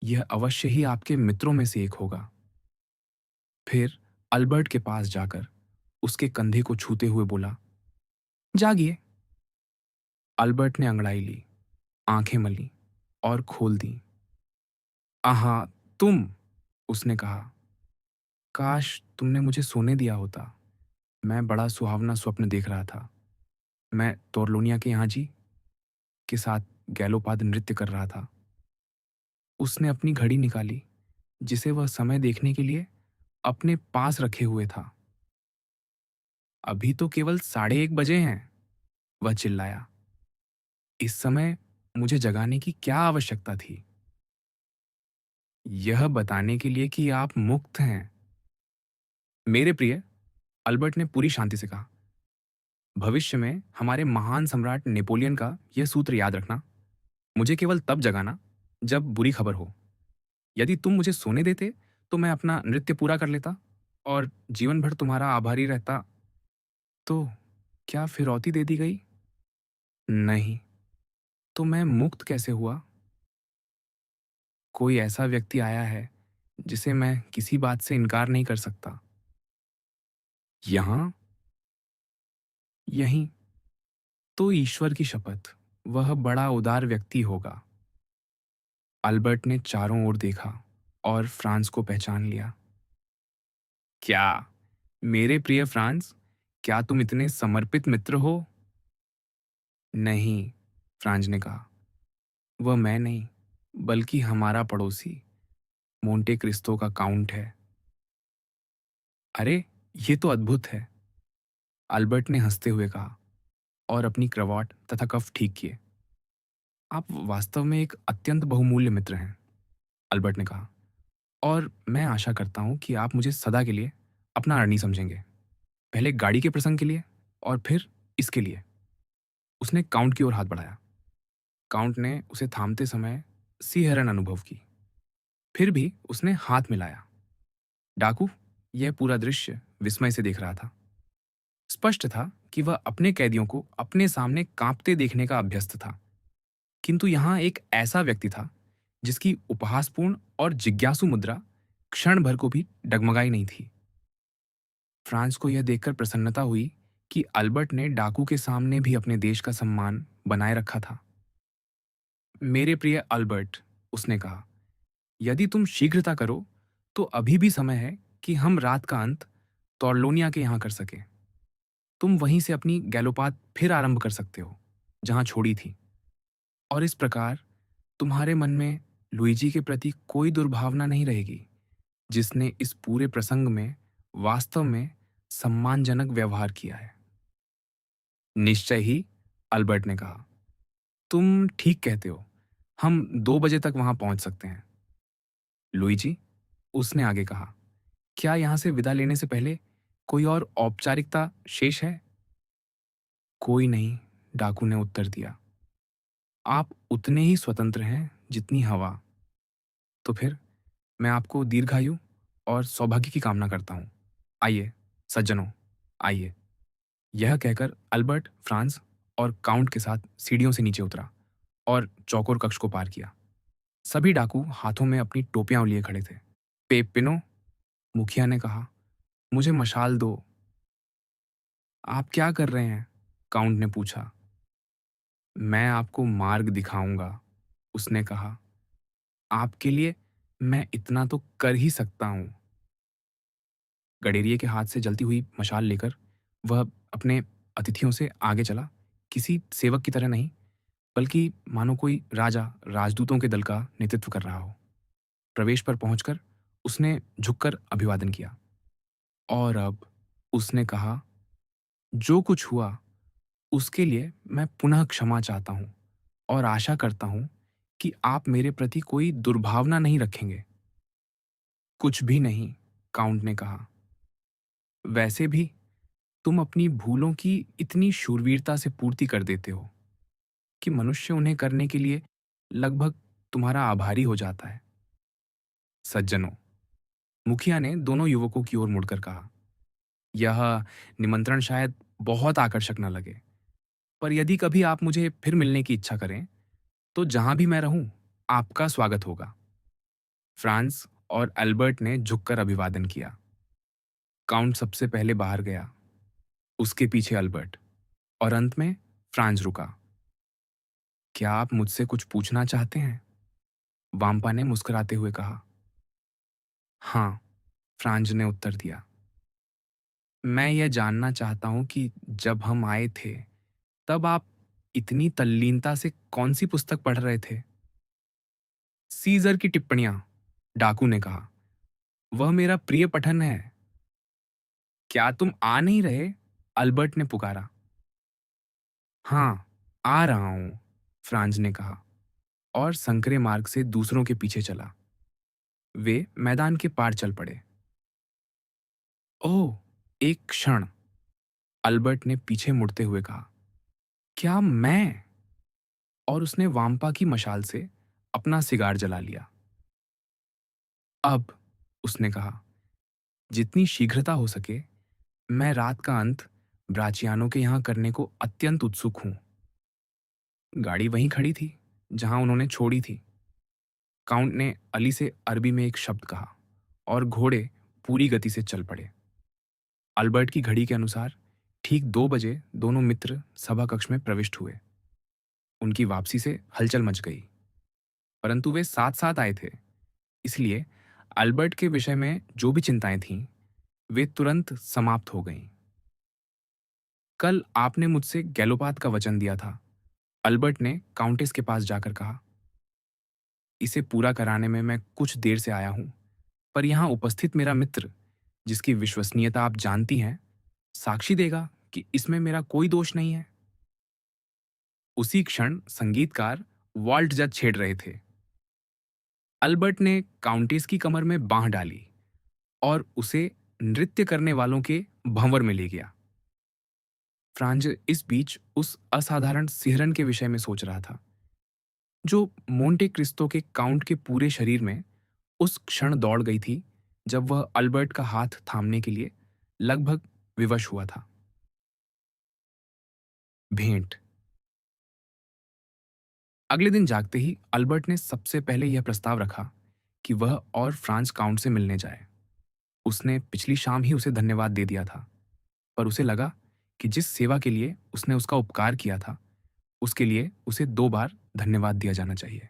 यह अवश्य ही आपके मित्रों में से एक होगा। फिर अल्बर्ट के पास जाकर उसके कंधे को छूते हुए बोला, जागिए। अल्बर्ट ने अंगड़ाई ली, आंखें मली और खोल दी। आहा, तुम, उसने कहा। काश तुमने मुझे सोने दिया होता। मैं बड़ा सुहावना स्वप्न देख रहा था। मैं तोरलोनिया के यहाँ जी के साथ गैलोपाद नृत्य कर रहा था। उसने अपनी घड़ी निकाली, जिसे वह समय देखने के लिए अपने पास रखे हुए था। अभी तो केवल 1:30 बजे हैं, वह चिल्लाया। इस समय मुझे जगाने की क्या आवश्यकता थी? यह बताने के लिए कि आप मुक्त हैं। मेरे प्रिय, अल्बर्ट ने पूरी शांति से कहा, भविष्य में हमारे महान सम्राट नेपोलियन का यह सूत्र याद रखना, मुझे केवल तब जगाना जब बुरी खबर हो। यदि तुम मुझे सोने देते तो मैं अपना नृत्य पूरा कर लेता और जीवन भर तुम्हारा आभारी रहता। तो क्या फिरौती दे दी गई? नहीं। तो मैं मुक्त कैसे हुआ? कोई ऐसा व्यक्ति आया है जिसे मैं किसी बात से इनकार नहीं कर सकता। यहां, यहीं। तो ईश्वर की शपथ, वह बड़ा उदार व्यक्ति होगा। अल्बर्ट ने चारों ओर देखा और फ्रांस को पहचान लिया। क्या, मेरे प्रिय फ्रांस, क्या तुम इतने समर्पित मित्र हो? नहीं, फ्रांज ने कहा। वह मैं नहीं, बल्कि हमारा पड़ोसी मोंटे क्रिस्तो का काउंट है। अरे, ये तो अद्भुत है, अल्बर्ट ने हंसते हुए कहा और अपनी क्रवाट तथा कफ ठीक किए। आप वास्तव में एक अत्यंत बहुमूल्य मित्र हैं, अल्बर्ट ने कहा, और मैं आशा करता हूं कि आप मुझे सदा के लिए अपना अरणी समझेंगे। पहले गाड़ी के प्रसंग के लिए और फिर इसके लिए। उसने काउंट की ओर हाथ बढ़ाया। काउंट ने उसे थामते समय सिहरन अनुभव की। फिर भी उसने हाथ मिलाया। डाकू यह पूरा दृश्य विस्मय से देख रहा था। स्पष्ट था कि वह अपने कैदियों को अपने सामने कांपते देखने का अभ्यस्त था, किंतु यहां एक ऐसा व्यक्ति था जिसकी उपहासपूर्ण और जिज्ञासु मुद्रा क्षण भर को भी डगमगाई नहीं थी। फ्रांस को यह देखकर प्रसन्नता हुई कि अल्बर्ट ने डाकू के सामने भी अपने देश का सम्मान बनाए रखा था। मेरे प्रिय अल्बर्ट, उसने कहा, यदि तुम शीघ्रता करो, तो अभी भी समय है कि हम रात का अंत तोरलोनिया के यहाँ कर सकें। तुम वहीं से अपनी गैलोपात फिर आरंभ कर सकते हो, जहाँ छोड़ी थी। और इस प्रकार तुम्हारे मन में लुइजी के प्रति कोई दुर्भावना नहीं रहेगी, जिसने इस पूरे प्रसंग में वास्तव में सम्मानजनक व्यवहार किया है। निश्चय ही, अल्बर्ट ने कहा। तुम ठीक कहते हो। हम 2 बजे तक वहां पहुंच सकते हैं। लुइजी, उसने आगे कहा, क्या यहां से विदा लेने से पहले कोई और औपचारिकता शेष है? कोई नहीं, डाकू ने उत्तर दिया। आप उतने ही स्वतंत्र हैं जितनी हवा। तो फिर मैं आपको दीर्घायु और सौभाग्य की कामना करता हूं। आइए, सज्जनों, आइए। यह कहकर अल्बर्ट फ्रांस और काउंट के साथ सीढ़ियों से नीचे उतरा और चौकोर कक्ष को पार किया। सभी डाकू हाथों में अपनी टोपियां लिए खड़े थे। पेपिनो, मुखिया ने कहा, मुझे मशाल दो। आप क्या कर रहे हैं? काउंट ने पूछा। मैं आपको मार्ग दिखाऊंगा, उसने कहा। आपके लिए मैं इतना तो कर ही सकता हूं। गडेरिए के हाथ से जलती हुई मशाल लेकर वह अपने अतिथियों से आगे चला, किसी सेवक की तरह नहीं, बल्कि मानो कोई राजा राजदूतों के दल का नेतृत्व कर रहा हो। प्रवेश पर पहुंचकर उसने झुककर अभिवादन किया। और अब, उसने कहा, जो कुछ हुआ उसके लिए मैं पुनः क्षमा चाहता हूं और आशा करता हूं कि आप मेरे प्रति कोई दुर्भावना नहीं रखेंगे। कुछ भी नहीं, काउंट ने कहा। वैसे भी तुम अपनी भूलों की इतनी शूरवीरता से पूर्ति कर देते हो कि मनुष्य उन्हें करने के लिए लगभग तुम्हारा आभारी हो जाता है। सज्जनों, मुखिया ने दोनों युवकों की ओर मुड़कर कहा, यह निमंत्रण शायद बहुत आकर्षक न लगे, पर यदि कभी आप मुझे फिर मिलने की इच्छा करें, तो जहां भी मैं रहूं, आपका स्वागत होगा। फ्रांस और अल्बर्ट ने झुककर अभिवादन किया। काउंट सबसे पहले बाहर गया, उसके पीछे अल्बर्ट, और अंत में फ्रांस रुका। क्या आप मुझसे कुछ पूछना चाहते हैं? वाम्पा ने मुस्कुराते हुए कहा। हाँ, फ्रांज ने उत्तर दिया। मैं यह जानना चाहता हूं कि जब हम आए थे, तब आप इतनी तल्लीनता से कौन सी पुस्तक पढ़ रहे थे? सीजर की टिप्पणियां, डाकू ने कहा। वह मेरा प्रिय पठन है। क्या तुम आ नहीं रहे? अल्बर्ट ने पुकारा। हाँ, आ रहा हूं, फ्रांज ने कहा और संकरे मार्ग से दूसरों के पीछे चला। वे मैदान के पार चल पड़े। ओह, एक क्षण, अल्बर्ट ने पीछे मुड़ते हुए कहा। क्या मैं? और उसने वाम्पा की मशाल से अपना सिगार जला लिया। अब, उसने कहा, जितनी शीघ्रता हो सके, मैं रात का अंत ब्राचियानो के यहां करने को अत्यंत उत्सुक हूं। गाड़ी वहीं खड़ी थी, जहां उन्होंने छोड़ी थी। काउंट ने अली से अरबी में एक शब्द कहा और घोड़े पूरी गति से चल पड़े। अल्बर्ट की घड़ी के अनुसार ठीक 2 बजे दोनों मित्र सभा कक्ष में प्रविष्ट हुए। उनकी वापसी से हलचल मच गई, परंतु वे साथ साथ आए थे, इसलिए अल्बर्ट के विषय में जो भी चिंताएं थीं, वे तुरंत समाप्त हो गईं। कल आपने मुझसे गैलोपात का वचन दिया था, अल्बर्ट ने काउंटेस के पास जाकर कहा। इसे पूरा कराने में मैं कुछ देर से आया हूं, पर यहां उपस्थित मेरा मित्र, जिसकी विश्वसनीयता आप जानती हैं, साक्षी देगा कि इसमें मेरा कोई दोष नहीं है। उसी क्षण संगीतकार वॉल्ट जज छेड़ रहे थे। अल्बर्ट ने काउंटेस की कमर में बांह डाली और उसे नृत्य करने वालों के भंवर में ले गया। फ्रांज इस बीच उस असाधारण सिहरन के विषय में सोच रहा था, जो मोंटे क्रिस्तो के काउंट के पूरे शरीर में उस क्षण दौड़ गई थी जब वह अल्बर्ट का हाथ थामने के लिए लगभग विवश हुआ था। भेंट। अगले दिन जागते ही अल्बर्ट ने सबसे पहले यह प्रस्ताव रखा कि वह और फ्रांस काउंट से मिलने जाए। उसने पिछली शाम ही उसे धन्यवाद दे दिया था, पर उसे लगा कि जिस सेवा के लिए उसने उसका उपकार किया था, उसके लिए उसे 2 बार धन्यवाद दिया जाना चाहिए।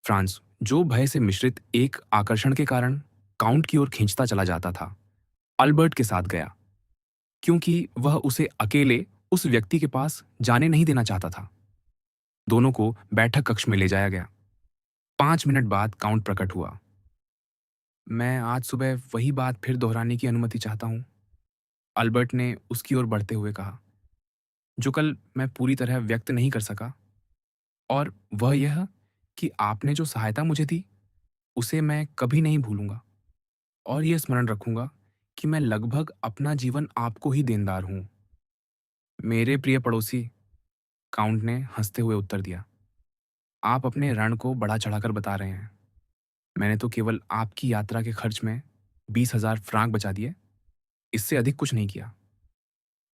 फ्रांस, जो भय से मिश्रित एक आकर्षण के कारण काउंट की ओर खींचता चला जाता था, अल्बर्ट के साथ गया, क्योंकि वह उसे अकेले उस व्यक्ति के पास जाने नहीं देना चाहता था। दोनों को बैठक कक्ष में ले जाया गया। 5 मिनट बाद काउंट प्रकट हुआ। मैं आज सुबह वही बात फिर दोहराने की अनुमति चाहता हूँ, अल्बर्ट ने उसकी ओर बढ़ते हुए कहा, जो कल मैं पूरी तरह व्यक्त नहीं कर सका, और वह यह कि आपने जो सहायता मुझे दी, उसे मैं कभी नहीं भूलूंगा, और यह स्मरण रखूंगा कि मैं लगभग अपना जीवन आपको ही देनदार हूँ। मेरे प्रिय पड़ोसी, काउंट ने हंसते हुए उत्तर दिया, आप अपने ऋण को बढ़ा चढ़ाकर बता रहे हैं। मैंने तो केवल आपकी यात्रा के खर्च में 20,000 फ्रांक बचा दिए, इससे अधिक कुछ नहीं किया।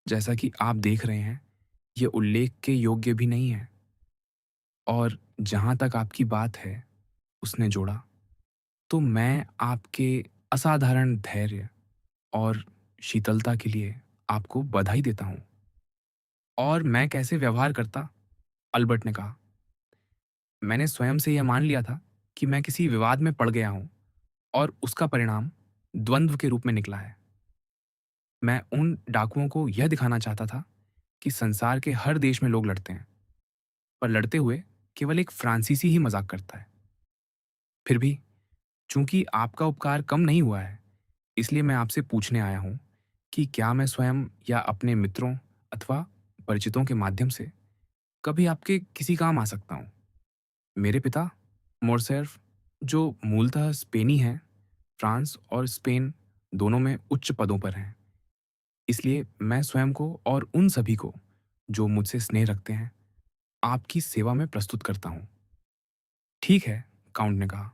जैसा कि आप देख रहे हैं, यह उल्लेख के योग्य भी नहीं है। और जहां तक आपकी बात है, उसने जोड़ा, तो मैं आपके असाधारण धैर्य और शीतलता के लिए आपको बधाई देता हूं। और मैं कैसे व्यवहार करता, अल्बर्ट ने कहा। मैंने स्वयं से यह मान लिया था कि मैं किसी विवाद में पड़ गया हूं, और उसका परिणाम द्वंद्व के रूप में निकला है। मैं उन डाकुओं को यह दिखाना चाहता था कि संसार के हर देश में लोग लड़ते हैं, पर लड़ते हुए केवल एक फ्रांसीसी ही मजाक करता है। फिर भी चूंकि आपका उपकार कम नहीं हुआ है, इसलिए मैं आपसे पूछने आया हूं कि क्या मैं स्वयं या अपने मित्रों अथवा परिचितों के माध्यम से कभी आपके किसी काम आ सकता हूं। मेरे पिता मोरसेर्फ, जो मूलतः स्पेनी हैं, फ्रांस और स्पेन दोनों में उच्च पदों पर हैं। इसलिए मैं स्वयं को और उन सभी को जो मुझसे स्नेह रखते हैं, आपकी सेवा में प्रस्तुत करता हूं। ठीक है, काउंट ने कहा,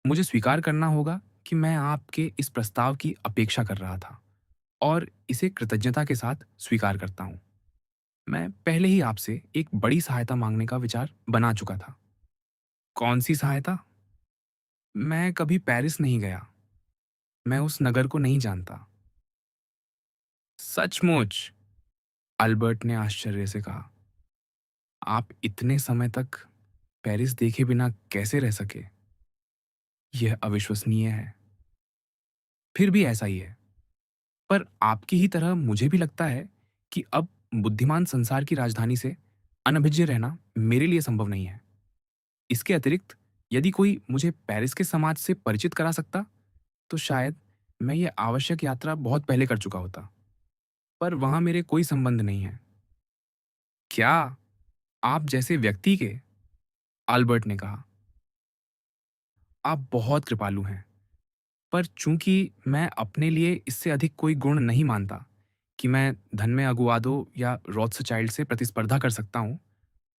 मुझे स्वीकार करना होगा कि मैं आपके इस प्रस्ताव की अपेक्षा कर रहा था, और इसे कृतज्ञता के साथ स्वीकार करता हूं। मैं पहले ही आपसे एक बड़ी सहायता मांगने का विचार बना चुका था। कौन सी सहायता? मैं कभी पेरिस नहीं गया। मैं उस नगर को नहीं जानता। सचमुच? अल्बर्ट ने आश्चर्य से कहा। आप इतने समय तक पेरिस देखे बिना कैसे रह सके? यह अविश्वसनीय है। फिर भी ऐसा ही है। पर आपकी ही तरह मुझे भी लगता है कि अब बुद्धिमान संसार की राजधानी से अनभिज्ञ रहना मेरे लिए संभव नहीं है। इसके अतिरिक्त यदि कोई मुझे पेरिस के समाज से परिचित करा सकता, तो शायद मैं ये आवश्यक यात्रा बहुत पहले कर चुका होता। पर वहां मेरे कोई संबंध नहीं है। क्या? आप जैसे व्यक्ति के? अल्बर्ट ने कहा। आप बहुत कृपालु हैं, पर चूंकि मैं अपने लिए इससे अधिक कोई गुण नहीं मानता कि मैं धन में अगुआदो या रॉथस्चाइल्ड से प्रतिस्पर्धा कर सकता हूं,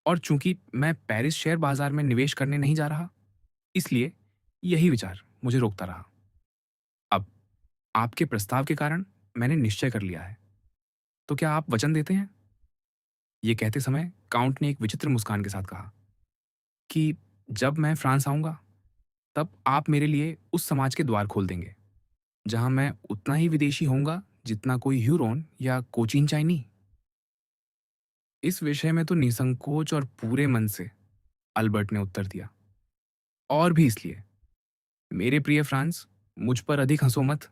और चूंकि मैं पेरिस शेयर बाजार में निवेश करने नहीं जा रहा, इसलिए यही विचार मुझे रोकता रहा। अब आपके प्रस्ताव के कारण मैंने निश्चय कर लिया है। तो क्या आप वचन देते हैं? ये कहते समय काउंट ने एक विचित्र मुस्कान के साथ कहा कि जब मैं फ्रांस आऊंगा, तब आप मेरे लिए उस समाज के द्वार खोल देंगे जहां मैं उतना ही विदेशी होऊंगा जितना कोई ह्यूरोन या कोचीन चाइनी। इस विषय में तो निसंकोच और पूरे मन से, अल्बर्ट ने उत्तर दिया। और भी इसलिए, मेरे प्रिय फ्रांस, मुझ पर अधिक हंसो मत,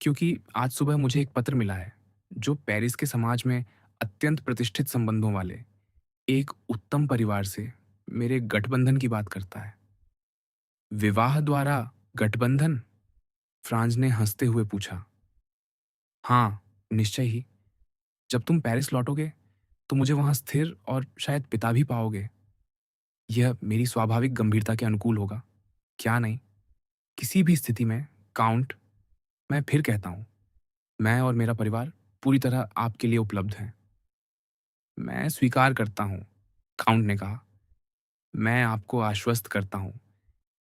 क्योंकि आज सुबह मुझे एक पत्र मिला है जो पेरिस के समाज में अत्यंत प्रतिष्ठित संबंधों वाले एक उत्तम परिवार से मेरे गठबंधन की बात करता है। विवाह द्वारा गठबंधन? फ्रांस ने हंसते हुए पूछा। हाँ, निश्चय ही। जब तुम पेरिस लौटोगे, तो मुझे वहां स्थिर और शायद पिता भी पाओगे। यह मेरी स्वाभाविक गंभीरता के अनुकूल होगा। क्या नहीं, किसी भी स्थिति में, काउंट, मैं फिर कहता हूं, मैं और मेरा परिवार पूरी तरह आपके लिए उपलब्ध हैं। मैं स्वीकार करता हूं, काउंट ने कहा। मैं आपको आश्वस्त करता हूं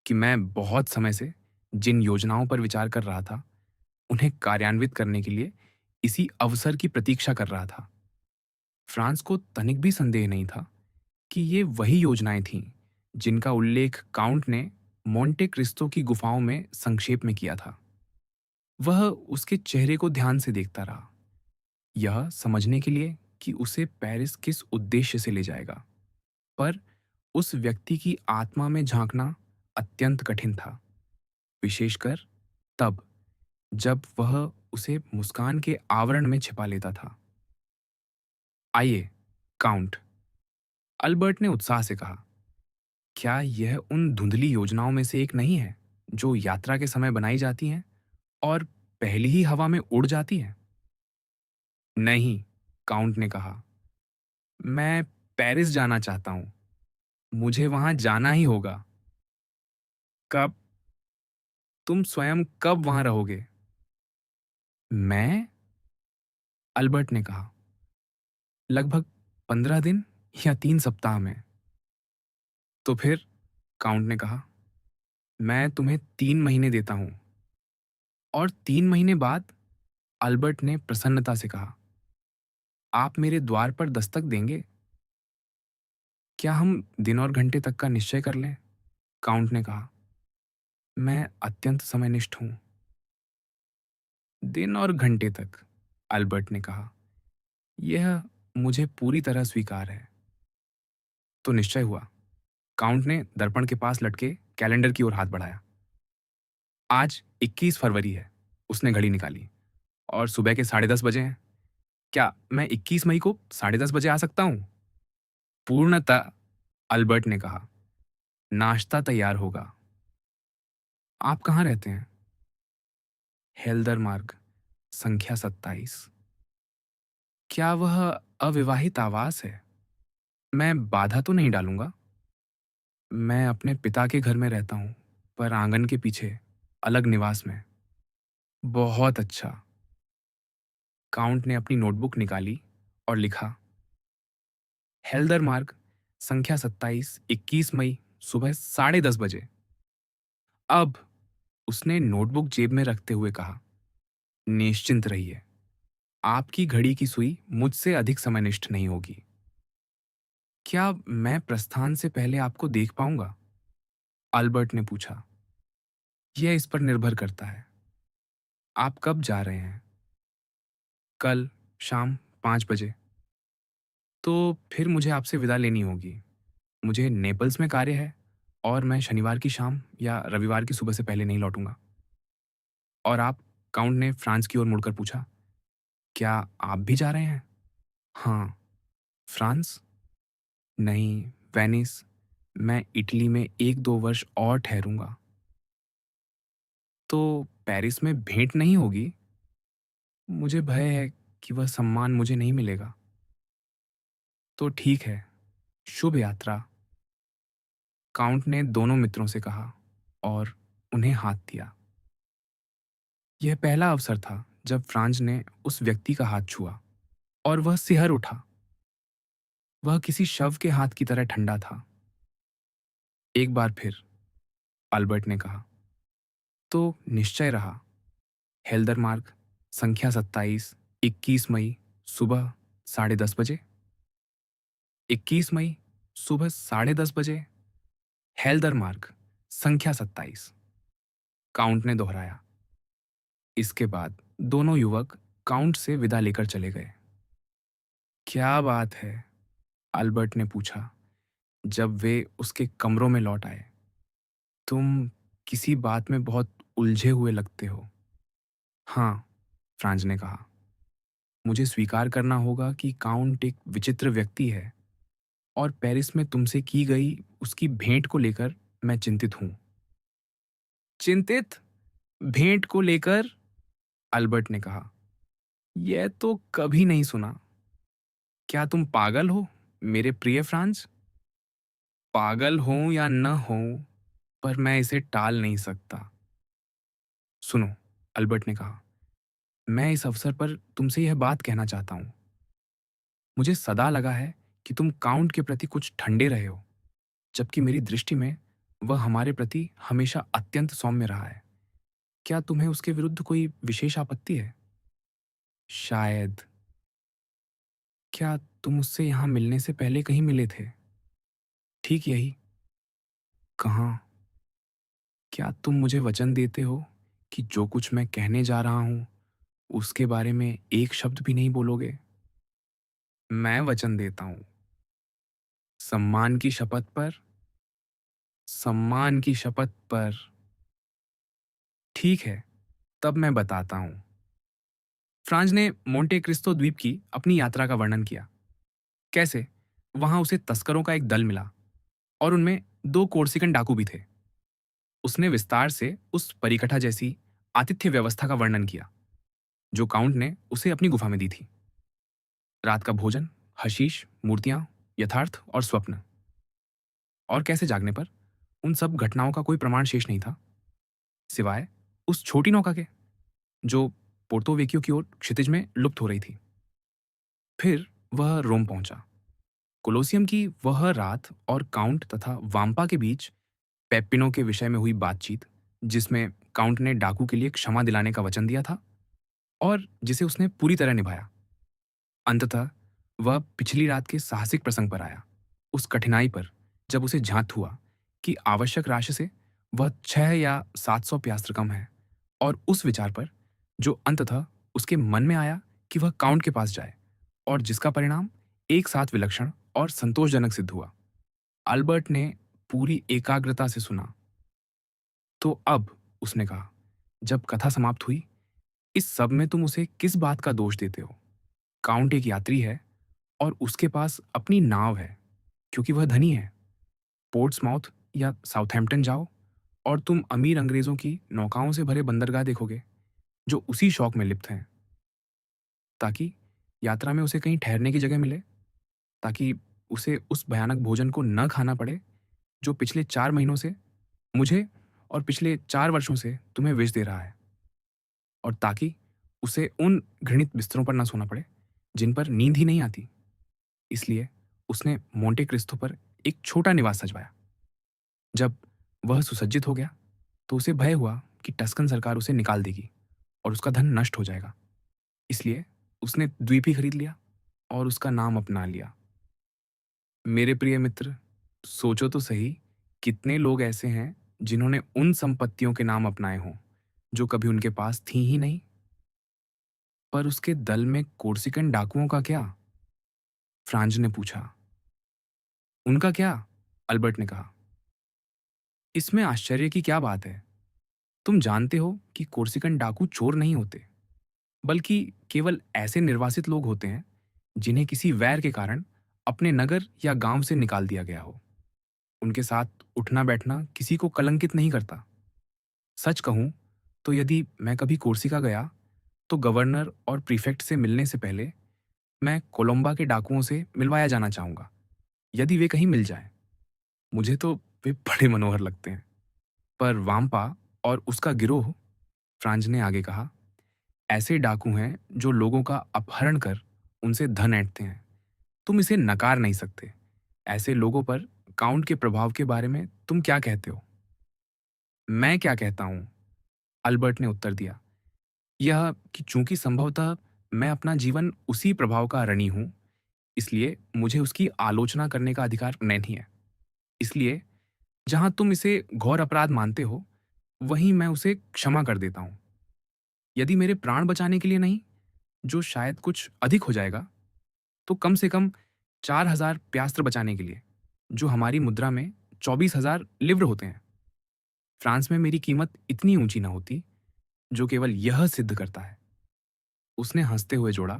कि मैं बहुत समय से जिन योजनाओं पर विचार कर रहा था, उन्हें कार्यान्वित करने के लिए इसी अवसर की प्रतीक्षा कर रहा था। फ्रांस को तनिक भी संदेह नहीं था कि ये वही योजनाएं थीं जिनका उल्लेख काउंट ने मोंटे क्रिस्टो की गुफाओं में संक्षेप में किया था। वह उसके चेहरे को ध्यान से देखता रहा, यह समझने के लिए कि उसे पेरिस किस उद्देश्य से ले जाएगा। पर उस व्यक्ति की आत्मा में झांकना अत्यंत कठिन था, विशेषकर तब जब वह उसे मुस्कान के आवरण में छिपा लेता था। आइए, काउंट, अल्बर्ट ने उत्साह से कहा, क्या यह उन धुंधली योजनाओं में से एक नहीं है जो यात्रा के समय बनाई जाती हैं और पहली ही हवा में उड़ जाती हैं? नहीं, काउंट ने कहा, मैं पेरिस जाना चाहता हूं। मुझे वहां जाना ही होगा। कब? तुम स्वयं कब वहां रहोगे? मैं? अल्बर्ट ने कहा, लगभग 15 दिन या 3 सप्ताह में। तो फिर, काउंट ने कहा, मैं तुम्हें 3 महीने देता हूं। और 3 महीने बाद? अल्बर्ट ने प्रसन्नता से कहा, आप मेरे द्वार पर दस्तक देंगे? क्या हम दिन और घंटे तक का निश्चय कर लें? काउंट ने कहा, मैं अत्यंत समयनिष्ठ हूं। दिन और घंटे तक, अल्बर्ट ने कहा, यह मुझे पूरी तरह स्वीकार है। तो निश्चय हुआ। काउंट ने दर्पण के पास लटके कैलेंडर की ओर हाथ बढ़ाया। आज 21 फरवरी है। उसने घड़ी निकाली। और सुबह के 10:30 बजे हैं। क्या मैं 21 मई को 10:30 बजे आ सकता हूं? पूर्णतः, अल्बर्ट ने कहा, नाश्ता तैयार होगा। आप कहाँ रहते हैं? हेल्दर मार्ग, संख्या 27। क्या वह अविवाहित आवास है? मैं बाधा तो नहीं डालूंगा? मैं अपने पिता के घर में रहता हूँ, पर आंगन के पीछे, अलग निवास में। बहुत अच्छा। काउंट ने अपनी नोटबुक निकाली और लिखा, हेल्दर मार्ग, संख्या 27, 21 मई, सुबह 10:30 बजे। अब, उसने नोटबुक जेब में रखते हुए कहा, निश्चिंत रहिए, आपकी घड़ी की सुई मुझसे अधिक समयनिष्ठ नहीं होगी। क्या मैं प्रस्थान से पहले आपको देख पाऊंगा? अल्बर्ट ने पूछा। यह इस पर निर्भर करता है। आप कब जा रहे हैं? कल शाम 5 बजे। तो फिर मुझे आपसे विदा लेनी होगी। मुझे नेपल्स में कार्य है और मैं शनिवार की शाम या रविवार की सुबह से पहले नहीं लौटूंगा। और आप? काउंट ने फ्रांस की ओर मुड़कर पूछा। क्या आप भी जा रहे हैं? हाँ। फ्रांस? नहीं, वेनिस। मैं इटली में 1-2 वर्ष और ठहरूंगा। तो पेरिस में भेंट नहीं होगी? मुझे भय है कि वह सम्मान मुझे नहीं मिलेगा। तो ठीक है, शुभ यात्रा, काउंट ने दोनों मित्रों से कहा और उन्हें हाथ दिया। यह पहला अवसर था जब फ्रांज ने उस व्यक्ति का हाथ छुआ और वह सिहर उठा। वह किसी शव के हाथ की तरह ठंडा था। एक बार फिर, अल्बर्ट ने कहा, तो निश्चय रहा। हेल्दर मार्ग, संख्या 27, 21 मई, सुबह 10:30 बजे। 21 मई, सुबह 10:30 बजे। हेल्दर मार्ग, संख्या 27, काउंट ने दोहराया। इसके बाद दोनों युवक काउंट से विदा लेकर चले गए। क्या बात है? अल्बर्ट ने पूछा जब वे उसके कमरों में लौट आए। तुम किसी बात में बहुत उलझे हुए लगते हो। हाँ, फ्रांज ने कहा, मुझे स्वीकार करना होगा कि काउंट एक विचित्र व्यक्ति है और पेरिस में तुमसे की गई उसकी भेंट को लेकर मैं चिंतित हूं। चिंतित? भेंट को लेकर? अल्बर्ट ने कहा, यह तो कभी नहीं सुना। क्या तुम पागल हो, मेरे प्रिय फ्रांज? पागल हो या न हो, पर मैं इसे टाल नहीं सकता। सुनो, अल्बर्ट ने कहा, मैं इस अवसर पर तुमसे यह बात कहना चाहता हूं। मुझे सदा लगा है कि तुम काउंट के प्रति कुछ ठंडे रहे हो, जबकि मेरी दृष्टि में वह हमारे प्रति हमेशा अत्यंत सौम्य रहा है। क्या तुम्हें उसके विरुद्ध कोई विशेष आपत्ति है? शायद। क्या तुम उससे यहां मिलने से पहले कहीं मिले थे? ठीक यही। कहाँ? क्या तुम मुझे वचन देते हो कि जो कुछ मैं कहने जा रहा हूं उसके बारे में एक शब्द भी नहीं बोलोगे? मैं वचन देता हूं। सम्मान की शपथ पर? सम्मान की शपथ पर। ठीक है, तब मैं बताता हूँ। फ्रांज ने मोंटे क्रिस्तो द्वीप की अपनी यात्रा का वर्णन किया। कैसे वहां उसे तस्करों का एक दल मिला और उनमें 2 कोर्सिकन डाकू भी थे। उसने विस्तार से उस परिकठा जैसी आतिथ्य व्यवस्था का वर्णन किया जो काउंट ने उसे अपनी गुफा में दी थी। रात का भोजन, हशीश, मूर्तियां, यथार्थ और स्वप्न। और कैसे जागने पर उन सब घटनाओं का कोई प्रमाण शेष नहीं था, सिवाय उस छोटी नौका के जो पोर्तो वेकियो की ओर क्षितिज में लुप्त हो रही थी। फिर वह रोम पहुंचा। कोलोसियम की वह रात और काउंट तथा वाम्पा के बीच पेप्पिनो के विषय में हुई बातचीत, जिसमें काउंट ने डाकू के लिए क्षमा दिलाने का वचन दिया था और जिसे उसने पूरी तरह निभाया। अंततः वह पिछली रात के साहसिक प्रसंग पर आया, उस कठिनाई पर जब उसे झांत हुआ कि आवश्यक राशि से वह 6 या 700 प्यास्त्र कम है, और उस विचार पर जो अंततः उसके मन में आया कि वह काउंट के पास जाए और जिसका परिणाम एक साथ विलक्षण और संतोषजनक सिद्ध हुआ। अल्बर्ट ने पूरी एकाग्रता से सुना। तो अब, उसने कहा, जब कथा समाप्त हुई, इस सब में तुम उसे किस बात का दोष देते हो? काउंट एक यात्री है और उसके पास अपनी नाव है क्योंकि वह धनी है। पोर्ट्समाउथ या साउथहैम्पटन जाओ और तुम अमीर अंग्रेजों की नौकाओं से भरे बंदरगाह देखोगे जो उसी शौक में लिप्त हैं, ताकि यात्रा में उसे कहीं ठहरने की जगह मिले, ताकि उसे उस भयानक भोजन को न खाना पड़े जो पिछले 4 महीनों से मुझे और पिछले 4 वर्षों से तुम्हें विष दे रहा है, और ताकि उसे उन घृणित बिस्तरों पर न सोना पड़े जिन पर नींद ही नहीं आती। इसलिए उसने मोंटे क्रिस्तो पर एक छोटा निवास सजवाया। जब वह सुसज्जित हो गया तो उसे भय हुआ कि टस्कन सरकार उसे निकाल देगी और उसका धन नष्ट हो जाएगा। इसलिए उसने द्वीप ही खरीद लिया और उसका नाम अपना लिया। मेरे प्रिय मित्र, सोचो तो सही, कितने लोग ऐसे हैं जिन्होंने उन संपत्तियों के नाम अपनाए हों जो कभी उनके पास थी ही नहीं। पर उसके दल में कोर्सिकन डाकुओं का क्या? फ्रांज ने पूछा। उनका क्या? अल्बर्ट ने कहा। इसमें आश्चर्य की क्या बात है? तुम जानते हो कि कोर्सिकन डाकू चोर नहीं होते, बल्कि केवल ऐसे निर्वासित लोग होते हैं जिन्हें किसी वैर के कारण अपने नगर या गांव से निकाल दिया गया हो। उनके साथ उठना बैठना किसी को कलंकित नहीं करता। सच कहूं तो यदि मैं कभी कोर्सिका गया तो गवर्नर और प्रीफेक्ट से मिलने से पहले मैं कोलंबा के डाकुओं से मिलवाया जाना चाहूंगा, यदि वे कहीं मिल जाएं। मुझे तो वे बड़े मनोहर लगते हैं। पर वाम्पा और उसका गिरोह, फ्रांज ने आगे कहा, ऐसे डाकू हैं जो लोगों का अपहरण कर उनसे धन ऐंठते हैं। तुम इसे नकार नहीं सकते। ऐसे लोगों पर काउंट के प्रभाव के बारे में तुम क्या कहते हो? मैं क्या कहता हूं? अल्बर्ट ने उत्तर दिया, यह कि चूंकि संभवतः मैं अपना जीवन उसी प्रभाव का ऋणी हूं, इसलिए मुझे उसकी आलोचना करने का अधिकार नहीं है। इसलिए जहां तुम इसे घोर अपराध मानते हो, वहीं मैं उसे क्षमा कर देता हूं। यदि मेरे प्राण बचाने के लिए नहीं, जो शायद कुछ अधिक हो जाएगा, तो कम से कम 4,000 प्यास्त्र बचाने के लिए, जो हमारी मुद्रा में 24,000 लिव्र होते हैं। फ्रांस में मेरी कीमत इतनी ऊंची ना होती, जो केवल यह सिद्ध करता है। उसने हंसते हुए जोड़ा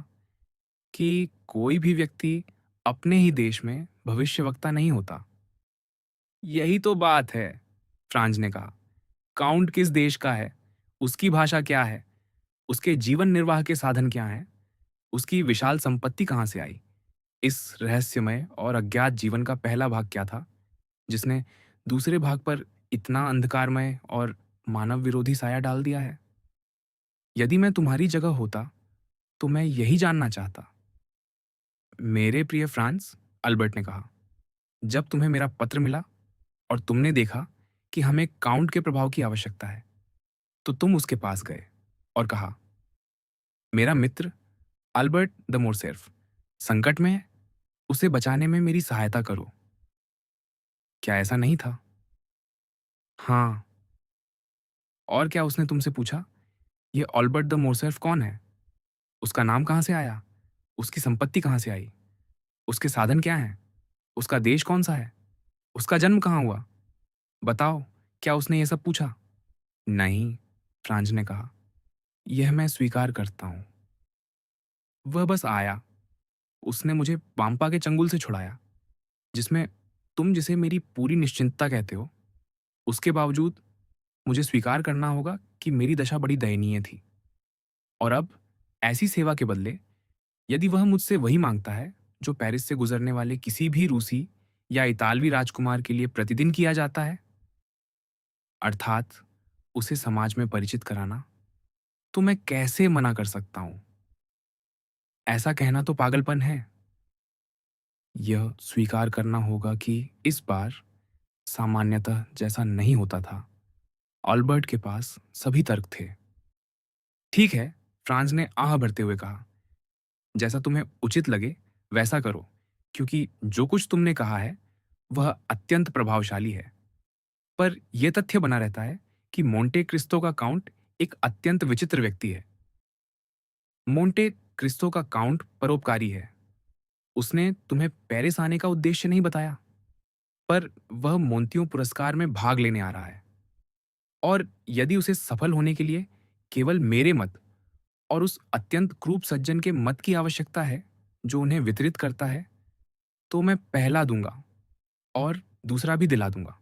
कि कोई भी व्यक्ति अपने ही देश में भविष्यवक्ता नहीं होता। यही तो बात है, फ्रांज ने कहा। काउंट किस देश का है? उसकी भाषा क्या है? उसके जीवन निर्वाह के साधन क्या हैं? उसकी विशाल संपत्ति कहां से आई? इस रहस्यमय और अज्ञात जीवन का पहला भाग क्या था जिसने दूसरे भाग पर इतना अंधकारमय और मानव विरोधी साया डाल दिया है? यदि मैं तुम्हारी जगह होता तो मैं यही जानना चाहता। मेरे प्रिय फ्रांस, अल्बर्ट ने कहा, जब तुम्हें मेरा पत्र मिला और तुमने देखा कि हमें काउंट के प्रभाव की आवश्यकता है, तो तुम उसके पास गए और कहा, मेरा मित्र अल्बर्ट द मोरसेर्फ संकट में है, उसे बचाने में मेरी सहायता करो। क्या ऐसा नहीं था? हाँ। और क्या उसने तुमसे पूछा, ये अल्बर्ट द मोरसेर्फ कौन है? उसका नाम कहाँ से आया? उसकी संपत्ति कहाँ से आई? उसके साधन क्या हैं? उसका देश कौन सा है? उसका जन्म कहाँ हुआ? बताओ, क्या उसने ये सब पूछा? नहीं, फ्रांज ने कहा, यह मैं स्वीकार करता हूँ। वह बस आया, उसने मुझे पाम्पा के चंगुल से छुड़ाया, जिसमें तुम जिसे मेरी पूरी निश्चिंतता कहते हो, उसके बावजूद मुझे स्वीकार करना होगा कि मेरी दशा बड़ी दयनीय थी। और अब ऐसी सेवा के बदले यदि वह मुझसे वही मांगता है जो पेरिस से गुजरने वाले किसी भी रूसी या इतालवी राजकुमार के लिए प्रतिदिन किया जाता है, अर्थात उसे समाज में परिचित कराना, तो मैं कैसे मना कर सकता हूं? ऐसा कहना तो पागलपन है। यह स्वीकार करना होगा कि इस बार सामान्यतः जैसा नहीं होता था, ऑल्बर्ट के पास सभी तर्क थे। ठीक है, फ्रांस ने आह भरते हुए कहा, जैसा तुम्हें उचित लगे वैसा करो, क्योंकि जो कुछ तुमने कहा है वह अत्यंत प्रभावशाली है। पर यह तथ्य बना रहता है कि मोंटे क्रिस्टो का काउंट एक अत्यंत विचित्र व्यक्ति है। मोंटे क्रिस्टो का काउंट परोपकारी है। उसने तुम्हें पेरिस आने का उद्देश्य नहीं बताया, पर वह मोंतियों पुरस्कार में भाग लेने आ रहा है। और यदि उसे सफल होने के लिए केवल मेरे मत और उस अत्यंत क्रूप सज्जन के मत की आवश्यकता है जो उन्हें वितरित करता है, तो मैं पहला दूंगा और दूसरा भी दिला दूंगा।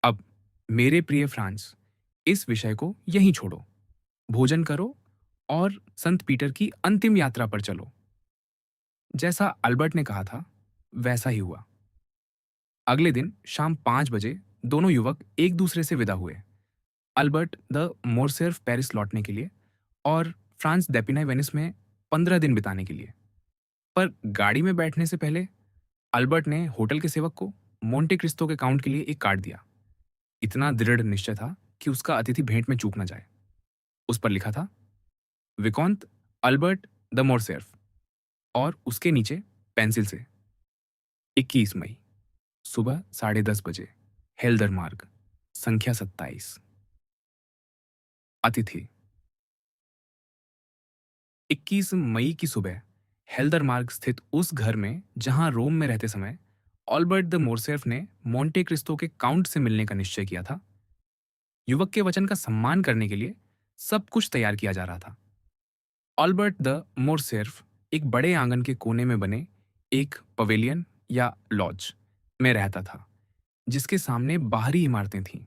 अब मेरे प्रिय फ्रांस, इस विषय को यहीं छोड़ो, भोजन करो और संत पीटर की अंतिम यात्रा पर चलो। जैसा अल्बर्ट ने कहा था वैसा ही हुआ। अगले दिन शाम 5 बजे दोनों युवक एक दूसरे से विदा हुए, अल्बर्ट द मोरसेर्फ पेरिस लौटने के लिए और फ्रांस डेपिनाई वेनिस में 15 दिन बिताने के लिए। पर गाड़ी में बैठने से पहले अल्बर्ट ने होटल के सेवक को मोंटे क्रिस्टो के काउंट के लिए एक कार्ड दिया। इतना दृढ़ निश्चय था कि उसका अतिथि भेंट में चूक न जाए। उस पर लिखा था, विकॉन्त अल्बर्ट द मोरसेर्फ, और उसके नीचे पेंसिल से 21 मई, सुबह 10:30 बजे, हेल्दर मार्ग, संख्या 27। अतिथि। 21 मई की सुबह हेल्दर मार्ग स्थित उस घर में जहां रोम में रहते समय ऑल्बर्ट द मोरसेर्फ ने मोंटे क्रिस्टो के काउंट से मिलने का निश्चय किया था, युवक के वचन का सम्मान करने के लिए सब कुछ तैयार किया जा रहा था। ऑल्बर्ट द मोरसेर्फ एक बड़े आंगन के कोने में बने एक पवेलियन या लॉज में रहता था, जिसके सामने बाहरी इमारतें थीं।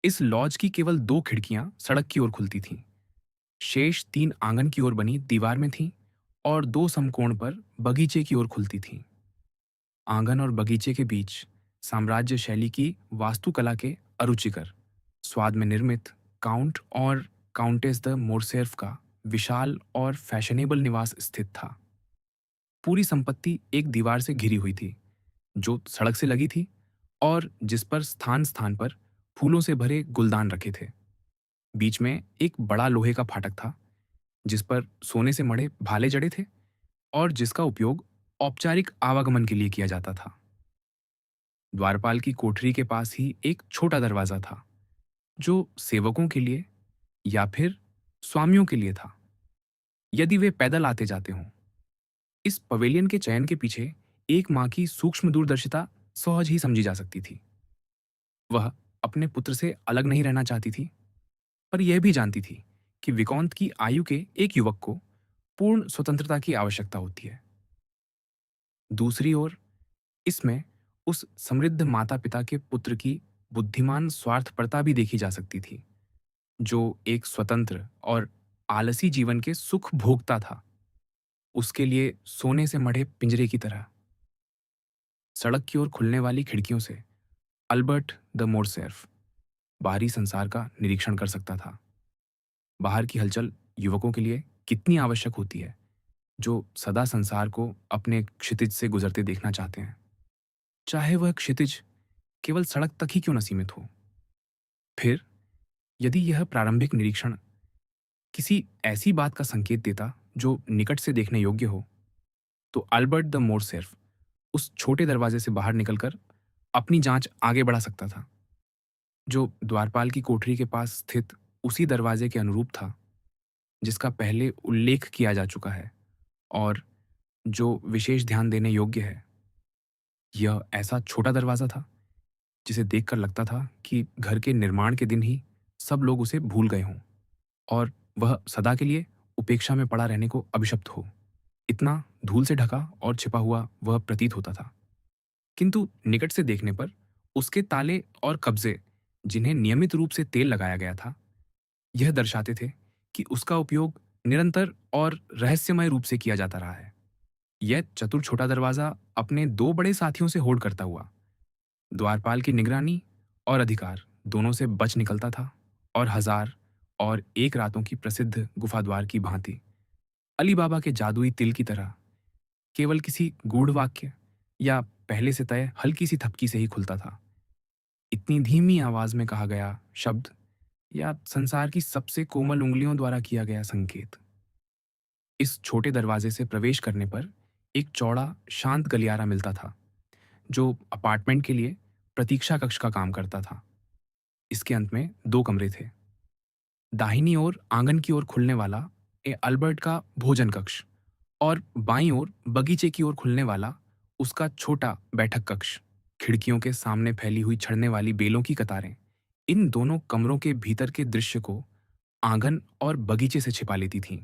इस लॉज की केवल 2 खिड़कियां सड़क की ओर खुलती थीं। शेष 3 आंगन की ओर बनी दीवार में थीं और 2 समकोण पर बगीचे की ओर खुलती थीं। आंगन और बगीचे के बीच साम्राज्य शैली की वास्तुकला के अरुचिकर स्वाद में निर्मित काउंट और काउंटेस द मोरसेर्फ का विशाल और फैशनेबल निवास स्थित था। पूरी संपत्ति एक दीवार से घिरी हुई थी जो सड़क से लगी थी और जिस पर स्थान स्थान पर फूलों से भरे गुलदान रखे थे। बीच में एक बड़ा लोहे का फाटक था जिस पर सोने से मढ़े भाले जड़े थे और जिसका उपयोग औपचारिक आवागमन के लिए किया जाता था। द्वारपाल की कोठरी के पास ही एक छोटा दरवाजा था जो सेवकों के लिए या फिर स्वामियों के लिए था, यदि वे पैदल आते जाते हों। इस पवेलियन के चयन के पीछे एक मां की सूक्ष्म दूरदर्शिता सहज ही समझी जा सकती थी। वह अपने पुत्र से अलग नहीं रहना चाहती थी, पर यह भी जानती थी कि विकॉन्त की आयु के एक युवक को पूर्ण स्वतंत्रता की आवश्यकता होती है। दूसरी ओर इसमें उस समृद्ध माता पिता के पुत्र की बुद्धिमान स्वार्थपरता भी देखी जा सकती थी, जो एक स्वतंत्र और आलसी जीवन के सुख भोगता था, उसके लिए सोने से मढ़े पिंजरे की तरह। सड़क की ओर खुलने वाली खिड़कियों से अल्बर्ट द मोरसेर्फ बाहरी संसार का निरीक्षण कर सकता था। बाहर की हलचल युवकों के लिए कितनी आवश्यक होती है जो सदा संसार को अपने क्षितिज से गुजरते देखना चाहते हैं, चाहे वह क्षितिज केवल सड़क तक ही क्यों न सीमित हो। फिर यदि यह प्रारंभिक निरीक्षण किसी ऐसी बात का संकेत देता जो निकट से देखने योग्य हो, तो अल्बर्ट द मोरसेर्फ उस छोटे दरवाजे से बाहर निकलकर अपनी जांच आगे बढ़ा सकता था, जो द्वारपाल की कोठरी के पास स्थित उसी दरवाजे के अनुरूप था जिसका पहले उल्लेख किया जा चुका है और जो विशेष ध्यान देने योग्य है। यह ऐसा छोटा दरवाजा था जिसे देखकर लगता था कि घर के निर्माण के दिन ही सब लोग उसे भूल गए हों और वह सदा के लिए उपेक्षा में पड़ा रहने को अभिशप्त हो। इतना धूल से ढका और छिपा हुआ वह प्रतीत होता था। किंतु निकट से देखने पर उसके ताले और कब्जे, जिन्हें नियमित रूप से तेल लगाया गया था, यह दर्शाते थे कि उसका उपयोग निरंतर और रहस्यमय रूप से किया जाता रहा है। यह चतुर छोटा दरवाजा अपने दो बड़े साथियों से होड़ करता हुआ द्वारपाल की निगरानी और अधिकार दोनों से बच निकलता था और हजार और एक रातों की प्रसिद्ध गुफा द्वार की भांति अली बाबा के जादुई तिल की तरह केवल किसी गूढ़ वाक्य या पहले से तय हल्की सी थपकी से ही खुलता था। इतनी धीमी आवाज में कहा गया शब्द या संसार की सबसे कोमल उंगलियों द्वारा किया गया संकेत। इस छोटे दरवाजे से प्रवेश करने पर एक चौड़ा शांत गलियारा मिलता था जो अपार्टमेंट के लिए प्रतीक्षा कक्ष का काम करता था। इसके अंत में दो कमरे थे। दाहिनी ओर आंगन की ओर खुलने वाला अल्बर्ट का भोजन कक्ष और बाईं ओर बगीचे की ओर खुलने वाला उसका छोटा बैठक कक्ष। खिड़कियों के सामने फैली हुई छड़ने वाली बेलों की कतारें इन दोनों कमरों के भीतर के दृश्य को आंगन और बगीचे से छिपा लेती थीं।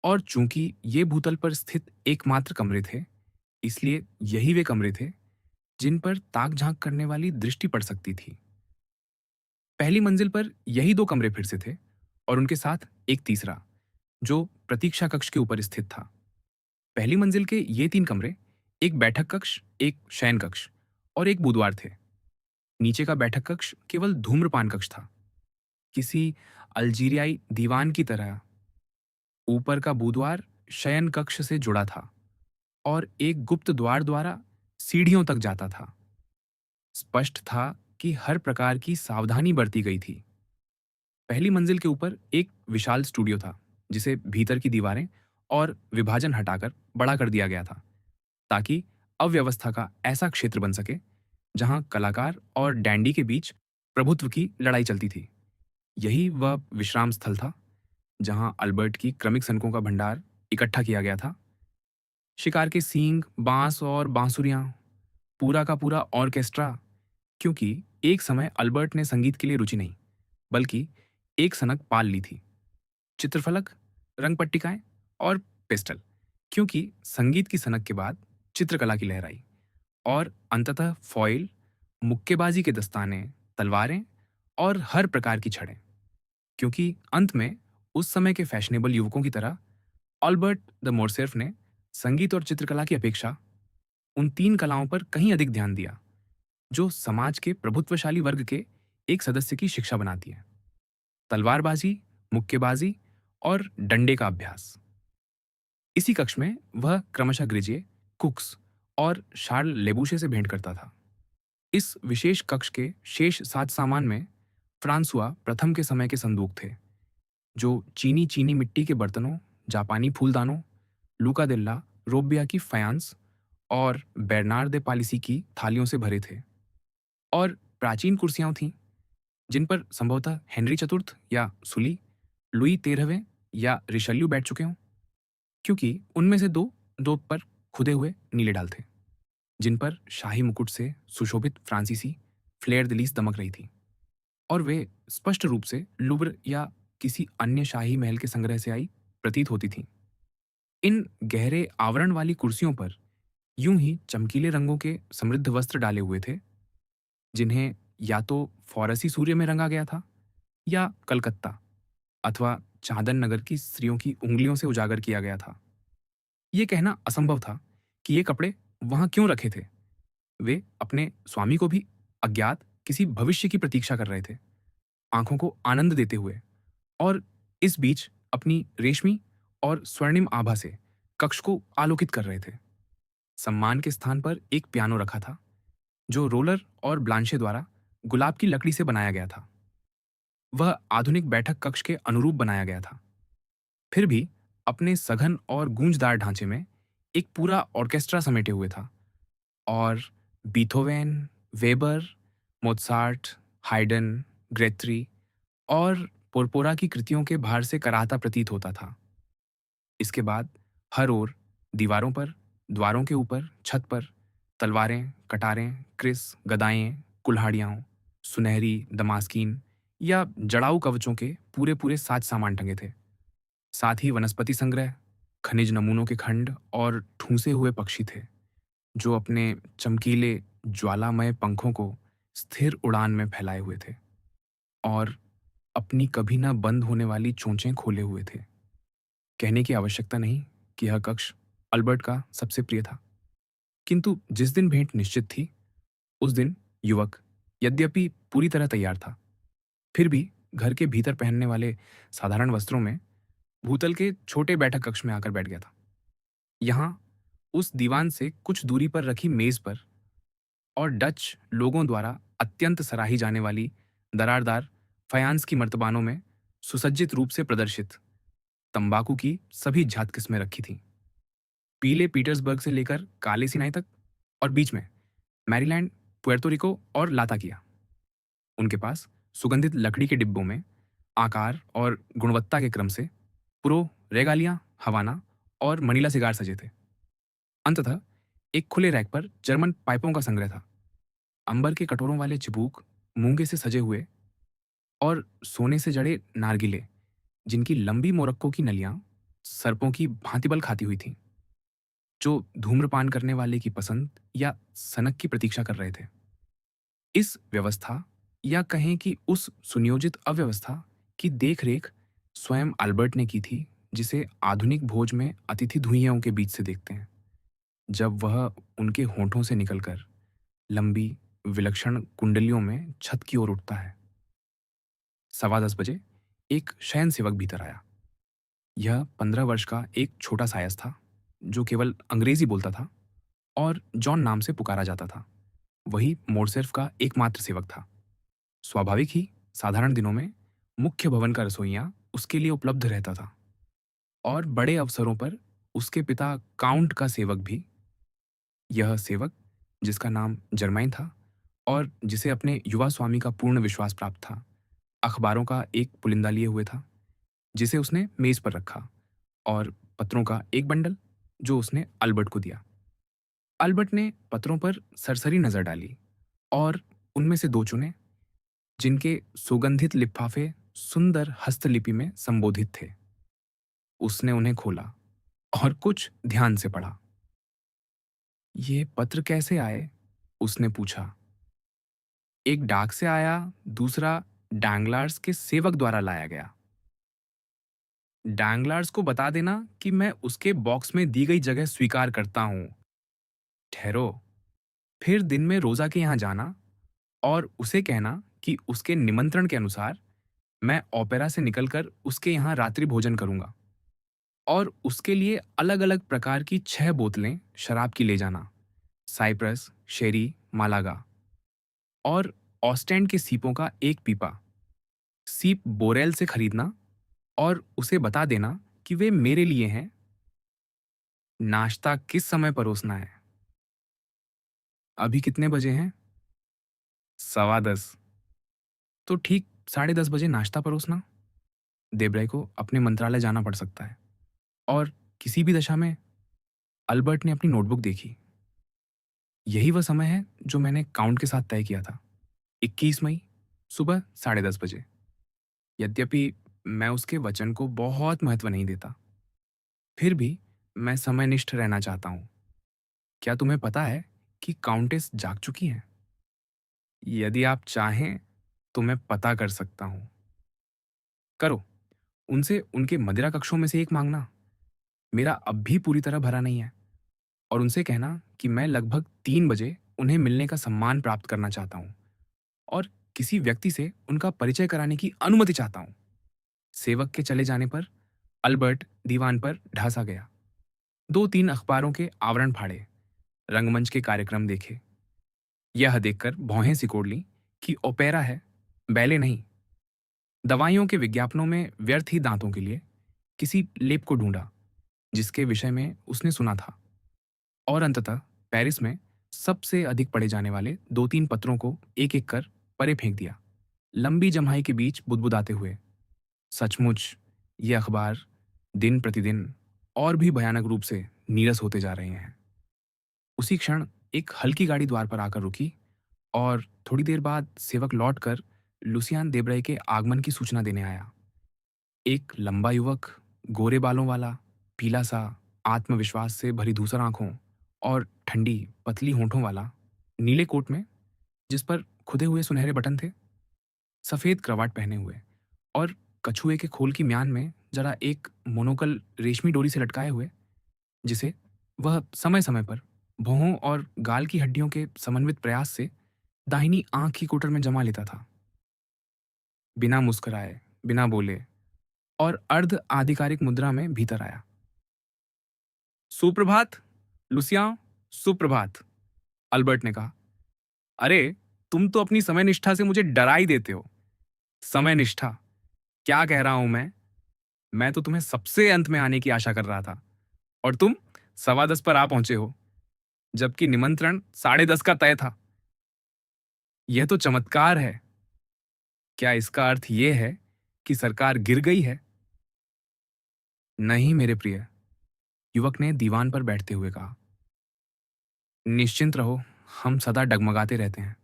और चूंकि ये भूतल पर स्थित एकमात्र कमरे थे, इसलिए यही वे कमरे थे जिन पर ताक झांक करने वाली दृष्टि पड़ सकती थी। पहली मंजिल पर यही दो कमरे फिर से थे और उनके साथ एक तीसरा जो प्रतीक्षा कक्ष के ऊपर स्थित था। पहली मंजिल के ये तीन कमरे एक बैठक कक्ष, एक शयन कक्ष और एक बुधवार थे। नीचे का बैठक कक्ष केवल धूम्रपान कक्ष था, किसी अल्जीरियाई दीवान की तरह। ऊपर का बुधवार शयन कक्ष से जुड़ा था और एक गुप्त द्वार द्वारा सीढ़ियों तक जाता था। स्पष्ट था कि हर प्रकार की सावधानी बरती गई थी। पहली मंजिल के ऊपर एक विशाल स्टूडियो था जिसे भीतर की दीवारें और विभाजन हटाकर बड़ा कर दिया गया था ताकि अव्यवस्था का ऐसा क्षेत्र बन सके जहां कलाकार और डैंडी के बीच प्रभुत्व की लड़ाई चलती थी। यही वह विश्राम स्थल था जहां अल्बर्ट की क्रमिक सनकों का भंडार इकट्ठा किया गया था। शिकार के सींग, बांस और बांसुरियां, पूरा का पूरा ऑर्केस्ट्रा। क्योंकि एक समय अल्बर्ट ने संगीत के लिए रुचि नहीं बल्कि एक सनक पाल ली थी। चित्रफलक, रंग पट्टिकाएं और पेस्टल। क्योंकि संगीत की सनक के बाद चित्रकला की लहर आई और अंततः फॉइल, मुक्केबाजी के दस्ताने, तलवारें और हर प्रकार की छड़ें। क्योंकि अंत में उस समय के फैशनेबल युवकों की तरह ऑल्बर्ट द मोरसेर्फ ने संगीत और चित्रकला की अपेक्षा उन तीन कलाओं पर कहीं अधिक ध्यान दिया जो समाज के प्रभुत्वशाली वर्ग के एक सदस्य की शिक्षा बनाती है: तलवारबाजी, मुक्केबाजी और डंडे का अभ्यास। इसी कक्ष में वह क्रमशः ग्रेजिए, कुक्स और शार्ल लेबूशे से भेंट करता था। इस विशेष कक्ष के शेष साज सामान में फ्रांसुआ प्रथम के समय के संदूक थे जो चीनी चीनी मिट्टी के बर्तनों, जापानी फूलदानों, लूका देल्ला रोबिया की फयांस और बेर्नार दे पालिसी की थालियों से भरे थे। और प्राचीन कुर्सियां थीं जिन पर संभवतः हेनरी चतुर्थ या सुली, लुई 13वें या रिशल्यू बैठ चुके हों। क्योंकि उनमें से दो दो पर खुदे हुए नीले डाल थे जिन पर शाही मुकुट से सुशोभित फ्रांसीसी फ्लेयर द लीस दमक रही थी और वे स्पष्ट रूप से लुब्र या किसी अन्य शाही महल के संग्रह से आई प्रतीत होती थीं। इन गहरे आवरण वाली कुर्सियों पर यूं ही चमकीले रंगों के समृद्ध वस्त्र डाले हुए थे जिन्हें या तो फौरसी सूर्य में रंगा गया था या कलकत्ता अथवा चांदन नगर की स्त्रियों की उंगलियों से उजागर किया गया था। ये कहना असंभव था कि ये कपड़े वहां क्यों रखे थे। वे अपने स्वामी को भी अज्ञात किसी भविष्य की प्रतीक्षा कर रहे थे, आंखों को आनंद देते हुए, और इस बीच अपनी रेशमी और स्वर्णिम आभा से कक्ष को आलोकित कर रहे थे। सम्मान के स्थान पर एक पियानो रखा था जो रोलर और ब्लांशे द्वारा गुलाब की लकड़ी से बनाया गया था। वह आधुनिक बैठक कक्ष के अनुरूप बनाया गया था, फिर भी अपने सघन और गूंजदार ढांचे में एक पूरा ऑर्केस्ट्रा समेटे हुए था और बीथोवेन, वेबर, मोत्सार्ट, हाइडन, ग्रेत्री और पोरपोरा की कृतियों के भार से कराहता प्रतीत होता था। इसके बाद हर ओर, दीवारों पर, द्वारों के ऊपर, छत पर तलवारें, कटारें, क्रिस, गदाएं, कुल्हाड़ियाँ, सुनहरी दमास्कीन या जड़ाऊ कवचों के पूरे-पूरे साज सामान टंगे थे। साथ ही वनस्पति संग्रह, खनिज नमूनों के खंड और ठूंसे हुए पक्षी थे, जो अपने चमकीले ज्वालामय पंखों को स्थिर उड़ान में फैलाए हुए थे और अपनी कभी ना बंद होने वाली चोंचें खोले हुए थे। कहने की आवश्यकता नहीं कि यह कक्ष अल्बर्ट का सबसे प्रिय था। किंतु जिस दिन भेंट निश्चित थी, उस दिन युवक, यद्यपि पूरी तरह तैयार था, फिर भी घर के भीतर पहनने वाले साधारण वस्त्रों में भूतल के छोटे बैठक कक्ष में आकर बैठ गया था। यहाँ उस दीवान से कुछ दूरी पर रखी मेज पर और डच लोगों द्वारा अत्यंत सराही जाने वाली दरारदार फयान्स की मर्तबानों में सुसज्जित रूप से प्रदर्शित तंबाकू की सभी जात किस्में रखी थीं। पीले पीटर्सबर्ग से लेकर काले सिनाई तक, और बीच में मैरीलैंड, पुएर्तो रिको और लाताकिया। उनके पास सुगंधित लकड़ी के डिब्बों में आकार और गुणवत्ता के क्रम से पुरो, रेगालिया, हवाना और मनीला सिगार सजे थे। अंततः एक खुले रैक पर जर्मन पाइपों का संग्रह था। अंबर के कटोरों वाले चिबूक, मूंगे से सजे हुए और सोने से जड़े नारगिले, जिनकी लंबी मोरक्को की नलियां सर्पों की भांति बल खाती हुई थीं, जो धूम्रपान करने वाले की पसंद या सनक की प्रतीक्षा कर रहे थे। इस व्यवस्था, या कहें कि उस सुनियोजित अव्यवस्था की देखरेख स्वयं अल्बर्ट ने की थी, जिसे आधुनिक भोज में अतिथि धुइयों के बीच से देखते हैं, जब वह उनके होठों से निकलकर लंबी विलक्षण कुंडलियों में छत की ओर उठता है। 10:15 एक शयन सेवक भीतर आया। यह 15 वर्ष का एक छोटा सायस था, जो केवल अंग्रेजी बोलता था और जॉन नाम से पुकारा जाता था। वही मोरसेफ का एकमात्र सेवक था। स्वाभाविक ही साधारण दिनों में मुख्य भवन का रसोइया उसके लिए उपलब्ध रहता था, और बड़े अवसरों पर उसके पिता काउंट का सेवक भी। यह सेवक, जिसका नाम जर्माइन था और जिसे अपने युवा स्वामी का पूर्ण विश्वास प्राप्त था, अखबारों का एक पुलिंदा लिए हुए था, जिसे उसने मेज पर रखा, और पत्रों का एक बंडल, जो उसने अल्बर्ट को दिया। अल्बर्ट ने पत्रों पर सरसरी नजर डाली और उनमें से 2 चुने, जिनके सुगंधित लिफाफे सुंदर हस्तलिपि में संबोधित थे। उसने उन्हें खोला और कुछ ध्यान से पढ़ा। ये पत्र कैसे आए? उसने पूछा। एक डाक से आया, दूसरा डैंगलार्स के सेवक द्वारा लाया गया। डैंगलार्स को बता देना कि मैं उसके बॉक्स में दी गई जगह स्वीकार करता हूं। ठहरो, फिर दिन में रोजा के यहां जाना और उसे कहना कि उसके निमंत्रण के अनुसार मैं ओपेरा से निकलकर उसके यहाँ रात्रि भोजन करूंगा, और उसके लिए अलग-अलग प्रकार की 6 बोतलें शराब की ले जाना, साइप्रस, शेरी, मालागा, और ऑस्टेंड के सीपों का एक पीपा सीप बोरेल से खरीदना, और उसे बता देना कि वे मेरे लिए हैं। नाश्ता किस समय परोसना है? अभी कितने बजे हैं? 10:15। तो ठीक 10:30 नाश्ता परोसना। देब्रे को अपने मंत्रालय जाना पड़ सकता है, और किसी भी दशा में। अल्बर्ट ने अपनी नोटबुक देखी। यही वह समय है जो मैंने काउंट के साथ तय किया था। 21 मई, सुबह 10:30। यद्यपि मैं उसके वचन को बहुत महत्व नहीं देता, फिर भी मैं समयनिष्ठ रहना चाहता हूं। क्या तुम्हें पता है कि काउंटेस जाग चुकी हैं? यदि आप चाहें तो मैं पता कर सकता हूं। करो, उनसे उनके मदिरा कक्षों में से एक मांगना। मेरा अब भी पूरी तरह भरा नहीं है। और उनसे कहना कि मैं लगभग 3 बजे उन्हें मिलने का सम्मान प्राप्त करना चाहता हूं, और किसी व्यक्ति से उनका परिचय कराने की अनुमति चाहता हूं। सेवक के चले जाने पर अल्बर्ट दीवान पर ढासा गया। 2-3 अखबारों के आवरण फाड़े, रंगमंच के कार्यक्रम देखे। यह देखकर भौहें सिकोड़ ली कि ओपेरा है, बैले नहीं। दवाइयों के विज्ञापनों में व्यर्थ ही दांतों के लिए किसी लेप को ढूंढा, जिसके विषय में उसने सुना था, और अंततः पेरिस में सबसे अधिक पढ़े जाने वाले 2-3 पत्रों को एक-एक कर परे फेंक दिया, लंबी जम्हाई के बीच बुदबुदाते हुए। सचमुच ये अखबार दिन प्रतिदिन और भी भयानक रूप से नीरस होते जा रहे हैं। उसी क्षण एक हल्की गाड़ी द्वार पर आकर रुकी, और थोड़ी देर बाद सेवक लौटकर लुसियान देब्रय के आगमन की सूचना देने आया। एक लंबा युवक, गोरे बालों वाला, पीला सा, आत्मविश्वास से भरी धूसर आंखों और ठंडी पतली होंठों वाला, नीले कोट में जिस पर खुदे हुए सुनहरे बटन थे, सफेद क्रवाट पहने हुए और कछुए के खोल की म्यान में जरा एक मोनोकल रेशमी डोरी से लटकाए हुए, जिसे वह समय समय पर भौहों और गाल की हड्डियों के समन्वित प्रयास से दाहिनी आंख की कोटर में जमा लेता था। बिना मुस्कुराए, बिना बोले और अर्ध आधिकारिक मुद्रा में भीतर आया। सुप्रभात, लुसियां, सुप्रभात, अल्बर्ट ने कहा। अरे, तुम तो अपनी समय निष्ठा से मुझे डरा ही देते हो। समय निष्ठा? क्या कह रहा हूं मैं? मैं तो तुम्हें सबसे अंत में आने की आशा कर रहा था और तुम 10:15 पर आ पहुंचे हो, जबकि निमंत्रण 10:30 का तय था। यह तो चमत्कार है। क्या इसका अर्थ यह है कि सरकार गिर गई है? नहीं मेरे प्रिय, युवक ने दीवान पर बैठते हुए कहा। निश्चिंत रहो, हम सदा डगमगाते रहते हैं,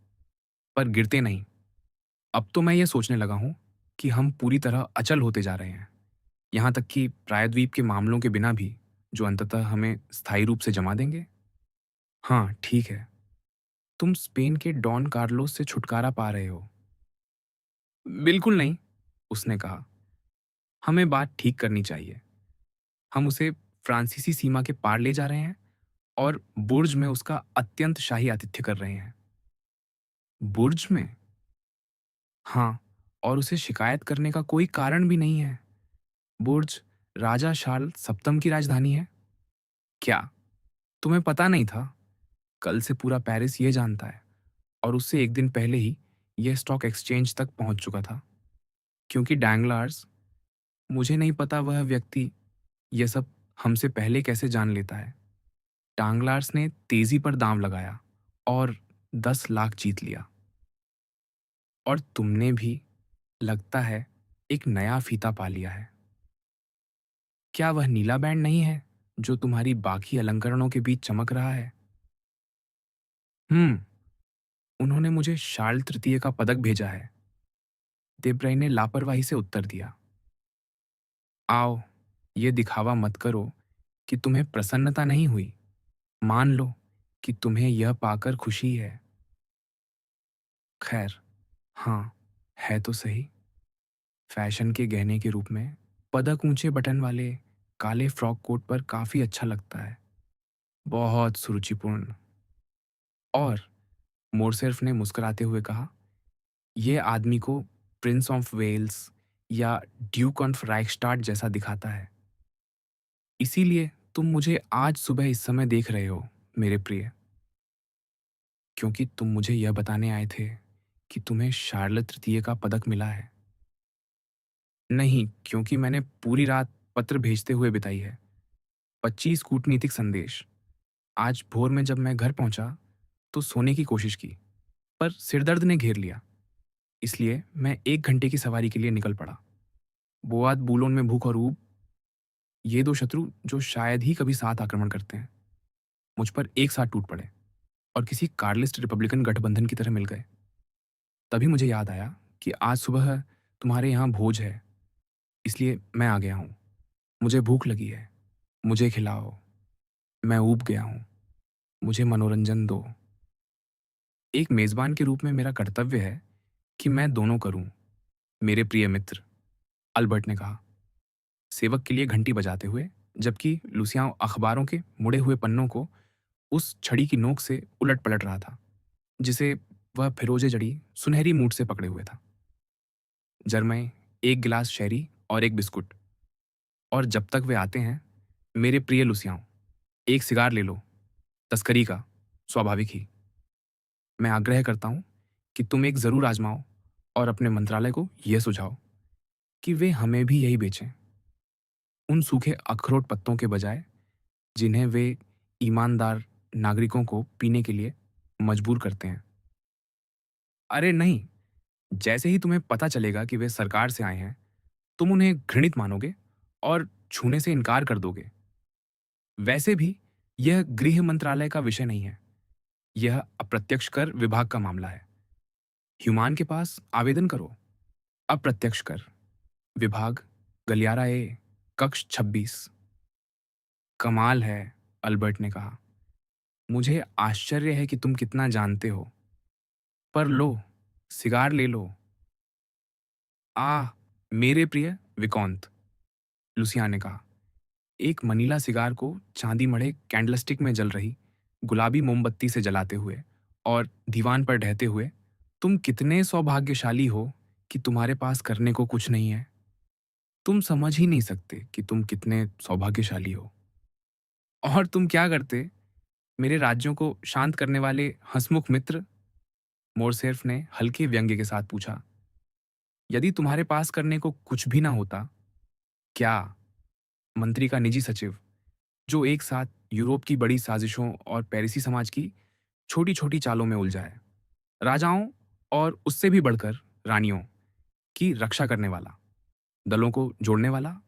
पर गिरते नहीं। अब तो मैं ये सोचने लगा हूं कि हम पूरी तरह अचल होते जा रहे हैं, यहां तक कि प्रायद्वीप के मामलों के बिना भी, जो अंततः हमें स्थायी रूप से जमा देंगे। हाँ, ठीक है। तुम स्पेन के डॉन कार्लोस से छुटकारा पा रहे हो। बिल्कुल नहीं, उसने कहा। हमें बात ठीक करनी चाहिए। हम उसे फ्रांसीसी सीमा के पार ले जा रहे हैं और बुर्ज में उसका अत्यंत शाही आतिथ्य कर रहे हैं। बुर्ज में? हाँ, और उसे शिकायत करने का कोई कारण भी नहीं है। बुर्ज राजा शार्ल सप्तम की राजधानी है। क्या तुम्हें पता नहीं था? कल से पूरा पेरिस ये जानता है, और उससे एक दिन पहले ही यह स्टॉक एक्सचेंज तक पहुंच चुका था। क्योंकि डैंगलार्स, मुझे नहीं पता वह व्यक्ति यह सब हमसे पहले कैसे जान लेता है। डांगलार्स ने तेजी पर दांव लगाया और 10 लाख जीत लिया। और तुमने भी, लगता है, एक नया फीता पा लिया है। क्या वह नीला बैंड नहीं है जो तुम्हारी बाकी अलंकरणों के बीच चमक रहा है? हम्म, उन्होंने मुझे शार्ल तृतीय का पदक भेजा है, देब्रय ने लापरवाही से उत्तर दिया। आओ, ये दिखावा मत करो कि तुम्हें प्रसन्नता नहीं हुई। मान लो कि तुम्हें यह पाकर खुशी है। खैर, हाँ, है तो सही। फैशन के गहने के रूप में पदक ऊंचे बटन वाले काले फ्रॉक कोट पर काफी अच्छा लगता है। बहुत सुरुचिपूर्ण। और मोरसेर्फ ने मुस्कुराते हुए कहा, यह आदमी को प्रिंस ऑफ वेल्स या ड्यूक ऑफ राइक्सटाड जैसा दिखाता है। इसीलिए तुम मुझे आज सुबह इस समय देख रहे हो, मेरे प्रिय, क्योंकि तुम मुझे यह बताने आए थे कि तुम्हें शार्ल तृतीय का पदक मिला है। नहीं, क्योंकि मैंने पूरी रात पत्र भेजते हुए बिताई है। 25 कूटनीतिक संदेश। आज भोर में जब मैं घर पहुंचा तो सोने की कोशिश की, पर सिरदर्द ने घेर लिया। इसलिए मैं 1 घंटे की सवारी के लिए निकल पड़ा। बोआत बूलोन में भूख और ऊब, ये दो शत्रु जो शायद ही कभी साथ आक्रमण करते हैं, मुझ पर एक साथ टूट पड़े और किसी कार्लिस्ट रिपब्लिकन गठबंधन की तरह मिल गए। तभी मुझे याद आया कि आज सुबह तुम्हारे यहाँ भोज है, इसलिए मैं आ गया हूँ। मुझे भूख लगी है, मुझे खिलाओ। मैं ऊब गया हूँ, मुझे मनोरंजन दो। एक मेजबान के रूप में मेरा कर्तव्य है कि मैं दोनों करूं, मेरे प्रिय मित्र, अल्बर्ट ने कहा, सेवक के लिए घंटी बजाते हुए, जबकि लुसियां अखबारों के मुड़े हुए पन्नों को उस छड़ी की नोक से उलट पलट रहा था जिसे वह फिरोजे जड़ी सुनहरी मूठ से पकड़े हुए था। जरमय, एक गिलास शहरी और एक बिस्कुट। और जब तक वे आते हैं, मेरे प्रिय लुसियाओं, एक सिगार ले लो। तस्करी का, स्वाभाविक ही। मैं आग्रह करता हूं कि तुम एक जरूर आजमाओ और अपने मंत्रालय को यह सुझाओ कि वे हमें भी यही बेचें, उन सूखे अखरोट पत्तों के बजाय जिन्हें वे ईमानदार नागरिकों को पीने के लिए मजबूर करते हैं। अरे नहीं, जैसे ही तुम्हें पता चलेगा कि वे सरकार से आए हैं, तुम उन्हें घृणित मानोगे और छूने से इनकार कर दोगे। वैसे भी यह गृह मंत्रालय का विषय नहीं है। यह अप्रत्यक्ष कर विभाग का मामला है। ह्यूमान के पास आवेदन करो। अप्रत्यक्ष कर विभाग, गलियारा ए, कक्ष 26। कमाल है, अल्बर्ट ने कहा। मुझे आश्चर्य है कि तुम कितना जानते हो। पर लो, सिगार ले लो। आह, मेरे प्रिय विकौंत, लुसिया ने कहा, एक मनीला सिगार को चांदी मढ़े कैंडलस्टिक में जल रही गुलाबी मोमबत्ती से जलाते हुए और दीवान पर ढहते हुए, तुम कितने सौभाग्यशाली हो कि तुम्हारे पास करने को कुछ नहीं है। तुम समझ ही नहीं सकते कि तुम कितने सौभाग्यशाली हो। और तुम क्या करते, मेरे राज्यों को शांत करने वाले हंसमुख मित्र? मोरसेर्फ ने हल्के व्यंग्य के साथ पूछा। यदि तुम्हारे पास करने को कुछ भी ना होता, क्या? मंत्री का निजी सचिव, जो एक साथ यूरोप की बड़ी साजिशों और पेरिसी समाज की छोटी छोटी चालों में उलझा है, राजाओं और उससे भी बढ़कर रानियों की रक्षा करने वाला, दलों को जोड़ने वाला,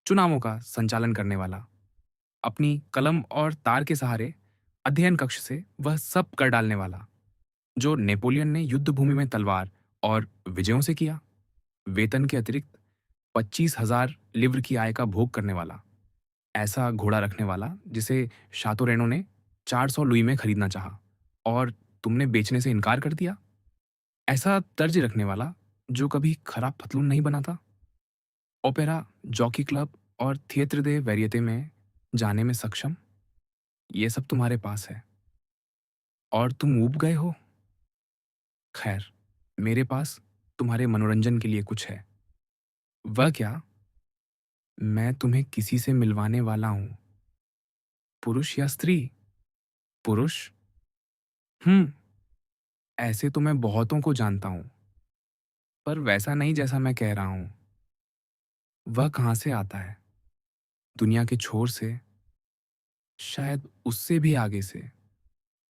चुनावों का संचालन करने वाला, अपनी कलम और तार के सहारे अध्ययन कक्ष से वह सब कर डालने वाला जो नेपोलियन ने युद्ध भूमि में तलवार और विजयों से किया, वेतन के अतिरिक्त 25,000 लिव्र की आय का भोग करने वाला, ऐसा घोड़ा रखने वाला जिसे शातो रेनो ने 400 लुई में खरीदना चाहा और तुमने बेचने से इनकार कर दिया, ऐसा तर्ज रखने वाला जो कभी खराब पतलून नहीं बनाता, ओपेरा, जॉकी क्लब और थिएत्र दे वेरिएटे में जाने में सक्षम, ये सब तुम्हारे पास है और तुम ऊब गए हो। खैर, मेरे पास तुम्हारे मनोरंजन के लिए कुछ है। वह क्या? मैं तुम्हें किसी से मिलवाने वाला हूं। पुरुष या स्त्री? पुरुष। हम्म। ऐसे तो मैं बहुतों को जानता हूं, पर वैसा नहीं जैसा मैं कह रहा हूं। वह कहां से आता है? दुनिया के छोर से? शायद उससे भी आगे से?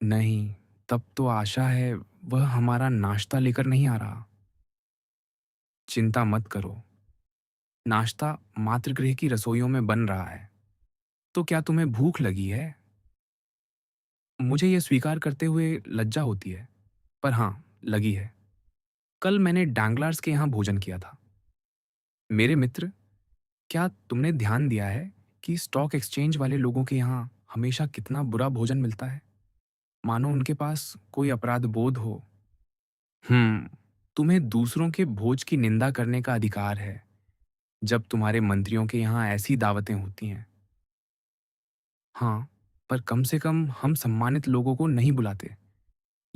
नहीं, तब तो आशा है वह हमारा नाश्ता लेकर नहीं आ रहा। चिंता मत करो, नाश्ता मातृगृह की रसोइयों में बन रहा है। तो क्या तुम्हें भूख लगी है? मुझे यह स्वीकार करते हुए लज्जा होती है, पर हाँ, लगी है। कल मैंने डैंगलार्स के यहाँ भोजन किया था। मेरे मित्र, क्या तुमने ध्यान दिया है कि स्टॉक एक्सचेंज वाले लोगों के यहाँ हमेशा कितना बुरा भोजन मिलता है, मानो उनके पास कोई अपराध बोध हो। हम्म। तुम्हें दूसरों के भोज की निंदा करने का अधिकार है जब तुम्हारे मंत्रियों के यहाँ ऐसी दावतें होती हैं। हाँ, पर कम से कम हम सम्मानित लोगों को नहीं बुलाते।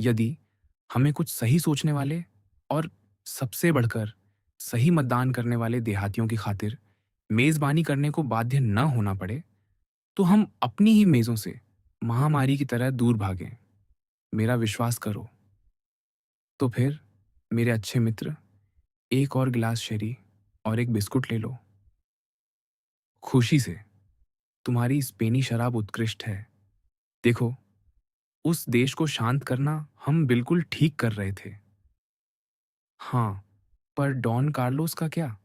यदि हमें कुछ सही सोचने वाले और सबसे बढ़कर सही मतदान करने वाले देहातियों की खातिर मेजबानी करने को बाध्य न होना पड़े, तो हम अपनी ही मेजों से महामारी की तरह दूर भागें। मेरा विश्वास करो। तो फिर, मेरे अच्छे मित्र, एक और गिलास शेरी और एक बिस्कुट ले लो। खुशी से। तुम्हारी स्पेनी शराब उत्कृष्ट है। देखो, उस देश को शांत करना हम बिल्कुल ठीक कर रहे थे। हाँ, पर डॉन कार्लोस का क्या?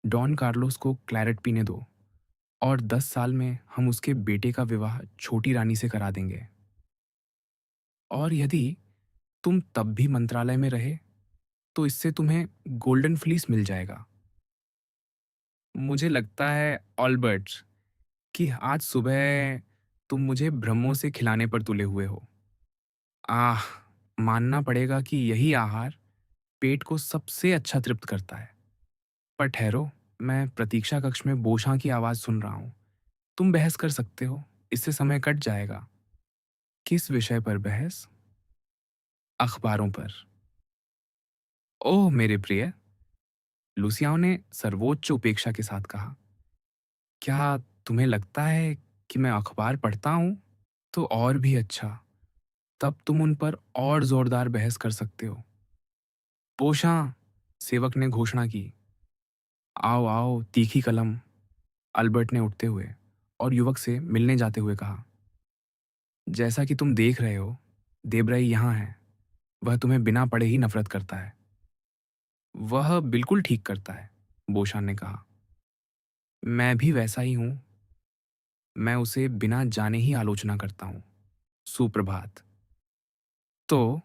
डॉन कार्लोस को क्लैरेट पीने दो और 10 साल में हम उसके बेटे का विवाह छोटी रानी से करा देंगे। और यदि तुम तब भी मंत्रालय में रहे, तो इससे तुम्हें गोल्डन फ्लीस मिल जाएगा। मुझे लगता है, ऑल्बर्ट, कि आज सुबह तुम मुझे ब्रह्मों से खिलाने पर तुले हुए हो। आह, मानना पड़ेगा कि यही आहार पेट को सबसे अच्छा तृप्त करता है। पर ठहरो, मैं प्रतीक्षा कक्ष में बोशां की आवाज़ सुन रहा हूँ। तुम बहस कर सकते हो, इससे समय कट जाएगा। किस विषय पर बहस? अखबारों पर। ओह मेरे प्रिय, लुसियाओं ने सर्वोच्च उपेक्षा के साथ कहा। क्या तुम्हें लगता है कि मैं अखबार पढ़ता हूँ? तो और भी अच्छा, तब तुम उन पर और जोरदार बहस कर सकते हो। पोशां, सेवक ने घोषणा की। आओ आओ, तीखी कलम, अल्बर्ट ने उठते हुए और युवक से मिलने जाते हुए कहा। जैसा कि तुम देख रहे हो, देबराई यहाँ है। वह तुम्हें बिना पढ़े ही नफरत करता है। वह बिल्कुल ठीक करता है, बोशान ने कहा। मैं भी वैसा ही हूं। मैं उसे बिना जाने ही आलोचना करता हूं। सुप्रभात। तो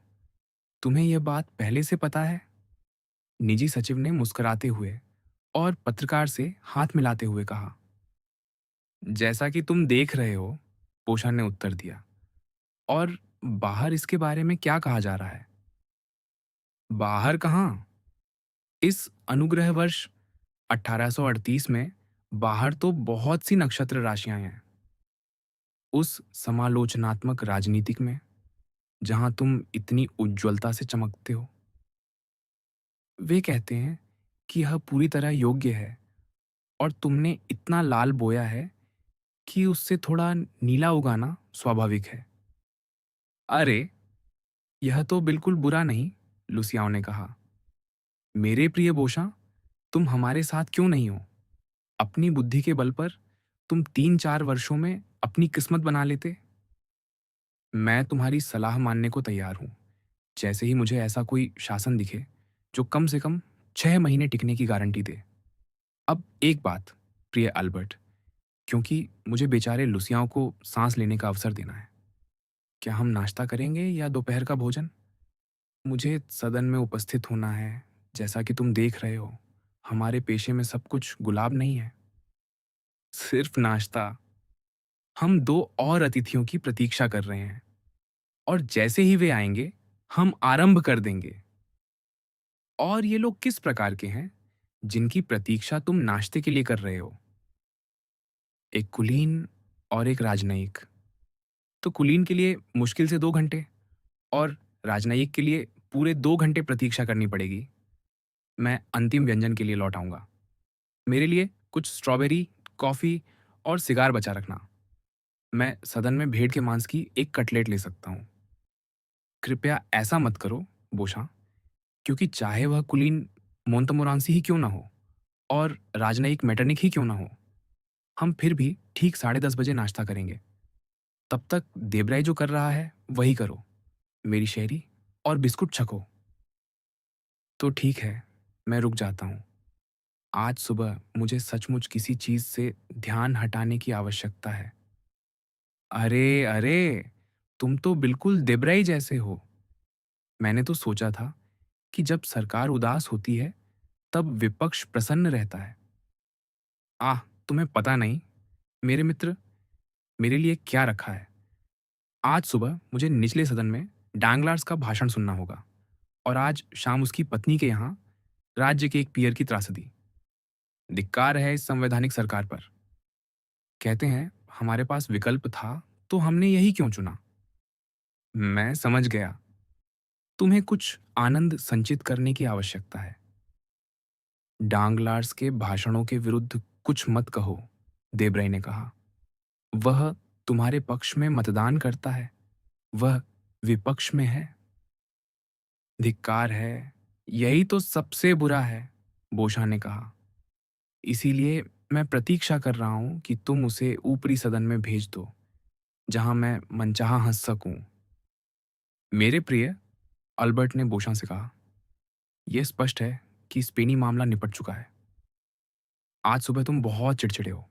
तुम्हें यह बात पहले से पता है? निजी सचिव ने मुस्कुराते हुए और पत्रकार से हाथ मिलाते हुए कहा। जैसा कि तुम देख रहे हो, पोषा ने उत्तर दिया। और बाहर इसके बारे में क्या कहा जा रहा है? बाहर कहाँ? इस अनुग्रह वर्ष 1838 में बाहर तो बहुत सी नक्षत्र राशियां हैं। उस समालोचनात्मक राजनीतिक में जहां तुम इतनी उज्ज्वलता से चमकते हो। वे कहते हैं कि यह पूरी तरह योग्य है और तुमने इतना लाल बोया है कि उससे थोड़ा नीला उगाना स्वाभाविक है। अरे, यह तो बिल्कुल बुरा नहीं, लुसियाओ ने कहा। मेरे प्रिय बोशा, तुम हमारे साथ क्यों नहीं हो? अपनी बुद्धि के बल पर तुम 3-4 वर्षों में अपनी किस्मत बना लेते। मैं तुम्हारी सलाह मानने को तैयार हूं, जैसे ही मुझे ऐसा कोई शासन दिखे जो कम से कम 6 महीने टिकने की गारंटी दे। अब एक बात, प्रिय अल्बर्ट, क्योंकि मुझे बेचारे लुसियाओं को सांस लेने का अवसर देना है। क्या हम नाश्ता करेंगे या दोपहर का भोजन? मुझे सदन में उपस्थित होना है। जैसा कि तुम देख रहे हो, हमारे पेशे में सब कुछ गुलाब नहीं है। सिर्फ नाश्ता? हम दो और अतिथियों की प्रतीक्षा कर रहे हैं और जैसे ही वे आएंगे, हम आरंभ कर देंगे। और ये लोग किस प्रकार के हैं जिनकी प्रतीक्षा तुम नाश्ते के लिए कर रहे हो? एक कुलीन और एक राजनयिक। तो कुलीन के लिए मुश्किल से 2 घंटे और राजनयिक के लिए पूरे 2 घंटे प्रतीक्षा करनी पड़ेगी। मैं अंतिम व्यंजन के लिए लौट आऊंगा। मेरे लिए कुछ स्ट्रॉबेरी, कॉफी और सिगार बचा रखना। मैं सदन में भेड़ के मांस की एक कटलेट ले सकता हूँ। कृपया ऐसा मत करो, बोशा, क्योंकि चाहे वह कुलीन मोंतमोरांसी ही क्यों ना हो और राजनयिक मेटरनिक ही क्यों ना हो, हम फिर भी ठीक 10:30 बजे नाश्ता करेंगे। तब तक देबराई जो कर रहा है वही करो। मेरी शेरी और बिस्कुट छको। तो ठीक है, मैं रुक जाता हूँ। आज सुबह मुझे सचमुच किसी चीज से ध्यान हटाने की आवश्यकता है। अरे अरे, तुम तो बिल्कुल देबराई जैसे हो। मैंने तो सोचा था कि जब सरकार उदास होती है तब विपक्ष प्रसन्न रहता है। आह, तुम्हें पता नहीं, मेरे मित्र, मेरे लिए क्या रखा है। आज सुबह मुझे निचले सदन में डांगलार्स का भाषण सुनना होगा और आज शाम उसकी पत्नी के यहाँ राज्य के एक पीयर की त्रासदी। धिक्कार है इस संवैधानिक सरकार पर। कहते हैं हमारे पास विकल्प था तो हमने यही क्यों चुना। मैं समझ गया, तुम्हें कुछ आनंद संचित करने की आवश्यकता है। डांगलार्स के भाषणों के विरुद्ध कुछ मत कहो, देबराई ने कहा। वह तुम्हारे पक्ष में मतदान करता है, वह विपक्ष में है। धिक्कार है, यही तो सबसे बुरा है, बोशा ने कहा। इसीलिए मैं प्रतीक्षा कर रहा हूं कि तुम उसे ऊपरी सदन में भेज दो, जहां मैं मनचाहा हंस सकूं। मेरे प्रिय, अल्बर्ट ने बोशा से कहा, यह स्पष्ट है कि स्पेनी मामला निपट चुका है। आज सुबह तुम बहुत चिड़चिड़े हो,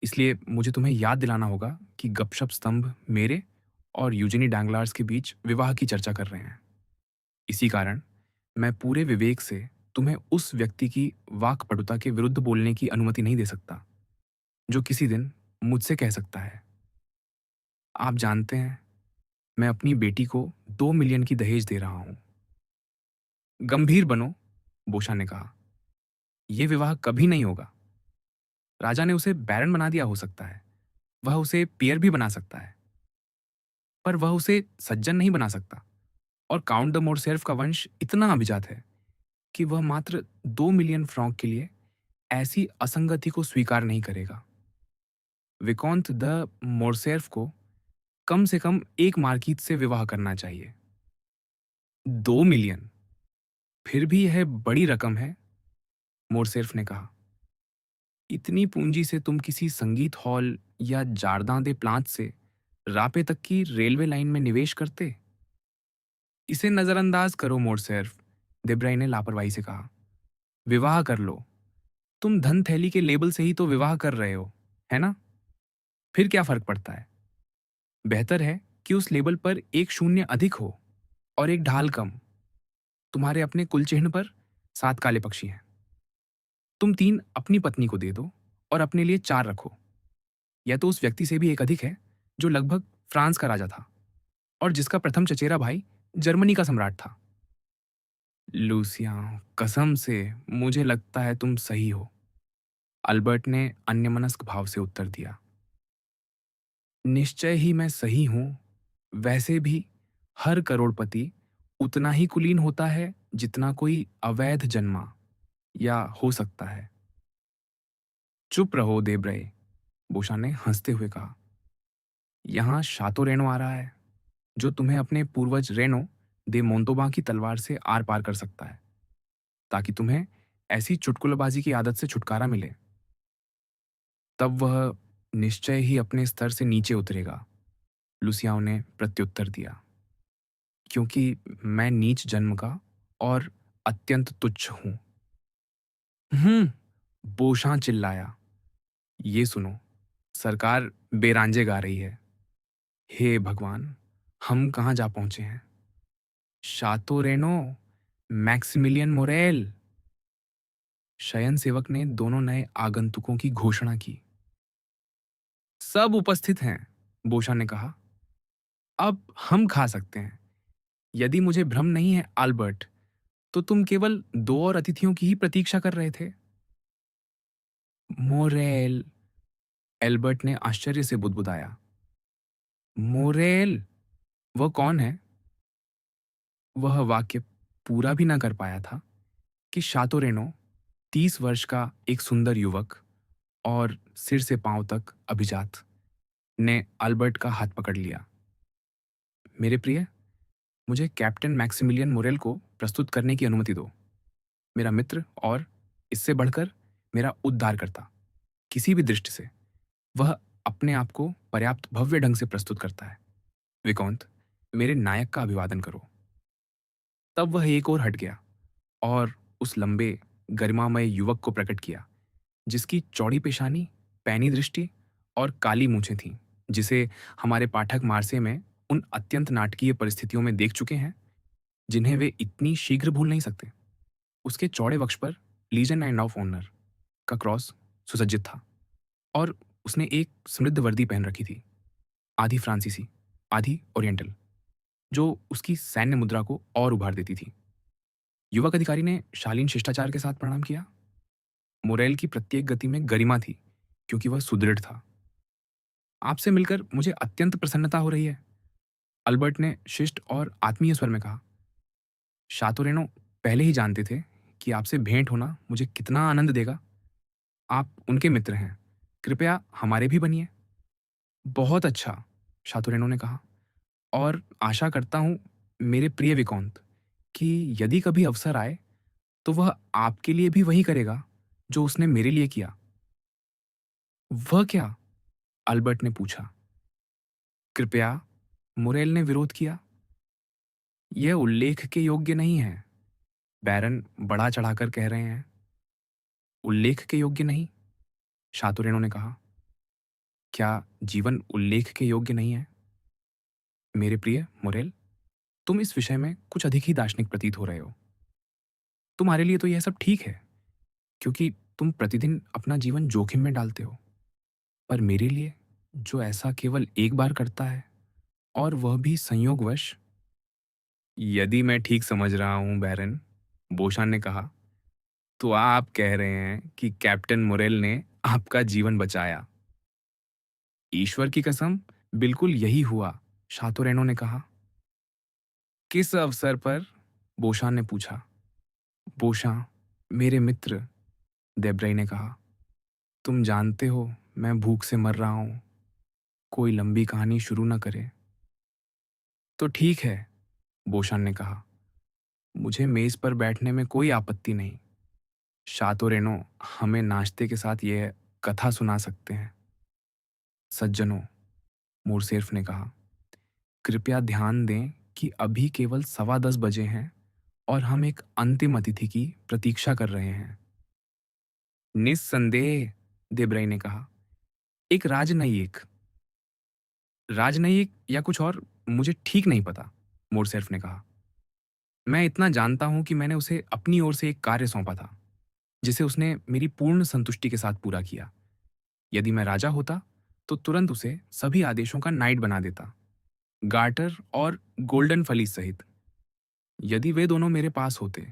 इसलिए मुझे तुम्हें याद दिलाना होगा कि गपशप स्तंभ मेरे और यूजेनी डैंगलार्स के बीच विवाह की चर्चा कर रहे हैं। इसी कारण मैं पूरे विवेक से तुम्हें उस व्यक्ति की वाक्पटुता के विरुद्ध बोलने की अनुमति नहीं दे सकता जो किसी दिन मुझसे कह सकता है, आप जानते हैं, मैं अपनी बेटी को 2 मिलियन की दहेज दे रहा हूं। गंभीर बनो, बोशा ने कहा। यह विवाह कभी नहीं होगा। राजा ने उसे बैरन बना दिया हो सकता है, वह उसे पियर भी बना सकता है, पर वह उसे सज्जन नहीं बना सकता। और काउंट द मोरसेल्फ का वंश इतना अभिजात है कि वह मात्र 2 मिलियन फ्रॉक के लिए ऐसी असंगति को स्वीकार नहीं करेगा। विकॉन्ट द मोरसेल्फ को कम से कम एक मार्कीत से विवाह करना चाहिए। 2 मिलियन, फिर भी यह बड़ी रकम है, मोरसेल्फ ने कहा। इतनी पूंजी से तुम किसी संगीत हॉल या जारदां दे प्लांट से रापे तक की रेलवे लाइन में निवेश करते? इसे नजरअंदाज करो, मोरसेल्फ, देब्राई ने लापरवाही से कहा। विवाह कर लो। तुम धन थैली के लेबल से ही तो विवाह कर रहे हो, है ना? फिर क्या फर्क पड़ता है? बेहतर है कि उस लेबल पर एक शून्य अधिक हो और एक ढाल कम। तुम्हारे अपने कुल चिह्न पर 7 काले पक्षी हैं। तुम 3 अपनी पत्नी को दे दो और अपने लिए 4 रखो। यह तो उस व्यक्ति से भी एक अधिक है जो लगभग फ्रांस का राजा था और जिसका प्रथम चचेरा भाई जर्मनी का सम्राट था। लूसिया, कसम से मुझे लगता है तुम सही हो, अल्बर्ट ने अन्यमनस्क भाव से उत्तर दिया। निश्चय ही मैं सही हूं। वैसे भी हर करोड़पति उतना ही कुलीन होता है जितना कोई अवैध जन्मा या हो सकता है। चुप रहो देब्रय, बोशा ने हंसते हुए कहा। यहां शातो रेनो आ रहा है जो तुम्हें अपने पूर्वज रेनो दे मोंतोबा की तलवार से आर पार कर सकता है, ताकि तुम्हें ऐसी चुटकुलेबाजी की आदत से छुटकारा मिले। तब वह निश्चय ही अपने स्तर से नीचे उतरेगा, लुसियाओ ने प्रत्युत्तर दिया, क्योंकि मैं नीच जन्म का और अत्यंत तुच्छ हूं। बोशां चिल्लाया। ये सुनो, सरकार बेरांजे गा रही है। हे भगवान, हम कहाँ जा पहुंचे हैं? शातो रेनो, मैक्सिमिलियन मोरेल। शयन सेवक ने दोनों नए आगंतुकों की घोषणा की। सब उपस्थित हैं, बोशा ने कहा। अब हम खा सकते हैं। यदि मुझे भ्रम नहीं है आल्बर्ट, तो तुम केवल 2 और अतिथियों की ही प्रतीक्षा कर रहे थे। मोरेल, एल्बर्ट ने आश्चर्य से बुदबुदाया। मोरेल, वह कौन है? वह वाक्य पूरा भी न कर पाया था कि शातो रेनो, 30 वर्ष का एक सुंदर युवक और सिर से पांव तक अभिजात, ने अल्बर्ट का हाथ पकड़ लिया। मेरे प्रिय, मुझे कैप्टन मैक्सिमिलियन मोरेल को प्रस्तुत करने की अनुमति दो। मेरा मित्र और इससे बढ़कर मेरा उद्धारकर्ता। किसी भी दृष्टि से वह अपने आप को पर्याप्त भव्य ढंग से प्रस्तुत करता है। विकौंत, मेरे नायक का अभिवादन करो। तब वह एक ओर हट गया और उस लंबे गरिमामय युवक को प्रकट किया, जिसकी चौड़ी पेशानी, पैनी दृष्टि और काली मूछें थीं, जिसे हमारे पाठक मार्से में उन अत्यंत नाटकीय परिस्थितियों में देख चुके हैं जिन्हें वे इतनी शीघ्र भूल नहीं सकते। उसके चौड़े वक्ष पर लीजन एंड ऑफ ऑनर का क्रॉस सुसज्जित था और उसने एक समृद्ध वर्दी पहन रखी थी, आधी फ्रांसीसी, आधी ओरिएंटल, जो उसकी सैन्य मुद्रा को और उभार देती थी। युवक अधिकारी ने शालीन शिष्टाचार के साथ प्रणाम किया। मोरेल की प्रत्येक गति में गरिमा थी, क्योंकि वह सुदृढ़ था। आपसे मिलकर मुझे अत्यंत प्रसन्नता हो रही है, अल्बर्ट ने शिष्ट और आत्मीय स्वर में कहा। शातोरेनो पहले ही जानते थे कि आपसे भेंट होना मुझे कितना आनंद देगा। आप उनके मित्र हैं, कृपया हमारे भी बनिए। बहुत अच्छा, शातोरेनो ने कहा, और आशा करता हूं मेरे प्रिय विकौंत कि यदि कभी अवसर आए तो वह आपके लिए भी वही करेगा जो उसने मेरे लिए किया। वह क्या? अल्बर्ट ने पूछा। कृपया, मुरेल ने विरोध किया। यह उल्लेख के योग्य नहीं है, बैरन बढ़ा चढ़ाकर कह रहे हैं। उल्लेख के योग्य नहीं? शातुरेनो ने कहा। क्या जीवन उल्लेख के योग्य नहीं है? मेरे प्रिय मुरेल, तुम इस विषय में कुछ अधिक ही दार्शनिक प्रतीत हो रहे हो। तुम्हारे लिए तो यह सब ठीक है, क्योंकि तुम प्रतिदिन अपना जीवन जोखिम में डालते हो। पर मेरे लिए, जो ऐसा केवल एक बार करता है, और वह भी संयोगवश। यदि मैं ठीक समझ रहा हूं बैरन, बोशान ने कहा, तो आप कह रहे हैं कि कैप्टन मुरेल ने आपका जीवन बचाया। ईश्वर की कसम, बिल्कुल यही हुआ, शातोरेनो ने कहा। किस अवसर पर? बोशान ने पूछा। बोशां, मेरे मित्र, देब्रई ने कहा। तुम जानते हो मैं भूख से मर रहा हूं। कोई लंबी कहानी शुरू न करे। तो ठीक है, बोशान ने कहा। मुझे मेज पर बैठने में कोई आपत्ति नहीं। शातोरेनो हमें नाश्ते के साथ यह कथा सुना सकते हैं। सज्जनों, मोरसेर्फ ने कहा, कृपया ध्यान दें कि अभी केवल 10:15 बजे हैं और हम एक अंतिम अतिथि की प्रतीक्षा कर रहे हैं। निस्संदेह, देब्रई ने कहा, एक राजनयिक। राजनयिक या कुछ और, मुझे ठीक नहीं पता, मोरसेल्फ ने कहा। मैं इतना जानता हूं कि मैंने उसे अपनी ओर से एक कार्य सौंपा था, जिसे उसने मेरी पूर्ण संतुष्टि के साथ पूरा किया। यदि मैं राजा होता, तो तुरंत उसे सभी आदेशों का नाइट बना देता, गार्टर और गोल्डन फलीस सहित। यदि वे दोनों मेरे पास होते,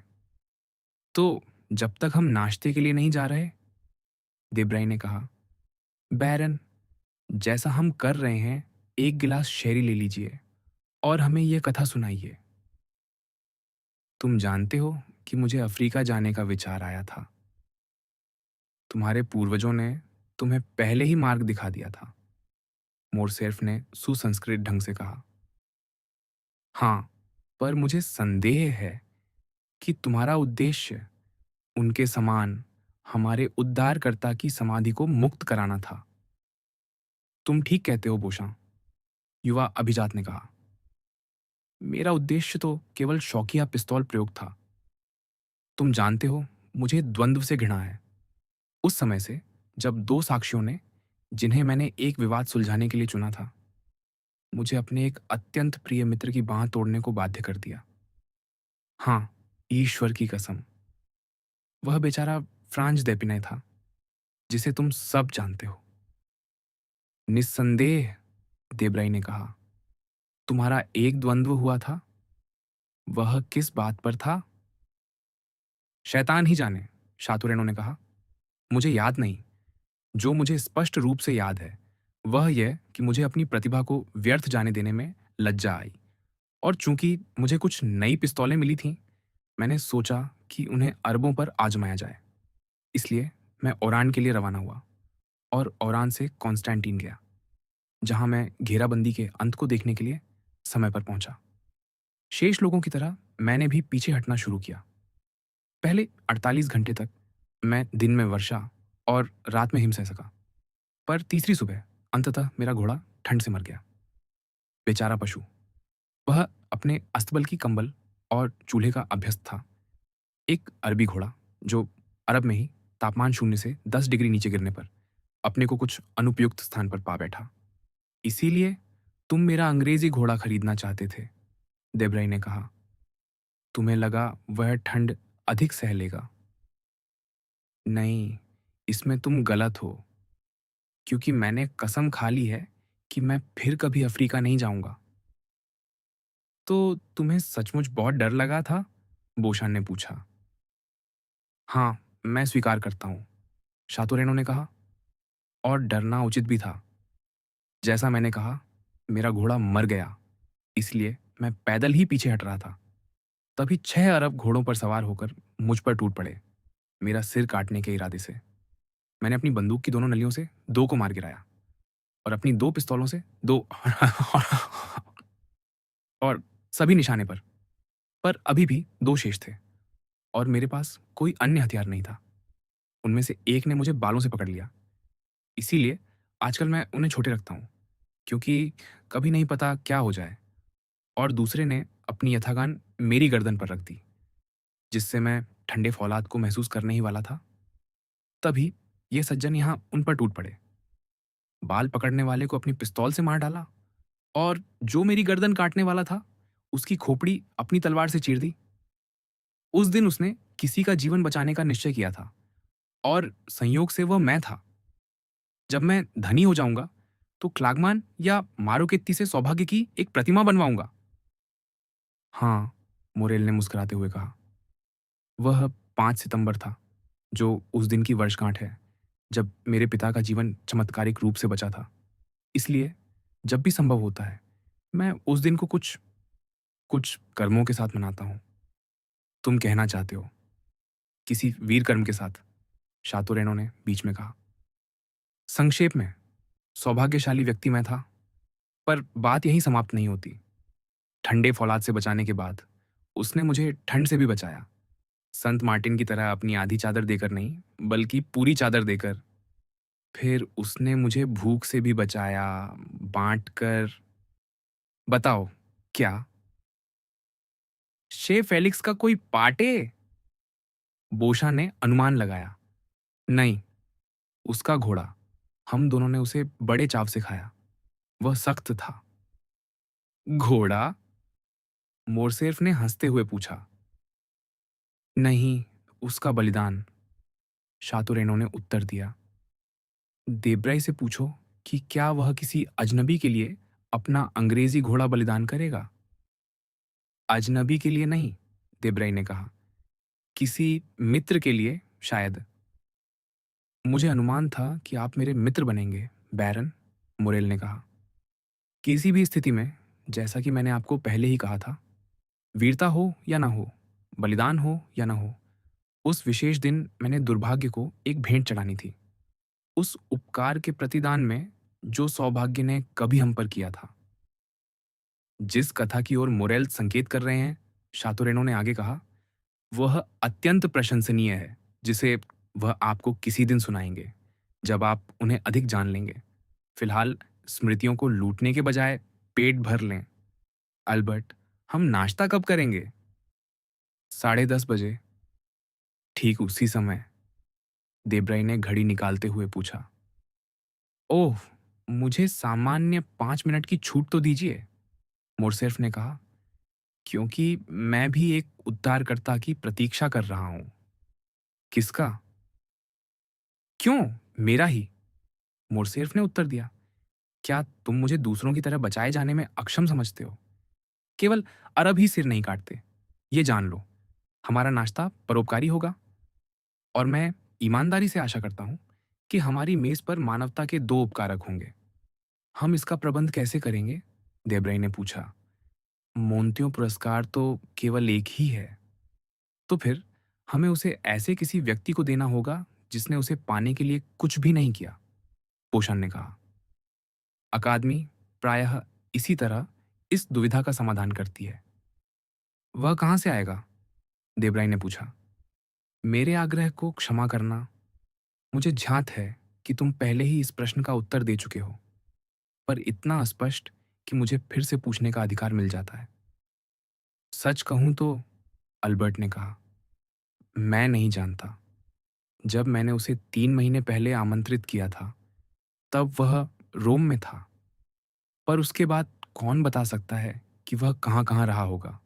तो जब तक हम नाश्ते के लिए नहीं जा रहे, देब्राई ने कहा, बैरन, जैसा हम कर रहे हैं, एक गिलास शेरी ले लीजिए और हमें यह कथा सुनाइए। तुम जानते हो कि मुझे अफ्रीका जाने का विचार आया था। तुम्हारे पूर्वजों ने तुम्हें पहले ही मार्ग दिखा दिया था, मोरसेल्फ ने सुसंस्कृत ढंग से कहा। हाँ, पर मुझे संदेह है कि तुम्हारा उद्देश्य उनके समान हमारे उद्धारकर्ता की समाधि को मुक्त कराना था। तुम ठीक कहते हो, बोशां, युवा अभिजात ने कहा। मेरा उद्देश्य तो केवल शौकिया पिस्तौल प्रयोग था। तुम जानते हो, मुझे द्वंद्व से घृणा है। उस समय से, जब दो साक्षियों ने, जिन्हें मैंने एक विवाद सुलझाने के लिए चुना था, मुझे अपने एक अत्यंत प्रिय मित्र की बांह तोड़ने को बाध्य कर दिया। हाँ, ईश्वर की कसम, वह बेचारा फ्रांज देपिने था, जिसे तुम सब जानते हो। निस्संदेह, देब्राई ने कहा, तुम्हारा एक द्वंद्व हुआ था। वह किस बात पर था? शैतान ही जाने, शातुरेनो ने कहा। मुझे याद नहीं। जो मुझे स्पष्ट रूप से याद है, वह यह कि मुझे अपनी प्रतिभा को व्यर्थ जाने देने में लज्जा आई, और चूंकि मुझे कुछ नई पिस्तौलें मिली थीं, मैंने सोचा कि उन्हें अरबों पर आजमाया जाए। इसलिए मैं ओरान के लिए रवाना हुआ और ओरान से कॉन्स्टेंटीन गया, जहां मैं घेराबंदी के अंत को देखने के लिए समय पर पहुंचा। शेष लोगों की तरह मैंने भी पीछे हटना शुरू किया। पहले 48 घंटे तक मैं दिन में वर्षा और रात में हिम सह सका, पर तीसरी सुबह अंततः मेरा घोड़ा ठंड से मर गया। बेचारा पशु, वह अपने अस्तबल की कंबल और चूल्हे का अभ्यस्त था। एक अरबी घोड़ा, जो अरब में ही तापमान शून्य से 10 डिग्री नीचे गिरने पर अपने को कुछ अनुपयुक्त स्थान पर पा बैठा। इसीलिए तुम मेरा अंग्रेजी घोड़ा खरीदना चाहते थे, देब्राई ने कहा। तुम्हें लगा वह ठंड अधिक सह लेगा। नहीं, इसमें तुम गलत हो, क्योंकि मैंने कसम खा ली है कि मैं फिर कभी अफ्रीका नहीं जाऊंगा। तो तुम्हें सचमुच बहुत डर लगा था? बोशान ने पूछा। हाँ, मैं स्वीकार करता हूँ, शातुरेनो ने कहा, और डरना उचित भी था। जैसा मैंने कहा, मेरा घोड़ा मर गया, इसलिए मैं पैदल ही पीछे हट रहा था। तभी 6 अरब घोड़ों पर सवार होकर मुझ पर टूट पड़े, मेरा सिर काटने के इरादे से। मैंने अपनी बंदूक की दोनों नलियों से 2 को मार गिराया, और अपनी 2 पिस्तौलों से 2 और सभी निशाने पर अभी भी 2 शेष थे, और मेरे पास कोई अन्य हथियार नहीं था। उनमें से एक ने मुझे बालों से पकड़ लिया। इसीलिए आजकल मैं उन्हें छोटे रखता हूँ, क्योंकि कभी नहीं पता क्या हो जाए। और दूसरे ने अपनी यथागान मेरी गर्दन पर रख दी, जिससे मैं ठंडे फौलाद को महसूस करने ही वाला था। तभी ये सज्जन यहाँ उन पर टूट पड़े। बाल पकड़ने वाले को अपनी पिस्तौल से मार डाला, और जो मेरी गर्दन काटने वाला था, उसकी खोपड़ी अपनी तलवार से चीर दी। उस दिन उसने किसी का जीवन बचाने का निश्चय किया था, और संयोग से वह मैं था। जब मैं धनी हो जाऊंगा, तो क्लागमान या मारुकेत्ती से सौभाग्य की एक प्रतिमा बनवाऊंगा। हाँ, मोरेल ने मुस्कुराते हुए कहा। वह 5 सितंबर था, जो उस दिन की वर्षगांठ है, जब मेरे पिता का जीवन चमत्कारिक रूप से बचा था। इसलिए जब भी संभव होता है, मैं उस दिन को कुछ कुछ कर्मों के साथ मनाता हूँ। तुम कहना चाहते हो, किसी वीर कर्म के साथ, शातुरेनो ने बीच में कहा। संक्षेप में, सौभाग्यशाली व्यक्ति मैं था, पर बात यहीं समाप्त नहीं होती। ठंडे फौलाद से बचाने के बाद उसने मुझे ठंड से भी बचाया। संत मार्टिन की तरह अपनी आधी चादर देकर नहीं, बल्कि पूरी चादर देकर। फिर उसने मुझे भूख से भी बचाया, बांट कर। बताओ, क्या शे फेलिक्स का कोई पाटे? बोशा ने अनुमान लगाया। नहीं, उसका घोड़ा। हम दोनों ने उसे बड़े चाव से खाया। वह सख्त था। घोड़ा? मोरसेफ ने हंसते हुए पूछा। नहीं, उसका बलिदान, शातुरेनो ने उत्तर दिया। देब्राई से पूछो कि क्या वह किसी अजनबी के लिए अपना अंग्रेजी घोड़ा बलिदान करेगा। अजनबी के लिए नहीं, देब्राई ने कहा, किसी मित्र के लिए शायद। मुझे अनुमान था कि आप मेरे मित्र बनेंगे, बैरन, मोरेल ने कहा। किसी भी स्थिति में, जैसा कि मैंने आपको पहले ही कहा था, वीरता हो या ना हो, बलिदान हो या ना हो, उस विशेष दिन मैंने दुर्भाग्य को एक भेंट चढ़ानी थी, उस उपकार के प्रतिदान में जो सौभाग्य ने कभी हम पर किया था। जिस कथा की ओर मोरेल संकेत कर रहे हैं, शातुरेनो ने आगे कहा, वह अत्यंत प्रशंसनीय है, जिसे वह आपको किसी दिन सुनाएंगे, जब आप उन्हें अधिक जान लेंगे। फिलहाल स्मृतियों को लूटने के बजाय पेट भर लें। अल्बर्ट, हम नाश्ता कब करेंगे? 10:30 बजे। ठीक उसी समय, देब्राई ने घड़ी निकालते हुए पूछा। ओह, मुझे सामान्य 5 मिनट की छूट तो दीजिए, मोरसेफ ने कहा, क्योंकि मैं भी एक उद्धारकर्ता की प्रतीक्षा कर रहा हूं। किसका? क्यों, मेरा ही, मोरसेफ ने उत्तर दिया। क्या तुम मुझे दूसरों की तरह बचाए जाने में अक्षम समझते हो? केवल अरब ही सिर नहीं काटते, ये जान लो। हमारा नाश्ता परोपकारी होगा, और मैं ईमानदारी से आशा करता हूं कि हमारी मेज पर मानवता के 2 उपकारक होंगे। हम इसका प्रबंध कैसे करेंगे? देब्राई ने पूछा। मोंत्यो पुरस्कार तो केवल एक ही है। तो फिर हमें उसे ऐसे किसी व्यक्ति को देना होगा जिसने उसे पाने के लिए कुछ भी नहीं किया, पोषण ने कहा। अकादमी प्रायः इसी तरह इस दुविधा का समाधान करती है। वह कहाँ से आएगा? देब्राई ने पूछा। मेरे आग्रह को क्षमा करना, मुझे झ्यात है कि तुम पहले ही इस प्रश्न का उत्तर दे चुके हो, पर इतना स्पष्ट कि मुझे फिर से पूछने का अधिकार मिल जाता है। सच कहूं तो, अल्बर्ट ने कहा, मैं नहीं जानता। जब मैंने उसे 3 महीने पहले आमंत्रित किया था, तब वह रोम में था, पर उसके बाद कौन बता सकता है कि वह कहाँ कहाँ रहा होगा।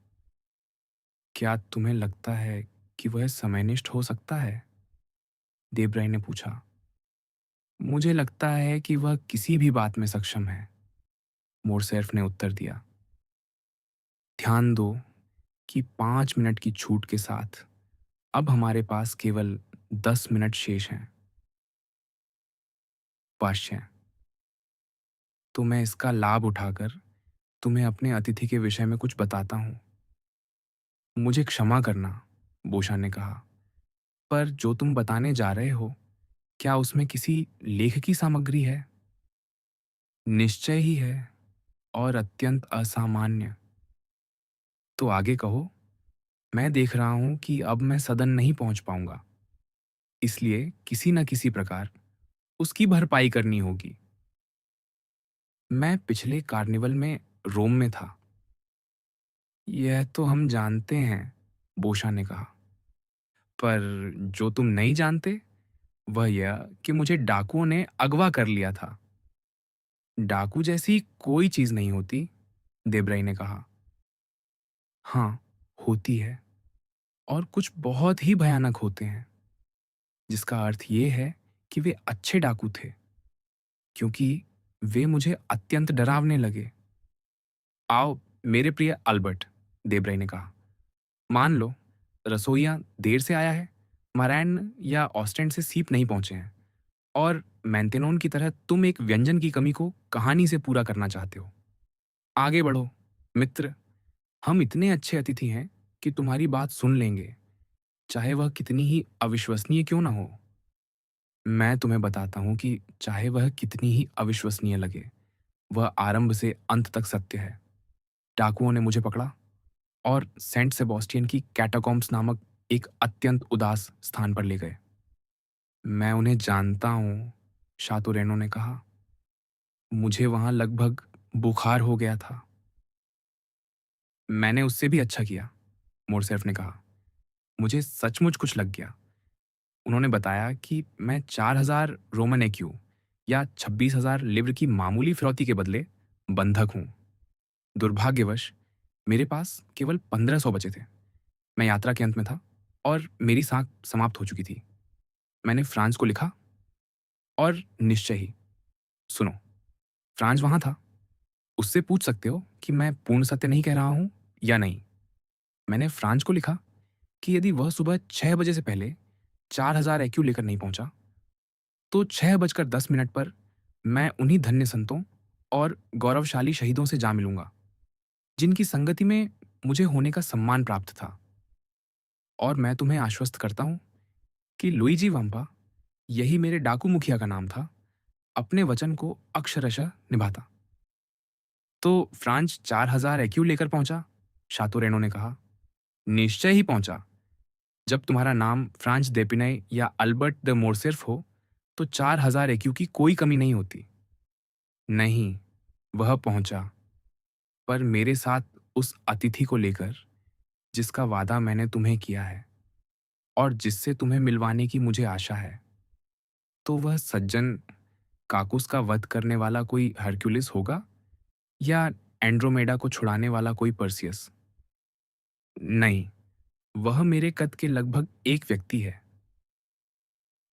क्या तुम्हें लगता है कि वह समयनिष्ठ हो सकता है? देब्राई ने पूछा। मुझे लगता है कि वह किसी भी बात में सक्षम है, मोरसेफ ने उत्तर दिया। ध्यान दो कि 5 मिनट की छूट के साथ अब हमारे पास केवल 10 मिनट शेष हैं। पाश्चय, तो मैं इसका लाभ उठाकर तुम्हें अपने अतिथि के विषय में कुछ बताता हूं। मुझे क्षमा करना, बोशा ने कहा, पर जो तुम बताने जा रहे हो, क्या उसमें किसी लेख की सामग्री है? निश्चय ही है, और अत्यंत असामान्य। तो आगे कहो। मैं देख रहा हूं कि अब मैं सदन नहीं पहुंच पाऊंगा, इसलिए किसी न किसी प्रकार उसकी भरपाई करनी होगी। मैं पिछले कार्निवल में रोम में था। यह तो हम जानते हैं, बोशा ने कहा, पर जो तुम नहीं जानते, वह यह कि मुझे डाकुओं ने अगवा कर लिया था। डाकू जैसी कोई चीज नहीं होती, देब्राई ने कहा। हाँ, होती है, और कुछ बहुत ही भयानक होते हैं, जिसका अर्थ ये है कि वे अच्छे डाकू थे, क्योंकि वे मुझे अत्यंत डरावने लगे। आओ, मेरे प्रिय अल्बर्ट, देब्राई ने कहा, मान लो रसोइया देर से आया है, मरैन या ऑस्टेंड से सीप नहीं पहुंचे हैं, और मेंटेनोन की तरह तुम एक व्यंजन की कमी को कहानी से पूरा करना चाहते हो। आगे बढ़ो, मित्र। हम इतने अच्छे अतिथि हैं कि तुम्हारी बात सुन लेंगे, चाहे वह कितनी ही अविश्वसनीय क्यों ना हो। मैं तुम्हें बताता हूं कि चाहे वह कितनी ही अविश्वसनीय लगे, वह आरंभ से अंत तक सत्य है। डाकुओं ने मुझे पकड़ा और सेंट सेबोस्टियन की कैटाकॉम्ब्स नामक एक अत्यंत उदास स्थान पर ले गए। मैं उन्हें जानता हूं, शातुरेनो ने कहा। मुझे वहां लगभग बुखार हो गया था। मैंने उससे भी अच्छा किया, मोरसेफ ने कहा। मुझे सचमुच कुछ लग गया। उन्होंने बताया कि मैं 4,000 रोमन एक्यू या 26,000 लिब्र की मामूली फिरौती के बदले बंधक हूँ। दुर्भाग्यवश मेरे पास केवल 1500 बचे थे। मैं यात्रा के अंत में था और मेरी साख समाप्त हो चुकी थी। मैंने फ्रांस को लिखा और निश्चय ही सुनो, फ्रांस वहाँ था। उससे पूछ सकते हो कि मैं पूर्ण सत्य नहीं कह रहा हूँ या नहीं। मैंने फ्रांस को लिखा कि यदि वह सुबह 6 बजे से पहले 4000 IQ लेकर नहीं पहुंचा, तो 6:10 पर मैं उन्हीं धन्य संतों और गौरवशाली शहीदों से जा मिलूंगा, जिनकी संगति में मुझे होने का सम्मान प्राप्त था। और मैं तुम्हें आश्वस्त करता हूं कि लुईजी वंपा, यही मेरे डाकू मुखिया का नाम था, अपने वचन को अक्षरशः निभाता। तो फ्रांच 4000 IQ लेकर पहुंचा? शातो रेनो ने कहा। निश्चय ही पहुंचा। जब तुम्हारा नाम फ्रांच देपिनय या अल्बर्ट द मोरसेर्फ हो, तो 4000 IQ की कोई कमी नहीं होती। नहीं, वह पहुंचा, पर मेरे साथ उस अतिथि को लेकर जिसका वादा मैंने तुम्हें किया है और जिससे तुम्हें मिलवाने की मुझे आशा है। तो वह सज्जन काकुस का वध करने वाला कोई हरक्युलिस होगा या एंड्रोमेडा को छुड़ाने वाला कोई पर्सियस? नहीं, वह मेरे कद के लगभग एक व्यक्ति है,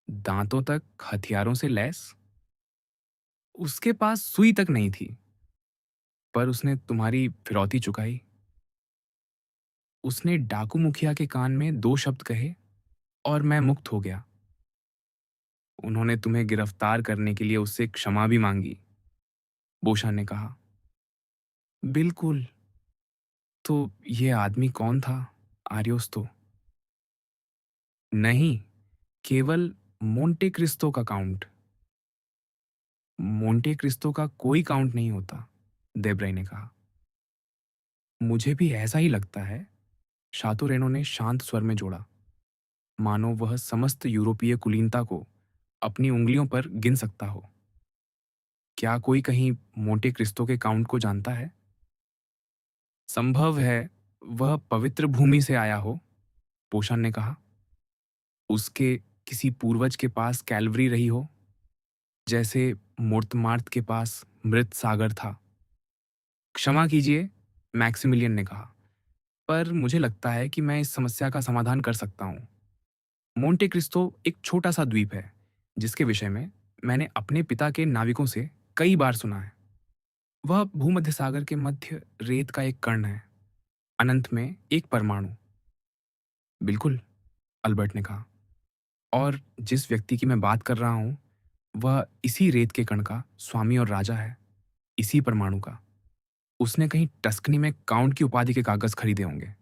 दांतों तक हथियारों से लैस। उसके पास सुई तक नहीं थी, पर उसने तुम्हारी फिरौती चुकाई। उसने डाकू मुखिया के कान में 2 शब्द कहे और मैं मुक्त हो गया। उन्होंने तुम्हें गिरफ्तार करने के लिए उससे क्षमा भी मांगी, बोशान ने कहा। बिल्कुल। तो ये आदमी कौन था? आर्योस्तो? नहीं, केवल मोंटे क्रिस्टो का काउंट। मोंटे क्रिस्टो का कोई काउंट नहीं होता, देब्राई ने कहा। मुझे भी ऐसा ही लगता है, शातो रेनो ने शांत स्वर में जोड़ा, मानो वह समस्त यूरोपीय कुलीनता को अपनी उंगलियों पर गिन सकता हो। क्या कोई कहीं मोंटे क्रिस्टो के काउंट को जानता है? संभव है वह पवित्र भूमि से आया हो, पोषण ने कहा। उसके किसी पूर्वज के पास कैलवरी रही हो, जैसे मोर्टमार्ट के पास मृत सागर था। क्षमा कीजिए, मैक्सिमिलियन ने कहा, पर मुझे लगता है कि मैं इस समस्या का समाधान कर सकता हूँ। मोंटे क्रिस्टो एक छोटा सा द्वीप है, जिसके विषय में मैंने अपने पिता के नाविकों से कई बार सुना है। वह भूमध्य सागर के मध्य रेत का एक कण है, अनंत में एक परमाणु। बिल्कुल, अल्बर्ट ने कहा। और जिस व्यक्ति की मैं बात कर रहा हूं, वह इसी रेत के कण का स्वामी और राजा है, इसी परमाणु का। उसने कहीं टस्कनी में काउंट की उपाधि के कागज खरीदे होंगे।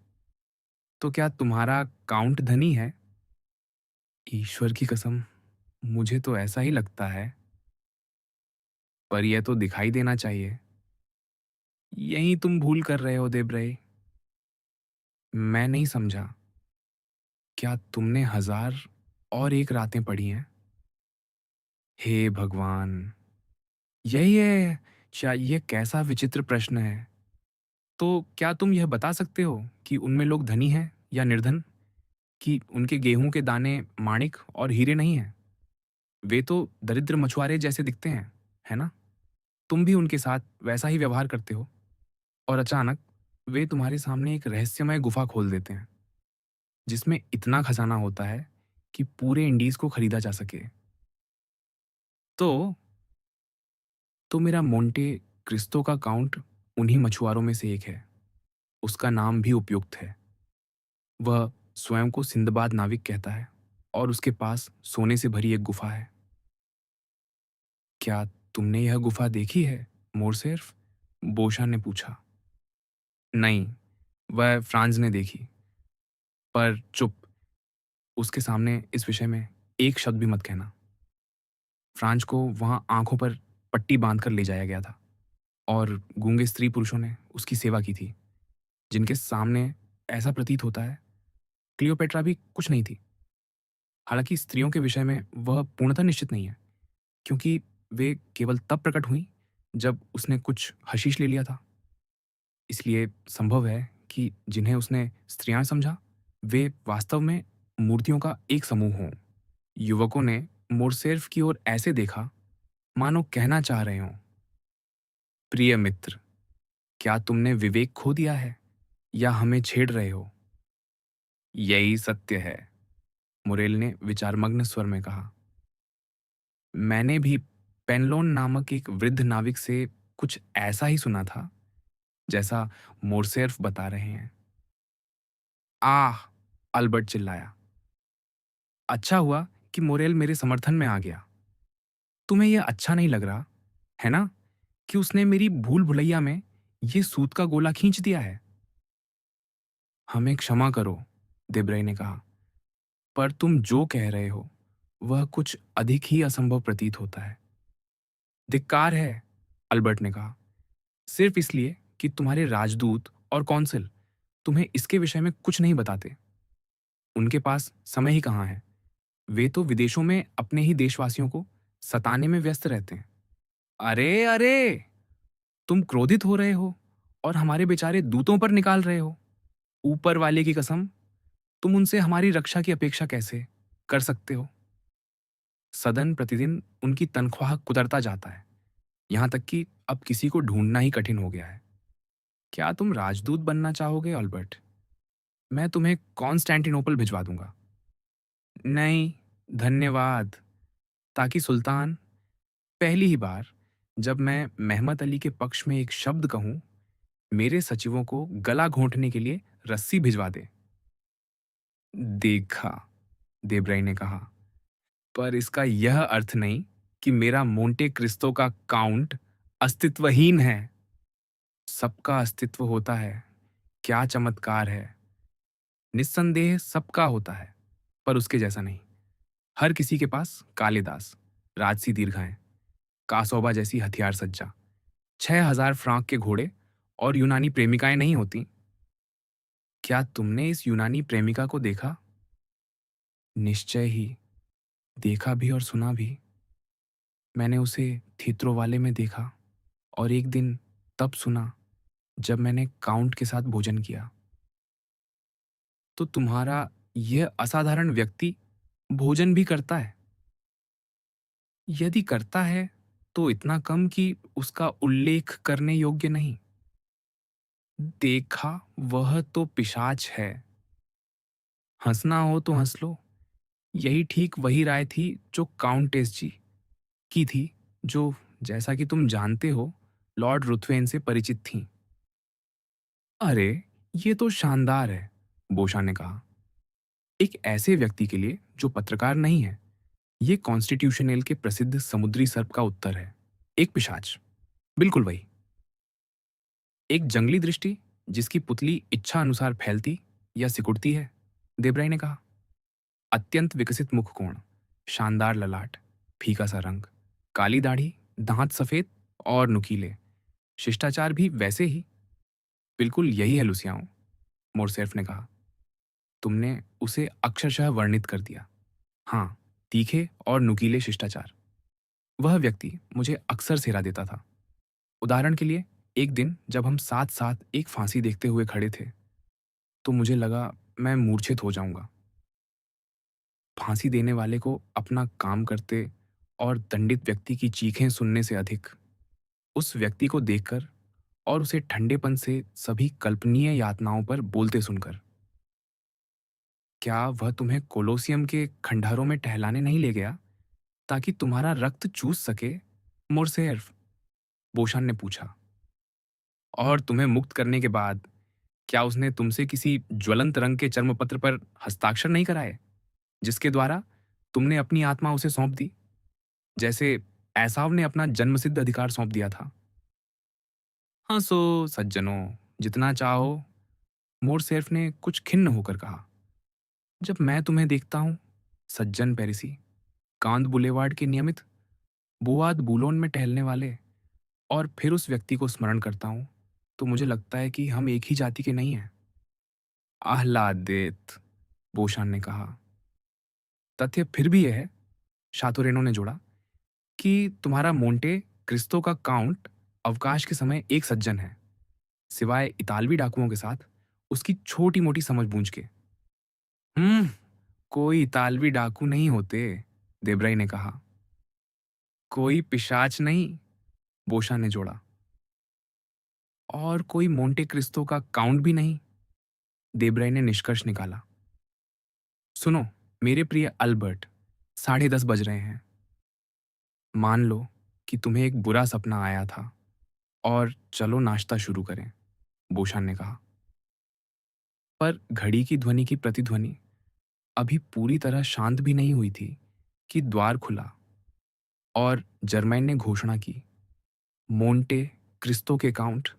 तो क्या तुम्हारा काउंट धनी है? ईश्वर की कसम, मुझे तो ऐसा ही लगता है, पर यह तो दिखाई देना चाहिए। यही तुम भूल कर रहे हो, देब्रई। मैं नहीं समझा। क्या तुमने 1001 रातें पढ़ी हैं? हे भगवान! यही है। ये कैसा विचित्र प्रश्न है। तो क्या तुम यह बता सकते हो कि उनमें लोग धनी हैं या निर्धन? कि उनके गेहूं के दाने माणिक और हीरे नहीं हैं? वे तो दरिद्र मछुआरे जैसे दिखते हैं, है ना? तुम भी उनके साथ वैसा ही व्यवहार करते हो और अचानक वे तुम्हारे सामने एक रहस्यमय गुफा खोल देते हैं, जिसमें इतना खजाना होता है कि पूरे इंडीज को खरीदा जा सके। तो मेरा मोंटे क्रिस्टो का काउंट उन्हीं मछुआरों में से एक है। उसका नाम भी उपयुक्त है। वह स्वयं को सिंदबाद नाविक कहता है और उसके पास सोने से भरी एक गुफा है। क्या तुमने यह गुफा देखी है, मोरसेर्फ? बोशा ने पूछा। नहीं, वह फ्रांस ने देखी। पर चुप, उसके सामने इस विषय में एक शब्द भी मत कहना। फ्रांस को वहां आंखों पर पट्टी बांधकर ले जाया गया था और गूंगे स्त्री पुरुषों ने उसकी सेवा की थी, जिनके सामने ऐसा प्रतीत होता है क्लियोपेट्रा भी कुछ नहीं थी। हालांकि स्त्रियों के विषय में वह पूर्णतः निश्चित नहीं है, क्योंकि वे केवल तब प्रकट हुई जब उसने कुछ हशीश ले लिया था। इसलिए संभव है कि जिन्हें उसने स्त्रियां समझा, वे वास्तव में मूर्तियों का एक समूह हों। युवकों ने मोरसेर्फ की ओर ऐसे देखा, मानो कहना चाह रहे हों, प्रिय मित्र, क्या तुमने विवेक खो दिया है या हमें छेड़ रहे हो? यही सत्य है, मुरेल ने विचारमग्न स्वर में कहा। मैंने भी पेनलोन नामक एक वृद्ध नाविक से कुछ ऐसा ही सुना था, जैसा मोरसेर्फ बता रहे हैं। आह! अल्बर्ट चिल्लाया। अच्छा हुआ कि मोरेल मेरे समर्थन में आ गया। तुम्हें यह अच्छा नहीं लग रहा, है ना, कि उसने मेरी भूल-भुलैया में ये सूत का गोला खींच दिया है? हमें क्षमा करो, देब्रे ने कहा, पर तुम जो कह रहे हो, वह कुछ अधिक ही असंभव प्रतीत होता है। धिक्कार है, अल्बर्ट ने कहा, सिर्फ इसलिए कि तुम्हारे राजदूत और कौंसिल तुम्हें इसके विषय में कुछ नहीं बताते। उनके पास समय ही कहाँ है। वे तो विदेशों में अपने ही देशवासियों को सताने में व्यस्त रहते हैं। अरे अरे, तुम क्रोधित हो रहे हो और हमारे बेचारे दूतों पर निकाल रहे हो। ऊपर वाले की कसम, तुम उनसे हमारी रक्षा की अपेक्षा कैसे कर सकते हो? सदन प्रतिदिन उनकी तनख्वाह कुतरता जाता है, यहाँ तक कि अब किसी को ढूंढना ही कठिन हो गया है। क्या तुम राजदूत बनना चाहोगे, अल्बर्ट? मैं तुम्हें कॉन्स्टेंटिनोपल भिजवा दूंगा। नहीं, धन्यवाद। ताकि सुल्तान, पहली ही बार जब मैं मेहमत अली के पक्ष में एक शब्द कहूं, मेरे सचिवों को गला घोंटने के लिए रस्सी भिजवा दे। देखा, देब्राई ने कहा, पर इसका यह अर्थ नहीं कि मेरा मोंटे क्रिस्टो का काउंट अस्तित्वहीन है। सबका अस्तित्व होता है। क्या चमत्कार है! निस्संदेह सबका होता है, पर उसके जैसा नहीं। हर किसी के पास कालिदास, राजसी दीर्घाएं, कासौबा जैसी हथियार सज्जा, 6,000 फ्रांक के घोड़े और यूनानी प्रेमिकाएं नहीं होती। क्या तुमने इस यूनानी प्रेमिका को देखा? निश्चय ही, देखा भी और सुना भी। मैंने उसे थित्रोवाले में देखा और एक दिन तब सुना जब मैंने काउंट के साथ भोजन किया। तो तुम्हारा यह असाधारण व्यक्ति भोजन भी करता है? यदि करता है तो इतना कम कि उसका उल्लेख करने योग्य नहीं। देखा, वह तो पिशाच है। हंसना हो तो हंस लो। यही ठीक वही राय थी जो काउंटेस जी की थी, जो, जैसा कि तुम जानते हो, लॉर्ड रुथवेन से परिचित थीं। अरे, ये तो शानदार है, बोशा ने कहा। एक ऐसे व्यक्ति के लिए जो पत्रकार नहीं है, ये कॉन्स्टिट्यूशनल के प्रसिद्ध समुद्री सर्प का उत्तर है। एक पिशाच, बिल्कुल वही। एक जंगली दृष्टि जिसकी पुतली इच्छा अनुसार फैलती या सिकुड़ती है, देब्राई ने कहा। अत्यंत विकसित मुखकोण, शानदार ललाट, फीका सा रंग, काली दाढ़ी, दांत सफेद और नुकीले, शिष्टाचार भी वैसे ही। बिल्कुल यही है लुसियाओं, मोरसेफ ने कहा। तुमने उसे अक्षरशः वर्णित कर दिया। हाँ, तीखे और नुकीले शिष्टाचार। वह व्यक्ति मुझे अक्सर सेरा देता था। उदाहरण के लिए, एक दिन जब हम साथ साथ एक फांसी देखते हुए खड़े थे, तो मुझे लगा मैं मूर्छित हो जाऊंगा। फांसी देने वाले को अपना काम करते और दंडित व्यक्ति की चीखें सुनने से अधिक, उस व्यक्ति को देखकर और उसे ठंडेपन से सभी कल्पनीय यातनाओं पर बोलते सुनकर। क्या वह तुम्हें कोलोसियम के खंडहरों में टहलाने नहीं ले गया ताकि तुम्हारा रक्त चूस सके, मोरसेर्फ? बोशान ने पूछा। और तुम्हें मुक्त करने के बाद क्या उसने तुमसे किसी ज्वलंत रंग के चर्मपत्र पर हस्ताक्षर नहीं कराए, जिसके द्वारा तुमने अपनी आत्मा उसे सौंप दी, जैसे एसाव ने अपना जन्मसिद्ध अधिकार सौंप दिया था? हंसो सज्जनों, जितना चाहो, मोरसेर्फ ने कुछ खिन्न होकर कहा। जब मैं तुम्हें देखता हूं, सज्जन पेरिसी, कांद बुलेवार्ड के नियमित बुआद बूलोन में टहलने वाले, और फिर उस व्यक्ति को स्मरण करता हूं, तो मुझे लगता है कि हम एक ही जाति के नहीं हैं। आह्लादित, बोशान ने कहा। तथ्य फिर भी यह है, शातोरेनो ने जोड़ा, कि तुम्हारा मोंटे क्रिस्तो का काउंट अवकाश के समय एक सज्जन है, सिवाय इतालवी डाकुओं के साथ उसकी छोटी मोटी समझ बूझ के। हम्म, कोई इतालवी डाकू नहीं होते, देब्राई ने कहा। कोई पिशाच नहीं, बोशा ने जोड़ा। और कोई मोंटे क्रिस्टो का काउंट भी नहीं? देब्राय ने निष्कर्ष निकाला। सुनो, मेरे प्रिय अल्बर्ट, 10:30 बज रहे हैं। मान लो कि तुम्हें एक बुरा सपना आया था और चलो नाश्ता शुरू करें, बोशान ने कहा। पर घड़ी की ध्वनि की प्रतिध्वनि अभी पूरी तरह शांत भी नहीं हुई थी कि द्वार खुला और जर्मैन ने घोषणा की, मोंटे क्रिस्तो के काउंट।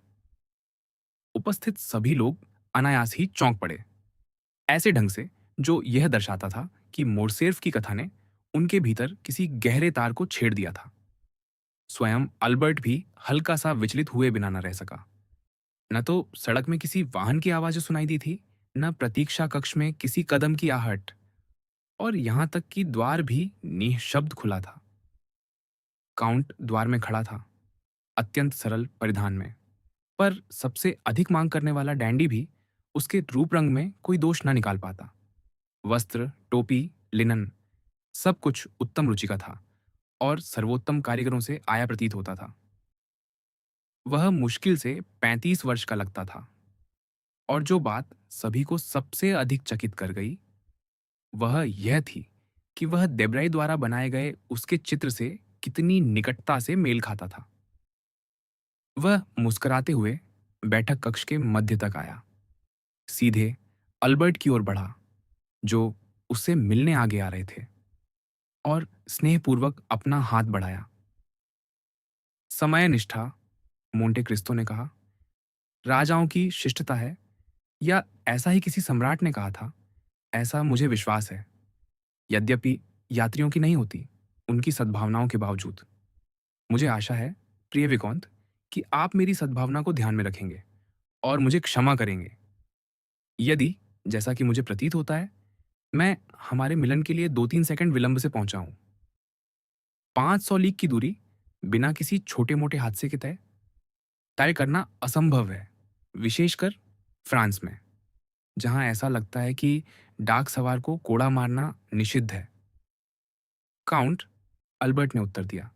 उपस्थित सभी लोग अनायास ही चौंक पड़े, ऐसे ढंग से जो यह दर्शाता था कि मोरसेर्फ की कथा ने उनके भीतर किसी गहरे तार को छेड़ दिया था। स्वयं अल्बर्ट भी हल्का सा विचलित हुए बिना न रह सका। न तो सड़क में किसी वाहन की आवाजें सुनाई दी थी, न प्रतीक्षा कक्ष में किसी कदम की आहट, और यहां तक कि द्वार भी निःशब्द खुला था। काउंट द्वार में खड़ा था, अत्यंत सरल परिधान में, पर सबसे अधिक मांग करने वाला डैंडी भी उसके रूप रंग में कोई दोष न निकाल पाता। वस्त्र, टोपी, लिनन, सब कुछ उत्तम रुचि का था और सर्वोत्तम कारीगरों से आया प्रतीत होता था। वह मुश्किल से 35 वर्ष का लगता था, और जो बात सभी को सबसे अधिक चकित कर गई वह यह थी कि वह देब्राई द्वारा बनाए गए उसके चित्र से कितनी निकटता से मेल खाता था। वह मुस्कुराते हुए बैठक कक्ष के मध्य तक आया, सीधे अल्बर्ट की ओर बढ़ा, जो उससे मिलने आगे आ रहे थे, और स्नेहपूर्वक अपना हाथ बढ़ाया। समय निष्ठा, मोंटे क्रिस्तो ने कहा, राजाओं की शिष्टता है, या ऐसा ही किसी सम्राट ने कहा था। ऐसा मुझे विश्वास है, यद्यपि यात्रियों की नहीं होती, उनकी सद्भावनाओं के बावजूद। मुझे आशा है, प्रिय विकौंत, कि आप मेरी सद्भावना को ध्यान में रखेंगे और मुझे क्षमा करेंगे यदि, जैसा कि मुझे प्रतीत होता है, मैं हमारे मिलन के लिए 2-3 सेकंड विलंब से पहुंचा हूं। 500 लीग की दूरी बिना किसी छोटे मोटे हादसे के तय करना असंभव है, विशेषकर फ्रांस में, जहां ऐसा लगता है कि डाक सवार को कोड़ा मारना निषिद्ध है। काउंट, अल्बर्ट ने उत्तर दिया,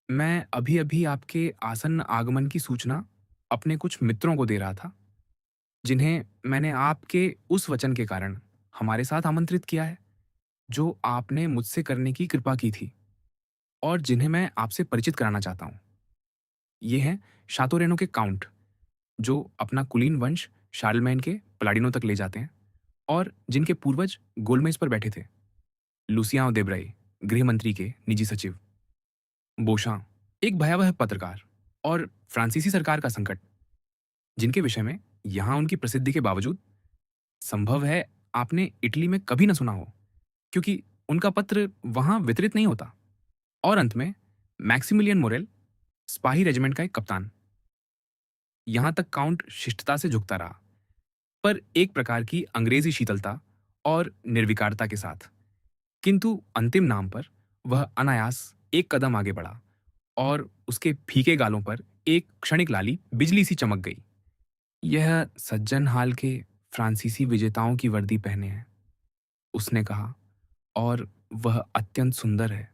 मैं अभी अभी आपके आसन्न आगमन की सूचना अपने कुछ मित्रों को दे रहा था, जिन्हें मैंने आपके उस वचन के कारण हमारे साथ आमंत्रित किया है जो आपने मुझसे करने की कृपा की थी, और जिन्हें मैं आपसे परिचित कराना चाहता हूं। ये हैं शातोरेनो के काउंट, जो अपना कुलीन वंश शार्लमैन के पलाडिनों तक ले जाते हैं और जिनके पूर्वज गोलमेज पर बैठे थे। लुसियां देब्राई, गृह मंत्री के निजी सचिव। बोशां, एक भयावह पत्रकार, और फ्रांसीसी सरकार का संकट, जिनके विषय में यहाँ उनकी प्रसिद्धि के बावजूद संभव है आपने इटली में कभी न सुना हो, क्योंकि उनका पत्र वहां वितरित नहीं होता। और अंत में मैक्सिमिलियन मोरेल, सिपाही रेजिमेंट का एक कप्तान। यहां तक काउंट शिष्टता से झुकता रहा, पर एक प्रकार की अंग्रेजी शीतलता और निर्विकारता के साथ। किंतु अंतिम नाम पर वह अनायास एक कदम आगे बढ़ा, और उसके फीके गालों पर एक क्षणिक लाली बिजली सी चमक गई। यह सज्जन हाल के फ्रांसीसी विजेताओं की वर्दी पहने हैं, उसने कहा, और वह अत्यंत सुंदर है।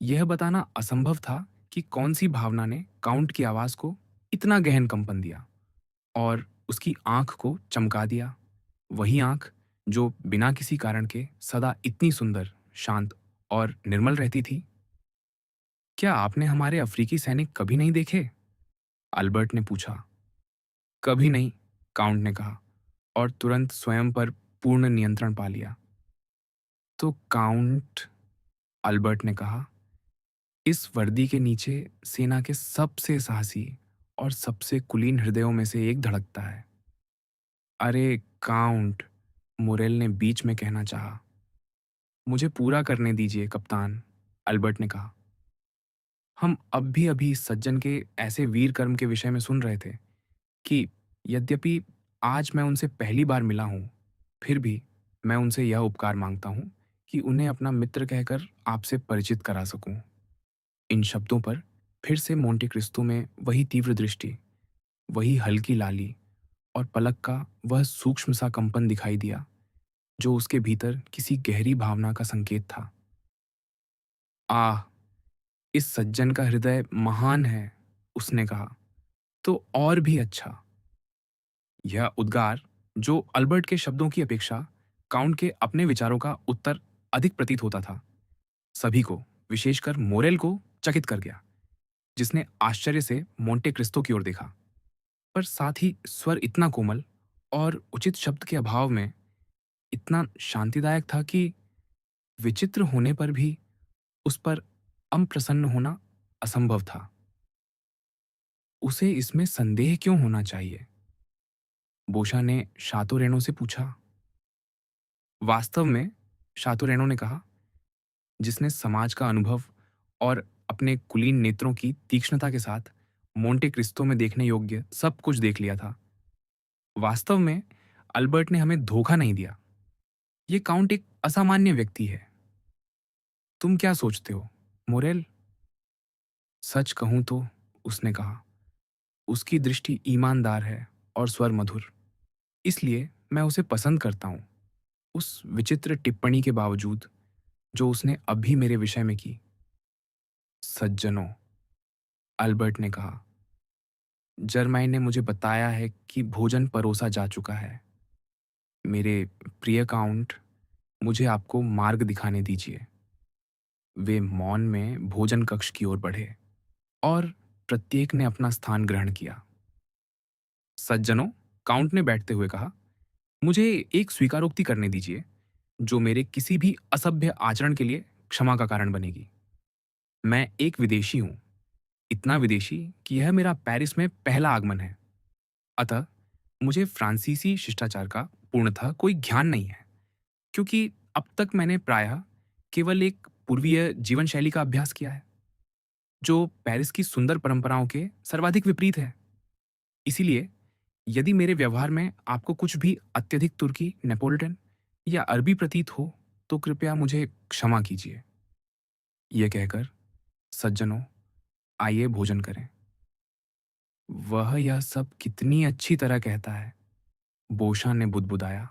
यह बताना असंभव था कि कौन सी भावना ने काउंट की आवाज को इतना गहन कंपन दिया और उसकी आंख को चमका दिया। वही आंख जो बिना किसी कारण के सदा इतनी सुंदर, शांत और निर्मल रहती थी। क्या आपने हमारे अफ्रीकी सैनिक कभी नहीं देखे? अल्बर्ट ने पूछा। कभी नहीं, काउंट ने कहा, और तुरंत स्वयं पर पूर्ण नियंत्रण पा लिया। तो काउंट, अल्बर्ट ने कहा, इस वर्दी के नीचे सेना के सबसे साहसी और सबसे कुलीन हृदयों में से एक धड़कता है। अरे काउंट, मुरेल ने बीच में कहना चाहा। मुझे पूरा करने दीजिए कप्तान, अल्बर्ट ने कहा। हम अब भी अभी इस सज्जन के ऐसे वीर कर्म के विषय में सुन रहे थे कि यद्यपि आज मैं उनसे पहली बार मिला हूं, फिर भी मैं उनसे यह उपकार मांगता हूं कि उन्हें अपना मित्र कहकर आपसे परिचित करा सकूं। इन शब्दों पर फिर से मोंटे क्रिस्तो में वही तीव्र दृष्टि, वही हल्की लाली, और पलक का वह सूक्ष्म सा कंपन दिखाई दिया जो उसके भीतर किसी गहरी भावना का संकेत था। आह, इस सज्जन का हृदय महान है, उसने कहा। तो और भी अच्छा। यह उद्गार, जो अल्बर्ट के शब्दों की अपेक्षा काउंट के अपने विचारों का उत्तर अधिक प्रतीत होता था, सभी को, विशेषकर मोरेल को, चकित कर गया, जिसने आश्चर्य से मोंटे क्रिस्टो की ओर देखा। पर साथ ही स्वर इतना कोमल और उचित शब्द के अभाव में इतना शांतिदायक था कि विचित्र होने पर भी उस पर अप्रसन्न होना असंभव था। उसे इसमें संदेह क्यों होना चाहिए? बोशा ने शातोरेनो से पूछा। वास्तव में, शातोरेनो ने कहा, जिसने समाज का अनुभव और अपने कुलीन नेत्रों की तीक्ष्णता के साथ मोंटे क्रिस्टो में देखने योग्य सब कुछ देख लिया था। वास्तव में अल्बर्ट ने हमें धोखा नहीं दिया। ये काउंट एक असामान्य व्यक्ति है। तुम क्या सोचते हो, मोरेल? सच कहूं तो, उसने कहा, उसकी दृष्टि ईमानदार है और स्वर मधुर। इसलिए मैं उसे पसंद करता हूं, उस विचित्र टिप्पणी के बावजूद जो उसने अभी मेरे विषय में की। सज्जनों, अल्बर्ट ने कहा, जर्माइन ने मुझे बताया है कि भोजन परोसा जा चुका है। मेरे प्रिय काउंट, मुझे आपको मार्ग दिखाने दीजिए। वे मौन में भोजन कक्ष की ओर बढ़े और प्रत्येक ने अपना स्थान ग्रहण किया। सज्जनों, काउंट ने बैठते हुए कहा, मुझे एक स्वीकारोक्ति करने दीजिए जो मेरे किसी भी असभ्य आचरण के लिए क्षमा का कारण बनेगी। मैं एक विदेशी हूं, इतना विदेशी कि यह मेरा पेरिस में पहला आगमन है। अतः मुझे फ्रांसीसी शिष्टाचार का पूर्णतः कोई ज्ञान नहीं है, क्योंकि अब तक मैंने प्रायः केवल एक पूर्वीय जीवन शैली का अभ्यास किया है, जो पेरिस की सुंदर परंपराओं के सर्वाधिक विपरीत है। इसीलिए यदि मेरे व्यवहार में आपको कुछ भी अत्यधिक तुर्की, नेपोलिटन या अरबी प्रतीत हो, तो कृपया मुझे क्षमा कीजिए। यह कहकर, सज्जनों, आइए भोजन करें। वह यह सब कितनी अच्छी तरह कहता है, बोशा ने बुदबुदाया।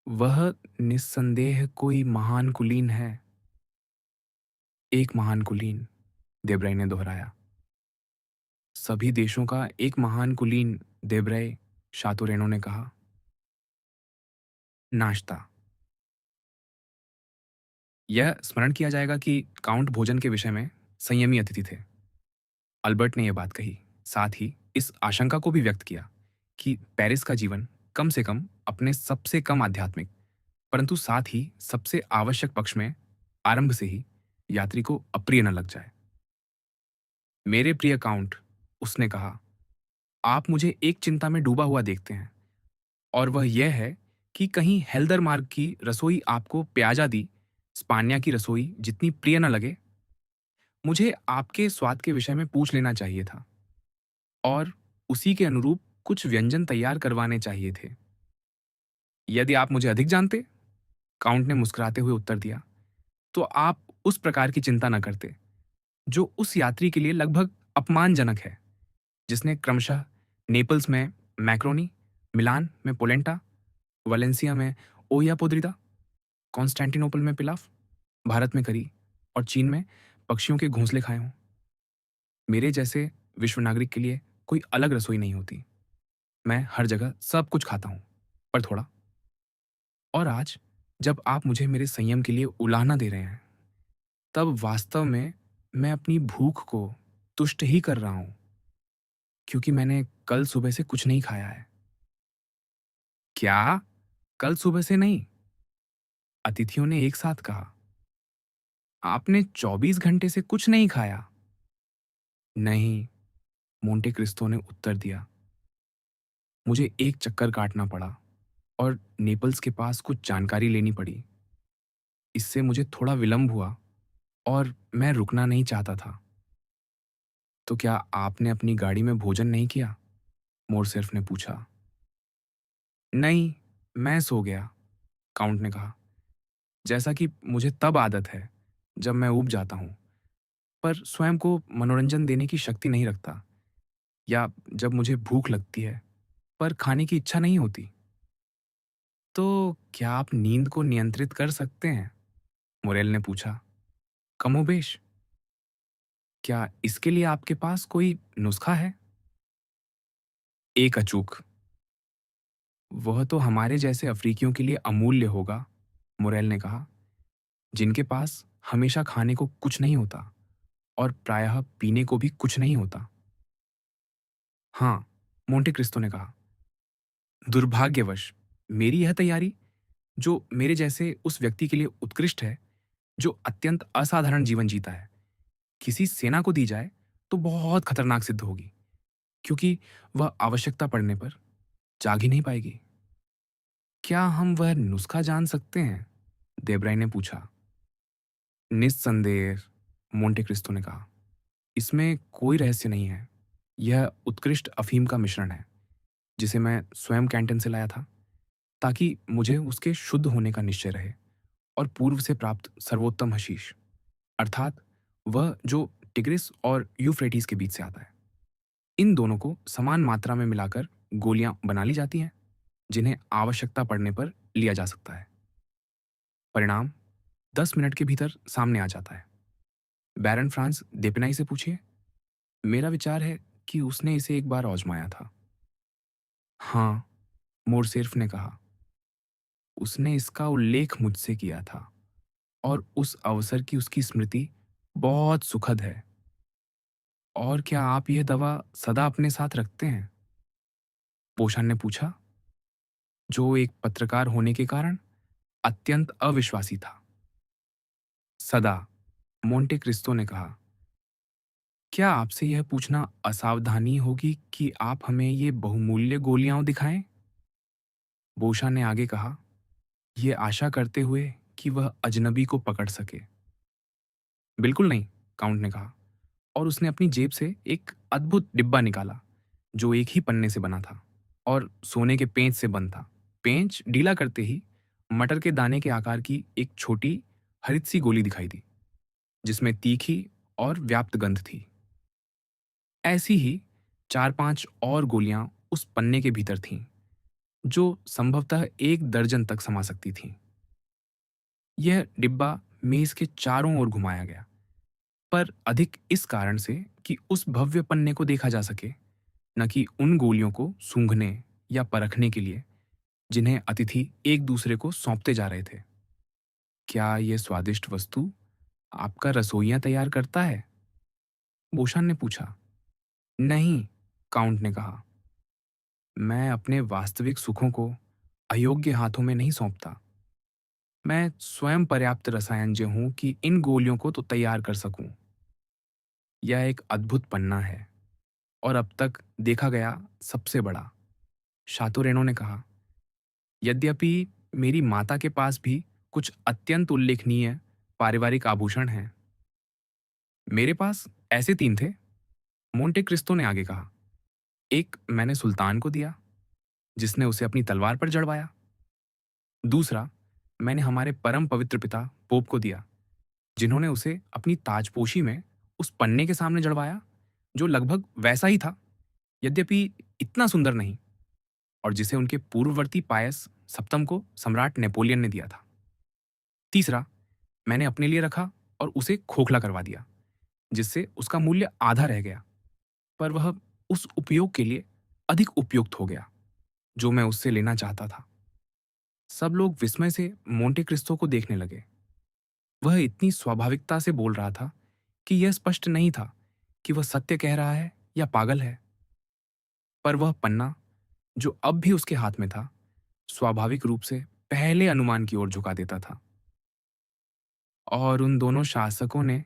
वह निस्संदेह कोई महान कुलीन है। एक महान कुलीन, देब्राय ने दोहराया। सभी देशों का एक महान कुलीन, देब्राय, शातोरेनो ने कहा। नाश्ता। यह स्मरण किया जाएगा कि काउंट भोजन के विषय में संयमी अतिथि थे। अल्बर्ट ने यह बात कही, साथ ही इस आशंका को भी व्यक्त किया कि पेरिस का जीवन कम से कम अपने सबसे कम आध्यात्मिक, परंतु साथ ही सबसे आवश्यक पक्ष में आरंभ से ही यात्री को अप्रिय न लग जाए। मेरे प्रिय काउंट, उसने कहा, आप मुझे एक चिंता में डूबा हुआ देखते हैं, और वह यह है कि कहीं हेल्दर मार्ग की रसोई आपको प्याजा दी स्पानिया की रसोई जितनी प्रिय न लगे। मुझे आपके स्वाद के विषय में पूछ लेना चाहिए था और उसी के अनुरूप कुछ व्यंजन तैयार करवाने चाहिए थे। यदि आप मुझे अधिक जानते, काउंट ने मुस्कुराते हुए उत्तर दिया, तो आप उस प्रकार की चिंता न करते जो उस यात्री के लिए लगभग अपमानजनक है, जिसने क्रमशः नेपल्स में मैक्रोनी, मिलान में पोलेंटा, वलेंसिया में ओया पोद्रिदा, कॉन्स्टेंटिनोपल में पिलाफ, भारत में करी और चीन में पक्षियों के घोंसले खाए हों। मेरे जैसे विश्व नागरिक के लिए कोई अलग रसोई नहीं होती। मैं हर जगह सब कुछ खाता हूं, पर थोड़ा। और आज जब आप मुझे मेरे संयम के लिए उलाहना दे रहे हैं, तब वास्तव में मैं अपनी भूख को तुष्ट ही कर रहा हूं, क्योंकि मैंने कल सुबह से कुछ नहीं खाया है। क्या? कल सुबह से नहीं? अतिथियों ने एक साथ कहा। आपने 24 घंटे से कुछ नहीं खाया? नहीं, मोंटे क्रिस्टो ने उत्तर दिया। मुझे एक चक्कर काटना पड़ा और नेपल्स के पास कुछ जानकारी लेनी पड़ी। इससे मुझे थोड़ा विलंब हुआ और मैं रुकना नहीं चाहता था। तो क्या आपने अपनी गाड़ी में भोजन नहीं किया? मोरसेल्फ ने पूछा। नहीं, मैं सो गया, काउंट ने कहा। जैसा कि मुझे तब आदत है जब मैं ऊब जाता हूं, पर स्वयं को मनोरंजन देने की शक्ति नहीं रखता, या जब मुझे भूख लगती है पर खाने की इच्छा नहीं होती। तो क्या आप नींद को नियंत्रित कर सकते हैं? मोरेल ने पूछा। कमोबेश। क्या इसके लिए आपके पास कोई नुस्खा है? एक अचूक। वह तो हमारे जैसे अफ्रीकियों के लिए अमूल्य होगा, मोरेल ने कहा, जिनके पास हमेशा खाने को कुछ नहीं होता और प्रायः पीने को भी कुछ नहीं होता। हाँ, मोंटे क्रिस्तो ने कहा, दुर्भाग्यवश मेरी यह तैयारी, जो मेरे जैसे उस व्यक्ति के लिए उत्कृष्ट है, जो अत्यंत असाधारण जीवन जीता है, किसी सेना को दी जाए तो बहुत खतरनाक सिद्ध होगी, क्योंकि वह आवश्यकता पड़ने पर जाग ही नहीं पाएगी। क्या हम वह नुस्खा जान सकते हैं? देब्राय ने पूछा। निस्संदेह, मोंटे क्रिस्तो ने कहा, इसमें कोई रहस्य नहीं है। यह उत्कृष्ट अफीम का मिश्रण है, जिसे मैं स्वयं कैंटन से लाया था, ताकि मुझे उसके शुद्ध होने का निश्चय रहे, और पूर्व से प्राप्त सर्वोत्तम हशीश, अर्थात वह जो टिग्रिस और यूफ्रेटिस के बीच से आता है। इन दोनों को समान मात्रा में मिलाकर गोलियां बना ली जाती हैं, जिन्हें आवश्यकता पड़ने पर लिया जा सकता है। परिणाम 10 मिनट के भीतर सामने आ जाता है। बैरन फ्रांस देपेनाई से पूछिए। मेरा विचार है कि उसने इसे एक बार आजमाया था। हाँ, मोरसेर्फ ने कहा, उसने इसका उल्लेख मुझसे किया था और उस अवसर की उसकी स्मृति बहुत सुखद है। और क्या आप यह दवा सदा अपने साथ रखते हैं? पोषण ने पूछा, जो एक पत्रकार होने के कारण अत्यंत अविश्वासी था। सदा, मोंटे क्रिस्तो ने कहा। क्या आपसे यह पूछना असावधानी होगी कि आप हमें ये बहुमूल्य गोलियां दिखाएं? बोशा ने आगे कहा, ये आशा करते हुए कि वह अजनबी को पकड़ सके। बिल्कुल नहीं, काउंट ने कहा, और उसने अपनी जेब से एक अद्भुत डिब्बा निकाला, जो एक ही पन्ने से बना था और सोने के पेंच से बंद था। पेंच ढीला करते ही मटर के दाने के आकार की एक छोटी हरित सी गोली दिखाई दी, जिसमें तीखी और व्याप्त गंध थी। ऐसी ही 4-5 और गोलियां उस पन्ने के भीतर थीं, जो संभवतः 1 दर्जन तक समा सकती थीं। यह डिब्बा मेज के चारों ओर घुमाया गया, पर अधिक इस कारण से कि उस भव्य पन्ने को देखा जा सके, न कि उन गोलियों को सूंघने या परखने के लिए जिन्हें अतिथि एक दूसरे को सौंपते जा रहे थे। क्या यह स्वादिष्ट वस्तु आपका रसोइयां तैयार करता है? बोशान ने पूछा। नहीं, काउंट ने कहा, मैं अपने वास्तविक सुखों को अयोग्य हाथों में नहीं सौंपता। मैं स्वयं पर्याप्त रसायनज्ञ हूं कि इन गोलियों को तो तैयार कर सकूं। यह एक अद्भुत पन्ना है और अब तक देखा गया सबसे बड़ा, शातो रेनो ने कहा। यद्यपि मेरी माता के पास भी कुछ अत्यंत उल्लेखनीय पारिवारिक आभूषण हैं। मेरे पास ऐसे 3 थे, मोंटे क्रिस्तो ने आगे कहा। एक मैंने सुल्तान को दिया, जिसने उसे अपनी तलवार पर जड़वाया। दूसरा मैंने हमारे परम पवित्र पिता पोप को दिया, जिन्होंने उसे अपनी ताजपोशी में उस पन्ने के सामने जड़वाया, जो लगभग वैसा ही था, यद्यपि इतना सुंदर नहीं, और जिसे उनके पूर्ववर्ती पायस सप्तम को सम्राट नेपोलियन ने दिया था। तीसरा मैंने अपने लिए रखा और उसे खोखला करवा दिया, जिससे उसका मूल्य आधा रह गया, पर वह उस उपयोग के लिए अधिक उपयुक्त हो गया जो मैं उससे लेना चाहता था। सब लोग विस्मय से मोंटे क्रिस्तो को देखने लगे। वह इतनी स्वाभाविकता से बोल रहा था कि यह स्पष्ट नहीं था कि वह सत्य कह रहा है या पागल है। पर वह पन्ना, जो अब भी उसके हाथ में था, स्वाभाविक रूप से पहले अनुमान की ओर झुका देता था। और उन दोनों शासकों ने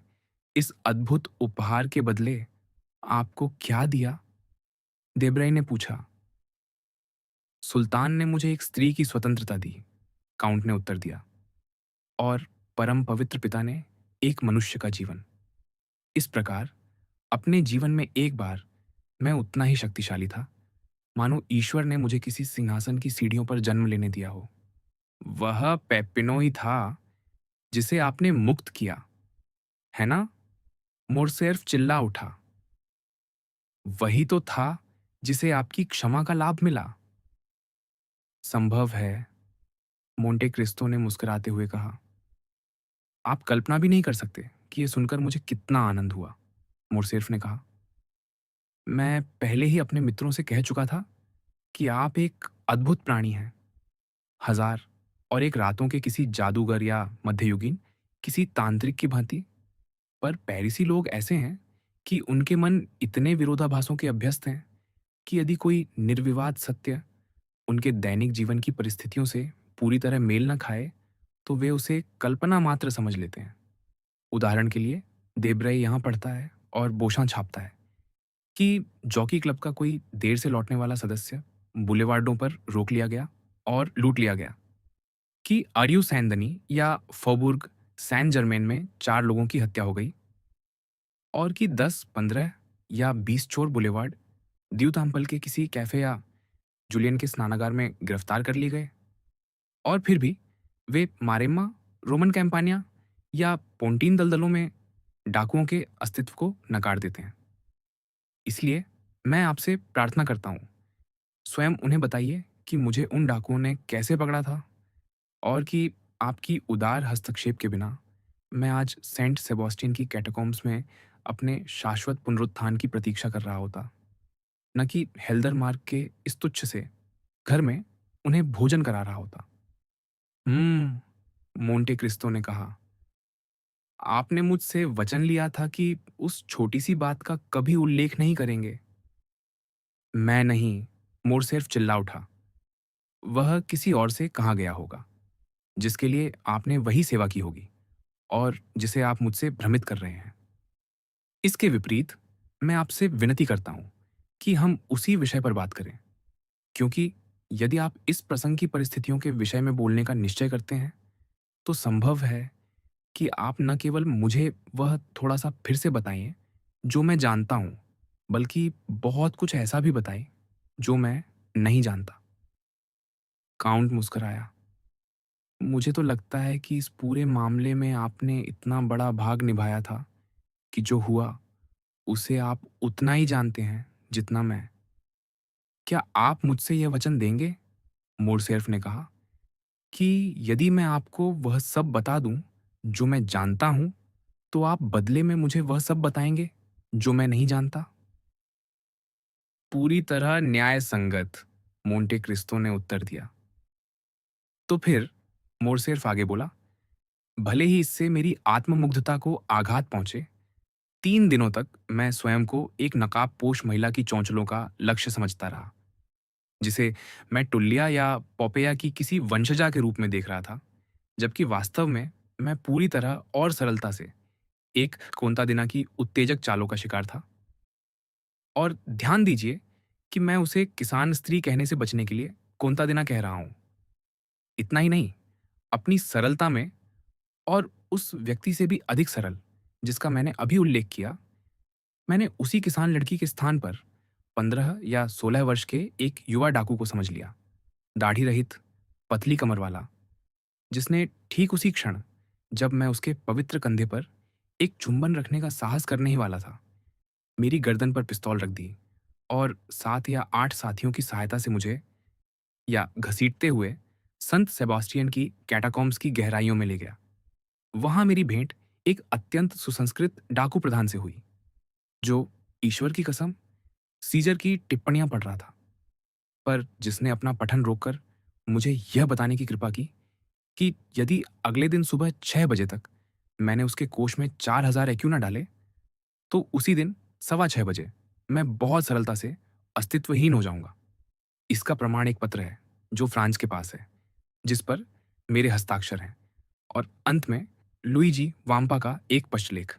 इस अद्भुत उपहार के बदले आपको क्या दिया? देब्राई ने पूछा। सुल्तान ने मुझे एक स्त्री की स्वतंत्रता दी, काउंट ने उत्तर दिया, और परम पवित्र पिता ने एक मनुष्य का जीवन। इस प्रकार अपने जीवन में एक बार मैं उतना ही शक्तिशाली था, मानो ईश्वर ने मुझे किसी सिंहासन की सीढ़ियों पर जन्म लेने दिया हो। वह पेपिनो ही था जिसे आपने मुक्त किया, है ना? मोरसेर्फ चिल्ला उठा। वही तो था जिसे आपकी क्षमा का लाभ मिला। संभव है, मोंटे क्रिस्तो ने मुस्कुराते हुए कहा। आप कल्पना भी नहीं कर सकते कि यह सुनकर मुझे कितना आनंद हुआ, मोरसेर्फ ने कहा। मैं पहले ही अपने मित्रों से कह चुका था कि आप एक अद्भुत प्राणी हैं, हजार और एक रातों के किसी जादूगर या मध्ययुगीन किसी तांत्रिक की भांति। पर पेरिसी लोग ऐसे हैं कि उनके मन इतने विरोधाभासों के अभ्यस्त हैं कि यदि कोई निर्विवाद सत्य उनके दैनिक जीवन की परिस्थितियों से पूरी तरह मेल न खाए, तो वे उसे कल्पना मात्र समझ लेते हैं। उदाहरण के लिए, देब्रय यहाँ पढ़ता है और बोशां छापता है कि जॉकी क्लब का कोई देर से लौटने वाला सदस्य बुलेवार्डों पर रोक लिया गया और लूट लिया गया, कि आर्यू सैन-दनी या फॉबुर्ग सैन जर्मेन में 4 लोगों की हत्या हो गई, और कि 10, 15 या 20 चोर बुलेवार्ड द्यूताम्पल के किसी कैफे या जुलियन के स्नानागार में गिरफ्तार कर लिए गए। और फिर भी वे मारेम्मा, रोमन कैंपानिया या पोंटीन दलदलों में डाकुओं के अस्तित्व को नकार देते हैं। इसलिए मैं आपसे प्रार्थना करता हूँ, स्वयं उन्हें बताइए कि मुझे उन डाकुओं ने कैसे पकड़ा था, और कि आपकी उदार हस्तक्षेप के बिना मैं आज सेंट सेबास्टियन की कैटाकॉम्स में अपने शाश्वत पुनरुत्थान की प्रतीक्षा कर रहा होता, न कि हेल्दर मार्ग के इस तुच्छ से घर में उन्हें भोजन करा रहा होता। मोंटे क्रिस्तो ने कहा, आपने मुझसे वचन लिया था कि उस छोटी सी बात का कभी उल्लेख नहीं करेंगे। मैं नहीं, मोरसेफ चिल्ला उठा। वह किसी और से कहा गया होगा, जिसके लिए आपने वही सेवा की होगी और जिसे आप मुझसे भ्रमित कर रहे हैं। इसके विपरीत, मैं आपसे विनती करता हूं कि हम उसी विषय पर बात करें, क्योंकि यदि आप इस प्रसंग की परिस्थितियों के विषय में बोलने का निश्चय करते हैं, तो संभव है कि आप न केवल मुझे वह थोड़ा-सा फिर से बताएँ, जो मैं जानता हूँ, बल्कि बहुत कुछ ऐसा भी बताएँ, जो मैं नहीं जानता। काउंट मुस्कुराया। मुझे तो लगता है कि इस पूरे मामले में आपने इतना बड़ा भाग निभाया था कि जो हुआ, उसे आप उतना ही जानते हैं, जितना मैं। क्या आप मुझसे यह वचन देंगे? मोरसेफ ने कहा, कि यदि मैं आपको वह सब बता दूँ, जो मैं जानता हूँ, तो आप बदले में मुझे वह सब बताएँगे, जो मैं नहीं जानता? पूरी तरह न्याय संगत, मोंटे क्रिस्तो ने उत्तर दिया। तो फिर, मोरसेफ आगे बोला, भले ही इससे मेरी आत्ममुग्धता को आघात पहुंचे, 3 दिनों तक मैं स्वयं को एक नकाबपोश महिला की चौंचलों का लक्ष्य समझता रहा, जिसे मैं टुल्लिया या पॉपेया की किसी वंशजा के रूप में देख रहा था, जबकि वास्तव में मैं पूरी तरह और सरलता से एक कोंतादिना की उत्तेजक चालों का शिकार था। और ध्यान दीजिए कि मैं उसे किसान स्त्री कहने से बचने के लिए कोंतादिना कह रहा हूं। इतना ही नहीं, अपनी सरलता में और उस व्यक्ति से भी अधिक सरल, जिसका मैंने अभी उल्लेख किया, मैंने उसी किसान लड़की के स्थान पर 15 या 16 वर्ष के एक युवा डाकू को समझ लिया, दाढ़ी रहित, पतली कमर वाला, जिसने ठीक उसी क्षण, जब मैं उसके पवित्र कंधे पर एक चुंबन रखने का साहस करने ही वाला था, मेरी गर्दन पर पिस्तौल रख दी और 7 या 8 साथियों की सहायता से मुझे, या घसीटते हुए, संत सेबास्टियन की कैटाकॉम्स की गहराइयों में ले गया। वहां मेरी भेंट एक अत्यंत सुसंस्कृत डाकू प्रधान से हुई, जो, ईश्वर की कसम, सीजर की टिप्पणियां पढ़ रहा था, पर जिसने अपना पठन रोककर मुझे यह बताने की कृपा की कि यदि अगले दिन सुबह 6 बजे तक मैंने उसके कोष में 4,000 एक्यू न डाले, तो उसी दिन 6:15 बजे मैं बहुत सरलता से अस्तित्वहीन हो जाऊंगा। इसका प्रमाण एक पत्र है, जो फ्रांस के पास है, जिस पर मेरे हस्ताक्षर हैं, और अंत में लुईजी वाम्पा का एक पश्चलेख।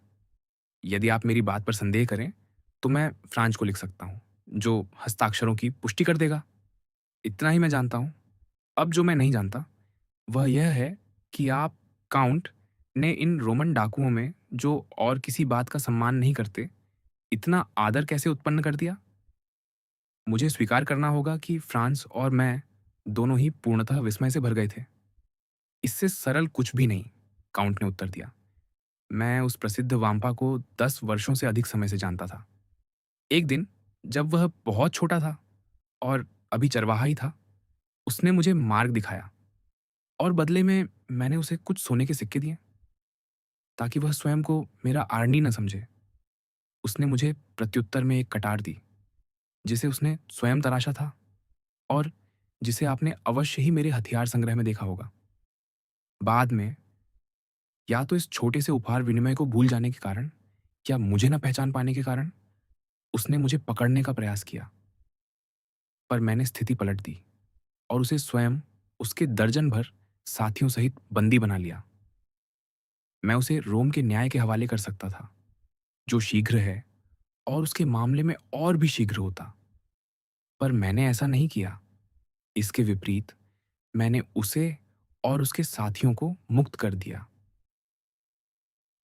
यदि आप मेरी बात पर संदेह करें, तो मैं फ्रांस को लिख सकता हूँ, जो हस्ताक्षरों की पुष्टि कर देगा। इतना ही मैं जानता हूँ। अब जो मैं नहीं जानता, वह यह है कि आप, काउंट, ने इन रोमन डाकुओं में, जो और किसी बात का सम्मान नहीं करते, इतना आदर कैसे उत्पन्न कर दिया? मुझे स्वीकार करना होगा कि फ्रांस और मैं दोनों ही पूर्णतः विस्मय से भर गए थे। इससे सरल कुछ भी नहीं, काउंट ने उत्तर दिया। मैं उस प्रसिद्ध वाम्पा को 10 वर्षों से अधिक समय से जानता था। एक दिन, जब वह बहुत छोटा था और अभी चरवाहा ही था, उसने मुझे मार्ग दिखाया, और बदले में मैंने उसे कुछ सोने के सिक्के दिए, ताकि वह स्वयं को मेरा आर्नी न समझे। उसने मुझे प्रत्युत्तर में एक कटार दी, जिसे उसने स्वयं तराशा था, और जिसे आपने अवश्य ही मेरे हथियार संग्रह में देखा होगा। बाद में या तो इस छोटे से उपहार विनिमय को भूल जाने के कारण या मुझे न पहचान पाने के कारण उसने मुझे पकड़ने का प्रयास किया, पर मैंने स्थिति पलट दी और उसे स्वयं उसके दर्जन भर साथियों सहित बंदी बना लिया। मैं उसे रोम के न्याय के हवाले कर सकता था, जो शीघ्र है और उसके मामले में और भी शीघ्र होता, पर मैंने ऐसा नहीं किया। इसके विपरीत मैंने उसे और उसके साथियों को मुक्त कर दिया,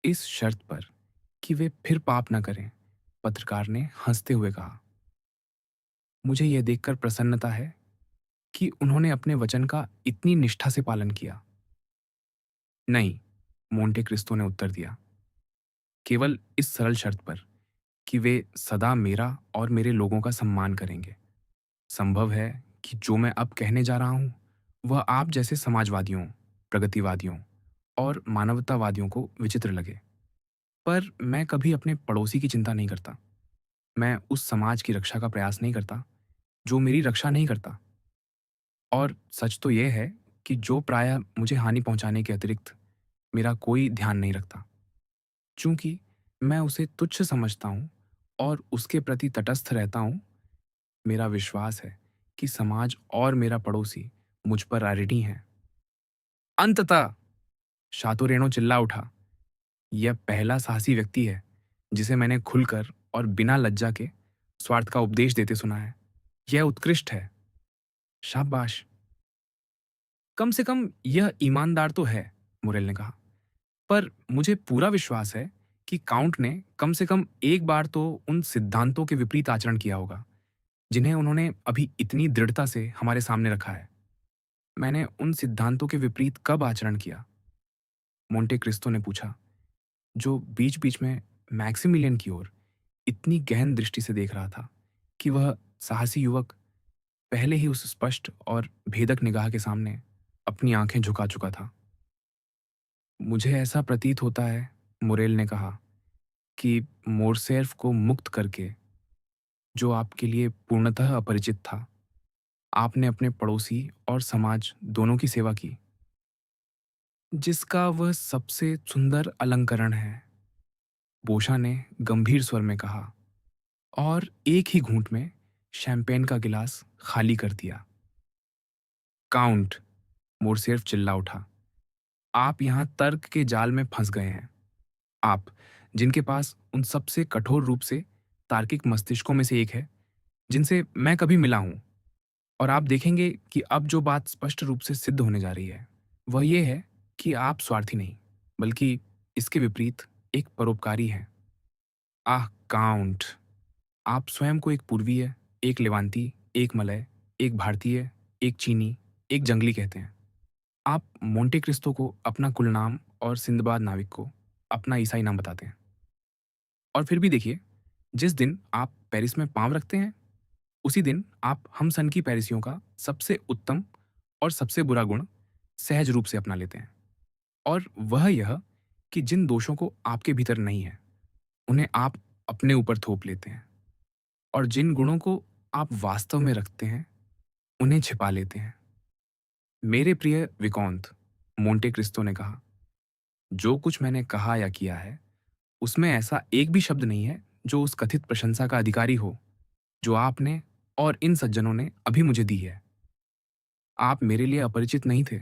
इस शर्त पर कि वे फिर पाप न करें। पत्रकार ने हंसते हुए कहा। मुझे यह देखकर प्रसन्नता है कि उन्होंने अपने वचन का इतनी निष्ठा से पालन किया। नहीं, मोंटे क्रिस्तो ने उत्तर दिया, केवल इस सरल शर्त पर कि वे सदा मेरा और मेरे लोगों का सम्मान करेंगे। संभव है कि जो मैं अब कहने जा रहा हूं वह आप जैसे समाजवादियों, प्रगतिवादियों और मानवतावादियों को विचित्र लगे, पर मैं कभी अपने पड़ोसी की चिंता नहीं करता। मैं उस समाज की रक्षा का प्रयास नहीं करता जो मेरी रक्षा नहीं करता। और सच तो यह है कि जो प्रायः मुझे हानि पहुंचाने के अतिरिक्त मेरा कोई ध्यान नहीं रखता, चूंकि मैं उसे तुच्छ समझता हूं और उसके प्रति तटस्थ रहता हूं। मेरा विश्वास है कि समाज और मेरा पड़ोसी मुझ पर आरिटी हैं। अंततः शातोरेनो चिल्ला उठा, यह पहला साहसी व्यक्ति है जिसे मैंने खुलकर और बिना लज्जा के स्वार्थ का उपदेश देते सुना है। यह उत्कृष्ट है। शाबाश। कम से कम यह ईमानदार तो है, मुरेल ने कहा। पर मुझे पूरा विश्वास है कि काउंट ने कम से कम एक बार तो उन सिद्धांतों के विपरीत आचरण किया होगा जिन्हें उन्होंने अभी इतनी दृढ़ता से हमारे सामने रखा है। मैंने उन सिद्धांतों के विपरीत कब आचरण किया? मोंटे क्रिस्तो ने पूछा, जो बीच बीच में मैक्सिमिलियन की ओर इतनी गहन दृष्टि से देख रहा था कि वह साहसी युवक पहले ही उस स्पष्ट और भेदक निगाह के सामने अपनी आंखें झुका चुका था। मुझे ऐसा प्रतीत होता है, मुरेल ने कहा, कि मोरसेर्फ को मुक्त करके, जो आपके लिए पूर्णतः अपरिचित था, आपने अपने पड़ोसी और समाज दोनों की सेवा की, जिसका वह सबसे सुंदर अलंकरण है, बोशा ने गंभीर स्वर में कहा और एक ही घूंट में शैंपेन का गिलास खाली कर दिया। काउंट, मोरसेर्फ चिल्ला उठा, आप यहां तर्क के जाल में फंस गए हैं। आप, जिनके पास उन सबसे कठोर रूप से तार्किक मस्तिष्कों में से एक है जिनसे मैं कभी मिला हूं। और आप देखेंगे कि अब जो बात स्पष्ट रूप से सिद्ध होने जा रही है वह ये है कि आप स्वार्थी नहीं, बल्कि इसके विपरीत एक परोपकारी हैं। आह काउंट, आप स्वयं को एक पूर्वीय, एक लेवांती, एक मलय, एक भारतीय, एक चीनी, एक जंगली कहते हैं। आप मोंटे क्रिस्तो को अपना कुल नाम और सिंदबाद नाविक को अपना ईसाई नाम बताते हैं। और फिर भी देखिए, जिस दिन आप पेरिस में पांव रखते हैं उसी दिन आप हम सन की पेरिसियों का सबसे उत्तम और सबसे बुरा गुण सहज रूप से अपना लेते हैं, और वह यह कि जिन दोषों को आपके भीतर नहीं है उन्हें आप अपने ऊपर थोप लेते हैं, और जिन गुणों को आप वास्तव में रखते हैं उन्हें छिपा लेते हैं। मेरे प्रिय विकौंत, मोंटे क्रिस्तो ने कहा, जो कुछ मैंने कहा या किया है उसमें ऐसा एक भी शब्द नहीं है जो उस कथित प्रशंसा का अधिकारी हो जो आपने और इन सज्जनों ने अभी मुझे दी है। आप मेरे लिए अपरिचित नहीं थे।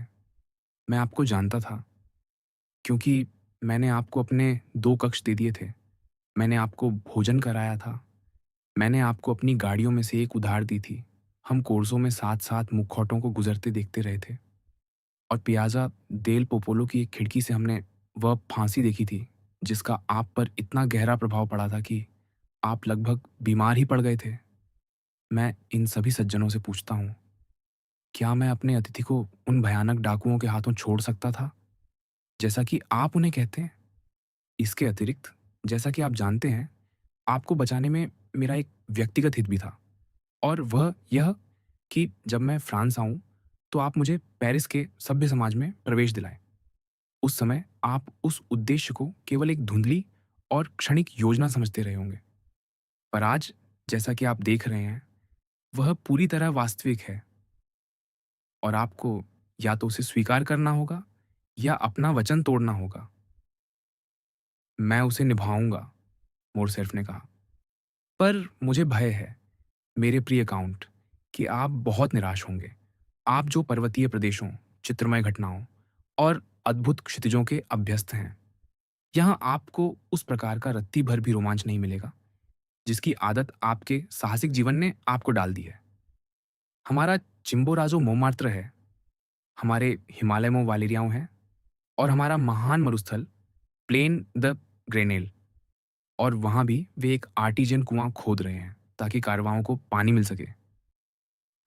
मैं आपको जानता था, क्योंकि मैंने आपको अपने 2 कक्ष दे दिए थे। मैंने आपको भोजन कराया था। मैंने आपको अपनी गाड़ियों में से एक उधार दी थी। हम कोर्सों में साथ-साथ मुखौटों को गुजरते देखते रहे थे। और पियाज़ा देल पोपोलो की एक खिड़की से हमने वह फांसी देखी थी, जिसका आप पर इतना गहरा प्रभाव पड़ा था कि आप लगभग बीमार ही पड़ गए थे। मैं इन सभी सज्जनों से पूछता हूँ, क्या मैं अपने अतिथि को उन भयानक डाकुओं के हाथों छोड़ सकता था, जैसा कि आप उन्हें कहते हैं? इसके अतिरिक्त, जैसा कि आप जानते हैं, आपको बचाने में मेरा एक व्यक्तिगत हित भी था, और वह यह कि जब मैं फ्रांस आऊं तो आप मुझे पेरिस के सभ्य समाज में प्रवेश दिलाएं। उस समय आप उस उद्देश्य को केवल एक धुंधली और क्षणिक योजना समझते रहे होंगे, पर आज, जैसा कि आप देख रहे हैं, वह पूरी तरह वास्तविक है। और आपको या तो उसे स्वीकार करना होगा या अपना वचन तोड़ना होगा। मैं उसे निभाऊंगा, मोरसेल्फ ने कहा। पर मुझे भय है, मेरे प्रिय काउंट, कि आप बहुत निराश होंगे। आप जो पर्वतीय प्रदेशों, चित्रमय घटनाओं और अद्भुत क्षितिजों के अभ्यस्त हैं, यहाँ आपको उस प्रकार का रत्ती भर भी रोमांच नहीं मिलेगा जिसकी आदत आपके साहसिक जीवन ने आपको डाल दी है। हमारा चिम्बोराजो मोमार्त्र है, हमारे हिमालयमो वालेरियाओं हैं, और हमारा महान मरुस्थल प्लेन द ग्रेनेल, और वहाँ भी वे एक आर्टिजियन कुआं खोद रहे हैं ताकि कारवाओं को पानी मिल सके।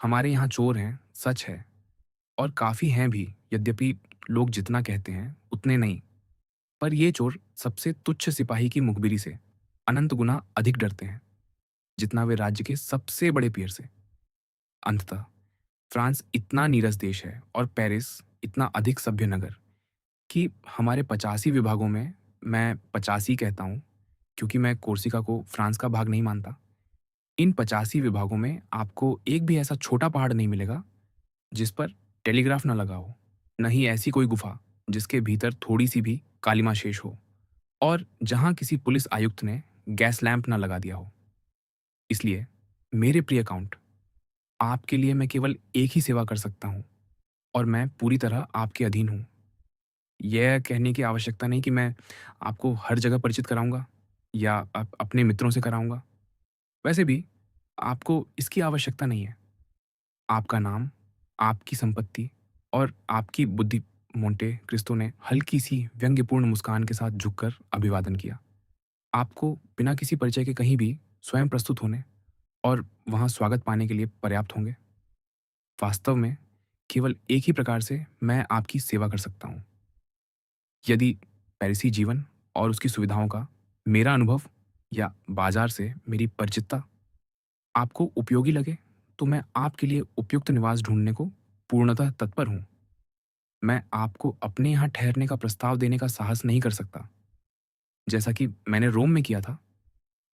हमारे यहाँ चोर हैं, सच है, और काफ़ी हैं भी, यद्यपि लोग जितना कहते हैं उतने नहीं। पर ये चोर सबसे तुच्छ सिपाही की मुखबिरी से अनंत गुना अधिक डरते हैं जितना वे राज्य के सबसे बड़े पीर से। अंततः फ्रांस इतना नीरस देश है और पेरिस इतना अधिक सभ्य नगर कि हमारे 85 विभागों में, मैं 85 कहता हूँ क्योंकि मैं कोर्सिका को फ्रांस का भाग नहीं मानता, इन 85 विभागों में आपको एक भी ऐसा छोटा पहाड़ नहीं मिलेगा जिस पर टेलीग्राफ न लगा हो, न ही ऐसी कोई गुफा जिसके भीतर थोड़ी सी भी कालिमा शेष हो, और जहां किसी पुलिस आयुक्त ने गैस लैंप न लगा दिया हो। इसलिए मेरे प्रिय काउंट, आपके लिए मैं केवल एक ही सेवा कर सकता हूँ, और मैं पूरी तरह आपके अधीन हूँ। यह कहने की आवश्यकता नहीं कि मैं आपको हर जगह परिचित कराऊंगा या अपने मित्रों से कराऊंगा। वैसे भी आपको इसकी आवश्यकता नहीं है। आपका नाम, आपकी संपत्ति और आपकी बुद्धि, मोंटे क्रिस्तो ने हल्की सी व्यंग्यपूर्ण मुस्कान के साथ झुककर अभिवादन किया, आपको बिना किसी परिचय के कहीं भी स्वयं प्रस्तुत होने और वहां स्वागत पाने के लिए पर्याप्त होंगे। वास्तव में केवल एक ही प्रकार से मैं आपकी सेवा कर सकता हूँ। यदि पेरिसी जीवन और उसकी सुविधाओं का मेरा अनुभव या बाजार से मेरी परिचितता आपको उपयोगी लगे, तो मैं आपके लिए उपयुक्त निवास ढूंढने को पूर्णतः तत्पर हूँ। मैं आपको अपने यहाँ ठहरने का प्रस्ताव देने का साहस नहीं कर सकता, जैसा कि मैंने रोम में किया था।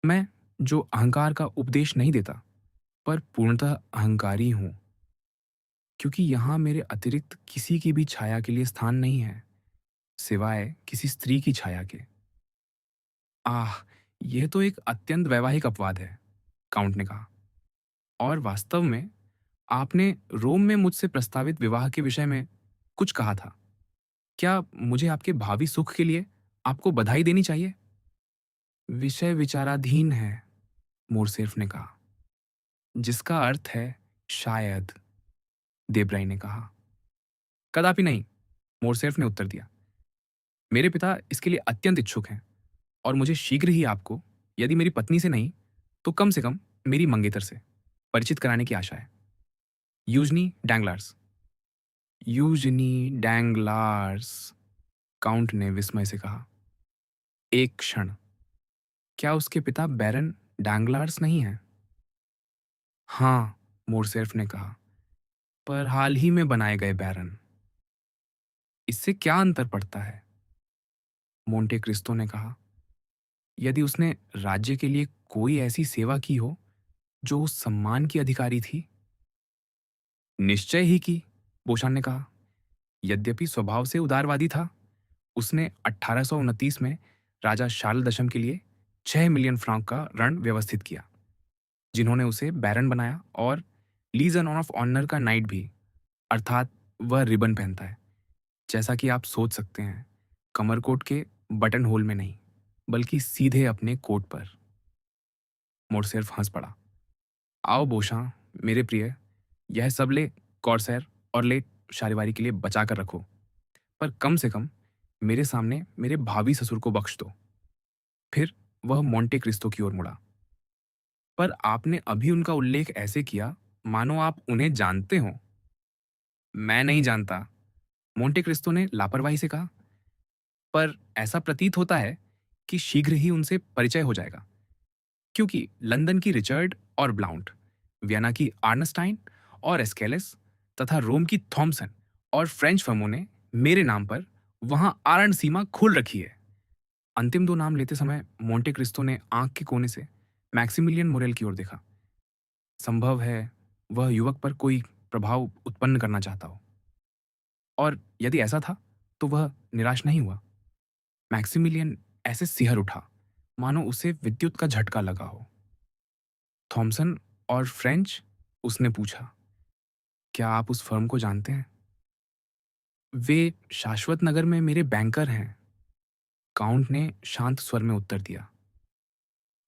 मैं जो अहंकार का उपदेश नहीं देता, पर पूर्णतः अहंकारी हूँ, क्योंकि यहाँ मेरे अतिरिक्त किसी की भी छाया के लिए स्थान नहीं है, सिवाय किसी स्त्री की छाया के। आह! यह तो एक अत्यंत वैवाहिक अपवाद है, काउंट ने कहा। और वास्तव में आपने रोम में मुझसे प्रस्तावित विवाह के विषय में कुछ कहा था। क्या मुझे आपके भावी सुख के लिए आपको बधाई देनी चाहिए? विषय विचाराधीन है, मोरसेल्फ ने कहा। जिसका अर्थ है शायद, देब्राई ने कहा। कदापि नहीं, मोरसेल्फ ने उत्तर दिया। मेरे पिता इसके लिए अत्यंत इच्छुक हैं, और मुझे शीघ्र ही आपको, यदि मेरी पत्नी से नहीं तो कम से कम मेरी मंगेतर से परिचित कराने की आशा है। यूजनी डैंगलार्स। यूजनी डैंगलार्स, काउंट ने विस्मय से कहा। एक क्षण, क्या उसके पिता बैरन डैंगलार्स नहीं हैं? हाँ, मोरसेल्फ ने कहा, पर हाल ही में बनाए गए बैरन। इससे क्या अंतर पड़ता है? मोंटे क्रिस्तो ने कहा। यदि उसने राज्य के लिए कोई ऐसी सेवा की हो जो उस सम्मान की अधिकारी थी। निश्चय ही की, बोशान ने कहा। यद्यपि स्वभाव से उदारवादी था, उसने 1829 में राजा शार्ल दशम के लिए 6 मिलियन फ्रांक का ऋण व्यवस्थित किया, जिन्होंने उसे बैरन बनाया, और लीजन ऑफ ऑनर का नाइट भी, अर्थात वह रिबन पहनता है, जैसा कि आप सोच सकते हैं, कमरकोट के बटन होल में नहीं, बल्कि सीधे अपने कोट पर। मोरसेल्फ हंस पड़ा। आओ बोशां, मेरे प्रिय, यह सब ले कॉर्सैर और ले शारीवारी के लिए बचा कर रखो, पर कम से कम मेरे सामने मेरे भावी ससुर को बख्श दो। फिर वह मोंटे क्रिस्तो की ओर मुड़ा। पर आपने अभी उनका उल्लेख ऐसे किया मानो आप उन्हें जानते हो। मैं नहीं जानता, मोंटे क्रिस्तो ने लापरवाही से कहा, पर ऐसा प्रतीत होता है कि शीघ्र ही उनसे परिचय हो जाएगा, क्योंकि लंदन की रिचर्ड और ब्लाउंट, वियना की आर्नस्टाइन और एस्केलेस, तथा रोम की थॉमसन और फ्रेंच फर्मों ने मेरे नाम पर वहां आरण सीमा खोल रखी है। अंतिम दो नाम लेते समय मोंटे क्रिस्तो ने आंख के कोने से मैक्सिमिलियन मोरेल की ओर देखा। संभव है वह युवक पर कोई प्रभाव उत्पन्न करना चाहता हो। और यदि ऐसा था, तो वह निराश नहीं हुआ। मैक्सिमिलियन ऐसे सिहर उठा, मानो उसे विद्युत का झटका लगा हो। थॉमसन और फ्रेंच? उसने पूछा। क्या आप उस फर्म को जानते हैं? वे शाश्वत नगर में मेरे बैंकर हैं, काउंट ने शांत स्वर में उत्तर दिया।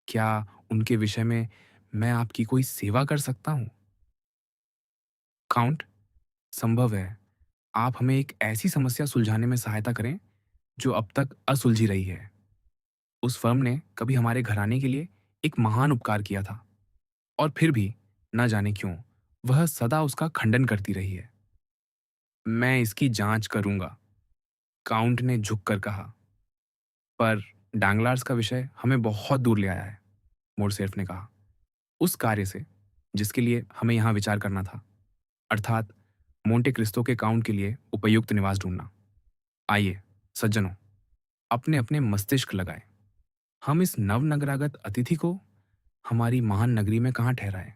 क्या उनके विषय में मैं आपकी कोई सेवा कर सकता हूँ? काउंट, संभव है आप हमें एक ऐसी समस्या सुलझाने में सहायता करें जो अब तक असुलझी रही है। उस फर्म ने कभी हमारे घराने के लिए एक महान उपकार किया था, और फिर भी न जाने क्यों वह सदा उसका खंडन करती रही है। मैं इसकी जांच करूंगा, काउंट ने झुककर कहा। पर डांगलार्स का विषय हमें बहुत दूर ले आया है, मोरसेफ ने कहा। उस कार्य से जिसके लिए हमें यहाँ विचार करना था, अर्थात मोंटे क्रिस्टो के काउंट के लिए उपयुक्त निवास ढूंढना। आइए सज्जनों, अपने अपने मस्तिष्क लगाएं। हम इस नवनगरागत अतिथि को हमारी महान नगरी में कहाँ ठहराएं?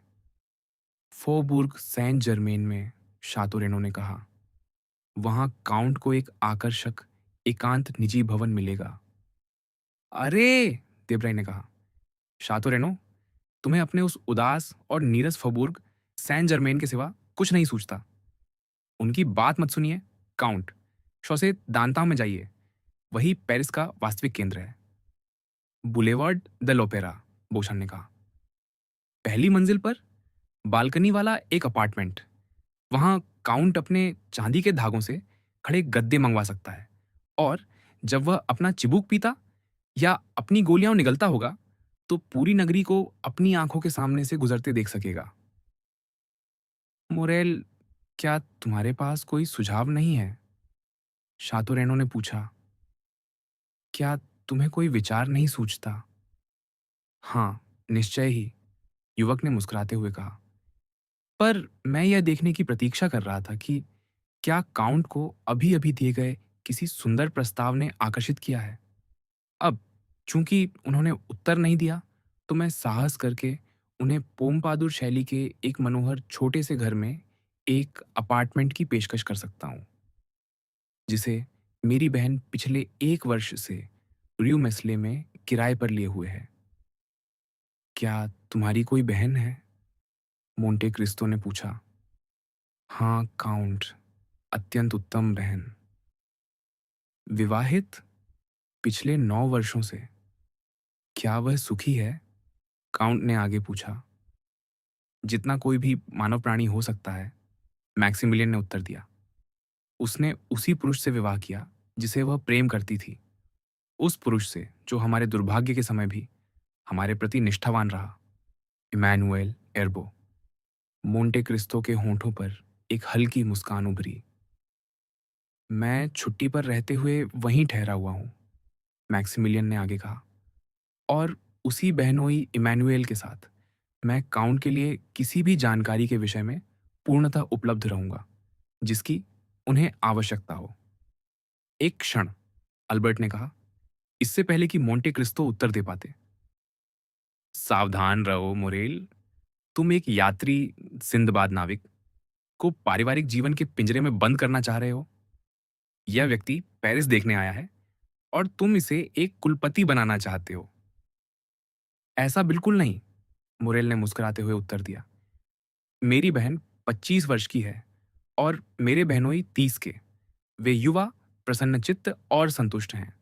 फोबुर्ग सेंट जर्मेन में, शातोरेनो ने कहा। वहां काउंट को एक आकर्षक एकांत निजी भवन मिलेगा। अरे, देब्राई ने कहा, शातोरेनो, तुम्हें अपने उस उदास और नीरस फबुर्ग सैन जर्मेन के सिवा कुछ नहीं सूझता। उनकी बात मत सुनिए, काउंट। शौसे दांतां में जाइए, वही पेरिस का वास्तविक केंद्र है। बुलेवार्ड द लोपेरा, बोशन ने कहा। पहली मंजिल पर बालकनी वाला एक अपार्टमेंट। वहां काउंट अपने चांदी के धागों से खड़े गद्दे मंगवा सकता है, और जब वह अपना चिबूक पीता या अपनी गोलियां निगलता होगा, तो पूरी नगरी को अपनी आंखों के सामने से गुजरते देख सकेगा। मोरेल, क्या तुम्हारे पास कोई सुझाव नहीं है? शातोरेनो ने पूछा। क्या तुम्हें कोई विचार नहीं सूझता? हाँ, निश्चय ही, युवक ने मुस्कुराते हुए कहा। पर मैं यह देखने की प्रतीक्षा कर रहा था कि क्या काउंट को अभी अभी दिए गए किसी सुंदर प्रस्ताव ने आकर्षित किया है। अब चूंकि उन्होंने उत्तर नहीं दिया, तो मैं साहस करके उन्हें पोमपादुर शैली के एक मनोहर छोटे से घर में एक अपार्टमेंट की पेशकश कर सकता हूँ, जिसे मेरी बहन पिछले 1 वर्ष से र्यू मेस्ले में किराए पर लिए हुए है। क्या तुम्हारी कोई बहन है? मोंटे क्रिस्तो ने पूछा। हाँ काउंट, अत्यंत उत्तम बहन। विवाहित पिछले 9 वर्षों से। क्या वह सुखी है? काउंट ने आगे पूछा। जितना कोई भी मानव प्राणी हो सकता है, मैक्सिमिलियन ने उत्तर दिया। उसने उसी पुरुष से विवाह किया जिसे वह प्रेम करती थी, उस पुरुष से जो हमारे दुर्भाग्य के समय भी हमारे प्रति निष्ठावान रहा, इमैनुएल एर्बो। मोंटे क्रिस्तो के होंठों पर एक हल्की मुस्कान उभरी। मैं छुट्टी पर रहते हुए वहीं ठहरा हुआ हूँ, मैक्सिमिलियन ने आगे कहा, और उसी बहनोई इमैनुएल के साथ मैं काउंट के लिए किसी भी जानकारी के विषय में पूर्णतः उपलब्ध रहूंगा जिसकी उन्हें आवश्यकता हो। एक क्षण, अल्बर्ट ने कहा, इससे पहले कि मोंटे क्रिस्तो उत्तर दे पाते। सावधान रहो मोरेल, तुम एक यात्री सिंदबाद नाविक को पारिवारिक जीवन के पिंजरे में बंद करना चाह रहे हो। यह व्यक्ति पेरिस देखने आया है, और तुम इसे एक कुलपति बनाना चाहते हो। ऐसा बिल्कुल नहीं, मुरेल ने मुस्कुराते हुए उत्तर दिया। मेरी बहन 25 वर्ष की है, और मेरे बहनोई 30 के। वे युवा, प्रसन्नचित्त और संतुष्ट हैं।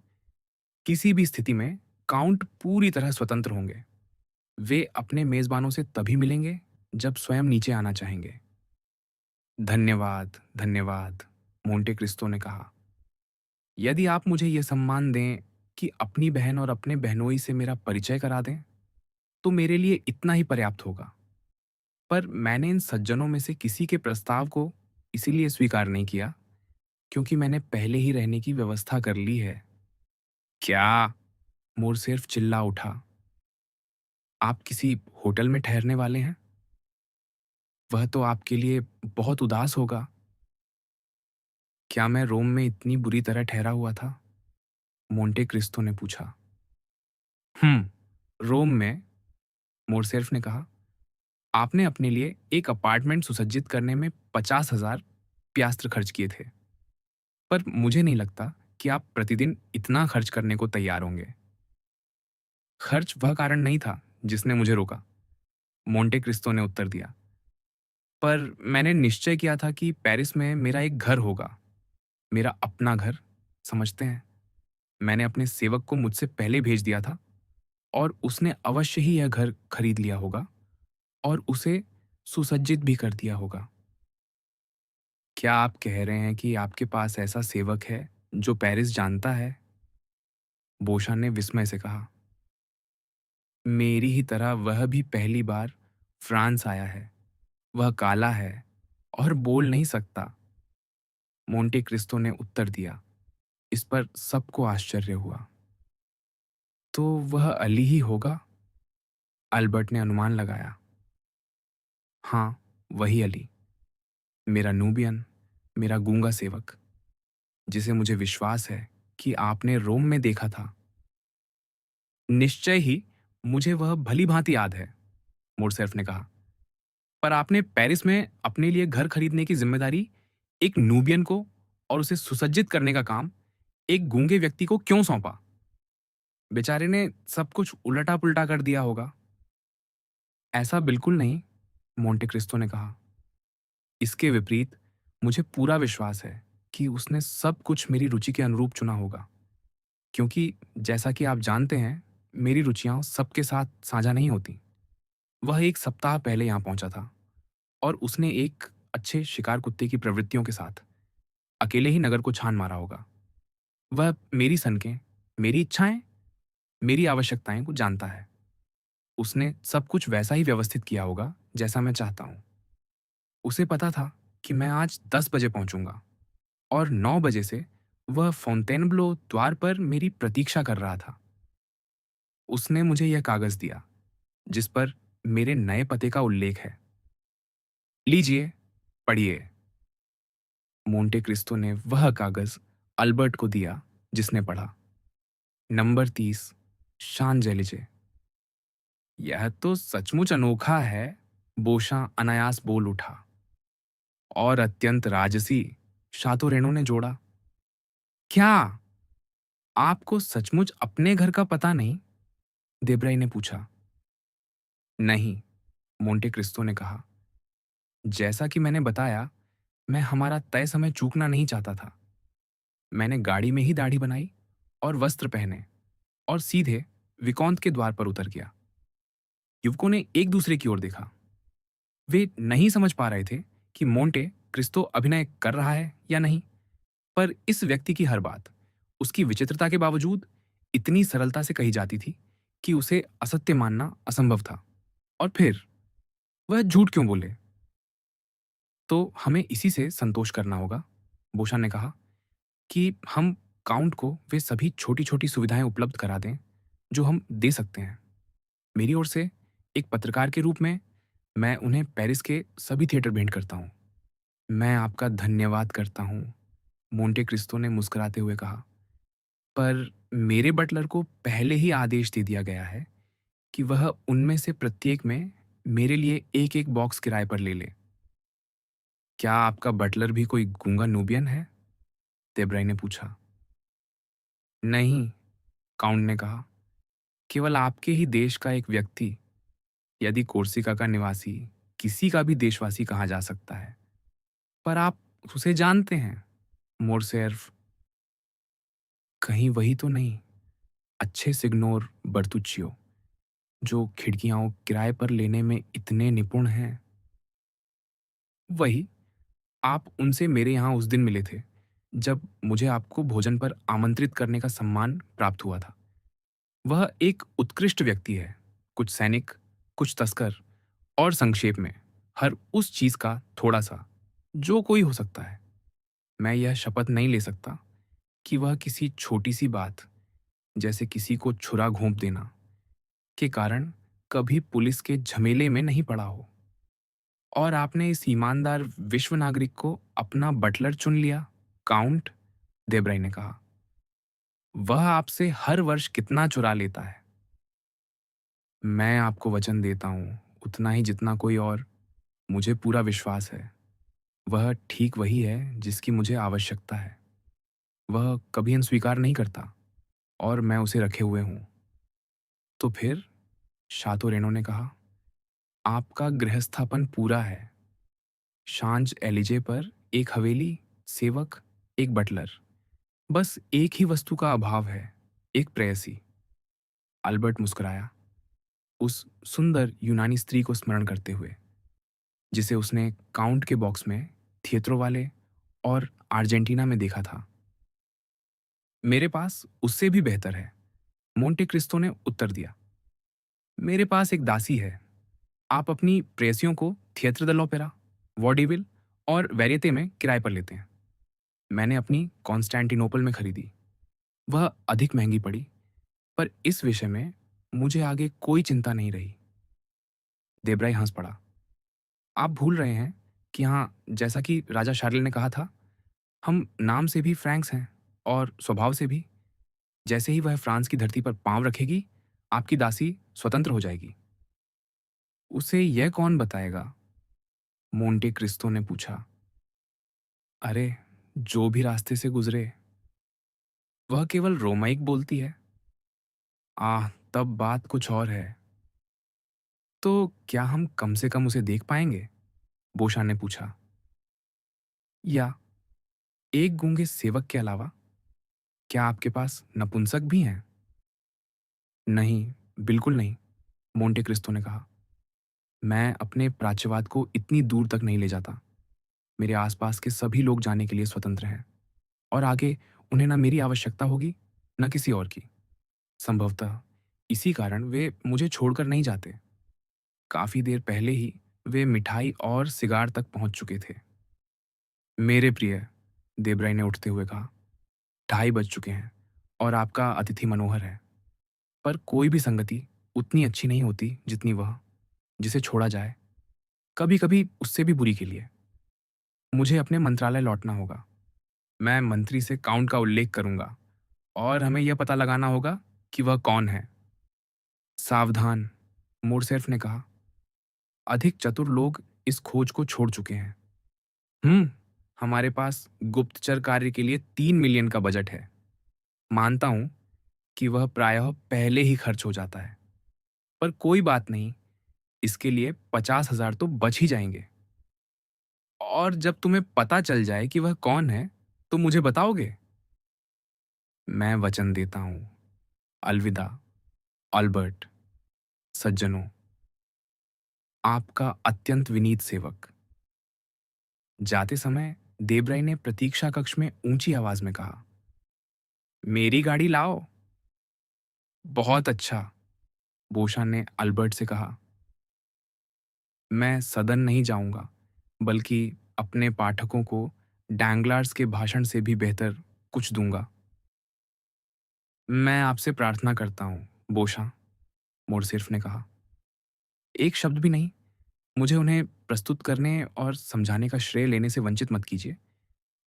किसी भी स्थिति में काउंट पूरी तरह स्वतंत्र होंगे। वे अपने मेजबानों से तभी मिलेंगे जब स्वयं नीचे आना चाहेंगे। धन्यवाद, धन्यवाद, मोंटे क्रिस्तो ने कहा। यदि आप मुझे यह सम्मान दें कि अपनी बहन और अपने बहनोई से मेरा परिचय करा दें, तो मेरे लिए इतना ही पर्याप्त होगा। पर मैंने इन सज्जनों में से किसी के प्रस्ताव को इसीलिए स्वीकार नहीं किया क्योंकि मैंने पहले ही रहने की व्यवस्था कर ली है। क्या? मोरसेफ चिल्ला उठा। आप किसी होटल में ठहरने वाले हैं? वह तो आपके लिए बहुत उदास होगा। क्या मैं रोम में इतनी बुरी तरह ठहरा हुआ था? मोंटे क्रिस्तो ने पूछा। रोम में, मोरसेफ ने कहा। आपने अपने लिए एक अपार्टमेंट सुसज्जित करने में 50,000 प्यास्त्र खर्च किए थे, पर मुझे नहीं लगता कि आप प्रतिदिन इतना खर्च करने को तैयार होंगे। खर्च वह कारण नहीं था जिसने मुझे रोका, मोंटे क्रिस्तो ने उत्तर दिया। पर मैंने निश्चय किया था कि पेरिस में मेरा एक घर होगा, मेरा अपना घर, समझते हैं? मैंने अपने सेवक को मुझसे पहले भेज दिया था और उसने अवश्य ही यह घर खरीद लिया होगा और उसे सुसज्जित भी कर दिया होगा। क्या आप कह रहे हैं कि आपके पास ऐसा सेवक है जो पेरिस जानता है? बोशा ने विस्मय से कहा। मेरी ही तरह वह भी पहली बार फ्रांस आया है। वह काला है और बोल नहीं सकता, मोंटे क्रिस्तो ने उत्तर दिया। इस पर सबको आश्चर्य हुआ। तो वह अली ही होगा, अल्बर्ट ने अनुमान लगाया। हाँ, वही अली, मेरा नूबियन, मेरा गूंगा सेवक, जिसे मुझे विश्वास है कि आपने रोम में देखा था। निश्चय ही, मुझे वह भली भांति याद है, मोरसेफ ने कहा। पर आपने पेरिस में अपने लिए घर खरीदने की जिम्मेदारी एक नूबियन को और उसे सुसज्जित करने का काम एक गूंगे व्यक्ति को क्यों सौंपा? बेचारे ने सब कुछ उलटा पुलटा कर दिया होगा। ऐसा बिल्कुल नहीं, मोंटे क्रिस्तो ने कहा। इसके विपरीत, मुझे पूरा विश्वास है कि उसने सब कुछ मेरी रुचि के अनुरूप चुना होगा, क्योंकि जैसा कि आप जानते हैं, मेरी रुचियां सबके साथ साझा नहीं होती। वह एक सप्ताह पहले यहाँ पहुंचा था और उसने एक अच्छे शिकार कुत्ते की प्रवृत्तियों के साथ अकेले ही नगर को छान मारा होगा। वह मेरी सनकें, मेरी इच्छाएं, मेरी आवश्यकताएं को जानता है। उसने सब कुछ वैसा ही व्यवस्थित किया होगा जैसा मैं चाहता हूं। उसे पता था कि मैं आज 10 बजे पहुंचूंगा और 9 बजे से वह फ़ॉन्टेनब्लो द्वार पर मेरी प्रतीक्षा कर रहा था। उसने मुझे यह कागज़ दिया, जिस पर मेरे नए पते का उल्लेख है। लीजिए, पढ़िए। मोंटे क्रिस्तो ने वह कागज़ अल्बर्ट को दिया, जिसने पढ़ा। नंबर 30, शांज़ेलिज़े। यह तो सचमुच अनोखा है, बोशां अनायास बोल उठा। और अत्यंत राजसी, शातो रेनो ने जोड़ा। क्या आपको सचमुच अपने घर का पता नहीं? देब्राई ने पूछा। नहीं, मोंटे क्रिस्तो ने कहा। जैसा कि मैंने बताया, मैं हमारा तय समय चूकना नहीं चाहता था। मैंने गाड़ी में ही दाढ़ी बनाई और वस्त्र पहने और सीधे विकॉन्त के द्वार पर उतर गया। युवकों ने एक दूसरे की ओर देखा। वे नहीं समझ पा रहे थे कि मोंटे क्रिस्तो अभिनय कर रहा है या नहीं, पर इस व्यक्ति की हर बात, उसकी विचित्रता के बावजूद, इतनी सरलता से कही जाती थी कि उसे असत्य मानना असंभव था। और फिर वह झूठ क्यों बोले? तो हमें इसी से संतोष करना होगा, बोशा ने कहा, कि हम काउंट को वे सभी छोटी-छोटी सुविधाएं उपलब्ध करा दें जो हम दे सकते हैं। मेरी ओर से एक पत्रकार के रूप में मैं उन्हें पेरिस के सभी थिएटर भेंट करता हूँ। मैं आपका धन्यवाद करता हूँ, मोंटे क्रिस्तो ने मुस्कुराते हुए कहा। पर मेरे बटलर को पहले ही आदेश दे दिया गया है कि वह उनमें से प्रत्येक में मेरे लिए एक-एक बॉक्स किराए पर ले ले। क्या आपका बटलर भी कोई गूंगा नूबियन है? देब्राई ने पूछा। नहीं, काउंट ने कहा, केवल आपके ही देश का एक व्यक्ति। यदि कोर्सिका का निवासी किसी का भी देशवासी कहा जा सकता है, पर आप उसे जानते हैं, मोरसेर्फ। कहीं वही तो नहीं, अच्छे सिग्नोर बर्तुच्चियो, जो खिड़कियां किराए पर लेने में इतने निपुण हैं। वही, आप उनसे मेरे यहाँ उस दिन मिले थे जब मुझे आपको भोजन पर आमंत्रित करने का सम्मान प्राप्त हुआ था। वह एक उत्कृष्ट व्यक्ति है, कुछ सैनिक, कुछ तस्कर और संक्षेप में हर उस चीज का थोड़ा सा, जो कोई हो सकता है। मैं यह शपथ नहीं ले सकता कि वह किसी छोटी सी बात, जैसे किसी को छुरा घोंप देना, के कारण कभी पुलिस के झमेले में नहीं पड़ा हो। और आपने इस ईमानदार विश्व नागरिक को अपना बटलर चुन लिया, काउंट, देब्राई ने कहा। वह आपसे हर वर्ष कितना चुरा लेता है? मैं आपको वचन देता हूँ, उतना ही जितना कोई और। मुझे पूरा विश्वास है, वह ठीक वही है जिसकी मुझे आवश्यकता है। वह कभी अस्वीकार नहीं करता और मैं उसे रखे हुए हूँ। तो फिर? शातो रेनो ने कहा, आपका गृहस्थापन पूरा है। शांज एलिजे पर एक हवेली, सेवक, एक बटलर। बस एक ही वस्तु का अभाव है, एक प्रेयसी। अल्बर्ट मुस्कुराया, उस सुंदर यूनानी स्त्री को स्मरण करते हुए जिसे उसने काउंट के बॉक्स में थिएत्रो वाले और अर्जेंटीना में देखा था। मेरे पास उससे भी बेहतर है, मोंटे क्रिस्टो ने उत्तर दिया। मेरे पास एक दासी है। आप अपनी प्रेयसियों को थिएटर द l'Opéra, वॉडीविल और वेरिएते में किराए पर लेते हैं। मैंने अपनी कॉन्स्टेंटिनोपल में खरीदी। वह अधिक महंगी पड़ी, पर इस विषय में मुझे आगे कोई चिंता नहीं रही। देब्राई हंस पड़ा। आप भूल रहे हैं कि हाँ, जैसा कि राजा शार्ल ने कहा था, हम नाम से भी फ्रैंक्स हैं और स्वभाव से भी। जैसे ही वह फ्रांस की धरती पर पांव रखेगी, आपकी दासी स्वतंत्र हो जाएगी। उसे यह कौन बताएगा? मोंटे क्रिस्टो ने पूछा। अरे, जो भी रास्ते से गुजरे। वह केवल रोमाइक बोलती है। आह, तब बात कुछ और है। तो क्या हम कम से कम उसे देख पाएंगे? बोशान ने पूछा। या एक गूंगे सेवक के अलावा क्या आपके पास नपुंसक भी हैं? नहीं, बिल्कुल नहीं, मोंटे क्रिस्टो ने कहा। मैं अपने प्राच्यवाद को इतनी दूर तक नहीं ले जाता। मेरे आसपास के सभी लोग जाने के लिए स्वतंत्र हैं और आगे उन्हें ना मेरी आवश्यकता होगी, न किसी और की। संभवतः इसी कारण वे मुझे छोड़कर नहीं जाते। काफी देर पहले ही वे मिठाई और सिगार तक पहुंच चुके थे। मेरे प्रिय, देवराय ने उठते हुए कहा, 2:30 बज चुके हैं और आपका अतिथि मनोहर है, पर कोई भी संगति उतनी अच्छी नहीं होती जितनी वह, जिसे छोड़ा जाए, कभी कभी उससे भी बुरी के लिए। मुझे अपने मंत्रालय लौटना होगा। मैं मंत्री से काउंट का उल्लेख करूंगा और हमें यह पता लगाना होगा कि वह कौन है। सावधान, मोरसेफ ने कहा, अधिक चतुर लोग इस खोज को छोड़ चुके हैं। हमारे पास गुप्तचर कार्य के लिए 3 मिलियन का बजट है। मानता हूं कि वह प्रायः पहले ही खर्च हो जाता है, पर कोई बात नहीं, इसके लिए 50,000 तो बच ही जाएंगे। और जब तुम्हें पता चल जाए कि वह कौन है, तो मुझे बताओगे? मैं वचन देता हूं। अलविदा, अल्बर्ट। सज्जनों, आपका अत्यंत विनीत सेवक। जाते समय देवराय ने प्रतीक्षा कक्ष में ऊंची आवाज में कहा, मेरी गाड़ी लाओ। बहुत अच्छा, बोशान ने अल्बर्ट से कहा। मैं सदन नहीं जाऊंगा, बल्कि अपने पाठकों को डैंगलार्स के भाषण से भी बेहतर कुछ दूंगा। मैं आपसे प्रार्थना करता हूं, बोशा, मोरसिर्फ ने कहा। एक शब्द भी नहीं। मुझे उन्हें प्रस्तुत करने और समझाने का श्रेय लेने से वंचित मत कीजिए।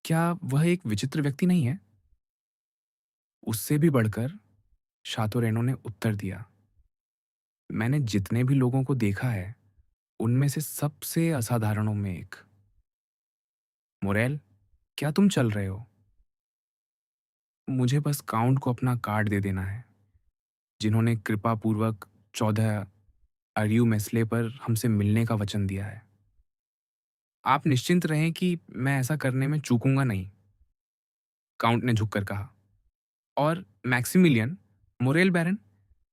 क्या वह एक विचित्र व्यक्ति नहीं है? उससे भी बढ़कर, शातो रेनो ने उत्तर दिया। मैंने जितने भी लोगों को देखा है, उनमें से सबसे असाधारणों में एक। मोरेल, क्या तुम चल रहे हो? मुझे बस काउंट को अपना कार्ड दे देना है, जिन्होंने कृपापूर्वक 14 अरियू मेस्ले पर हमसे मिलने का वचन दिया है। आप निश्चिंत रहें कि मैं ऐसा करने में चूकूंगा नहीं, काउंट ने झुककर कहा। और मैक्सिमिलियन, मोरेल बैरन,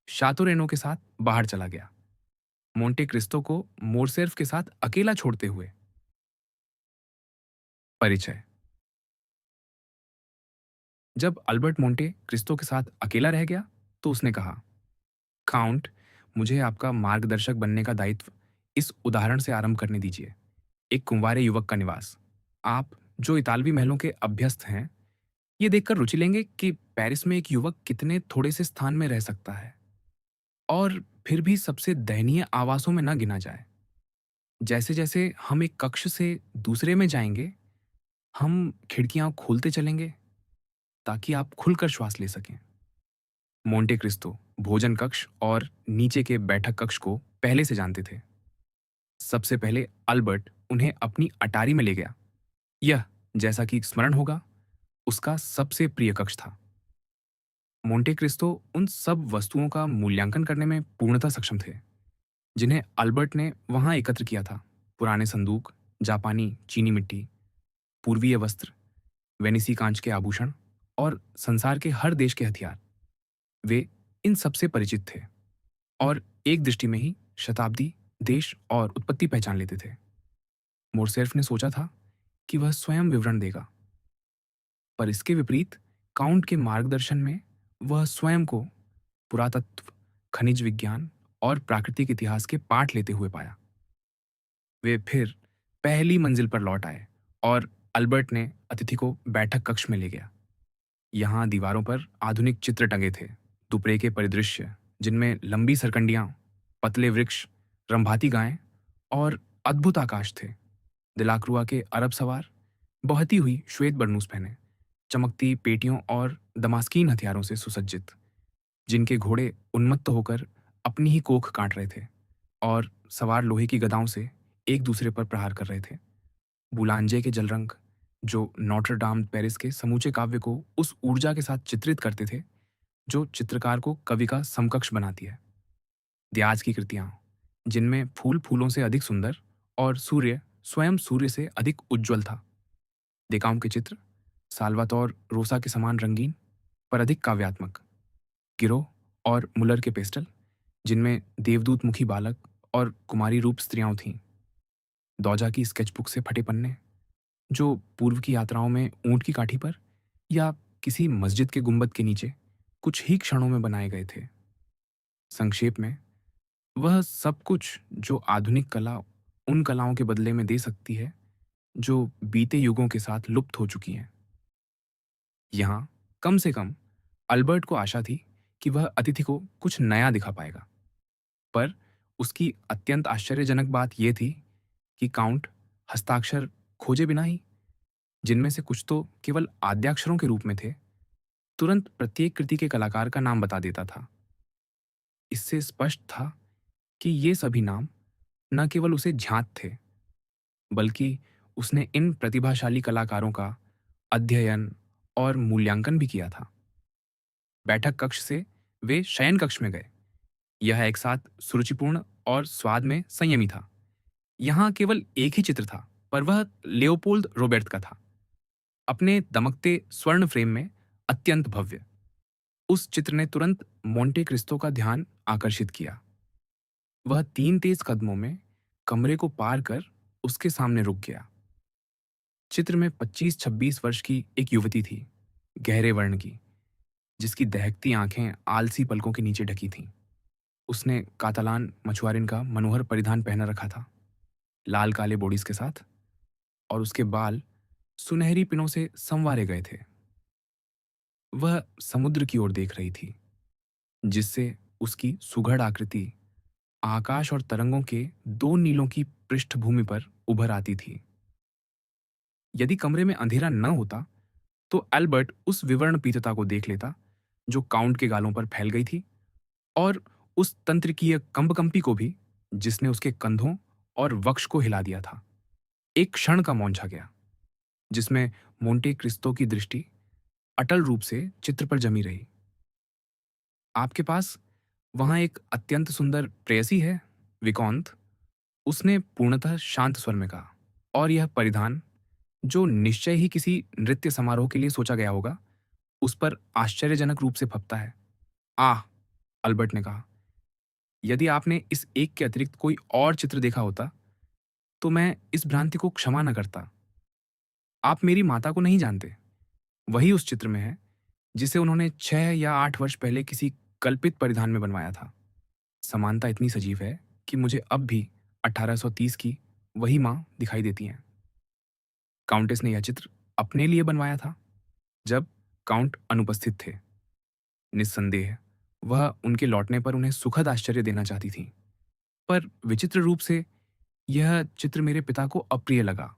शातो रेनो के साथ बाहर चला गया, मोंटे क्रिस्टो को मोरसेर्फ के साथ अकेला छोड़ते हुए। परिचय। जब अल्बर्ट मोंटे क्रिस्टो के साथ अकेला रह गया, तो उसने कहा, काउंट, मुझे आपका मार्गदर्शक बनने का दायित्व इस उदाहरण से आरंभ करने दीजिए। एक कुंवारे युवक का निवास। आप, जो इतालवी महलों के अभ्यस्त हैं, ये देखकर रुचि लेंगे कि पेरिस में एक युवक कितने थोड़े से स्थान में रह सकता है, और फिर भी सबसे दयनीय आवासों में न गिना जाए। जैसे जैसे हम एक कक्ष से दूसरे में जाएंगे, हम खिड़कियां खोलते चलेंगे ताकि आप खुलकर श्वास ले सकें। मोंटे क्रिस्टो भोजन कक्ष और नीचे के बैठक कक्ष को पहले से जानते थे। सबसे पहले अल्बर्ट उन्हें अपनी अटारी में ले गया। यह, जैसा कि स्मरण होगा, उसका सबसे प्रिय कक्ष था। मोंटे क्रिस्टो उन सब वस्तुओं का मूल्यांकन करने में पूर्णतः सक्षम थे जिन्हें अल्बर्ट ने वहां एकत्र किया था। पुराने संदूक, जापानी चीनी मिट्टी, पूर्वीय वस्त्र, वेनिसी कांच के आभूषण और संसार के हर देश के हथियार। वे इन सबसे परिचित थे और एक दृष्टि में ही शताब्दी, देश और उत्पत्ति पहचान लेते थे। मोरसेल्फ ने सोचा था कि वह स्वयं विवरण देगा, पर इसके विपरीत काउंट के मार्गदर्शन में वह स्वयं को पुरातत्व, खनिज विज्ञान और प्राकृतिक इतिहास के पाठ लेते हुए पाया। वे फिर पहली मंजिल पर लौट आए और अल्बर्ट ने अतिथि को बैठक कक्ष में ले गया। यहाँ दीवारों पर आधुनिक चित्र टंगे थे, दुपरे के परिदृश्य जिनमें लंबी सरकंडियां, पतले वृक्ष, रंभाती गायें और अद्भुत आकाश थे। दिलाक्रुआ के अरब सवार, बहती हुई श्वेत बरनूस पहने, चमकती पेटियों और दमास्कीन हथियारों से सुसज्जित, जिनके घोड़े उन्मत्त होकर अपनी ही कोख काट रहे थे और सवार लोहे की गदाओं से एक दूसरे पर प्रहार कर रहे थे। बुलांजे के जलरंग, जो नोटर डाम पेरिस के समूचे काव्य को उस ऊर्जा के साथ चित्रित करते थे जो चित्रकार को कवि का समकक्ष बनाती है। दियाज की कृतियां, जिनमें फूल फूलों से अधिक सुंदर और सूर्य स्वयं सूर्य से अधिक उज्ज्वल था। देकाउम के चित्र, साल्वातोर रोसा के समान रंगीन पर अधिक काव्यात्मक। गिरो और मुलर के पेस्टल, जिनमें देवदूत मुखी बालक और कुमारी रूप स्त्रियां थीं। दौजा की स्केचबुक से फटे पन्ने, जो पूर्व की यात्राओं में ऊंट की काठी पर या किसी मस्जिद के गुंबद के नीचे कुछ ही क्षणों में बनाए गए थे। संक्षेप में, वह सब कुछ जो आधुनिक कला उन कलाओं के बदले में दे सकती है जो बीते युगों के साथ लुप्त हो चुकी हैं। यहाँ कम से कम अल्बर्ट को आशा थी कि वह अतिथि को कुछ नया दिखा पाएगा। पर उसकी अत्यंत आश्चर्यजनक बात यह थी कि काउंट हस्ताक्षर खोजे बिना ही, जिनमें से कुछ तो केवल आद्याक्षरों के रूप में थे, तुरंत प्रत्येक कृति के कलाकार का नाम बता देता था। इससे स्पष्ट था कि ये सभी नाम न केवल उसे ज्ञात थे, बल्कि उसने इन प्रतिभाशाली कलाकारों का अध्ययन और मूल्यांकन भी किया था। बैठक कक्ष से वे शयन कक्ष में गए। यह एक साथ सुरुचिपूर्ण और स्वाद में संयमी था। यहाँ केवल एक ही चित्र था, पर वह लियोपोल्ड रोबेर्ट का था, अपने दमकते स्वर्ण फ्रेम में अत्यंत भव्य। उस चित्र ने तुरंत मोंटे क्रिस्टो का ध्यान आकर्षित किया। वह 3 तेज कदमों में कमरे को पार कर उसके सामने रुक गया। चित्र में 25-26 वर्ष की एक युवती थी, गहरे वर्ण की, जिसकी दहकती आंखें आलसी पलकों के नीचे ढकी थीं। उसने कातालान मछुआरिन का मनोहर परिधान पहना रखा था, लाल काले बोड़ीस के साथ, और उसके बाल सुनहरी पिनों से संवारे गए थे। वह समुद्र की ओर देख रही थी, जिससे उसकी सुघड़ आकृति आकाश और तरंगों के 2 नीलों की पृष्ठभूमि पर उभर आती थी। यदि कमरे में अंधेरा न होता, तो एल्बर्ट उस विवर्ण पीतता को देख लेता जो काउंट के गालों पर फैल गई थी, और उस तंत्रिकीय कंपकंपी को भी जिसने उसके कंधों और वक्ष को हिला दिया था। एक क्षण का मौन छा गया, जिसमें मोंटे क्रिस्टो की दृष्टि अटल रूप से चित्र पर जमी रही। आपके पास वहां एक अत्यंत सुंदर प्रेयसी है, विकौंत, उसने पूर्णतः शांत स्वर में कहा, और यह परिधान, जो निश्चय ही किसी नृत्य समारोह के लिए सोचा गया होगा, उस पर आश्चर्यजनक रूप से फपता है। आह, अल्बर्ट ने कहा, यदि आपने इस एक के अतिरिक्त कोई और चित्र देखा होता, तो मैं इस भ्रांति को क्षमा न करता। आप मेरी माता को नहीं जानते। वही उस चित्र में है जिसे उन्होंने 6 या 8 वर्ष पहले किसी कल्पित परिधान में बनवाया था। समानता इतनी सजीव है कि मुझे अब भी 1830 की वही माँ दिखाई देती हैं। काउंटेस ने यह चित्र अपने लिए बनवाया था जब काउंट अनुपस्थित थे। निस्संदेह वह उनके लौटने पर उन्हें सुखद आश्चर्य देना चाहती थी, पर विचित्र रूप से यह चित्र मेरे पिता को अप्रिय लगा,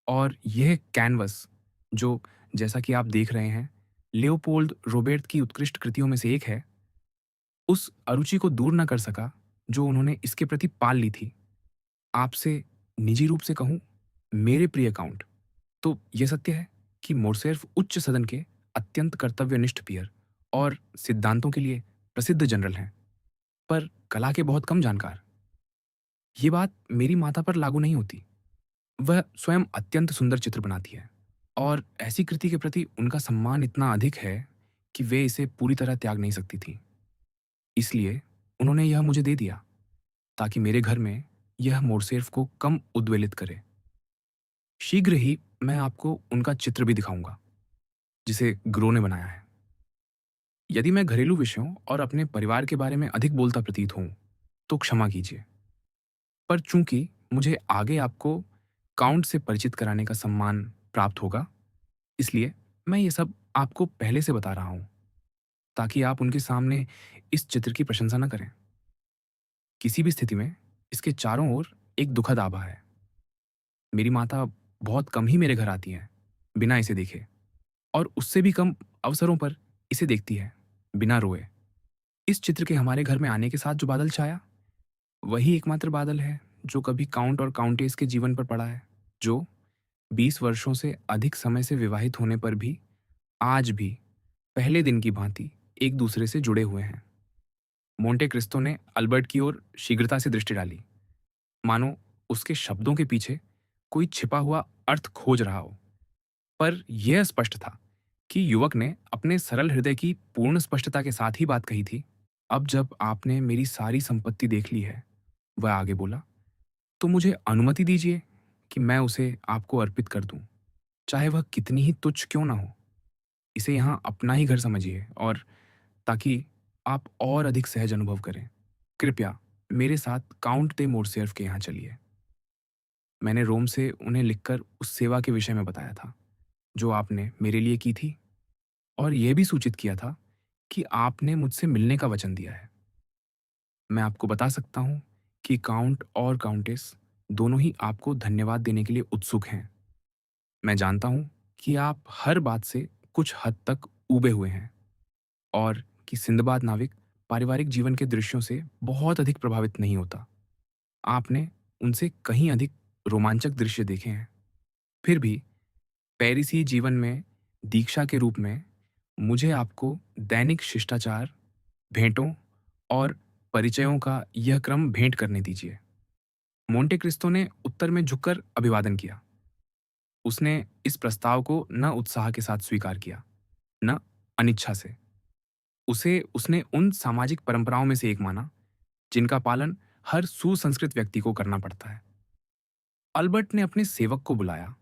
और यह कैनवस, जो, जैसा कि आप देख रहे हैं, लियोपोल्ड रोबेर्ट की उत्कृष्ट कृतियों में से एक है, उस अरुचि को दूर न कर सका जो उन्होंने इसके प्रति पाल ली थी। आपसे निजी रूप से कहूँ, मेरे प्रिय काउंट, तो ये सत्य है कि मोर्सेफ उच्च सदन के अत्यंत कर्तव्यनिष्ठ पीयर और सिद्धांतों के लिए प्रसिद्ध जनरल हैं, पर कला के बहुत कम जानकार। ये बात मेरी माता पर लागू नहीं होती। वह स्वयं अत्यंत सुंदर चित्र बनाती है और ऐसी कृति के प्रति उनका सम्मान इतना अधिक है कि वे इसे पूरी तरह त्याग नहीं सकती थी। इसलिए उन्होंने यह मुझे दे दिया ताकि मेरे घर में यह मोर्सेफ को कम उद्वेलित करे। शीघ्र ही मैं आपको उनका चित्र भी दिखाऊंगा जिसे ग्रो ने बनाया है। यदि मैं घरेलू विषयों और अपने परिवार के बारे में अधिक बोलता प्रतीत हूं तो क्षमा कीजिए, पर चूंकि मुझे आगे आपको काउंट से परिचित कराने का सम्मान प्राप्त होगा, इसलिए मैं ये सब आपको पहले से बता रहा हूं ताकि आप उनके सामने इस चित्र की प्रशंसा न करें। किसी भी स्थिति में इसके चारों ओर एक दुखद आभा है। मेरी माता बहुत कम ही मेरे घर आती हैं बिना इसे देखे, और उससे भी कम अवसरों पर इसे देखती है बिना रोए। इस चित्र के हमारे घर में आने के साथ जो बादल छाया, वही एकमात्र बादल है जो कभी काउंट और काउंटेस के जीवन पर पड़ा है, जो 20 वर्षों से अधिक समय से विवाहित होने पर भी आज भी पहले दिन की भांति एक दूसरे से जुड़े हुए हैं। मोंटे क्रिस्तो ने अल्बर्ट की ओर शीघ्रता से दृष्टि डाली, मानो उसके शब्दों के पीछे कोई छिपा हुआ अर्थ खोज रहा हो। पर यह स्पष्ट था कि युवक ने अपने सरल हृदय की पूर्ण स्पष्टता के साथ ही बात कही थी। अब जब आपने मेरी सारी संपत्ति देख ली है, वह आगे बोला, तो मुझे अनुमति दीजिए कि मैं उसे आपको अर्पित कर दूं, चाहे वह कितनी ही तुच्छ क्यों ना हो। इसे यहाँ अपना ही घर समझिए, और ताकि आप और अधिक सहज अनुभव करें, कृपया मेरे साथ काउंट दे मोर्सेफ के यहाँ चलिए। मैंने रोम से उन्हें लिखकर उस सेवा के विषय में बताया था जो आपने मेरे लिए की थी, और यह भी सूचित किया था कि आपने मुझसे मिलने का वचन दिया है। मैं आपको बता सकता हूँ कि काउंट और काउंटेस दोनों ही आपको धन्यवाद देने के लिए उत्सुक हैं। मैं जानता हूँ कि आप हर बात से कुछ हद तक ऊबे हुए हैं, और कि सिंदबाद नाविक पारिवारिक जीवन के दृश्यों से बहुत अधिक प्रभावित नहीं होता। आपने उनसे कहीं अधिक रोमांचक दृश्य देखे हैं। फिर भी पेरिसी जीवन में दीक्षा के रूप में मुझे आपको दैनिक शिष्टाचार, भेंटों और परिचयों का यह क्रम भेंट करने दीजिए। मोंटे क्रिस्तो ने उत्तर में झुककर अभिवादन किया। उसने इस प्रस्ताव को न उत्साह के साथ स्वीकार किया, न अनिच्छा से। उसे उसने उन सामाजिक परंपराओं में से एक माना जिनका पालन हर सुसंस्कृत व्यक्ति को करना पड़ता है। अल्बर्ट ने अपने सेवक को बुलाया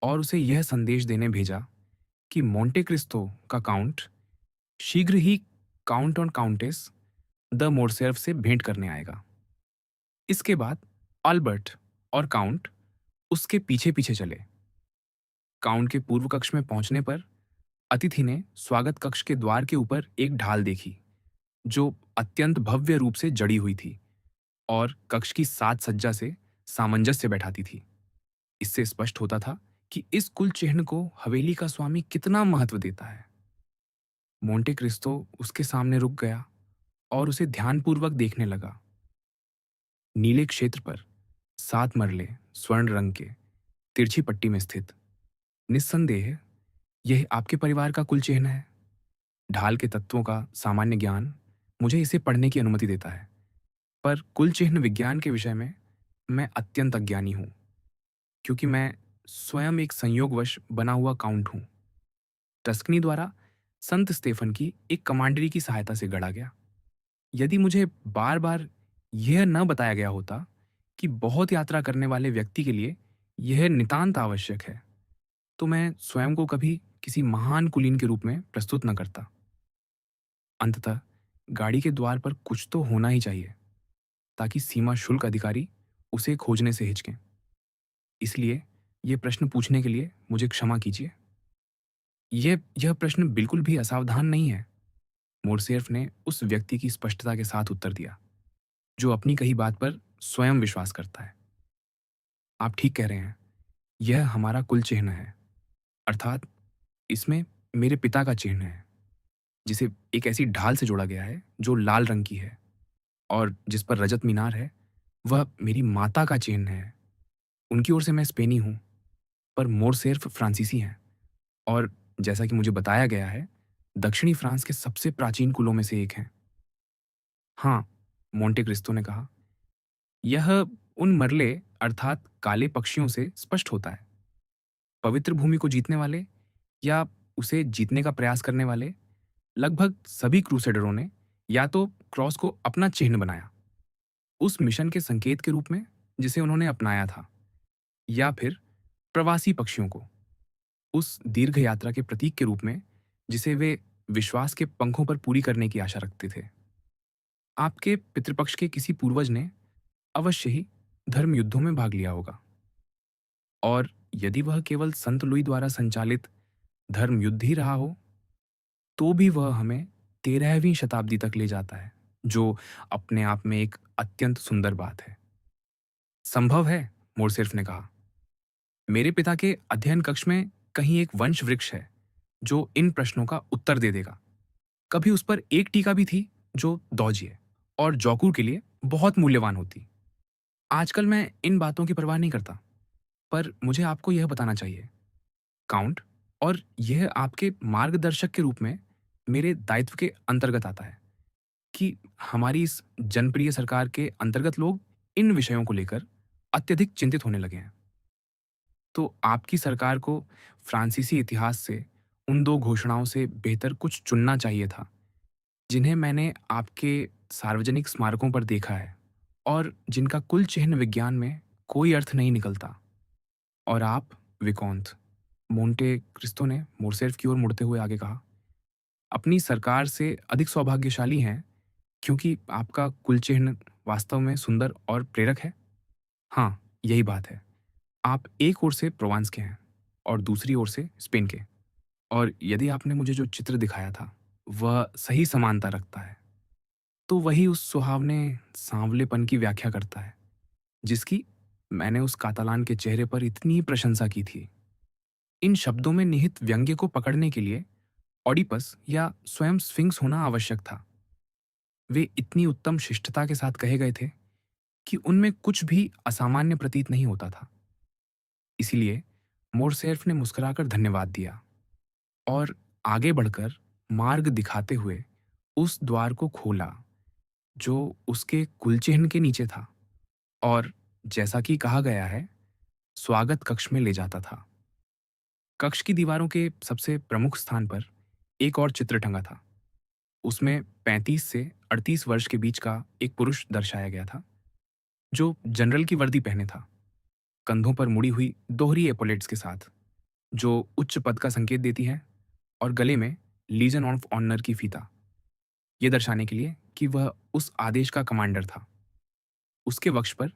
और उसे यह संदेश देने भेजा कि मोंटे क्रिस्तो का काउंट शीघ्र ही काउंट और काउंटेस द मोर्सेफ से भेंट करने आएगा। इसके बाद अल्बर्ट और काउंट उसके पीछे पीछे चले। काउंट के पूर्व कक्ष में पहुंचने पर अतिथि ने स्वागत कक्ष के द्वार के ऊपर एक ढाल देखी जो अत्यंत भव्य रूप से जड़ी हुई थी और कक्ष की साज सज्जा से सामंजस्य बैठाती थी। इससे स्पष्ट होता था कि इस कुल चिन्ह को हवेली का स्वामी कितना महत्व देता है। मोंटे क्रिस्तो उसके सामने रुक गया और उसे ध्यानपूर्वक देखने लगा। नीले क्षेत्र पर 7 मरले स्वर्ण रंग के तिरछी पट्टी में स्थित, निस्संदेह यह आपके परिवार का कुल चिन्ह है। ढाल के तत्वों का सामान्य ज्ञान मुझे इसे पढ़ने की अनुमति देता है, पर कुल चिन्ह विज्ञान के विषय में मैं अत्यंत अज्ञानी हूँ, क्योंकि मैं स्वयं एक संयोगवश बना हुआ काउंट हूँ। टस्कनी द्वारा संत स्टेफन की एक कमांडरी की सहायता से गढ़ा गया। यदि मुझे बार बार यह न बताया गया होता कि बहुत यात्रा करने वाले व्यक्ति के लिए यह नितांत आवश्यक है, तो मैं स्वयं को कभी किसी महान कुलीन के रूप में प्रस्तुत न करता। अंततः गाड़ी के द्वार पर कुछ तो होना ही चाहिए ताकि सीमा शुल्क अधिकारी उसे खोजने से हिचकें। इसलिए यह प्रश्न पूछने के लिए मुझे क्षमा कीजिए। यह प्रश्न बिल्कुल भी असावधान नहीं है, मोर्सेफ ने उस व्यक्ति की स्पष्टता के साथ उत्तर दिया जो अपनी कही बात पर स्वयं विश्वास करता है। आप ठीक कह रहे हैं, यह हमारा कुल चिन्ह है, अर्थात इसमें मेरे पिता का चिन्ह है, जिसे एक ऐसी ढाल से जोड़ा गया है जो लाल रंग की है और जिस पर रजत मीनार है वह मेरी माता का चिन्ह है। उनकी ओर से मैं स्पेनी हूँ, पर मोरसेर्फ फ्रांसीसी हैं और जैसा कि मुझे बताया गया है, दक्षिणी फ्रांस के सबसे प्राचीन कुलों में से एक हैं। हाँ, मोंटे क्रिस्टो ने कहा, यह उन मरले अर्थात काले पक्षियों से स्पष्ट होता है। पवित्र भूमि को जीतने वाले या उसे जीतने का प्रयास करने वाले लगभग सभी क्रूसेडरों ने या तो क्रॉस को अपना चिन्ह बनाया, उस मिशन के संकेत के रूप में जिसे उन्होंने अपनाया था, या फिर प्रवासी पक्षियों को उस दीर्घ यात्रा के प्रतीक के रूप में जिसे वे विश्वास के पंखों पर पूरी करने की आशा रखते थे। आपके पितृपक्ष के किसी पूर्वज ने अवश्य ही धर्म युद्धों में भाग लिया होगा, और यदि वह केवल संत लुई द्वारा संचालित धर्म युद्ध ही रहा हो, तो भी वह हमें 13वीं शताब्दी तक ले जाता है, जो अपने आप में एक अत्यंत सुंदर बात है। संभव है, मोरसेर्फ ने कहा। मेरे पिता के अध्ययन कक्ष में कहीं एक वंश वृक्ष है जो इन प्रश्नों का उत्तर दे देगा। कभी उस पर एक टीका भी थी जो दौजिए और जौकूर के लिए बहुत मूल्यवान होती। आजकल मैं इन बातों की परवाह नहीं करता, पर मुझे आपको यह बताना चाहिए, काउंट, और यह आपके मार्गदर्शक के रूप में मेरे दायित्व के अंतर्गत आता है, कि हमारी इस जनप्रिय सरकार के अंतर्गत लोग इन विषयों को लेकर अत्यधिक चिंतित होने लगे हैं। तो आपकी सरकार को फ्रांसीसी इतिहास से उन दो घोषणाओं से बेहतर कुछ चुनना चाहिए था, जिन्हें मैंने आपके सार्वजनिक स्मारकों पर देखा है और जिनका कुल चिह्न विज्ञान में कोई अर्थ नहीं निकलता। और आप, विकॉन्ट, मोंटे क्रिस्टो ने मोरसेर्फ की ओर मुड़ते हुए आगे कहा, अपनी सरकार से अधिक सौभाग्यशाली हैं क्योंकि आपका कुल चिह्न वास्तव में सुंदर और प्रेरक है। हाँ, यही बात है। आप एक ओर से प्रोवांस के हैं और दूसरी ओर से स्पेन के, और यदि आपने मुझे जो चित्र दिखाया था वह सही समानता रखता है, तो वही उस सुहावने सांवलेपन की व्याख्या करता है जिसकी मैंने उस कातालान के चेहरे पर इतनी प्रशंसा की थी। इन शब्दों में निहित व्यंग्य को पकड़ने के लिए ऑडिपस या स्वयं स्फिंक्स होना आवश्यक था। वे इतनी उत्तम शिष्टता के साथ कहे गए थे कि उनमें कुछ भी असामान्य प्रतीत नहीं होता था। इसीलिए मोरसेर्फ ने मुस्कुराकर धन्यवाद दिया और आगे बढ़कर मार्ग दिखाते हुए उस द्वार को खोला जो उसके कुलचिह्न के नीचे था और, जैसा कि कहा गया है, स्वागत कक्ष में ले जाता था। कक्ष की दीवारों के सबसे प्रमुख स्थान पर एक और चित्र टंगा था। उसमें 35 से 38 वर्ष के बीच का एक पुरुष दर्शाया गया था, जो जनरल की वर्दी पहने था, कंधों पर मुड़ी हुई दोहरी एपोलेट्स के साथ, जो उच्च पद का संकेत देती है, और गले में लीजन ऑफ ऑनर की फीता, ये दर्शाने के लिए कि वह उस आदेश का कमांडर था। उसके वक्ष पर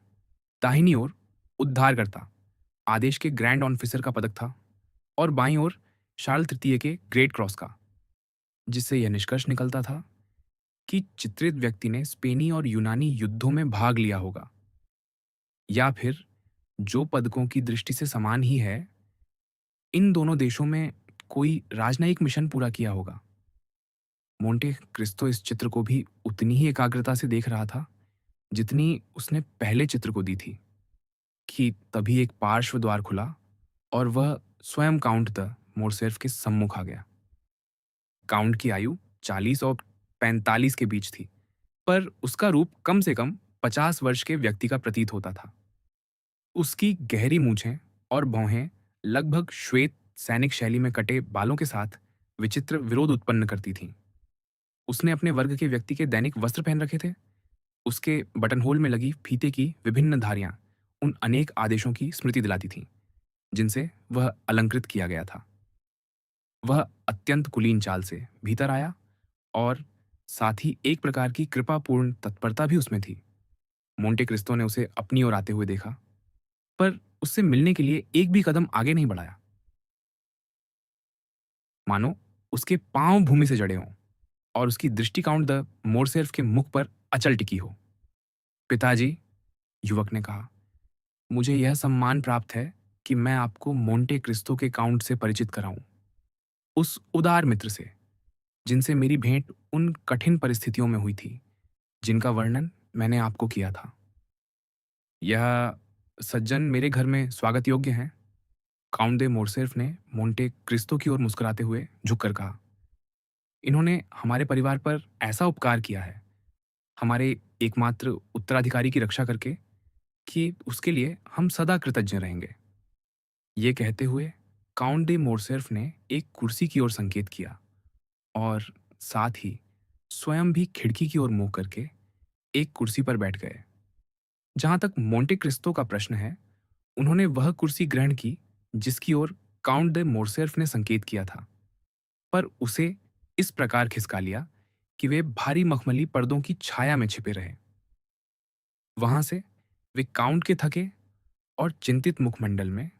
दाहिनी ओर उद्धारकर्ता आदेश के ग्रैंड ऑफिसर का पदक था, और बाईं ओर शार्ल तृतीय के ग्रेट क्रॉस का, जिससे यह निष्कर्ष निकलता था कि चित्रित व्यक्ति ने स्पेनी और यूनानी युद्धों में भाग लिया होगा, या फिर, जो पदकों की दृष्टि से समान ही है, इन दोनों देशों में कोई राजनयिक मिशन पूरा किया होगा। मोंटे क्रिस्टो इस चित्र को भी उतनी ही एकाग्रता से देख रहा था जितनी उसने पहले चित्र को दी थी, कि तभी एक पार्श्व द्वार खुला और वह स्वयं काउंट द मोरसेर्फ के सम्मुख आ गया। काउंट की आयु 40 और 45 के बीच थी, पर उसका रूप कम से कम 50 वर्ष के व्यक्ति का प्रतीत होता था। उसकी गहरी मूछें और भौहें लगभग श्वेत सैनिक शैली में कटे बालों के साथ विचित्र विरोध उत्पन्न करती थीं। उसने अपने वर्ग के व्यक्ति के दैनिक वस्त्र पहन रखे थे। उसके बटनहोल में लगी फीते की विभिन्न धारियां उन अनेक आदेशों की स्मृति दिलाती थीं जिनसे वह अलंकृत किया गया था। वह अत्यंत कुलीन चाल से भीतर आया, और साथ ही एक प्रकार की कृपापूर्ण तत्परता भी उसमें थी। मोंटे क्रिस्टो ने उसे अपनी ओर आते हुए देखा, पर उससे मिलने के लिए एक भी कदम आगे नहीं बढ़ाया, मानो उसके पांव भूमि से जड़े हों और उसकी दृष्टि काउंट द मोरसेर्फ के मुख पर अचल टिकी हो। पिताजी, युवक ने कहा, मुझे यह सम्मान प्राप्त है कि मैं आपको मोंटे क्रिस्टो के काउंट से परिचित कराऊं, उस उदार मित्र से जिनसे मेरी भेंट उन कठिन परिस्थितियों में हुई थी जिनका वर्णन मैंने आपको किया था। यह सज्जन मेरे घर में स्वागत योग्य हैं। काउंट दे मोर्सेफ ने मोंटे क्रिस्तो की ओर मुस्कुराते हुए झुककर कहा। इन्होंने हमारे परिवार पर ऐसा उपकार किया है, हमारे एकमात्र उत्तराधिकारी की रक्षा करके, कि उसके लिए हम सदा कृतज्ञ रहेंगे। ये कहते हुए काउंट दे मोर्सेफ ने एक कुर्सी की ओर संकेत किया और साथ ही स्वयं भी खिड़की की ओर मुंह करके एक कुर्सी पर बैठ गए। जहां तक मोंटे क्रिस्तो का प्रश्न है, उन्होंने वह कुर्सी ग्रहण की जिसकी ओर काउंट दे मोर्सेफ ने संकेत किया था, पर उसे इस प्रकार खिसका लिया कि वे भारी मखमली पर्दों की छाया में छिपे रहे। वहां से वे काउंट के थके और चिंतित मुखमंडल में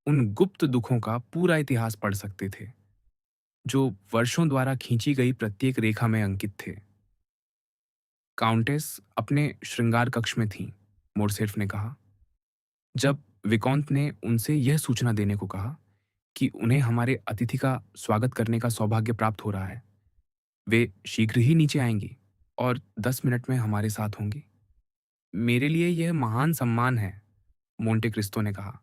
उन गुप्त दुखों का पूरा इतिहास पढ़ सकते थे जो वर्षों द्वारा खींची गई प्रत्येक रेखा में अंकित थे। काउंटेस अपने श्रृंगार कक्ष में थीं, मोर्सेफ ने कहा। जब विकॉन्त ने उनसे यह सूचना देने को कहा कि उन्हें हमारे अतिथि का स्वागत करने का सौभाग्य प्राप्त हो रहा है, वे शीघ्र ही नीचे आएंगी और 10 मिनट में हमारे साथ होंगी। मेरे लिए यह महान सम्मान है, मोंटे क्रिस्तो ने कहा,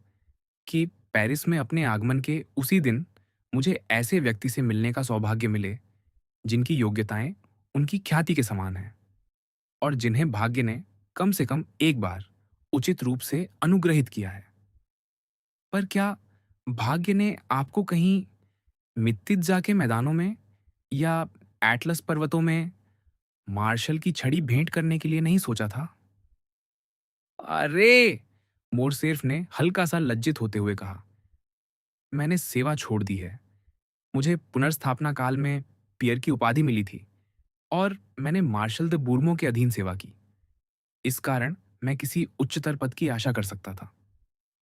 कि पेरिस में अपने आगमन के उसी दिन मुझे ऐसे व्यक्ति से मिलने का सौभाग्य मिले जिनकी योग्यताएं उनकी ख्याति के समान हैं और जिन्हें भाग्य ने कम से कम एक बार उचित रूप से अनुग्रहित किया है। पर क्या भाग्य ने आपको कहीं मित्तिजा के मैदानों में या एटलस पर्वतों में मार्शल की छड़ी भेंट करने के लिए नहीं सोचा था? अरे! मोरसेफ ने हल्का सा लज्जित होते हुए कहा, मैंने सेवा छोड़ दी है। मुझे पुनर्स्थापना काल में पियर की उपाधि मिली थी और मैंने मार्शल द बूर्मो के अधीन सेवा की। इस कारण मैं किसी उच्चतर पद की आशा कर सकता था।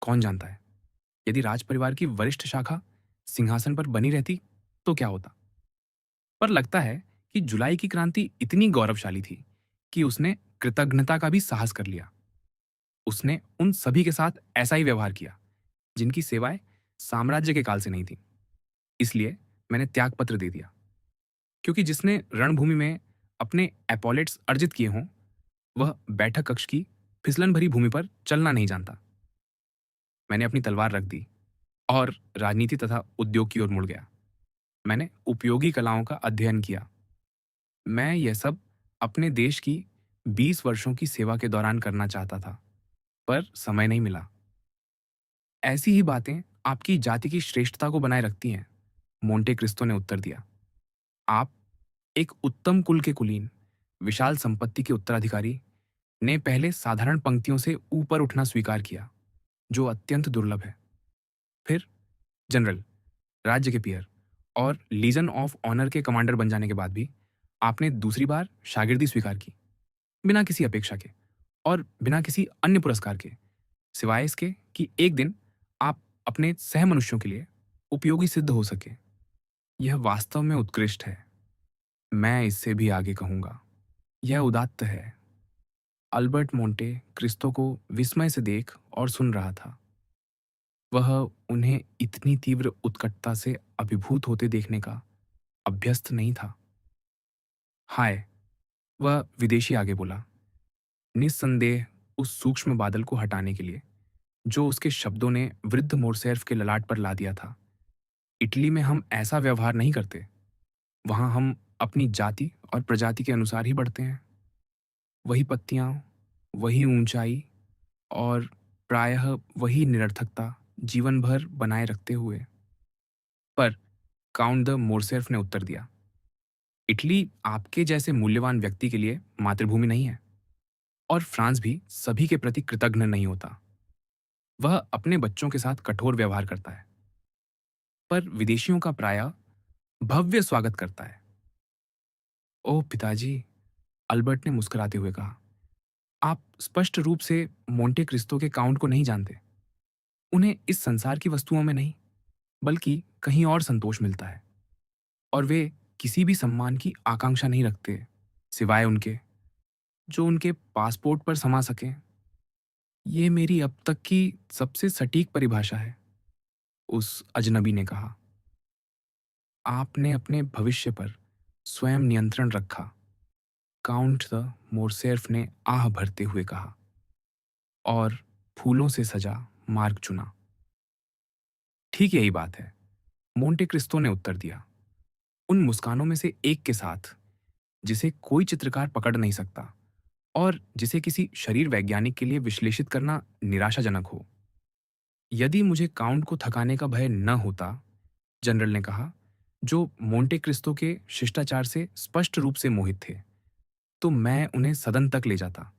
कौन जानता है, यदि राज परिवार की वरिष्ठ शाखा सिंहासन पर बनी रहती तो क्या होता। पर लगता है कि जुलाई की क्रांति इतनी गौरवशाली थी कि उसने कृतज्ञता का भी साहस कर लिया। उसने उन सभी के साथ ऐसा ही व्यवहार किया जिनकी सेवाएं साम्राज्य के काल से नहीं थी। इसलिए मैंने त्यागपत्र दे दिया, क्योंकि जिसने रणभूमि में अपने एपॉलेट्स अर्जित किए हों, वह बैठक कक्ष की फिसलन भरी भूमि पर चलना नहीं जानता। मैंने अपनी तलवार रख दी और राजनीति तथा उद्योग की ओर मुड़ गया। मैंने उपयोगी कलाओं का अध्ययन किया। मैं यह सब अपने देश की 20 वर्षों की सेवा के दौरान करना चाहता था, पर समय नहीं मिला। ऐसी ही बातें आपकी जाति की श्रेष्ठता को बनाए रखती हैं, मोंटे क्रिस्तो ने उत्तर दिया। आप एक उत्तम कुल के कुलीन, विशाल संपत्ति के उत्तराधिकारी ने पहले साधारण पंक्तियों से ऊपर उठना स्वीकार किया, जो अत्यंत दुर्लभ है। फिर जनरल, राज्य के पियर और लीजन ऑफ ऑनर के कमांडर बन जाने के बाद भी आपने दूसरी बार शागिर्दी स्वीकार की, बिना किसी अपेक्षा के और बिना किसी अन्य पुरस्कार के, सिवाय इसके कि एक दिन आप अपने सह मनुष्यों के लिए उपयोगी सिद्ध हो सके। यह वास्तव में उत्कृष्ट है। मैं इससे भी आगे कहूंगा, यह उदात्त है। अल्बर्ट मोंटे क्रिस्तो को विस्मय से देख और सुन रहा था। वह उन्हें इतनी तीव्र उत्कटता से अभिभूत होते देखने का अभ्यस्त नहीं था। हाय, वह विदेशी आगे बोला, निस्संदेह उस सूक्ष्म बादल को हटाने के लिए जो उसके शब्दों ने वृद्ध मोरसेफ के ललाट पर ला दिया था। इटली में हम ऐसा व्यवहार नहीं करते। वहां हम अपनी जाति और प्रजाति के अनुसार ही बढ़ते हैं। वही पत्तियां, वही ऊंचाई और प्रायः वही निरर्थकता जीवन भर बनाए रखते हुए। पर काउंट द मोरसेफ ने उत्तर दिया, इटली आपके जैसे मूल्यवान व्यक्ति के लिए मातृभूमि नहीं है और फ्रांस भी सभी के प्रति कृतज्ञ नहीं होता। वह अपने बच्चों के साथ कठोर व्यवहार करता है, पर विदेशियों का प्रायः भव्य स्वागत करता है। ओह पिताजी, अल्बर्ट ने मुस्कुराते हुए कहा, आप स्पष्ट रूप से मोंटे क्रिस्तो के काउंट को नहीं जानते। उन्हें इस संसार की वस्तुओं में नहीं, बल्कि कहीं और संतोष मिलता है और वे किसी भी सम्मान की आकांक्षा नहीं रखते सिवाय उनके जो उनके पासपोर्ट पर समा सके। ये मेरी अब तक की सबसे सटीक परिभाषा है, उस अजनबी ने कहा। आपने अपने भविष्य पर स्वयं नियंत्रण रखा, काउंट द मोरसेफ ने आह भरते हुए कहा। और फूलों से सजा मार्ग चुना। ठीक यही बात है, मोंटे क्रिस्तो ने उत्तर दिया, उन मुस्कानों में से एक के साथ जिसे कोई चित्रकार पकड़ नहीं सकता और जिसे किसी शरीर वैज्ञानिक के लिए विश्लेषित करना निराशाजनक हो। यदि मुझे काउंट को थकाने का भय न होता, जनरल ने कहा, जो मोंटे क्रिस्तो के शिष्टाचार से स्पष्ट रूप से मोहित थे, तो मैं उन्हें सदन तक ले जाता।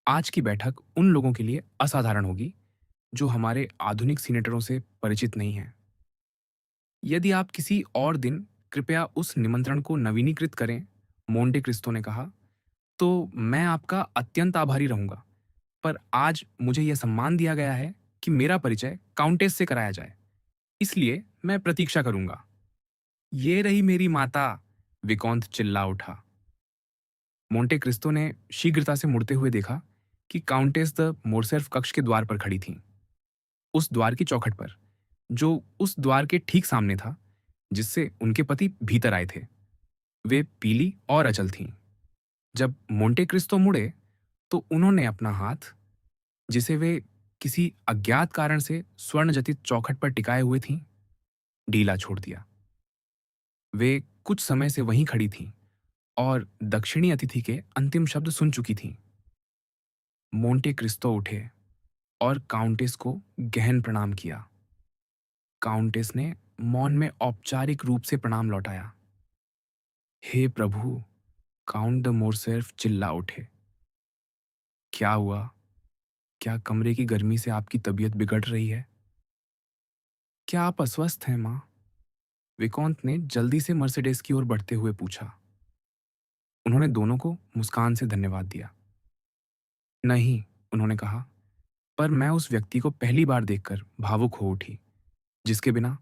आज की बैठक उन लोगों के लिए असाधारण होगी जो हमारे आधुनिक सीनेटरों से परिचित नहीं हैं। यदि आप किसी और दिन कृपया उस निमंत्रण को नवीनीकृत करें, मोंटे क्रिस्तो ने कहा, तो मैं आपका अत्यंत आभारी रहूंगा। पर आज मुझे यह सम्मान दिया गया है कि मेरा परिचय काउंटेस से कराया जाए, इसलिए मैं प्रतीक्षा करूंगा। ये रही मेरी माता, विकॉन्त चिल्ला उठा। मोंटे क्रिस्तो ने शीघ्रता से मुड़ते हुए देखा कि काउंटेस द मोरसेल्फ कक्ष के द्वार पर खड़ी थीं। उस द्वार की चौखट पर, जो उस द्वार के ठीक सामने था जिससे उनके पति भीतर आए थे। वे पीली और अचल थीं। जब मोंटे क्रिस्तो मुड़े तो उन्होंने अपना हाथ, जिसे वे किसी अज्ञात कारण से स्वर्ण जटित चौखट पर टिकाए हुए थीं, ढीला छोड़ दिया। वे कुछ समय से वहीं खड़ी थीं और दक्षिणी अतिथि के अंतिम शब्द सुन चुकी थीं। मोंटे क्रिस्तो उठे और काउंटेस को गहन प्रणाम किया। काउंटेस ने मौन में औपचारिक रूप से प्रणाम लौटाया। हे प्रभु, काउंट द मोरसेल्फ चिल्ला उठे। क्या हुआ? क्या कमरे की गर्मी से आपकी तबीयत बिगड़ रही है? क्या आप अस्वस्थ हैं, माँ? विकॉन्त ने जल्दी से मर्सिडीज की ओर बढ़ते हुए पूछा। उन्होंने दोनों को मुस्कान से धन्यवाद दिया। नहीं, उन्होंने कहा, पर मैं उस व्यक्ति को पहली बार देखकर भावुक हो उठी, जिसके बिना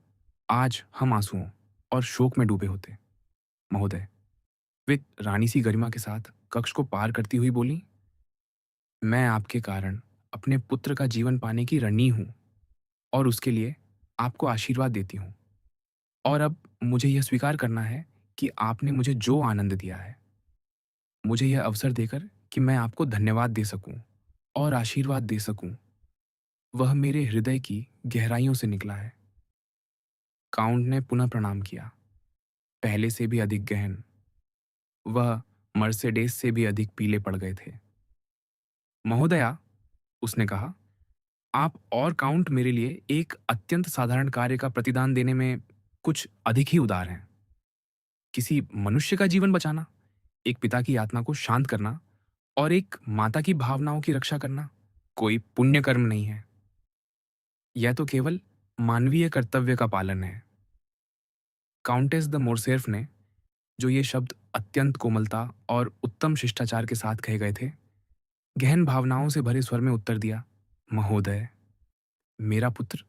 आज हम आंसुओं और शोक में डूबे होते। महोदय, वे रानी सी गरिमा के साथ कक्ष को पार करती हुई बोली, मैं आपके कारण अपने पुत्र का जीवन पाने की ऋणी हूं और उसके लिए आपको आशीर्वाद देती हूं। और अब मुझे यह स्वीकार करना है कि आपने मुझे जो आनंद दिया है, मुझे यह अवसर देकर कि मैं आपको धन्यवाद दे सकूं और आशीर्वाद दे सकूं, वह मेरे हृदय की गहराइयों से निकला है। काउंट ने पुनः प्रणाम किया, पहले से भी अधिक गहन। वह मर्सिडीज से भी अधिक पीले पड़ गए थे। महोदया, उसने कहा, आप और काउंट मेरे लिए एक अत्यंत साधारण कार्य का प्रतिदान देने में कुछ अधिक ही उदार हैं। किसी मनुष्य का जीवन बचाना, एक पिता की यातना को शांत करना और एक माता की भावनाओं की रक्षा करना कोई पुण्य कर्म नहीं है। यह तो केवल मानवीय कर्तव्य का पालन है। काउंटेस द मोरसेल्फ ने, जो ये शब्द अत्यंत कोमलता और उत्तम शिष्टाचार के साथ कहे गए थे, गहन भावनाओं से भरे स्वर में उत्तर दिया, महोदय, मेरा पुत्र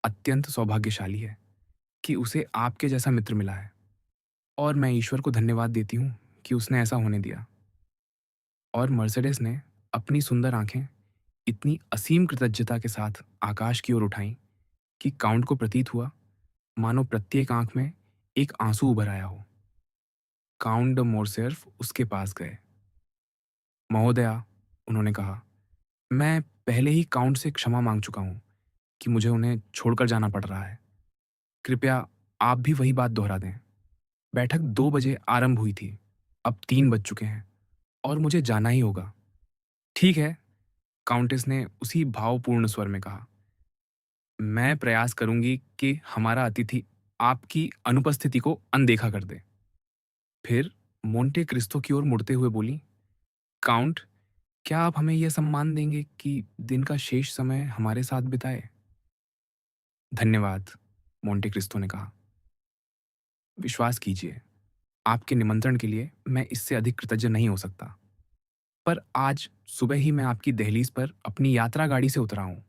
अत्यंत सौभाग्यशाली है कि उसे आपके जैसा मित्र मिला है और मैं ईश्वर को धन्यवाद देती हूँ कि उसने ऐसा होने दिया। और मर्सिडीज ने अपनी सुंदर आंखें इतनी असीम कृतज्ञता के साथ आकाश की ओर उठाईं कि काउंट को प्रतीत हुआ मानो प्रत्येक आंख में एक आंसू उभर आया हो। काउंट द मोरसेल्फ उसके पास गए। महोदया, उन्होंने कहा, मैं पहले ही काउंट से क्षमा मांग चुका हूं कि मुझे उन्हें छोड़कर जाना पड़ रहा है। कृपया आप भी वही बात दोहरा दें। बैठक 2 बजे आरंभ हुई थी, अब 3 बज चुके हैं और मुझे जाना ही होगा। ठीक है, काउंटेस ने उसी भावपूर्ण स्वर में कहा, मैं प्रयास करूंगी कि हमारा अतिथि आपकी अनुपस्थिति को अनदेखा कर दे। फिर मोंटे क्रिस्तो की ओर मुड़ते हुए बोली, काउंट, क्या आप हमें यह सम्मान देंगे कि दिन का शेष समय हमारे साथ बिताए? धन्यवाद, मोंटे क्रिस्तो ने कहा। विश्वास कीजिए, आपके निमंत्रण के लिए मैं इससे अधिक कृतज्ञ नहीं हो सकता। पर आज सुबह ही मैं आपकी दहलीज पर अपनी यात्रा गाड़ी से उतरा हूं।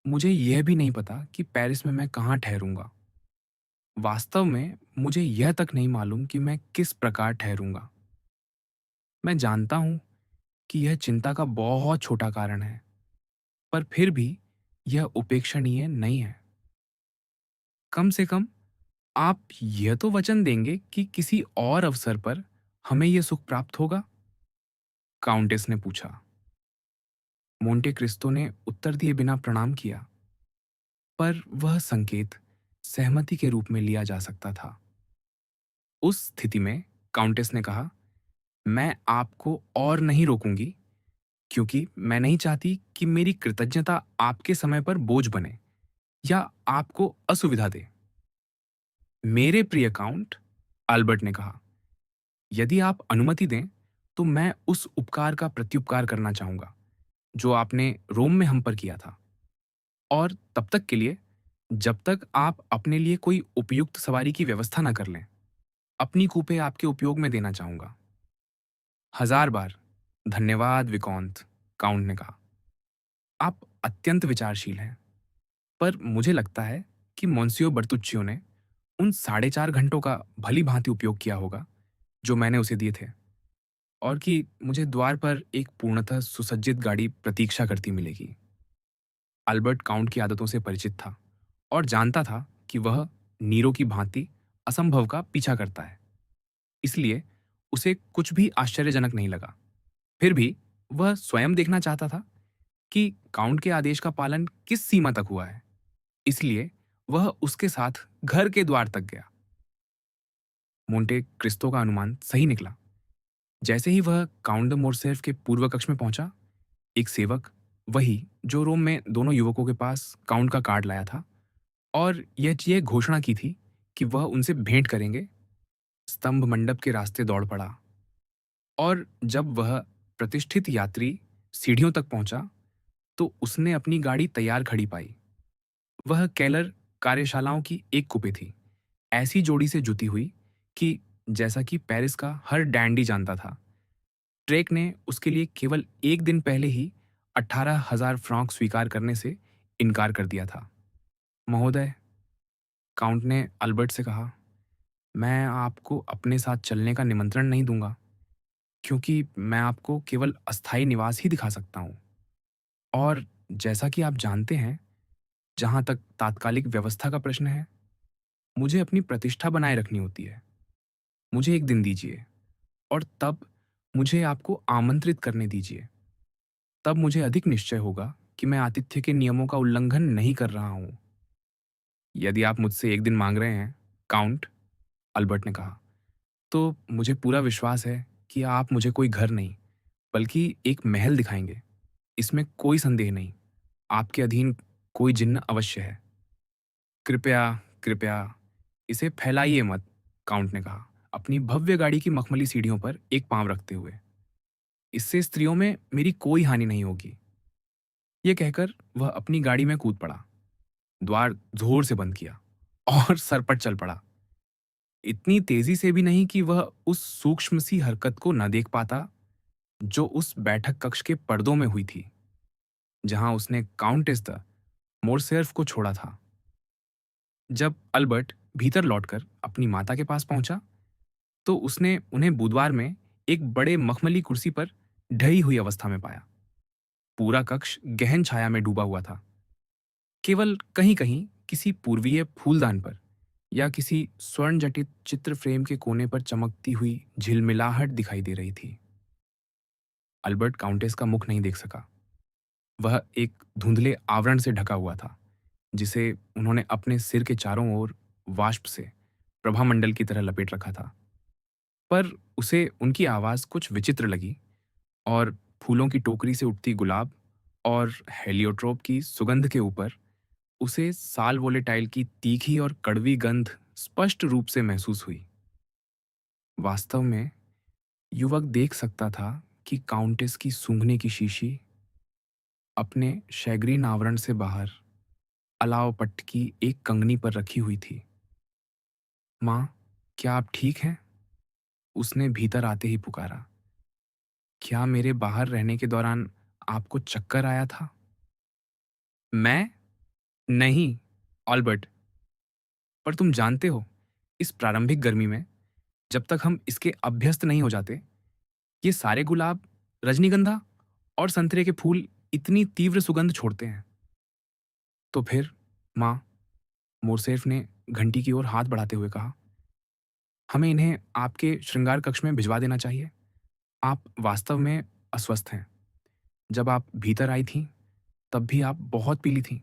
मुझे यह भी नहीं पता कि पेरिस में मैं कहाँ ठहरूंगा। वास्तव में मुझे यह तक नहीं मालूम कि मैं किस प्रकार ठहरूंगा। मैं जानता हूं कि यह चिंता का बहुत छोटा कारण है, पर फिर भी यह उपेक्षणीय नहीं है। कम से कम आप यह तो वचन देंगे कि किसी और अवसर पर हमें यह सुख प्राप्त होगा? काउंटेस ने पूछा। मोंटे क्रिस्तो ने उत्तर दिए बिना प्रणाम किया, पर वह संकेत सहमति के रूप में लिया जा सकता था। उस स्थिति में काउंटेस ने कहा, मैं आपको और नहीं रोकूंगी, क्योंकि मैं नहीं चाहती कि मेरी कृतज्ञता आपके समय पर बोझ बने या आपको असुविधा दे। मेरे प्रिय काउंट, अल्बर्ट ने कहा, यदि आप अनुमति दें तो मैं उस उपकार का प्रत्युपकार करना चाहूंगा जो आपने रोम में हम पर किया था, और तब तक के लिए, जब तक आप अपने लिए कोई उपयुक्त सवारी की व्यवस्था न कर लें, अपनी कूपे आपके उपयोग में देना चाहूंगा। हजार बार धन्यवाद विकॉन्त, काउंट ने कहा। आप अत्यंत विचारशील हैं, पर मुझे लगता है कि मोंसियो बर्तुच्चियो ने उन 4.5 घंटों का भली भांति उपयोग किया होगा जो मैंने उसे दिए थे, और कि मुझे द्वार पर एक पूर्णतः सुसज्जित गाड़ी प्रतीक्षा करती मिलेगी। अल्बर्ट काउंट की आदतों से परिचित था और जानता था कि वह नीरो की भांति असंभव का पीछा करता है, इसलिए उसे कुछ भी आश्चर्यजनक नहीं लगा। फिर भी वह स्वयं देखना चाहता था कि काउंट के आदेश का पालन किस सीमा तक हुआ है, इसलिए वह उसके साथ घर के द्वार तक गया। मोंटे क्रिस्तो का अनुमान सही निकला। जैसे ही वह काउंट द मोरसेल्फ के पूर्व कक्ष में पहुंचा, एक सेवक, वही जो रोम में दोनों युवकों के पास काउंट का कार्ड लाया था और यह घोषणा की थी कि वह उनसे भेंट करेंगे, स्तंभ मंडप के रास्ते दौड़ पड़ा। और जब वह प्रतिष्ठित यात्री सीढ़ियों तक पहुंचा, तो उसने अपनी गाड़ी तैयार खड़ी पाई। वह केलर कार्यशालाओं की एक कुपे थी, ऐसी जोड़ी से जुती हुई कि जैसा कि पेरिस का हर डैंडी जानता था। ट्रेक ने उसके लिए केवल एक दिन पहले ही 18,000 फ्रांक स्वीकार करने से इनकार कर दिया था। महोदय, काउंट ने अल्बर्ट से कहा, मैं आपको अपने साथ चलने का निमंत्रण नहीं दूंगा, क्योंकि मैं आपको केवल अस्थायी निवास ही दिखा सकता हूँ। और जैसा कि आप जानते हैं, जहाँ तक तात्कालिक व्यवस्था का प्रश्न है, मुझे अपनी प्रतिष्ठा बनाए रखनी होती है। मुझे एक दिन दीजिए, और तब मुझे आपको आमंत्रित करने दीजिए। तब मुझे अधिक निश्चय होगा कि मैं आतिथ्य के नियमों का उल्लंघन नहीं कर रहा हूँ। यदि आप मुझसे एक दिन मांग रहे हैं, काउंट, अल्बर्ट ने कहा, तो मुझे पूरा विश्वास है कि आप मुझे कोई घर नहीं, बल्कि एक महल दिखाएंगे। इसमें कोई संदेह नहीं। आपके अधीन कोई जिन्न अवश्य है। कृपया, कृपया, इसे फैलाइए मत, काउंट ने कहा, अपनी भव्य गाड़ी की मखमली सीढ़ियों पर एक पांव रखते हुए। इससे स्त्रियों में मेरी कोई हानि नहीं होगी। यह कहकर वह अपनी गाड़ी में कूद पड़ा, द्वार जोर से बंद किया और सरपट चल पड़ा। इतनी तेजी से भी नहीं कि वह उस सूक्ष्म सी हरकत को न देख पाता जो उस बैठक कक्ष के पर्दों में हुई थी, जहां उसने काउंटेस द मोरसेल्फ को छोड़ा था। जब अल्बर्ट भीतर लौटकर अपनी माता के पास पहुंचा, तो उसने उन्हें बुधवार में एक बड़े मखमली कुर्सी पर ढही हुई अवस्था में पाया। पूरा कक्ष गहन छाया में डूबा हुआ था। केवल कहीं कहीं किसी पूर्वीय फूलदान पर या किसी स्वर्ण जटित चित्र फ्रेम के कोने पर चमकती हुई झिलमिलाहट दिखाई दे रही थी। अल्बर्ट काउंटेस का मुख नहीं देख सका। वह एक धुंधले आवरण से ढका हुआ था, जिसे उन्होंने अपने सिर के चारों ओर वाष्प से प्रभामंडल की तरह लपेट रखा था। पर उसे उनकी आवाज कुछ विचित्र लगी, और फूलों की टोकरी से उठती गुलाब और हेलियोट्रोप की सुगंध के ऊपर उसे साल वोलेटाइल की तीखी और कड़वी गंध स्पष्ट रूप से महसूस हुई। वास्तव में युवक देख सकता था कि काउंटेस की सूंघने की शीशी अपने शैग्रीन आवरण से बाहर अलाव पट्ट की एक कंगनी पर रखी हुई थी। माँ, क्या आप ठीक हैं? उसने भीतर आते ही पुकारा। क्या मेरे बाहर रहने के दौरान आपको चक्कर आया था? मैं? नहीं, ऑल्बर्ट। पर तुम जानते हो, इस प्रारंभिक गर्मी में, जब तक हम इसके अभ्यस्त नहीं हो जाते, ये सारे गुलाब, रजनीगंधा और संतरे के फूल इतनी तीव्र सुगंध छोड़ते हैं। तो फिर, माँ, मोरसेल्फ ने घंटी की ओर हाथ बढ़ाते हुए कहा, हमें इन्हें आपके श्रृंगार कक्ष में भिजवा देना चाहिए। आप वास्तव में अस्वस्थ हैं। जब आप भीतर आई थीं, तब भी आप बहुत पीली थीं।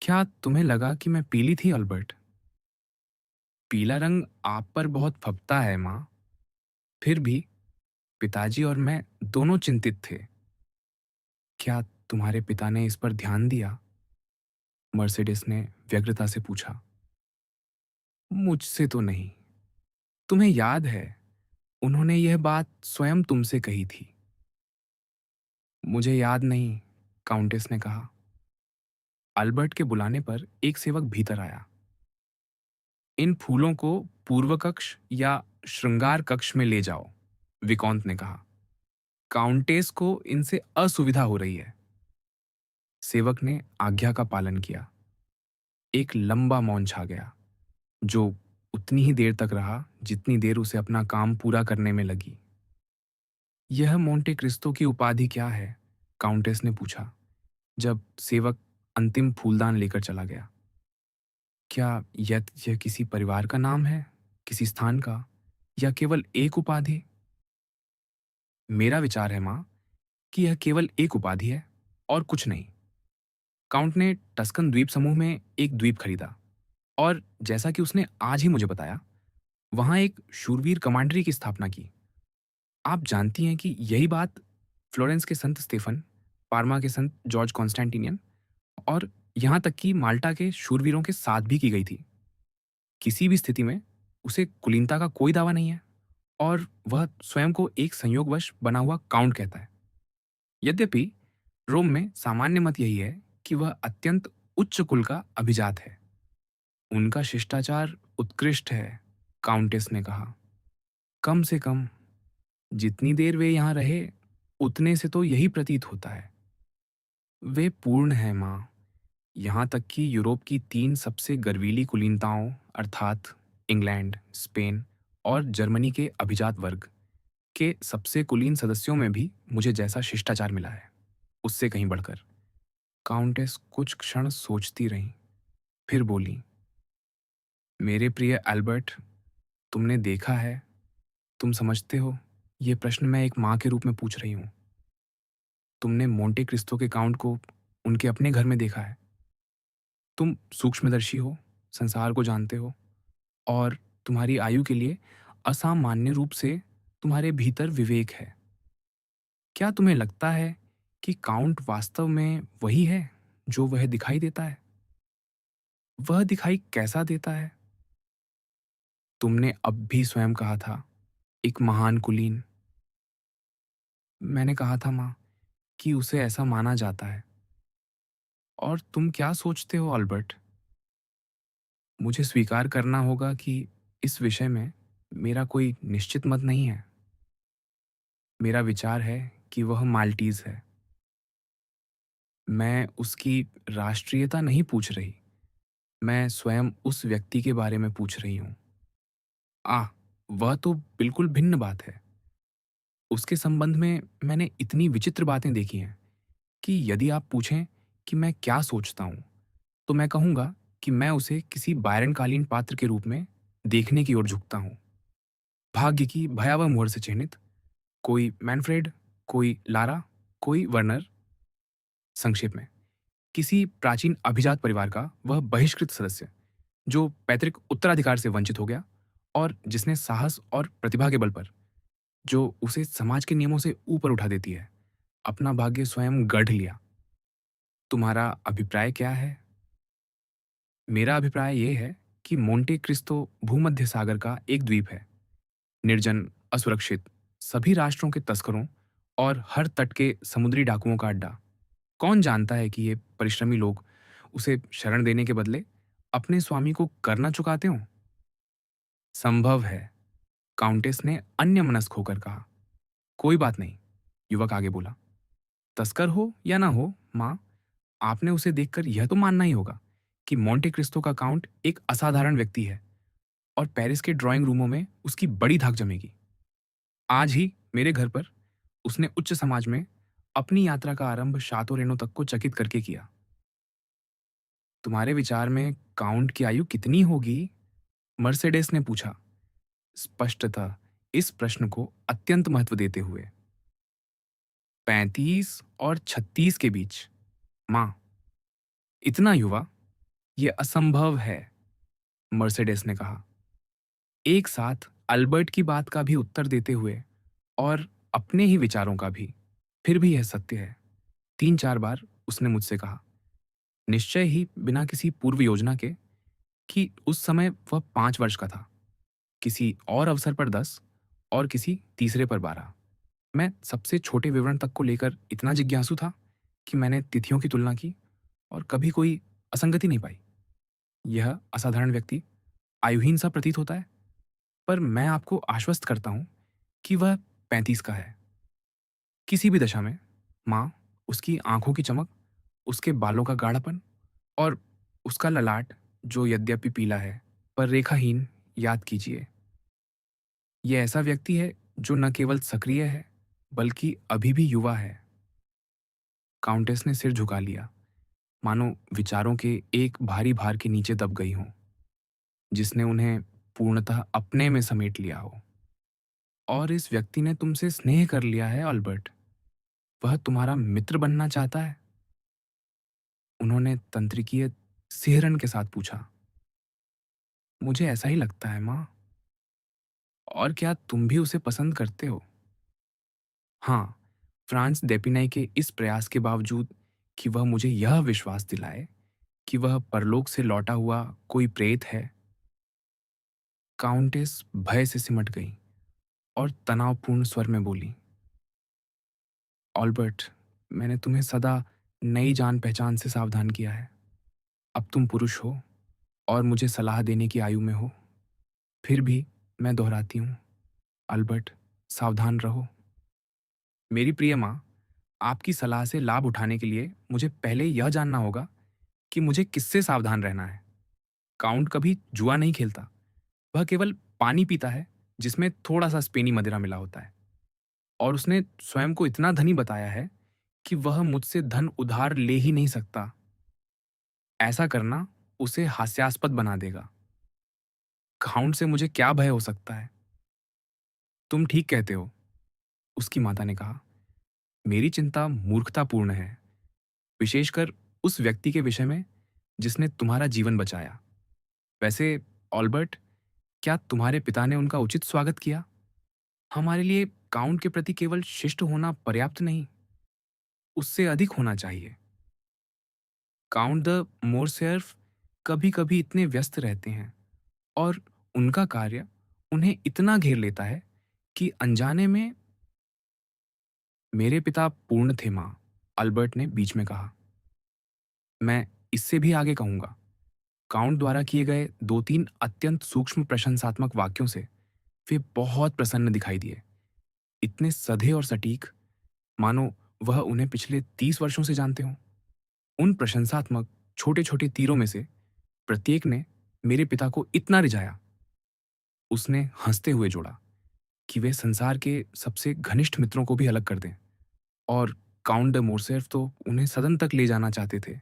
क्या तुम्हें लगा कि मैं पीली थी, अल्बर्ट? पीला रंग आप पर बहुत फबता है, माँ। फिर भी पिताजी और मैं दोनों चिंतित थे। क्या तुम्हारे पिता ने इस पर ध्यान दिया? मर्सिडीज ने व्यग्रता से पूछा। मुझसे तो नहीं। तुम्हें याद है, उन्होंने यह बात स्वयं तुमसे कही थी। मुझे याद नहीं, काउंटेस ने कहा। अल्बर्ट के बुलाने पर एक सेवक भीतर आया। इन फूलों को पूर्व कक्ष या श्रृंगार कक्ष में ले जाओ, विकॉन्त ने कहा। काउंटेस को इनसे असुविधा हो रही है। सेवक ने आज्ञा का पालन किया। एक लंबा मौन छा गया, जो उतनी ही देर तक रहा जितनी देर उसे अपना काम पूरा करने में लगी। यह मोंटे क्रिस्टो की उपाधि क्या है? काउंटेस ने पूछा, जब सेवक अंतिम फूलदान लेकर चला गया। क्या यह किसी परिवार का नाम है, किसी स्थान का, या केवल एक उपाधि? मेरा विचार है, माँ, कि यह केवल एक उपाधि है और कुछ नहीं। काउंट ने टस्कन द्वीप समूह में एक द्वीप खरीदा, और जैसा कि उसने आज ही मुझे बताया, वहां एक शूरवीर कमांडरी की स्थापना की। आप जानती हैं कि यही बात फ्लोरेंस के संत स्टेफन, पार्मा के संत जॉर्ज कॉन्स्टेंटिनियन और यहाँ तक कि माल्टा के शूरवीरों के साथ भी की गई थी। किसी भी स्थिति में उसे कुलीनता का कोई दावा नहीं है, और वह स्वयं को एक संयोगवश बना हुआ काउंट कहता है। यद्यपि रोम में सामान्य मत यही है कि वह अत्यंत उच्च कुल का अभिजात है। उनका शिष्टाचार उत्कृष्ट है, काउंटेस ने कहा। कम से कम जितनी देर वे यहाँ रहे, उतने से तो यही प्रतीत होता है। वे पूर्ण हैं, माँ। यहाँ तक कि यूरोप की 3 सबसे गर्वीली कुलीनताओं, अर्थात इंग्लैंड, स्पेन और जर्मनी के अभिजात वर्ग के सबसे कुलीन सदस्यों में भी मुझे जैसा शिष्टाचार मिला है, उससे कहीं बढ़कर। काउंटेस कुछ क्षण सोचती रहीं, फिर बोली, मेरे प्रिय एल्बर्ट, तुमने देखा है, तुम समझते हो, ये प्रश्न मैं एक माँ के रूप में पूछ रही हूँ। तुमने मोंटे क्रिस्टो के काउंट को उनके अपने घर में देखा है। तुम सूक्ष्मदर्शी हो, संसार को जानते हो, और तुम्हारी आयु के लिए असामान्य रूप से तुम्हारे भीतर विवेक है। क्या तुम्हें लगता है कि काउंट वास्तव में वही है जो वह दिखाई देता है? वह दिखाई कैसा देता है? तुमने अब भी स्वयं कहा था, एक महान कुलीन। मैंने कहा था, माँ, कि उसे ऐसा माना जाता है। और तुम क्या सोचते हो, अल्बर्ट? मुझे स्वीकार करना होगा कि इस विषय में मेरा कोई निश्चित मत नहीं है। मेरा विचार है कि वह माल्टीज है। मैं उसकी राष्ट्रीयता नहीं पूछ रही, मैं स्वयं उस व्यक्ति के बारे में पूछ रही हूँ। वह तो बिल्कुल भिन्न बात है। उसके संबंध में मैंने इतनी विचित्र बातें देखी हैं कि यदि आप पूछें कि मैं क्या सोचता हूँ, तो मैं कहूँगा कि मैं उसे किसी बायरनकालीन पात्र के रूप में देखने की ओर झुकता हूँ। भाग्य की भयावह मोहर से चिह्नित, कोई मैनफ्रेड, कोई लारा, कोई वर्नर। संक्षेप में, किसी प्राचीन अभिजात परिवार का वह बहिष्कृत सदस्य, जो पैतृक उत्तराधिकार से वंचित हो गया, और जिसने साहस और प्रतिभा के बल पर, जो उसे समाज के नियमों से ऊपर उठा देती है, अपना भाग्य स्वयं गढ़ लिया। तुम्हारा अभिप्राय क्या है? मेरा अभिप्राय यह है कि मोंटे क्रिस्टो भूमध्य सागर का एक द्वीप है, निर्जन, असुरक्षित, सभी राष्ट्रों के तस्करों और हर तट के समुद्री डाकुओं का अड्डा। कौन जानता है कि ये परिश्रमी लोग उसे शरण देने के बदले अपने स्वामी को कर न चुकाते हों? संभव है, काउंटेस ने अन्यमनस्क होकर कहा। कोई बात नहीं, युवक आगे बोला। तस्कर हो या ना हो, माँ, आपने उसे देखकर यह तो मानना ही होगा कि मोंटे क्रिस्टो का काउंट एक असाधारण व्यक्ति है, और पेरिस के ड्राइंग रूमों में उसकी बड़ी धाक जमेगी। आज ही मेरे घर पर उसने उच्च समाज में अपनी यात्रा का आरंभ शातो रेनो तक को चकित करके किया। तुम्हारे विचार में काउंट की आयु कितनी होगी? मर्सेडेस ने पूछा, स्पष्टतः इस प्रश्न को अत्यंत महत्व देते हुए। 35 और 36 के बीच। माँ, इतना युवा? ये असंभव है, मर्सेडेस ने कहा, एक साथ अल्बर्ट की बात का भी उत्तर देते हुए और अपने ही विचारों का भी। फिर भी यह सत्य है, 3-4 बार उसने मुझसे कहा, निश्चय ही बिना किसी पूर्व योजना के, कि उस समय वह 5 वर्ष का था, किसी और अवसर पर 10 और किसी तीसरे पर 12। मैं सबसे छोटे विवरण तक को लेकर इतना जिज्ञासु था कि मैंने तिथियों की तुलना की और कभी कोई असंगति नहीं पाई। यह असाधारण व्यक्ति आयुहीन सा प्रतीत होता है, पर मैं आपको आश्वस्त करता हूं कि वह 35 का है। किसी भी दशा में, माँ, उसकी आंखों की चमक, उसके बालों का गाढ़ापन और उसका ललाट, जो यद्यपि पीला है पर रेखाहीन, याद कीजिए, यह ऐसा व्यक्ति है जो न केवल सक्रिय है बल्कि अभी भी युवा है। काउंटेस ने सिर झुका लिया, मानो विचारों के एक भारी भार के नीचे दब गई हों, जिसने उन्हें पूर्णतः अपने में समेट लिया हो। और इस व्यक्ति ने तुमसे स्नेह कर लिया है, अल्बर्ट। वह तुम्हारा मित्र बनना चाहता है? उन्होंने तंत्रिकीय सिहरन के साथ पूछा। मुझे ऐसा ही लगता है, माँ। और क्या तुम भी उसे पसंद करते हो? हाँ, फ्रांस डेपिनाई के इस प्रयास के बावजूद कि वह मुझे यह विश्वास दिलाए कि वह परलोक से लौटा हुआ कोई प्रेत है। काउंटेस भय से सिमट गई और तनावपूर्ण स्वर में बोली, ऑल्बर्ट, मैंने तुम्हें सदा नई जान पहचान से सावधान किया है। अब तुम पुरुष हो और मुझे सलाह देने की आयु में हो। फिर भी मैं दोहराती हूँ, अल्बर्ट, सावधान रहो। मेरी प्रिय माँ, आपकी सलाह से लाभ उठाने के लिए मुझे पहले यह जानना होगा कि मुझे किससे सावधान रहना है। काउंट कभी जुआ नहीं खेलता। वह केवल पानी पीता है जिसमें थोड़ा सा स्पेनी मदिरा मिला होता है। और उसने स्वयं को इतना धनी बताया है कि वह मुझसे धन उधार ले ही नहीं सकता। ऐसा करना उसे हास्यास्पद बना देगा। काउंट से मुझे क्या भय हो सकता है? तुम ठीक कहते हो, उसकी माता ने कहा। मेरी चिंता मूर्खतापूर्ण है, विशेषकर उस व्यक्ति के विषय में जिसने तुम्हारा जीवन बचाया। वैसे, ऑल्बर्ट, क्या तुम्हारे पिता ने उनका उचित स्वागत किया? हमारे लिए काउंट के प्रति केवल शिष्ट होना पर्याप्त नहीं, उससे अधिक होना चाहिए। काउंट द मोरसेर्फ कभी कभी इतने व्यस्त रहते हैं और उनका कार्य उन्हें इतना घेर लेता है कि अनजाने में। मेरे पिता पूर्ण थे, माँ, अल्बर्ट ने बीच में कहा। मैं इससे भी आगे कहूंगा। काउंट द्वारा किए गए 2-3 अत्यंत सूक्ष्म प्रशंसात्मक वाक्यों से वे बहुत प्रसन्न दिखाई दिए, इतने सधे और सटीक, मानो वह उन्हें पिछले 30 वर्षों से जानते हों। उन प्रशंसात्मक छोटे छोटे तीरों में से प्रत्येक ने मेरे पिता को इतना रिझाया, उसने हंसते हुए जोड़ा, कि वे संसार के सबसे घनिष्ठ मित्रों को भी अलग कर दें। और काउंट ड मोरसेफ तो उन्हें सदन तक ले जाना चाहते थे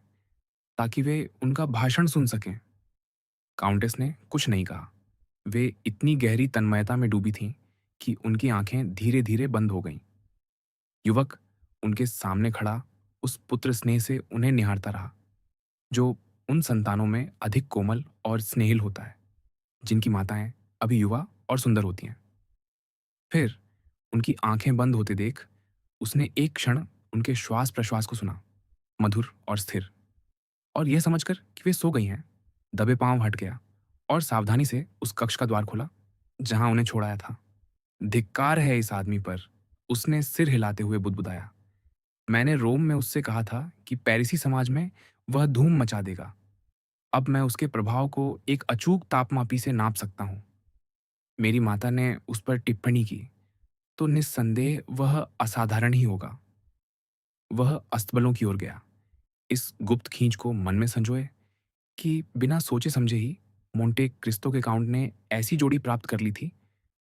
ताकि वे उनका भाषण सुन सकें। काउंटेस ने कुछ नहीं कहा। वे इतनी गहरी तन्मयता में डूबी थीं कि उनकी आंखें धीरे धीरे बंद हो गईं। युवक उनके सामने खड़ा उस पुत्र स्नेह से उन्हें निहारता रहा, जो उन संतानों में अधिक कोमल और स्नेहिल होता है जिनकी माताएं अभी युवा और सुंदर होती हैं। फिर उनकी आंखें बंद होते देख उसने एक क्षण उनके श्वास प्रश्वास को सुना, मधुर और स्थिर, और यह समझकर कि वे सो गई हैं, दबे पांव हट गया और सावधानी से उस कक्ष का द्वार खोला जहां उन्हें छोड़ाया था। धिक्कार है इस आदमी पर, उसने सिर हिलाते हुए बुदबुदाया। मैंने रोम में उससे कहा था कि पेरिसी समाज में वह धूम मचा देगा। अब मैं उसके प्रभाव को एक अचूक तापमापी से नाप सकता हूं। मेरी माता ने उस पर टिप्पणी की तो निस्संदेह वह असाधारण ही होगा। वह अस्तबलों की ओर गया, इस गुप्त खींच को मन में संजोए कि बिना सोचे समझे ही मोंटे क्रिस्तो के काउंट ने ऐसी जोड़ी प्राप्त कर ली थी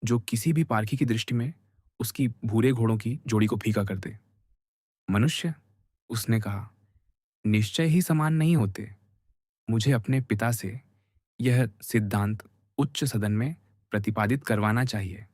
जो किसी भी पारखी की दृष्टि में उसकी भूरे घोड़ों की जोड़ी को फीका कर दे। मनुष्य, उसने कहा, निश्चय ही समान नहीं होते। मुझे अपने पिता से यह सिद्धांत उच्च सदन में प्रतिपादित करवाना चाहिए।